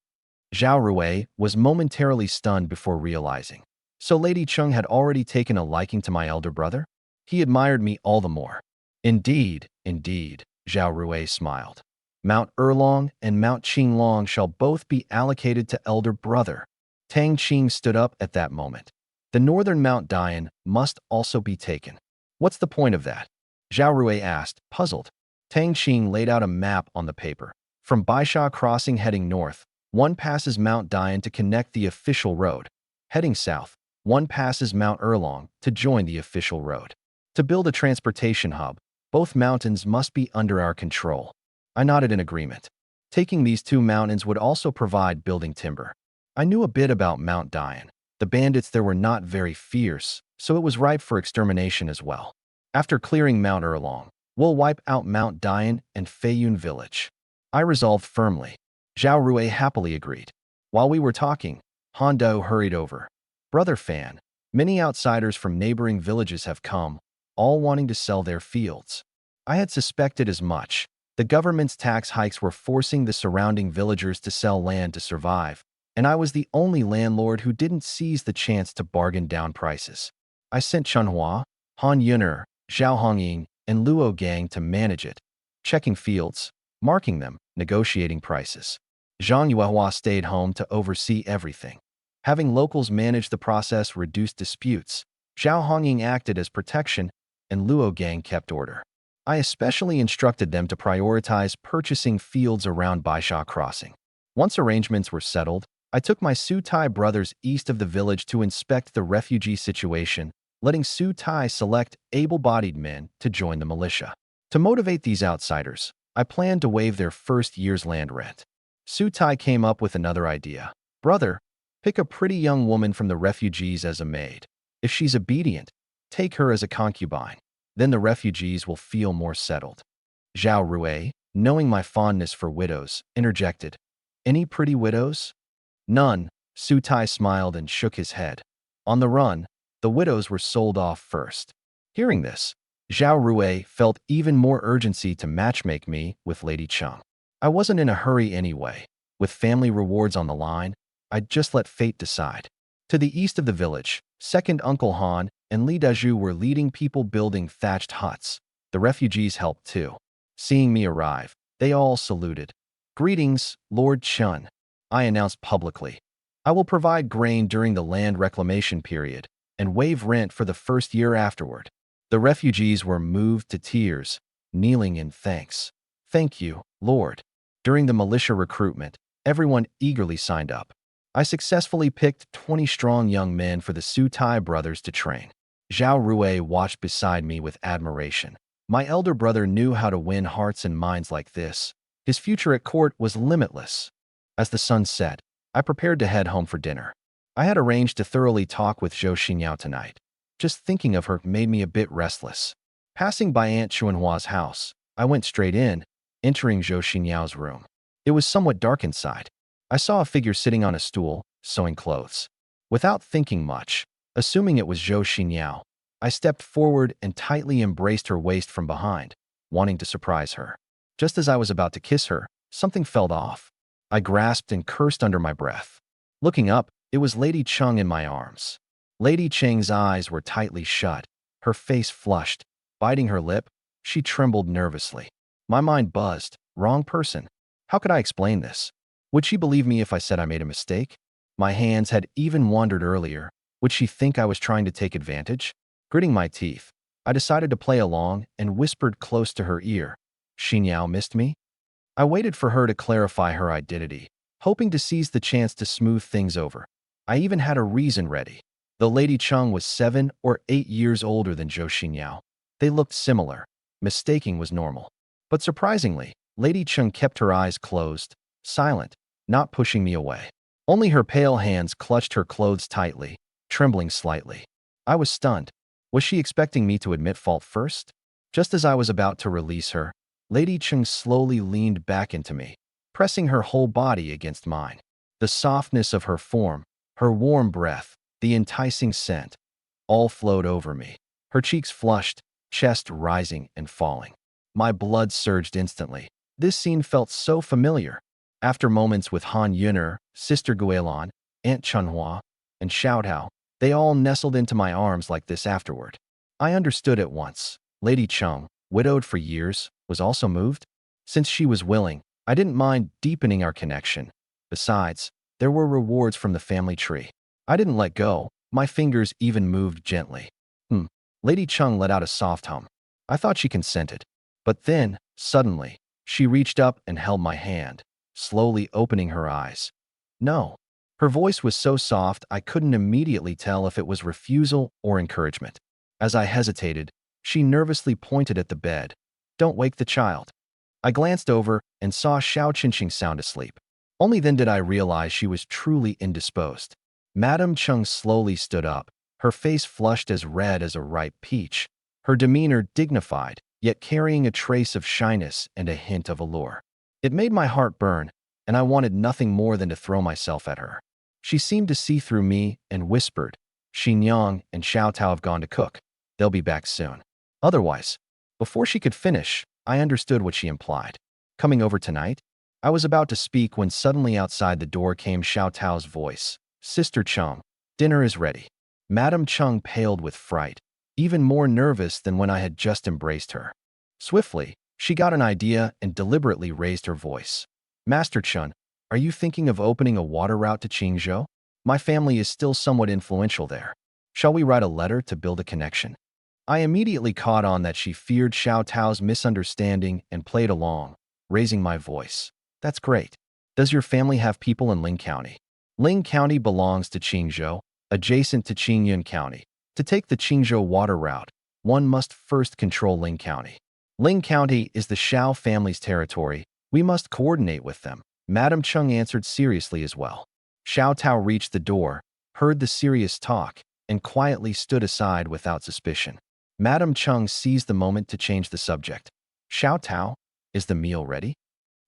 Zhao Rui was momentarily stunned before realizing. So Lady Chung had already taken a liking to my elder brother? He admired me all the more. Indeed, Zhao Rui smiled. "Mount Erlong and Mount Qinglong shall both be allocated to elder brother." Tang Qing stood up at that moment. "The northern Mount Dian must also be taken." "What's the point of that?" Zhao Rui asked, puzzled. Tang Qing laid out a map on the paper. From Baisha Crossing heading north, one passes Mount Dian to connect the official road. Heading south, one passes Mount Erlong to join the official road. To build a transportation hub, both mountains must be under our control. I nodded in agreement. Taking these 2 mountains would also provide building timber. I knew a bit about Mount Dian. The bandits there were not very fierce, so it was ripe for extermination as well. After clearing Mount Erlong, we'll wipe out Mount Dian and Feiyun village. I resolved firmly. Zhao Rui happily agreed. While we were talking, Han Dou hurried over. "Brother Fan, many outsiders from neighboring villages have come, all wanting to sell their fields." I had suspected as much. The government's tax hikes were forcing the surrounding villagers to sell land to survive, and I was the only landlord who didn't seize the chance to bargain down prices. I sent Chunhua, Han Yun'er, Zhao Hongying, and Luo Gang to manage it, checking fields, marking them, negotiating prices. Zhang Yuehua stayed home to oversee everything. Having locals manage the process reduced disputes. Zhao Hongying acted as protection, and Luo Gang kept order. I especially instructed them to prioritize purchasing fields around Baisha Crossing. Once arrangements were settled, I took my Su Tai brothers east of the village to inspect the refugee situation, letting Su Tai select able-bodied men to join the militia. To motivate these outsiders, I planned to waive their first year's land rent. Su Tai came up with another idea. "Brother, pick a pretty young woman from the refugees as a maid. If she's obedient, take her as a concubine. Then the refugees will feel more settled. Zhao Rui, knowing my fondness for widows, interjected, Any pretty widows? None. Su Tai smiled and shook his head. On the run, the widows were sold off first. Hearing this, Zhao Rui felt even more urgency to matchmake me with Lady Chung. I wasn't in a hurry anyway. With family rewards on the line, I'd just let fate decide. To the east of the village, second Uncle Han and Li Daju were leading people building thatched huts. The refugees helped too. Seeing me arrive, they all saluted. Greetings, Lord Chun, I announced publicly. I will provide grain during the land reclamation period and waive rent for the first year afterward. The refugees were moved to tears, kneeling in thanks. Thank you, Lord. During the militia recruitment, everyone eagerly signed up. I successfully picked 20 strong young men for the Su Tai brothers to train. Zhao Rui watched beside me with admiration. My elder brother knew how to win hearts and minds like this. His future at court was limitless. As the sun set, I prepared to head home for dinner. I had arranged to thoroughly talk with Zhou Xingyao tonight. Just thinking of her made me a bit restless. Passing by Aunt Chuanhua's house, I went straight in, entering Zhou Xinyao's room. It was somewhat dark inside. I saw a figure sitting on a stool, sewing clothes. Without thinking much, assuming it was Zhou Xinyao, I stepped forward and tightly embraced her waist from behind, wanting to surprise her. Just as I was about to kiss her, something fell off. I grasped and cursed under my breath. Looking up, it was Lady Chung in my arms. Lady Cheng's eyes were tightly shut, her face flushed. Biting her lip, she trembled nervously. My mind buzzed. Wrong person. How could I explain this? Would she believe me if I said I made a mistake? My hands had even wandered earlier. Would she think I was trying to take advantage? Gritting my teeth, I decided to play along and whispered close to her ear. Xinyao missed me? I waited for her to clarify her identity, hoping to seize the chance to smooth things over. I even had a reason ready. Though Lady Chung was 7 or 8 years older than Zhou Xinyao, they looked similar. Mistaking was normal. But surprisingly, Lady Chung kept her eyes closed, silent, not pushing me away. Only her pale hands clutched her clothes tightly, trembling slightly. I was stunned. Was she expecting me to admit fault first? Just as I was about to release her, Lady Chung slowly leaned back into me, pressing her whole body against mine. The softness of her form, her warm breath, the enticing scent, all flowed over me. Her cheeks flushed, chest rising and falling. My blood surged instantly. This scene felt so familiar. After moments with Han Yuner, Sister Guilin, Aunt Chunhua, and Xiao Tao, they all nestled into my arms like this afterward. I understood at once. Lady Chung, widowed for years, was also moved. Since she was willing, I didn't mind deepening our connection. Besides, there were rewards from the family tree. I didn't let go. My fingers even moved gently. Lady Chung let out a soft hum. I thought she consented. But then, suddenly, she reached up and held my hand, slowly opening her eyes. No. Her voice was so soft I couldn't immediately tell if it was refusal or encouragement. As I hesitated, she nervously pointed at the bed. Don't wake the child. I glanced over and saw Xiao Qinqing sound asleep. Only then did I realize she was truly indisposed. Madame Chung slowly stood up, her face flushed as red as a ripe peach, her demeanor dignified, yet carrying a trace of shyness and a hint of allure. It made my heart burn, and I wanted nothing more than to throw myself at her. She seemed to see through me and whispered, Xinyang and Xiao Tao have gone to cook. They'll be back soon. Otherwise, before she could finish, I understood what she implied. Coming over tonight? I was about to speak when suddenly outside the door came Xiao Tao's voice. Sister Chung, dinner is ready. Madame Chung paled with fright, even more nervous than when I had just embraced her. Swiftly, she got an idea and deliberately raised her voice. Master Chun, are you thinking of opening a water route to Qingzhou? My family is still somewhat influential there. Shall we write a letter to build a connection? I immediately caught on that she feared Xiao Tao's misunderstanding and played along, raising my voice. That's great. Does your family have people in Ling County? Ling County belongs to Qingzhou, adjacent to Qingyun County. To take the Qingzhou water route, one must first control Ling County. Ling County is the Xiao family's territory. We must coordinate with them. Madame Chung answered seriously as well. Xiao Tao reached the door, heard the serious talk, and quietly stood aside without suspicion. Madame Chung seized the moment to change the subject. Xiao Tao, is the meal ready?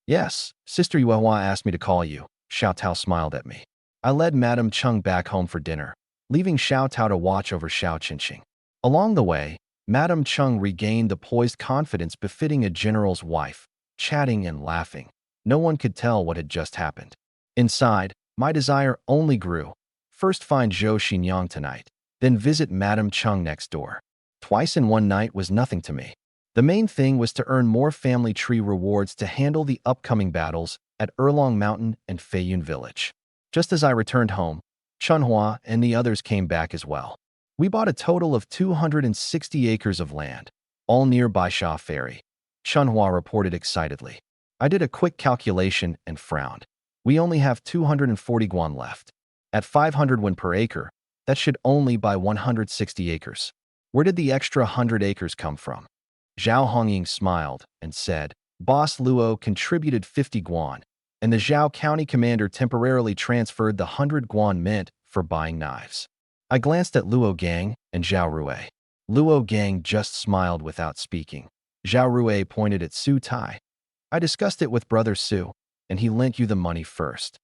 Yes, Sister Yuehua asked me to call you. Xiao Tao smiled at me. I led Madame Chung back home for dinner, leaving Xiao Tao to watch over Xiao Qingqing. Along the way, Madame Chung regained the poised confidence befitting a general's wife, chatting and laughing. No one could tell what had just happened. Inside, my desire only grew. First find Zhou Xinyang tonight, then visit Madame Chung next door. Twice in one night was nothing to me. The main thing was to earn more family tree rewards to handle the upcoming battles at Erlong Mountain and Feiyun Village. Just as I returned home, Chunhua and the others came back as well. We bought a total of 260 acres of land, all near Baisha Ferry. Chunhua reported excitedly. I did a quick calculation and frowned. We only have 240 guan left. At 500 won per acre, that should only buy 160 acres. Where did the extra 100 acres come from? Zhao Hongying smiled and said, Boss Luo contributed 50 guan, and the Zhao County commander temporarily transferred the 100 guan mint for buying knives. I glanced at Luo Gang and Zhao Rui. Luo Gang just smiled without speaking. Zhao Rui pointed at Su Tai. I discussed it with Brother Su, and he lent you the money first.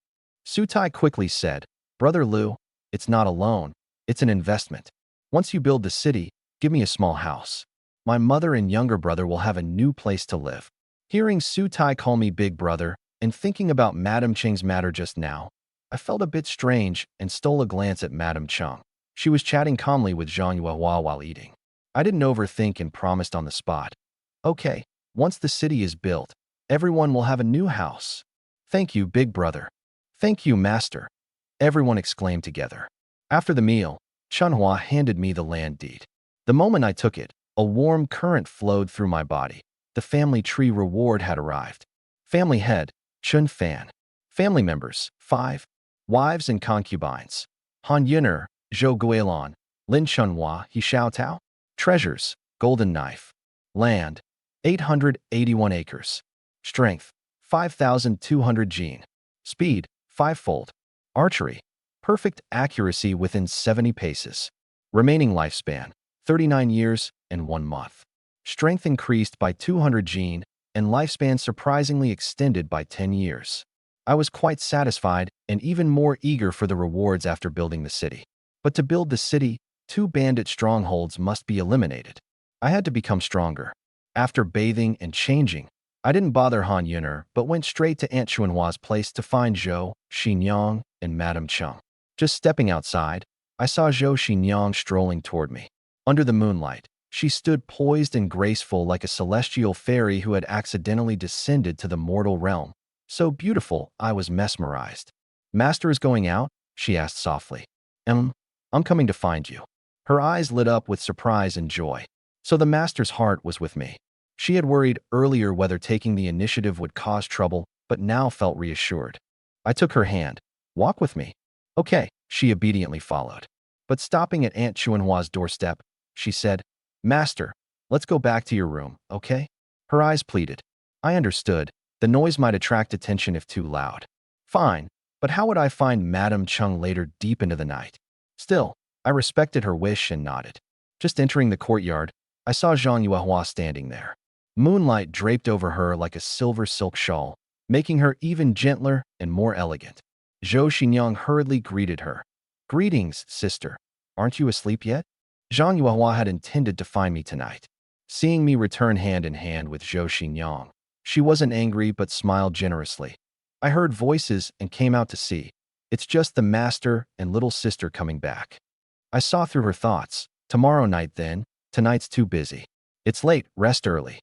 Su Tai quickly said, Brother Lu, it's not a loan, it's an investment. Once you build the city, give me a small house. My mother and younger brother will have a new place to live. Hearing Su Tai call me big brother and thinking about Madame Cheng's matter just now, I felt a bit strange and stole a glance at Madame Cheng. She was chatting calmly with Zhang Yuehua while eating. I didn't overthink and promised on the spot. Okay, once the city is built, everyone will have a new house. Thank you, big brother. Thank you, master. Everyone exclaimed together. After the meal, Chunhua handed me the land deed. The moment I took it, a warm current flowed through my body. The family tree reward had arrived. Family head, Chun Fan. Family members, 5. Wives and concubines. Han Yuner, Zhou Guilin, Lin Chunhua, He Xiao Tao. Treasures, golden knife. Land, 881 acres. Strength, 5,200 gene. Speed, 5-fold. Archery, perfect accuracy within 70 paces. Remaining lifespan, 39 years and 1 month. Strength increased by 200 gene and lifespan surprisingly extended by 10 years. I was quite satisfied and even more eager for the rewards after building the city. But to build the city, 2 bandit strongholds must be eliminated. I had to become stronger. After bathing and changing, I didn't bother Han Yuner but went straight to Aunt Chunhua's place to find Zhou, Xinyang, and Madame Cheng. Just stepping outside, I saw Zhou Xinyang strolling toward me. Under the moonlight, she stood poised and graceful like a celestial fairy who had accidentally descended to the mortal realm. So beautiful, I was mesmerized. Master is going out? She asked softly. I'm coming to find you. Her eyes lit up with surprise and joy. So the master's heart was with me. She had worried earlier whether taking the initiative would cause trouble, but now felt reassured. I took her hand. Walk with me. Okay, she obediently followed. But stopping at Aunt Chunhua's doorstep, she said, Master, let's go back to your room, okay? Her eyes pleaded. I understood. The noise might attract attention if too loud. Fine, but how would I find Madame Cheng later deep into the night? Still, I respected her wish and nodded. Just entering the courtyard, I saw Zhang Yuehua standing there. Moonlight draped over her like a silver silk shawl, making her even gentler and more elegant. Zhou Xinyang hurriedly greeted her. Greetings, sister. Aren't you asleep yet? Zhang Yuehua had intended to find me tonight. Seeing me return hand in hand with Zhou Xinyang, she wasn't angry but smiled generously. I heard voices and came out to see. It's just the master and little sister coming back. I saw through her thoughts. Tomorrow night then, tonight's too busy. It's late, rest early.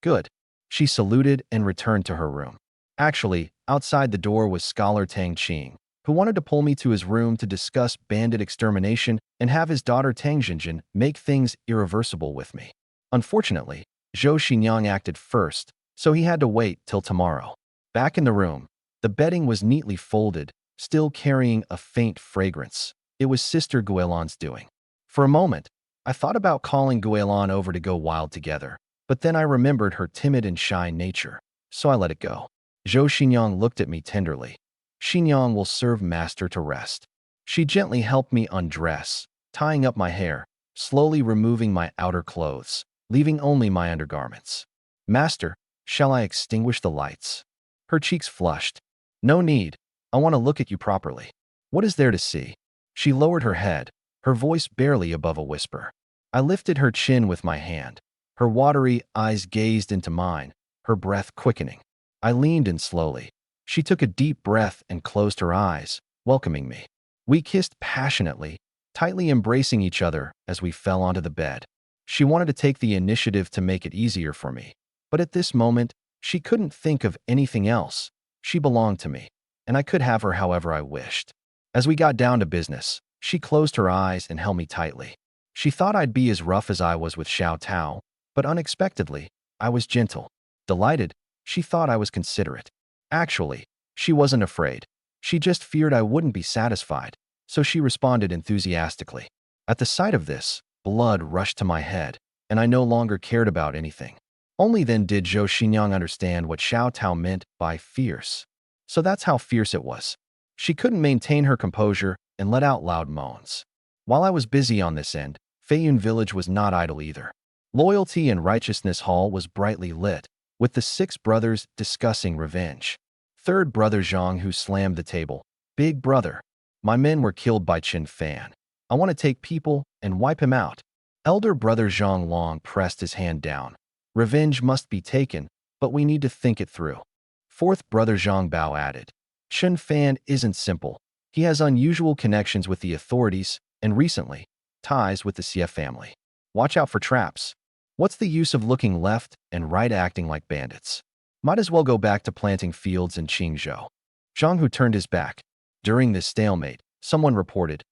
Good. She saluted and returned to her room. Actually, outside the door was Scholar Tang Qing, who wanted to pull me to his room to discuss bandit extermination and have his daughter Tang Jinjin make things irreversible with me. Unfortunately, Zhou Xinyang acted first, so he had to wait till tomorrow. Back in the room, the bedding was neatly folded, still carrying a faint fragrance. It was Sister Guilin's doing. For a moment, I thought about calling Guilin over to go wild together, but then I remembered her timid and shy nature, so I let it go. Zhou Xinyang looked at me tenderly. Xinyang will serve master to rest. She gently helped me undress, tying up my hair, slowly removing my outer clothes, leaving only my undergarments. Master, shall I extinguish the lights? Her cheeks flushed. No need. I want to look at you properly. What is there to see? She lowered her head, her voice barely above a whisper. I lifted her chin with my hand. Her watery eyes gazed into mine, her breath quickening. I leaned in slowly. She took a deep breath and closed her eyes, welcoming me. We kissed passionately, tightly embracing each other as we fell onto the bed. She wanted to take the initiative to make it easier for me. But at this moment, she couldn't think of anything else. She belonged to me, and I could have her however I wished. As we got down to business, she closed her eyes and held me tightly. She thought I'd be as rough as I was with Xiao Tao, but unexpectedly, I was gentle. Delighted, she thought I was considerate. Actually, she wasn't afraid. She just feared I wouldn't be satisfied, so she responded enthusiastically. At the sight of this, blood rushed to my head, and I no longer cared about anything. Only then did Zhou Xinyang understand what Xiao Tao meant by fierce. So that's how fierce it was. She couldn't maintain her composure and let out loud moans. While I was busy on this end, Feiyun village was not idle either. Loyalty and Righteousness Hall was brightly lit, with the 6 brothers discussing revenge. Third brother Zhang, who slammed the table. Big brother. My men were killed by Qin Fan. I want to take people and wipe him out. Elder brother Zhang Long pressed his hand down. Revenge must be taken, but we need to think it through. Fourth brother Zhang Bao added. Qin Fan isn't simple. He has unusual connections with the authorities, and recently, ties with the Xie family. Watch out for traps. What's the use of looking left and right acting like bandits? Might as well go back to planting fields in Qingzhou. Zhang Hu turned his back. During this stalemate, someone reported,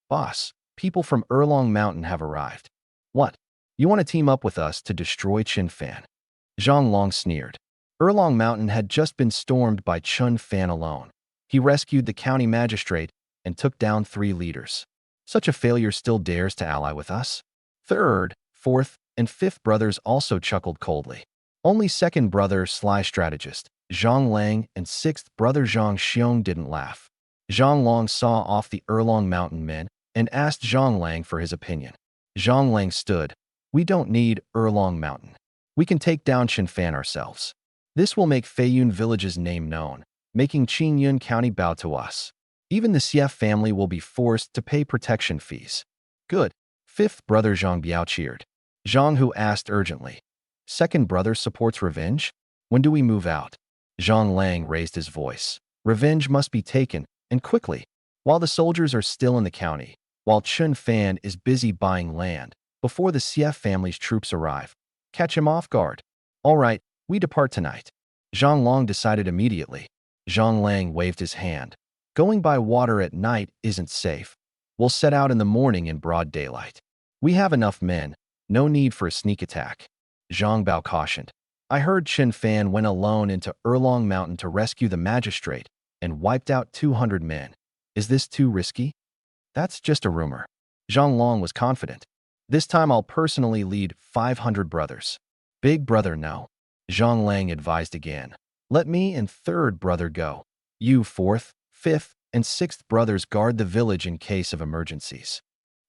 Boss, people from Erlong Mountain have arrived. What? You want to team up with us to destroy Qin Fan? Zhang Long sneered. Erlong Mountain had just been stormed by Qin Fan alone. He rescued the county magistrate and took down 3 leaders. Such a failure still dares to ally with us? Third, fourth, and fifth brothers also chuckled coldly. Only second brother Sly Strategist, Zhang Lang, and sixth brother Zhang Xiong didn't laugh. Zhang Long saw off the Erlong Mountain men and asked Zhang Lang for his opinion. Zhang Lang stood. We don't need Erlong Mountain. We can take down Qin Fan ourselves. This will make Feiyun village's name known, making Qingyun County bow to us. Even the Xie family will be forced to pay protection fees. Good. Fifth brother Zhang Biao cheered. Zhang Hu asked urgently. Second brother supports revenge? When do we move out? Zhang Lang raised his voice. Revenge must be taken, and quickly, while the soldiers are still in the county, while Qin Fan is busy buying land, before the Xie family's troops arrive. Catch him off guard. All right, we depart tonight. Zhang Long decided immediately. Zhang Lang waved his hand. Going by water at night isn't safe. We'll set out in the morning in broad daylight. We have enough men, no need for a sneak attack. Zhang Bao cautioned. I heard Qin Fan went alone into Erlong Mountain to rescue the magistrate and wiped out 200 men. Is this too risky? That's just a rumor. Zhang Long was confident. This time I'll personally lead 500 brothers. Big brother, no. Zhang Lang advised again. Let me and third brother go. You fourth, fifth, and sixth brothers guard the village in case of emergencies.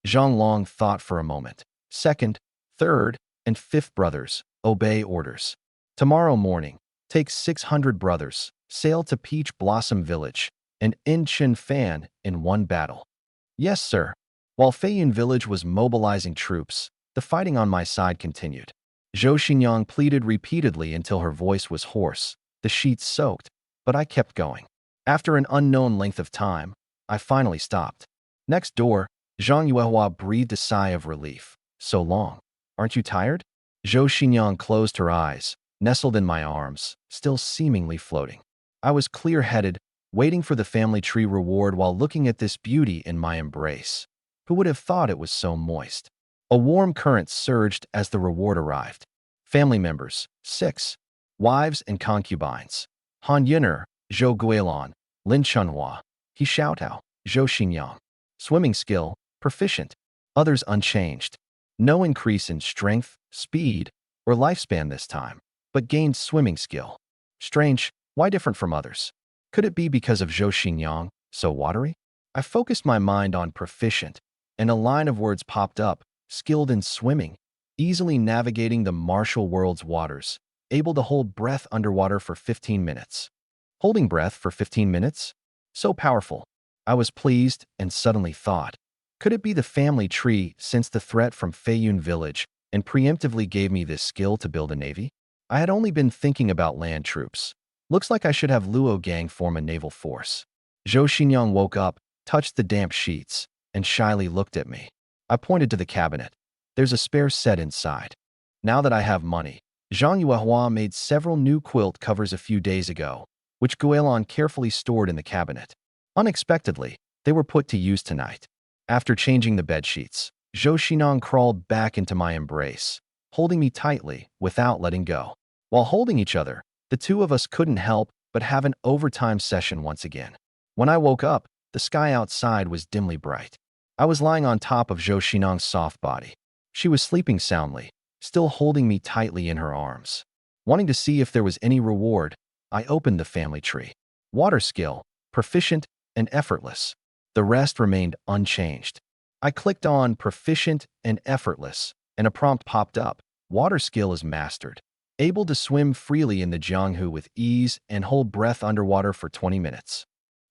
Zhang Long thought for a moment. Second, third, and fifth brothers, obey orders. Tomorrow morning, take 600 brothers, sail to Peach Blossom Village, and end Qin Fan in one battle. Yes, sir. While Feiyun village was mobilizing troops, the fighting on my side continued. Zhou Xinyang pleaded repeatedly until her voice was hoarse, the sheets soaked, but I kept going. After an unknown length of time, I finally stopped. Next door, Zhang Yuehua breathed a sigh of relief. So long. Aren't you tired? Zhou Xinyang closed her eyes, nestled in my arms, still seemingly floating. I was clear-headed, waiting for the family tree reward while looking at this beauty in my embrace. Who would have thought it was so moist? A warm current surged as the reward arrived. Family members, 6. Wives and concubines. Han Yin'er, Zhou Guilin, Lin Chunhua, He Xiaotao, Zhou Xinyang. Swimming skill, proficient. Others unchanged. No increase in strength, speed, or lifespan this time, but gained swimming skill. Strange, why different from others? Could it be because of Zhou Xinyang, so watery? I focused my mind on proficient, and a line of words popped up: skilled in swimming, easily navigating the martial world's waters, able to hold breath underwater for 15 minutes. Holding breath for 15 minutes? So powerful. I was pleased and suddenly thought, could it be the family tree sensed the threat from Feiyun village and preemptively gave me this skill to build a navy? I had only been thinking about land troops. Looks like I should have Luo Gang form a naval force. Zhou Xinyang woke up, touched the damp sheets, and shyly looked at me. I pointed to the cabinet. There's a spare set inside. Now that I have money, Zhang Yuehua made several new quilt covers a few days ago, which Guilin carefully stored in the cabinet. Unexpectedly, they were put to use tonight. After changing the bedsheets, Zhou Xinyang crawled back into my embrace, holding me tightly without letting go. While holding each other, the two of us couldn't help but have an overtime session once again. When I woke up, the sky outside was dimly bright. I was lying on top of Zhou Xinyang's soft body. She was sleeping soundly, still holding me tightly in her arms. Wanting to see if there was any reward, I opened the family tree. Water skill, proficient and effortless. The rest remained unchanged. I clicked on proficient and effortless, and a prompt popped up. Water skill is mastered. Able to swim freely in the Jianghu with ease and hold breath underwater for 20 minutes.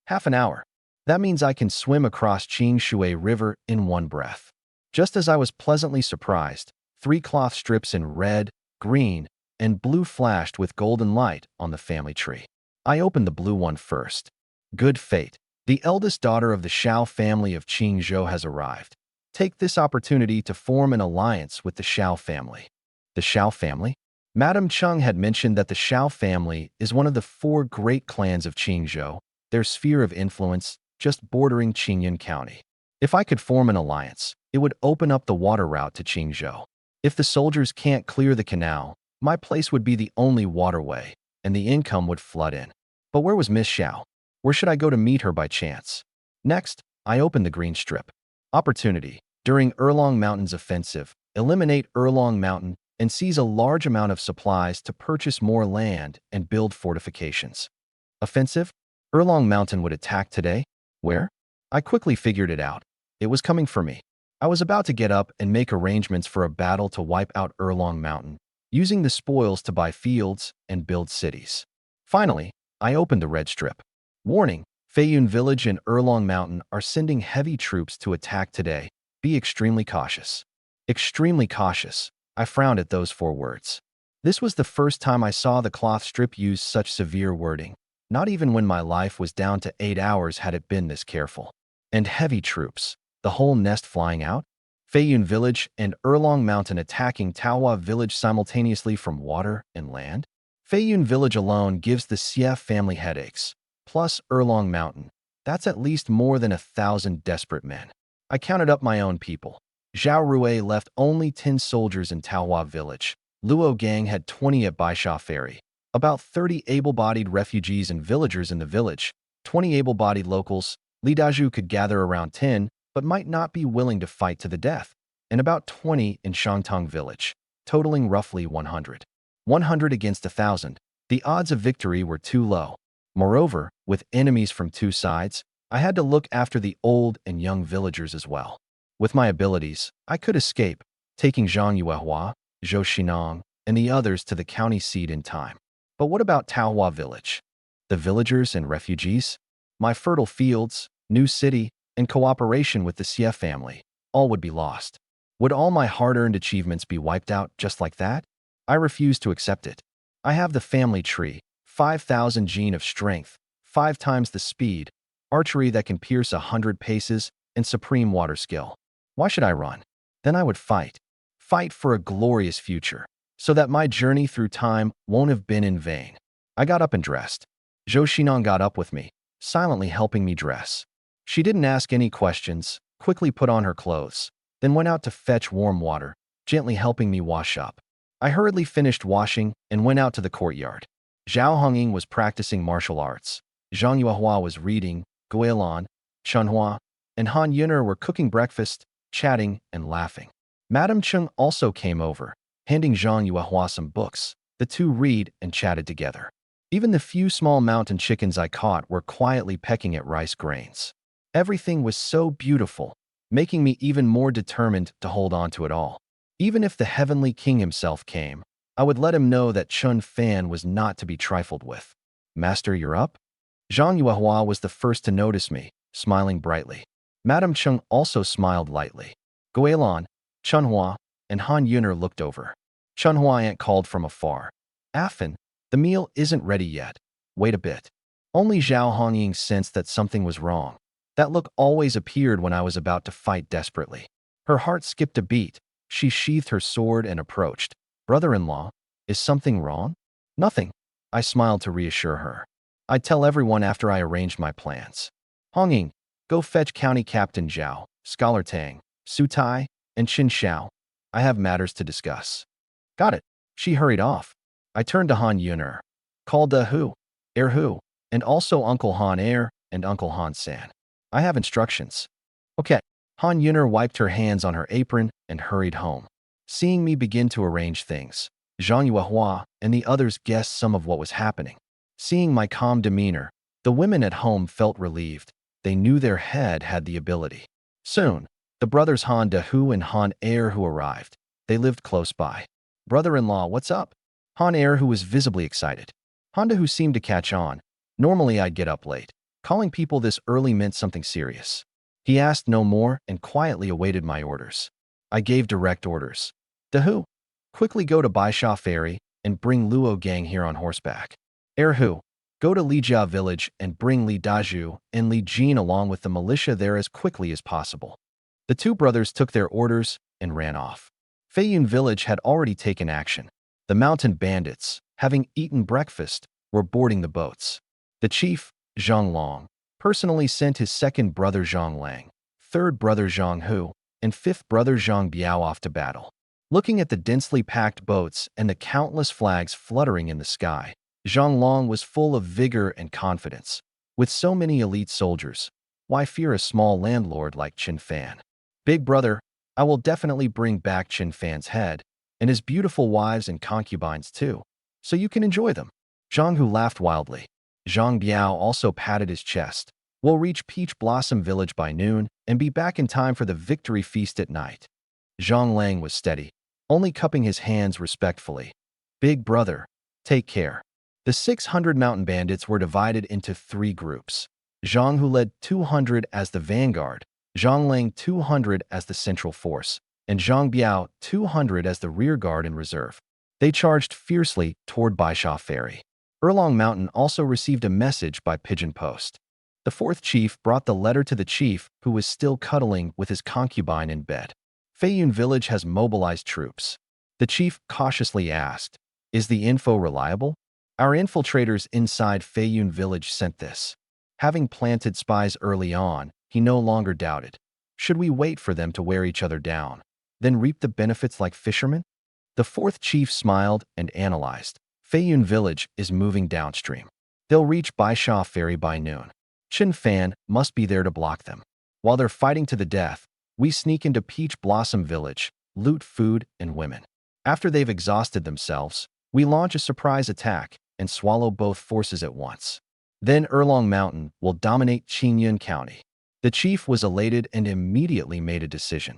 Half an hour. That means I can swim across Qingshui River in one breath. Just as I was pleasantly surprised, 3 cloth strips in red, green, and blue flashed with golden light on the family tree. I opened the blue one first. Good fate. The eldest daughter of the Shao family of Qingzhou has arrived. Take this opportunity to form an alliance with the Shao family. The Shao family? Madame Chung had mentioned that the Shao family is one of the 4 great clans of Qingzhou, their sphere of influence just bordering Qingyun County. If I could form an alliance, it would open up the water route to Qingzhou. If the soldiers can't clear the canal, my place would be the only waterway, and the income would flood in. But where was Miss Xiao? Where should I go to meet her by chance? Next, I opened the green strip. Opportunity. During Erlong Mountain's offensive, eliminate Erlong Mountain and seize a large amount of supplies to purchase more land and build fortifications. Offensive? Erlong Mountain would attack today? Where? I quickly figured it out. It was coming for me. I was about to get up and make arrangements for a battle to wipe out Erlong Mountain, using the spoils to buy fields and build cities. Finally, I opened the red strip. Warning, Feiyun Village and Erlong Mountain are sending heavy troops to attack today. Be extremely cautious. Extremely cautious. I frowned at those 4 words. This was the first time I saw the cloth strip use such severe wording. Not even when my life was down to 8 hours had it been this careful. And heavy troops. The whole nest flying out? Feiyun Village and Erlong Mountain attacking Taohua Village simultaneously from water and land? Feiyun Village alone gives the Xie family headaches. Plus Erlong Mountain. That's at least more than 1,000 desperate men. I counted up my own people. Zhao Rui left only 10 soldiers in Taohua Village. Luo Gang had 20 at Baisha Ferry. About 30 able-bodied refugees and villagers in the village. 20 able-bodied locals. Li Daju could gather around 10, but might not be willing to fight to the death. And about 20 in Shangtong Village, totaling roughly 100. 100 against 1,000. The odds of victory were too low. Moreover, with enemies from 2 sides, I had to look after the old and young villagers as well. With my abilities, I could escape, taking Zhang Yuehua, Zhou Xinyang, and the others to the county seat in time. But what about Taohua Village? The villagers and refugees? My fertile fields, new city, and cooperation with the Xie family, all would be lost. Would all my hard-earned achievements be wiped out just like that? I refuse to accept it. I have the family tree, 5,000 gene of strength, 5 times the speed, archery that can pierce 100 paces, and supreme water skill. Why should I run? Then I would fight. Fight for a glorious future, so that my journey through time won't have been in vain. I got up and dressed. Zhou Xinyang got up with me, silently helping me dress. She didn't ask any questions, quickly put on her clothes, then went out to fetch warm water, gently helping me wash up. I hurriedly finished washing and went out to the courtyard. Zhao Hongying was practicing martial arts. Zhang Yuehua was reading, Guilin, Chunhua, and Han Yuner were cooking breakfast, chatting, and laughing. Madame Chung also came over, handing Zhang Yuehua some books. The two read and chatted together. Even the few small mountain chickens I caught were quietly pecking at rice grains. Everything was so beautiful, making me even more determined to hold on to it all. Even if the Heavenly King himself came, I would let him know that Chun Fan was not to be trifled with. Master, you're up? Zhang Yuehua was the first to notice me, smiling brightly. Madame Chung also smiled lightly. Guilin, Chunhua, and Han Yuner looked over. Chunhua Aunt called from afar. Affan, the meal isn't ready yet. Wait a bit. Only Zhao Hongying sensed that something was wrong. That look always appeared when I was about to fight desperately. Her heart skipped a beat. She sheathed her sword and approached. Brother-in-law, is something wrong? Nothing. I smiled to reassure her. I'd tell everyone after I arranged my plans. Hongying, go fetch County Captain Zhao, Scholar Tang, Su Tai, and Qin Xiao. I have matters to discuss. Got it. She hurried off. I turned to Han Yuner. Call Da Hu, Er Hu, and also Uncle Han Er and Uncle Han San. I have instructions. Okay. Han Yuner wiped her hands on her apron and hurried home. Seeing me begin to arrange things, Zhang Yuehua and the others guessed some of what was happening. Seeing my calm demeanor, the women at home felt relieved. They knew their head had the ability. Soon, the brothers Han Da Hu and Han Er Hu arrived. They lived close by. Brother-in-law, what's up? Han Er Hu was visibly excited. Han Da Hu seemed to catch on. Normally I'd get up late. Calling people this early meant something serious. He asked no more and quietly awaited my orders. I gave direct orders. Da Hu, quickly go to Baisha Ferry and bring Luo Gang here on horseback. Er Hu, go to Lijia village and bring Li Daju and Li Jin along with the militia there as quickly as possible. The two brothers took their orders and ran off. Feiyun village had already taken action. The mountain bandits, having eaten breakfast, were boarding the boats. The chief, Zhang Long, personally sent his second brother Zhang Lang, third brother Zhang Hu, and fifth brother Zhang Biao off to battle. Looking at the densely packed boats and the countless flags fluttering in the sky, Zhang Long was full of vigor and confidence. With so many elite soldiers, why fear a small landlord like Qin Fan? Big brother, I will definitely bring back Qin Fan's head, and his beautiful wives and concubines too, so you can enjoy them. Zhang Hu laughed wildly. Zhang Biao also patted his chest. We'll reach Peach Blossom Village by noon and be back in time for the victory feast at night. Zhang Lang was steady, only cupping his hands respectfully. Big brother, take care. The 600 mountain bandits were divided into 3 groups. Zhang Hu led 200 as the vanguard, Zhang Lang 200 as the central force, and Zhang Biao 200 as the rear guard and reserve. They charged fiercely toward Baisha Ferry. Erlong Mountain also received a message by pigeon post. The 4th chief brought the letter to the chief, who was still cuddling with his concubine in bed. Feiyun village has mobilized troops. The chief cautiously asked, is the info reliable? Our infiltrators inside Feiyun village sent this. Having planted spies early on, he no longer doubted. Should we wait for them to wear each other down, then reap the benefits like fishermen? The 4th chief smiled and analyzed. Feiyun village is moving downstream. They'll reach Baisha Ferry by noon. Qin Fan must be there to block them. While they're fighting to the death, we sneak into Peach Blossom Village, loot food and women. After they've exhausted themselves, we launch a surprise attack and swallow both forces at once. Then Erlong Mountain will dominate Qingyun County. The chief was elated and immediately made a decision.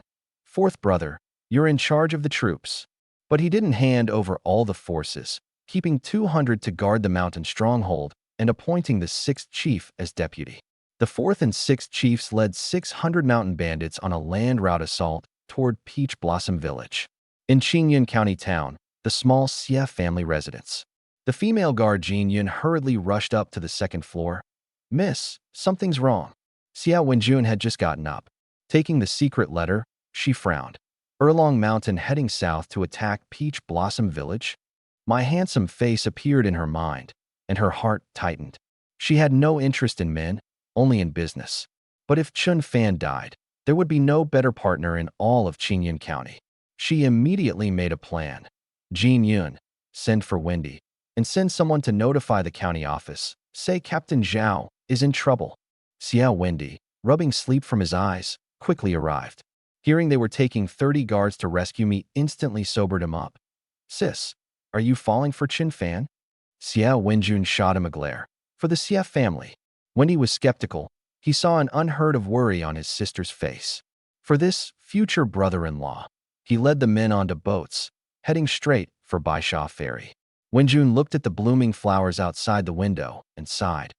4th brother, you're in charge of the troops. But he didn't hand over all the forces, keeping 200 to guard the mountain stronghold and appointing the 6th chief as deputy. The 4th and 6th chiefs led 600 mountain bandits on a land route assault toward Peach Blossom Village. In Qingyun County town, the small Xie family residence. The female guard Jin Yun hurriedly rushed up to the 2nd floor. Miss, something's wrong. Xia Wenjun had just gotten up. Taking the secret letter, she frowned. Erlong Mountain heading south to attack Peach Blossom Village? My handsome face appeared in her mind, and her heart tightened. She had no interest in men, only in business. But if Chun Fan died, there would be no better partner in all of Qingyun County. She immediately made a plan. Jin Yun, send for Wendy, and send someone to notify the county office. Say Captain Zhao is in trouble. Xiao Wendy, rubbing sleep from his eyes, quickly arrived. Hearing they were taking 30 guards to rescue me instantly sobered him up. Sis, are you falling for Qin Fan? Xiao Wenjun shot him a glare. For the Xie family. Wendy was skeptical. He saw an unheard of worry on his sister's face. for this future brother-in-law. He led the men onto boats, heading straight for Baisha Ferry. Wenjun looked at the blooming flowers outside the window and sighed.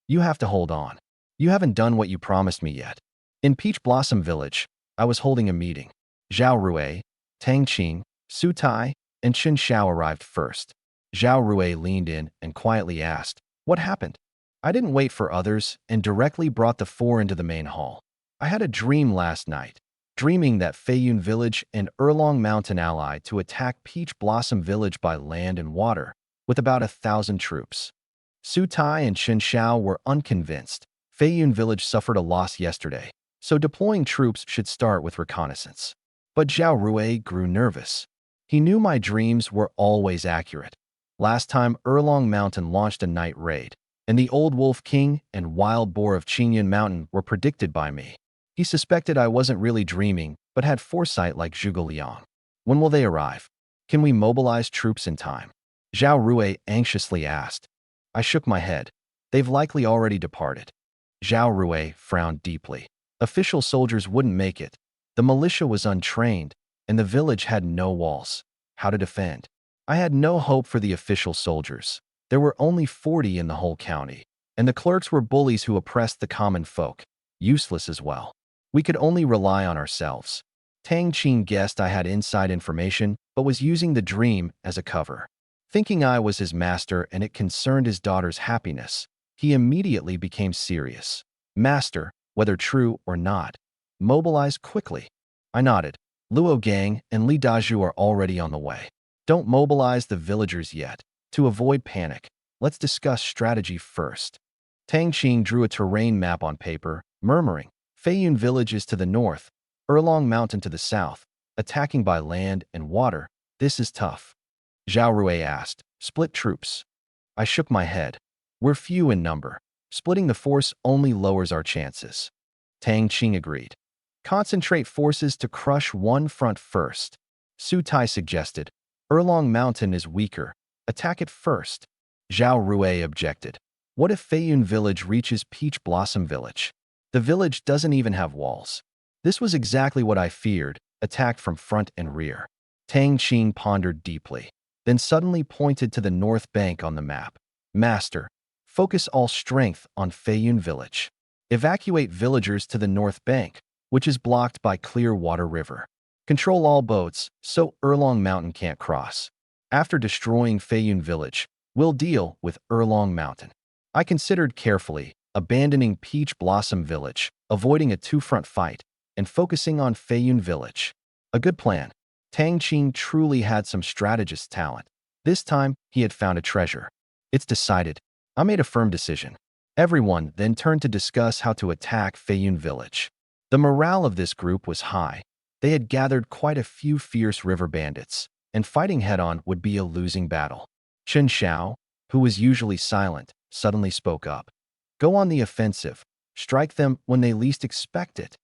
You have to hold on. You haven't done what you promised me yet. In Peach Blossom Village, I was holding a meeting. Zhao Rui, Tang Qing, Su Tai, and Chen Xiao arrived first. Zhao Rui leaned in and quietly asked, "What happened?" I didn't wait for others and directly brought the four into the main hall. I had a dream last night, dreaming that Feiyun Village and Erlong Mountain allied to attack Peach Blossom Village by land and water, with about 1,000 troops. Su Tai and Chen Xiao were unconvinced. Feiyun Village suffered a loss yesterday, so deploying troops should start with reconnaissance. But Zhao Rui grew nervous. He knew my dreams were always accurate. Last time Erlong Mountain launched a night raid, and the Old Wolf King and Wild Boar of Qingyun Mountain were predicted by me. He suspected I wasn't really dreaming, but had foresight like Zhuge Liang. When will they arrive? Can we mobilize troops in time? Zhao Rui anxiously asked. I shook my head. They've likely already departed. Zhao Rui frowned deeply. Official soldiers wouldn't make it. The militia was untrained, and the village had no walls. How to defend? I had no hope for the official soldiers. There were only 40 in the whole county, and the clerks were bullies who oppressed the common folk. Useless as well. We could only rely on ourselves. Tang Qing guessed I had inside information, but was using the dream as a cover. Thinking I was his master and it concerned his daughter's happiness, he immediately became serious. Master, whether true or not, mobilize quickly. I nodded. Luo Gang and Li Daju are already on the way. Don't mobilize the villagers yet. To avoid panic, let's discuss strategy first. Tang Qing drew a terrain map on paper, murmuring, Feiyun Village is to the north, Erlong Mountain to the south, attacking by land and water. This is tough. Zhao Rui asked, split troops. I shook my head. We're few in number. Splitting the force only lowers our chances. Tang Qing agreed. Concentrate forces to crush one front first. Su Tai suggested. Erlong Mountain is weaker. Attack it first. Zhao Rui objected. What if Feiyun Village reaches Peach Blossom Village? The village doesn't even have walls. This was exactly what I feared, attacked from front and rear. Tang Qing pondered deeply, then suddenly pointed to the north bank on the map. Master, focus all strength on Feiyun Village. Evacuate villagers to the north bank, which is blocked by Clearwater River. Control all boats so Erlong Mountain can't cross. After destroying Feiyun Village, we'll deal with Erlong Mountain. I considered carefully, abandoning Peach Blossom Village, avoiding a two-front fight, and focusing on Feiyun Village. A good plan. Tang Qing truly had some strategist talent. This time, he had found a treasure. It's decided. I made a firm decision. Everyone then turned to discuss how to attack Feiyun Village. The morale of this group was high. They had gathered quite a few fierce river bandits, and fighting head-on would be a losing battle. Chen Xiao, who was usually silent, suddenly spoke up. Go on the offensive. Strike them when they least expect it.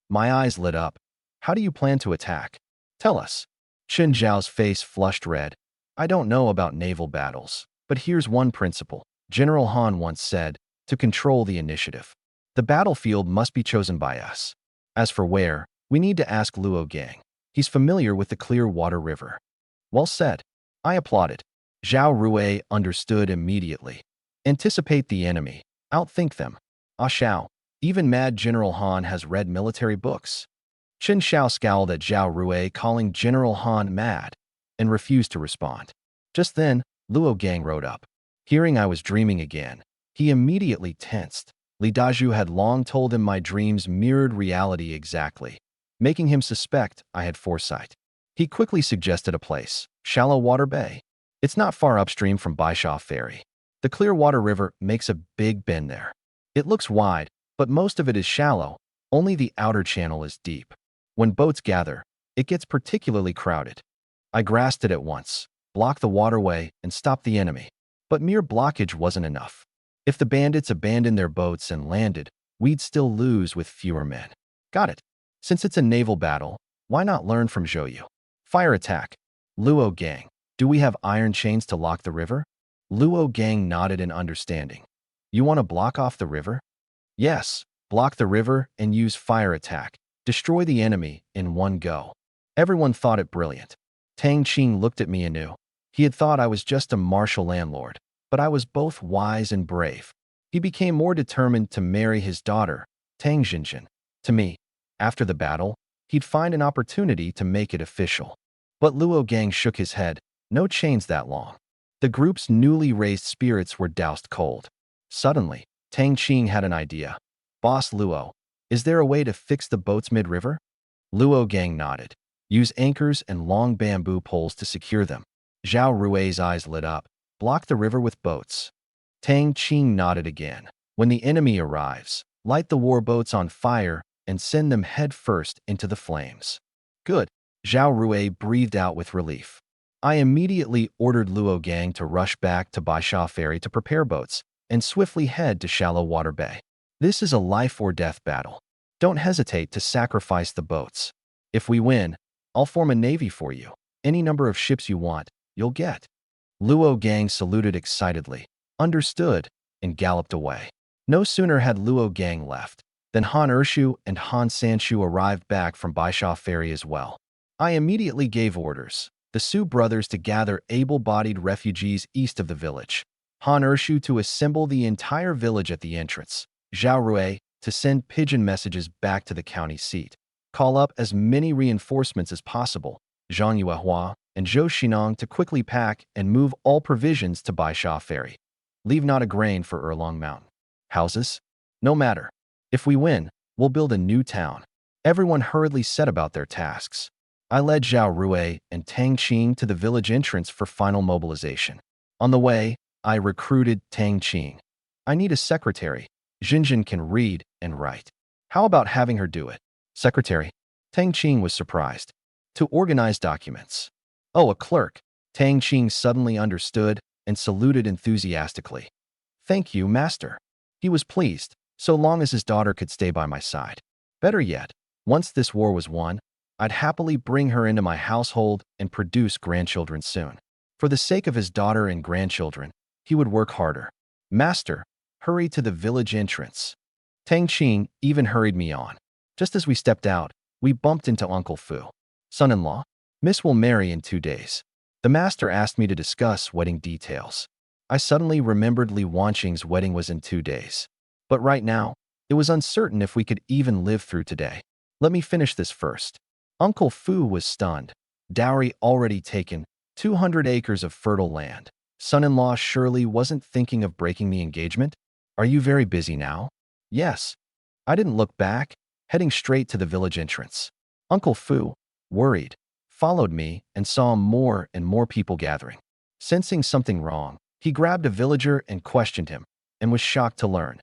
My eyes lit up. How do you plan to attack? Tell us. Chen Xiao's face flushed red. I don't know about naval battles, but here's one principle. General Han once said, to control the initiative. The battlefield must be chosen by us. As for where, we need to ask Luo Gang. He's familiar with the Clearwater River. Well said. I applauded. Zhao Rui understood immediately. Anticipate the enemy. Outthink them. Ah Xiao, even mad General Han has read military books. Chen Xiao scowled at Zhao Rui, calling General Han mad, and refused to respond. Just then, Luo Gang rode up. Hearing I was dreaming again, he immediately tensed. Li Daju had long told him my dreams mirrored reality exactly, making him suspect I had foresight. He quickly suggested a place, Shallow Water Bay. It's not far upstream from Baisha Ferry. The Clearwater River makes a big bend there. It looks wide, but most of it is shallow. Only the outer channel is deep. When boats gather, it gets particularly crowded. I grasped it at once, blocked the waterway, and stopped the enemy. But mere blockage wasn't enough. If the bandits abandoned their boats and landed, we'd still lose with fewer men. Got it. Since it's a naval battle, why not learn from Zhou? Fire attack. Luo Gang, do we have iron chains to lock the river? Luo Gang nodded in understanding. You want to block off the river? Yes, block the river and use fire attack. Destroy the enemy in one go. Everyone thought it brilliant. Tang Qing looked at me anew. He had thought I was just a martial landlord, but I was both wise and brave. He became more determined to marry his daughter, Tang Jinjin, to me. After the battle, he'd find an opportunity to make it official. But Luo Gang shook his head. No chains that long. The group's newly raised spirits were doused cold. Suddenly, Tang Qing had an idea. Boss Luo, is there a way to fix the boats mid-river? Luo Gang nodded. Use anchors and long bamboo poles to secure them. Zhao Rui's eyes lit up. Block the river with boats. Tang Qing nodded again. When the enemy arrives, light the war boats on fire and send them head first into the flames. Good. Zhao Rui breathed out with relief. I immediately ordered Luo Gang to rush back to Baisha Ferry to prepare boats and swiftly head to Shallow Water Bay. This is a life-or-death battle. Don't hesitate to sacrifice the boats. If we win, I'll form a navy for you. Any number of ships you want, you'll get. Luo Gang saluted excitedly, understood, and galloped away. No sooner had Luo Gang left than Han Ershu and Han Sanshu arrived back from Baisha Ferry as well. I immediately gave orders, the Su brothers to gather able-bodied refugees east of the village, Han Ershu to assemble the entire village at the entrance, Zhao Rui to send pigeon messages back to the county seat, call up as many reinforcements as possible, Zhang Yuehua and Zhou Xinong to quickly pack and move all provisions to Baisha Ferry. Leave not a grain for Erlong Mountain. Houses? No matter. If we win, we'll build a new town. Everyone hurriedly set about their tasks. I led Zhao Rui and Tang Qing to the village entrance for final mobilization. On the way, I recruited Tang Qing. I need a secretary. Jinjin can read and write. How about having her do it? Secretary? Tang Qing was surprised. To organize documents. Oh, a clerk. Tang Qing suddenly understood and saluted enthusiastically. Thank you, master. He was pleased, so long as his daughter could stay by my side. Better yet, once this war was won, I'd happily bring her into my household and produce grandchildren soon. For the sake of his daughter and grandchildren, he would work harder. Master, hurry to the village entrance. Tang Qing even hurried me on. Just as we stepped out, we bumped into Uncle Fu. Son-in-law, Miss will marry in 2 days. The master asked me to discuss wedding details. I suddenly remembered Li Wanqing's wedding was in 2 days. But right now, it was uncertain if we could even live through today. Let me finish this first. Uncle Fu was stunned. Dowry already taken, 200 acres of fertile land. Son-in-law surely wasn't thinking of breaking the engagement? Are you very busy now? Yes. I didn't look back, heading straight to the village entrance. Uncle Fu, worried, followed me and saw more and more people gathering. Sensing something wrong, he grabbed a villager and questioned him, and was shocked to learn.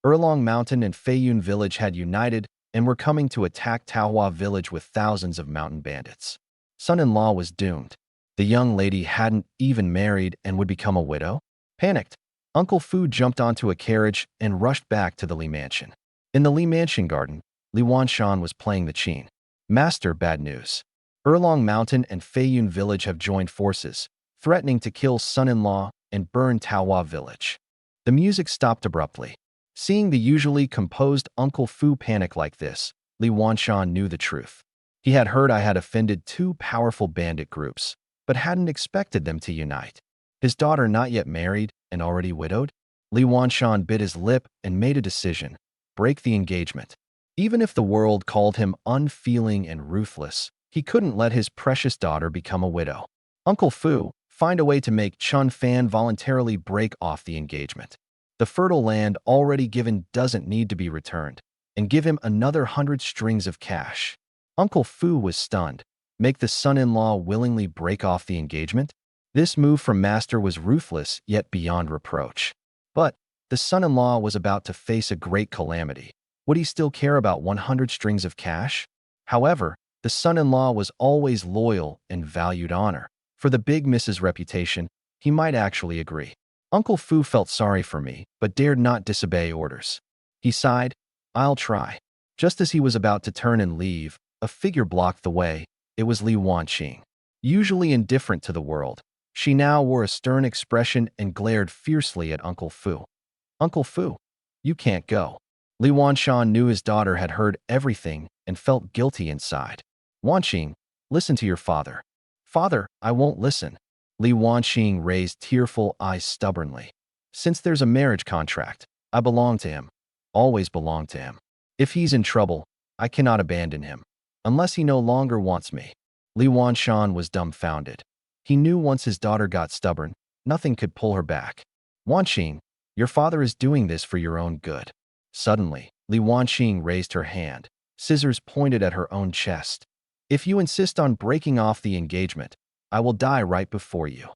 Erlong Mountain and Feiyun Village had united and were coming to attack Taohua Village with thousands of mountain bandits. Son-in-law was doomed. The young lady hadn't even married and would become a widow? Panicked, Uncle Fu jumped onto a carriage and rushed back to the Li Mansion. In the Li Mansion garden, Li Wanshan was playing the qin. Master, bad news. Erlong Mountain and Feiyun Village have joined forces, threatening to kill son-in-law and burn Taohua Village. The music stopped abruptly. Seeing the usually composed Uncle Fu panic like this, Li Wanshan knew the truth. He had heard I had offended 2 powerful bandit groups, but hadn't expected them to unite. His daughter not yet married and already widowed? Li Wanshan bit his lip and made a decision. Break the engagement. Even if the world called him unfeeling and ruthless, he couldn't let his precious daughter become a widow. Uncle Fu, find a way to make Chun Fan voluntarily break off the engagement. The fertile land already given doesn't need to be returned, and give him another 100 strings of cash. Uncle Fu was stunned. Make the son-in-law willingly break off the engagement? This move from master was ruthless yet beyond reproach. But the son-in-law was about to face a great calamity. Would he still care about 100 strings of cash? However, the son-in-law was always loyal and valued honor. For the big Mrs. reputation, he might actually agree. Uncle Fu felt sorry for me, but dared not disobey orders. He sighed, I'll try. Just as he was about to turn and leave, a figure blocked the way. It was Li Wanqing. Usually indifferent to the world, she now wore a stern expression and glared fiercely at Uncle Fu. Uncle Fu, you can't go. Li Wanshan knew his daughter had heard everything and felt guilty inside. Wanqing, listen to your father. Father, I won't listen. Li Wanqing raised tearful eyes stubbornly. Since there's a marriage contract, I belong to him. Always belong to him. If he's in trouble, I cannot abandon him. Unless he no longer wants me. Li Wanshan was dumbfounded. He knew once his daughter got stubborn, nothing could pull her back. Wanqing, your father is doing this for your own good. Suddenly, Li Wanqing raised her hand. Scissors pointed at her own chest. If you insist on breaking off the engagement, I will die right before you.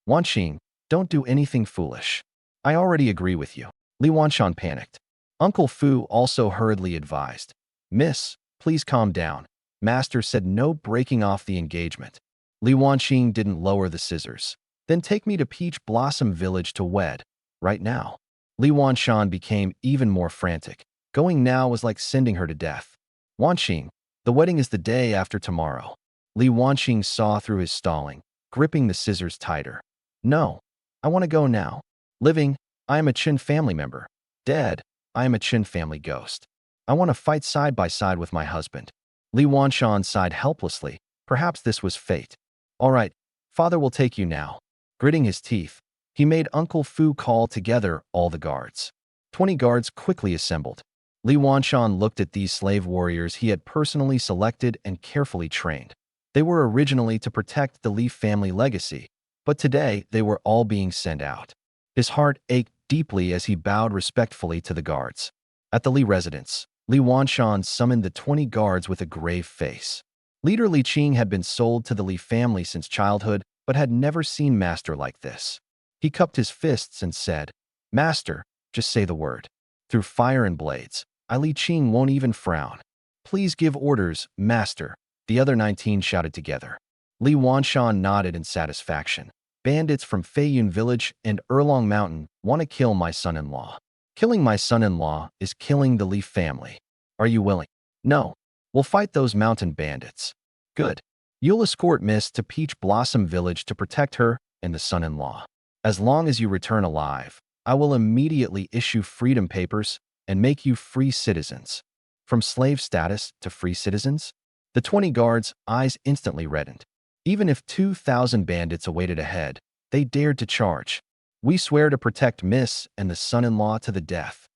Wanqing, don't do anything foolish. I already agree with you. Li Wanshan panicked. Uncle Fu also hurriedly advised. Miss, please calm down. Master said no breaking off the engagement. Li Wanqing didn't lower the scissors. Then take me to Peach Blossom Village to wed. Right now. Li Wanshan became even more frantic. Going now was like sending her to death. Wanqing, the wedding is the day after tomorrow. Li Wanqing saw through his stalling, gripping the scissors tighter. No, I want to go now. Living, I am a Qin family member. Dead, I am a Qin family ghost. I want to fight side by side with my husband. Li Wanshan sighed helplessly. Perhaps this was fate. All right, father will take you now. Gritting his teeth, he made Uncle Fu call together all the guards. 20 guards quickly assembled. Li Wanshan looked at these slave warriors he had personally selected and carefully trained. They were originally to protect the Li family legacy, but today they were all being sent out. His heart ached deeply as he bowed respectfully to the guards. At the Li residence, Li Wanshan summoned the 20 guards with a grave face. Leader Li Qing had been sold to the Li family since childhood, but had never seen Master like this. He cupped his fists and said, Master, just say the word. Through fire and blades, Li Qing won't even frown. Please give orders, Master, the other 19 shouted together. Li Wanshan nodded in satisfaction. Bandits from Feiyun Village and Erlong Mountain want to kill my son-in-law. Killing my son-in-law is killing the Li family. Are you willing? No. We'll fight those mountain bandits. Good. You'll escort Miss to Peach Blossom Village to protect her and the son-in-law. As long as you return alive, I will immediately issue freedom papers and make you free citizens. From slave status to free citizens? The 20 guards' eyes instantly reddened. Even if 2,000 bandits awaited ahead, they dared to charge. We swear to protect Miss and the son-in-law to the death.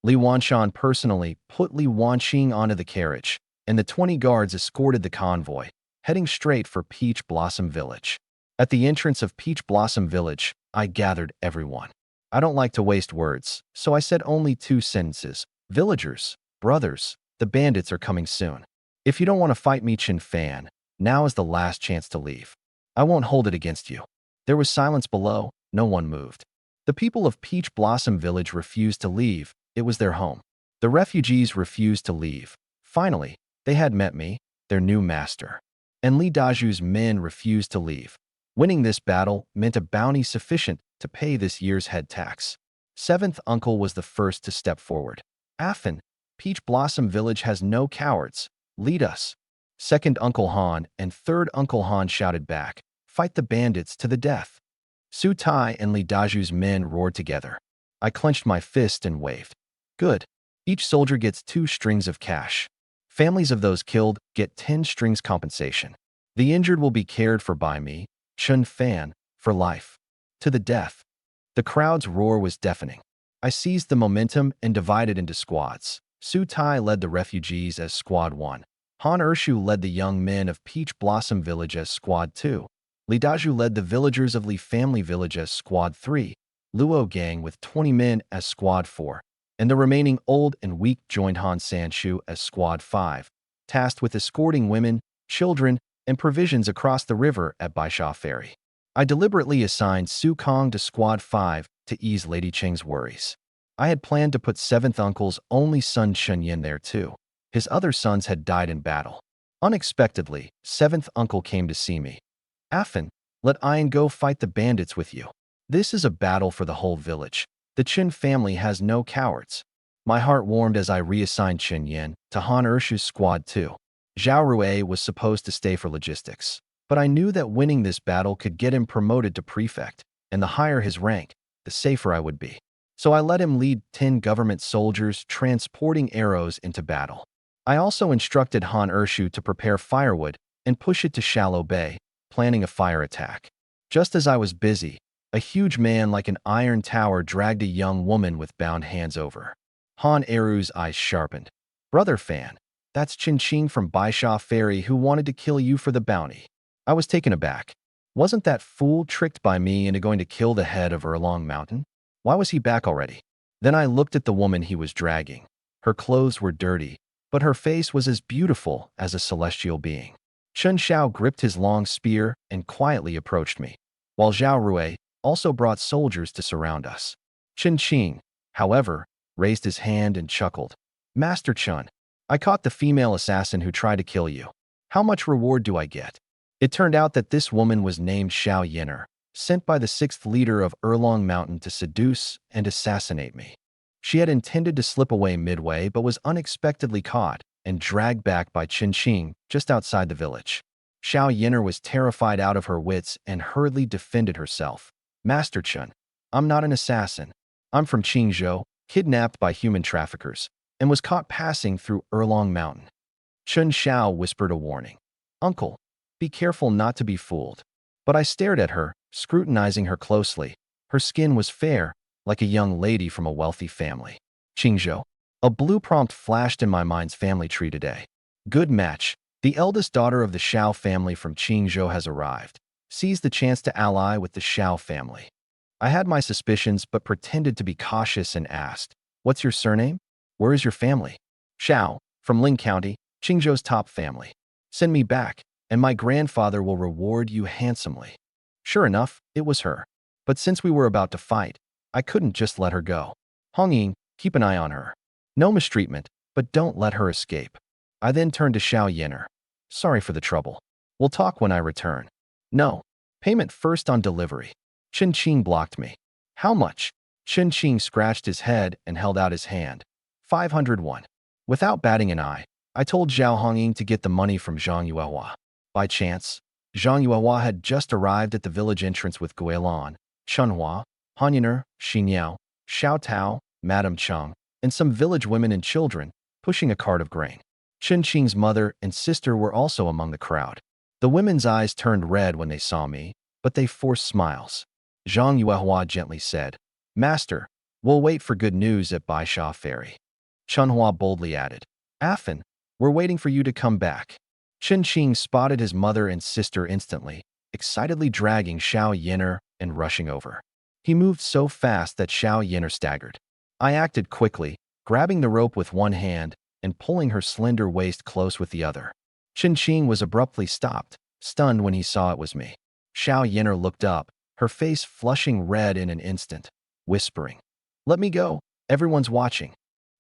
Li Wanshan personally put Li Wanqing onto the carriage, and the 20 guards escorted the convoy, heading straight for Peach Blossom Village. At the entrance of Peach Blossom Village, I gathered everyone. I don't like to waste words, so I said only 2 sentences. Villagers, brothers, the bandits are coming soon. If you don't want to fight me, Qin Fan, now is the last chance to leave. I won't hold it against you. There was silence below, no one moved. The people of Peach Blossom Village refused to leave, it was their home. The refugees refused to leave. Finally, they had met me, their new master. And Li Daju's men refused to leave. Winning this battle meant a bounty sufficient to pay this year's head tax. 7th uncle was the first to step forward. Afin, Peach Blossom Village has no cowards. Lead us. 2nd Uncle Han and 3rd Uncle Han shouted back, fight the bandits to the death. Su Tai and Li Daju's men roared together. I clenched my fist and waved. Good. Each soldier gets 2 strings of cash. Families of those killed get 10 strings compensation. The injured will be cared for by me, Qin Fan, for life. To the death. The crowd's roar was deafening. I seized the momentum and divided into squads. Su Tai led the refugees as Squad 1. Han Ershu led the young men of Peach Blossom Village as Squad 2. Li Daju led the villagers of Li Family Village as Squad 3. Luo Gang with 20 men as Squad 4. And the remaining old and weak joined Han Sanshu as Squad 5, tasked with escorting women, children, and provisions across the river at Baisha Ferry. I deliberately assigned Su Kong to Squad 5 to ease Lady Cheng's worries. I had planned to put 7th uncle's only son Chen Yin there too. His other sons had died in battle. Unexpectedly, 7th uncle came to see me. Afin, let Ian go fight the bandits with you. This is a battle for the whole village. The Qin family has no cowards. My heart warmed as I reassigned Chen Yin to Han Ershu's Squad 2. Zhao Rue was supposed to stay for logistics, but I knew that winning this battle could get him promoted to prefect, and the higher his rank, the safer I would be. So I let him lead 10 government soldiers transporting arrows into battle. I also instructed Han Urshu to prepare firewood and push it to Shallow Bay, planning a fire attack. Just as I was busy, a huge man like an iron tower dragged a young woman with bound hands over. Han Eru's eyes sharpened. Brother Fan, that's Chin Ching from Baisha Ferry who wanted to kill you for the bounty. I was taken aback. Wasn't that fool tricked by me into going to kill the head of Erlong Mountain? Why was he back already? Then I looked at the woman he was dragging. Her clothes were dirty, but her face was as beautiful as a celestial being. Chun Xiao gripped his long spear and quietly approached me, while Zhao Rui also brought soldiers to surround us. Chin Qing, however, raised his hand and chuckled. Master Chun, I caught the female assassin who tried to kill you. How much reward do I get? It turned out that this woman was named Xiao Yin'er, sent by the sixth leader of Erlong Mountain to seduce and assassinate me. She had intended to slip away midway but was unexpectedly caught and dragged back by Qin Qing just outside the village. Xiao Yin'er was terrified out of her wits and hurriedly defended herself. Master Chun, I'm not an assassin. I'm from Qingzhou, kidnapped by human traffickers, and was caught passing through Erlong Mountain. Chun Xiao whispered a warning. Uncle, be careful not to be fooled. But I stared at her, scrutinizing her closely. Her skin was fair, like a young lady from a wealthy family. Qingzhou. A blue prompt flashed in my mind's family tree today. Good match. The eldest daughter of the Xiao family from Qingzhou has arrived. Seized the chance to ally with the Xiao family. I had my suspicions but pretended to be cautious and asked, What's your surname? Where is your family? Xiao, from Ling County, Qingzhou's top family. Send me back, and my grandfather will reward you handsomely. Sure enough, it was her. But since we were about to fight, I couldn't just let her go. Hongying, keep an eye on her. No mistreatment, but don't let her escape. I then turned to Xiao Yin'er. Sorry for the trouble. We'll talk when I return. No. Payment first on delivery. Qin Qing blocked me. How much? Qin Qing scratched his head and held out his hand. 501. Without batting an eye, I told Zhao Hongying to get the money from Zhang Yuehua. By chance, Zhang Yuehua had just arrived at the village entrance with Guilan, Chunhua, Han Yin'er, Xiniao, Xiao Tao, Madame Cheng, and some village women and children, pushing a cart of grain. Qin Qing's mother and sister were also among the crowd. The women's eyes turned red when they saw me, but they forced smiles. Zhang Yuehua gently said, Master, we'll wait for good news at Baisha Ferry. Chunhua boldly added, Afan, we're waiting for you to come back. Qin Qing spotted his mother and sister instantly, excitedly dragging Xiao Yin'er and rushing over. He moved so fast that Xiao Yin'er staggered. I acted quickly, grabbing the rope with one hand and pulling her slender waist close with the other. Qin Qing was abruptly stopped, stunned when he saw it was me. Xiao Yin'er looked up, her face flushing red in an instant, whispering, Let me go, everyone's watching.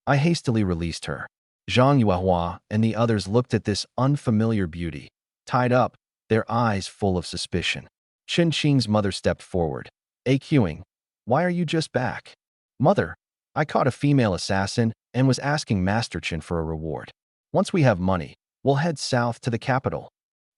I hastily released her. Zhang Yuehua and the others looked at this unfamiliar beauty, tied up, their eyes full of suspicion. Qin Qing's mother stepped forward. AQing, why are you just back? Mother, I caught a female assassin and was asking Master Qin for a reward. Once we have money, we'll head south to the capital.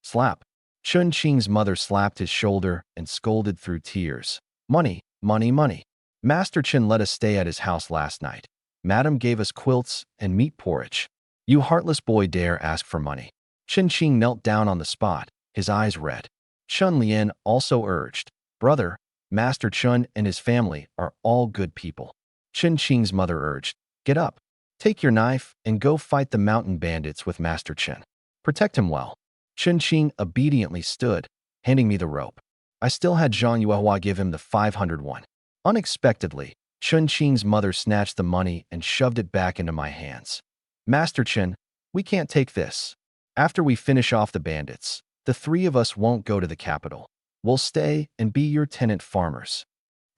Slap. Qin Qing's mother slapped his shoulder and scolded through tears. Money, money, money. Master Qin let us stay at his house last night. Madam gave us quilts and meat porridge. You heartless boy dare ask for money. Qin Qing knelt down on the spot, his eyes red. Chun Lian also urged, Brother, Master Chun and his family are all good people. Qin Qing's mother urged, Get up, take your knife, and go fight the mountain bandits with Master Qin. Protect him well. Qin Qing obediently stood, handing me the rope. I still had Zhang Yuehua give him the 501. Unexpectedly, Qin Qing's mother snatched the money and shoved it back into my hands. Master Qin, we can't take this. After we finish off the bandits, the three of us won't go to the capital. We'll stay and be your tenant farmers.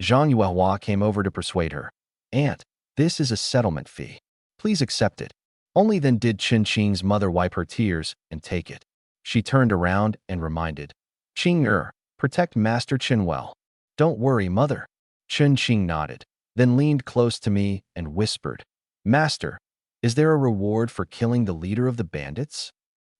Zhang Yuehua came over to persuade her. Aunt, this is a settlement fee. Please accept it. Only then did Qin Qing's mother wipe her tears and take it. She turned around and reminded, Qing protect Master Qin well. Don't worry, mother. Qin Qing nodded, then leaned close to me and whispered, Master, is there a reward for killing the leader of the bandits?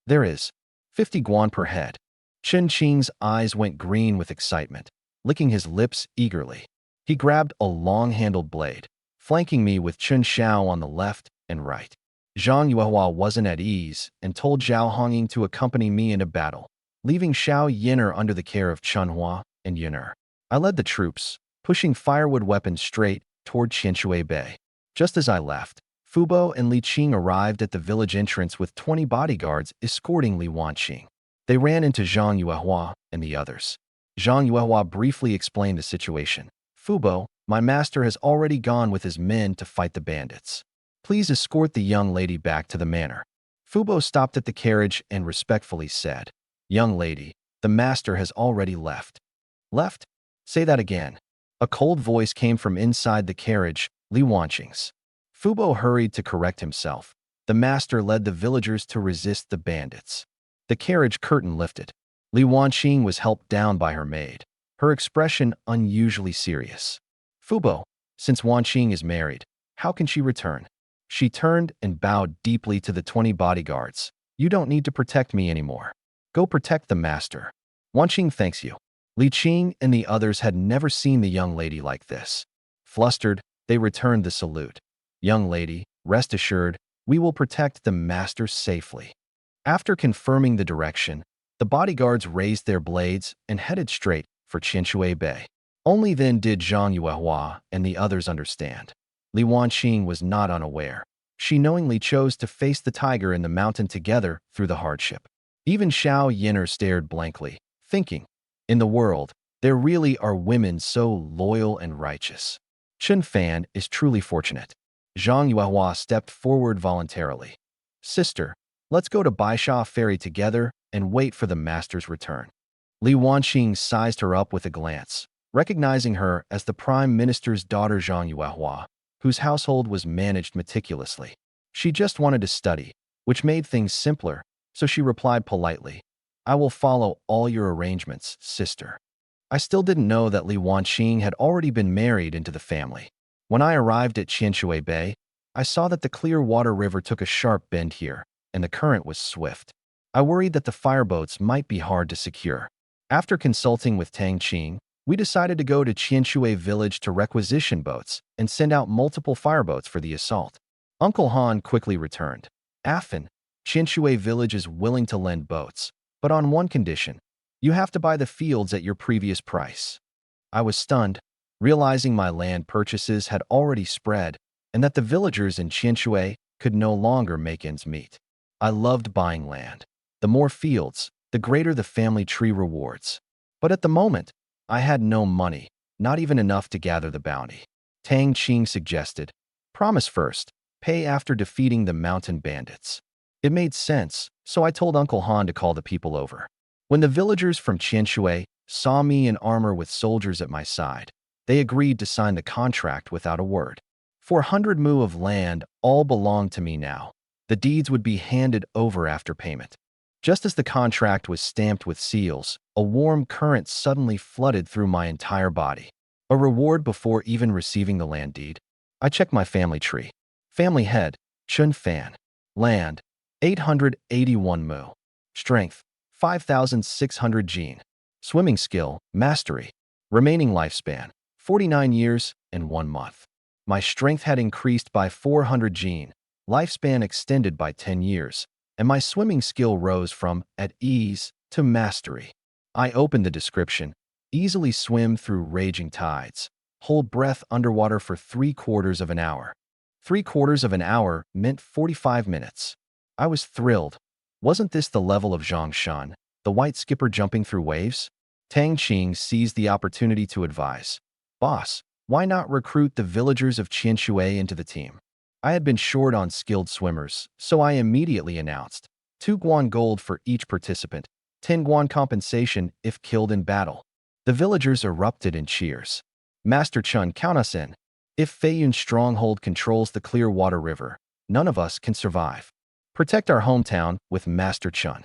There is. 50 guan per head. Qin Qing's eyes went green with excitement, licking his lips eagerly. He grabbed a long-handled blade, flanking me with Qin Xiao on the left and right. Zhang Yuehua wasn't at ease and told Zhao Hongying to accompany me into battle, leaving Xiao Yin'er under the care of Chunhua and Yin'er. I led the troops, pushing firewood weapons straight toward Qianshui Bay. Just as I left, Fubo and Li Qing arrived at the village entrance with 20 bodyguards escorting Li Wanqing. They ran into Zhang Yuehua and the others. Zhang Yuehua briefly explained the situation. Fubo, my master has already gone with his men to fight the bandits. Please escort the young lady back to the manor. Fubo stopped at the carriage and respectfully said, Young lady, the master has already left. Left? Say that again. A cold voice came from inside the carriage, Li Wanqing's. Fubo hurried to correct himself. The master led the villagers to resist the bandits. The carriage curtain lifted. Li Wanqing was helped down by her maid, her expression unusually serious. Fubo, since Wanqing is married, how can she return? She turned and bowed deeply to the 20 bodyguards. You don't need to protect me anymore. Go protect the master. Wanqing thanks you. Li Qing and the others had never seen the young lady like this. Flustered, they returned the salute. Young lady, rest assured, we will protect the master safely. After confirming the direction, the bodyguards raised their blades and headed straight for Qianshui Bay. Only then did Zhang Yuehua and the others understand. Li Wanqing was not unaware. She knowingly chose to face the tiger in the mountain together through the hardship. Even Xiao Yin'er stared blankly, thinking, in the world, there really are women so loyal and righteous. Chen Fan is truly fortunate. Zhang Yuehua stepped forward voluntarily. Sister, let's go to Baisha Ferry together and wait for the master's return. Li Wanqing sized her up with a glance, recognizing her as the prime minister's daughter Zhang Yuehua, whose household was managed meticulously. She just wanted to study, which made things simpler, so she replied politely, I will follow all your arrangements, sister. I still didn't know that Li Wanqing had already been married into the family. When I arrived at Qianshui Bay, I saw that the Clearwater River took a sharp bend here, and the current was swift. I worried that the fireboats might be hard to secure. After consulting with Tang Qing, we decided to go to Qianshui village to requisition boats and send out multiple fireboats for the assault. Uncle Han quickly returned. Afin, Qianshui village is willing to lend boats, but on one condition. You have to buy the fields at your previous price. I was stunned, realizing my land purchases had already spread and that the villagers in Qianshui could no longer make ends meet. I loved buying land. The more fields, the greater the family tree rewards. But at the moment, I had no money, not even enough to gather the bounty. Tang Qing suggested, promise first, pay after defeating the mountain bandits. It made sense, so I told Uncle Han to call the people over. When the villagers from Qianshui saw me in armor with soldiers at my side, they agreed to sign the contract without a word. 400 mu of land all belonged to me now. The deeds would be handed over after payment. Just as the contract was stamped with seals, a warm current suddenly flooded through my entire body. A reward before even receiving the land deed. I checked my family tree. Family head, Chun Fan. Land, 881 mu. Strength, 5,600 gene. Swimming skill, mastery. Remaining lifespan, 49 years and 1 month. My strength had increased by 400 gene, lifespan extended by 10 years, and my swimming skill rose from at ease to mastery. I opened the description, easily swim through raging tides, hold breath underwater for 3/4 of an hour. 3/4 of an hour meant 45 minutes. I was thrilled. Wasn't this the level of Zhang Shan, the white skipper jumping through waves? Tang Qing seized the opportunity to advise. Boss, why not recruit the villagers of Qianshui into the team? I had been short on skilled swimmers, so I immediately announced 2 guan gold for each participant, 10 guan compensation if killed in battle. The villagers erupted in cheers. Master Chun, count us in. If Feiyun's stronghold controls the Clearwater River, none of us can survive. Protect our hometown with Master Chun.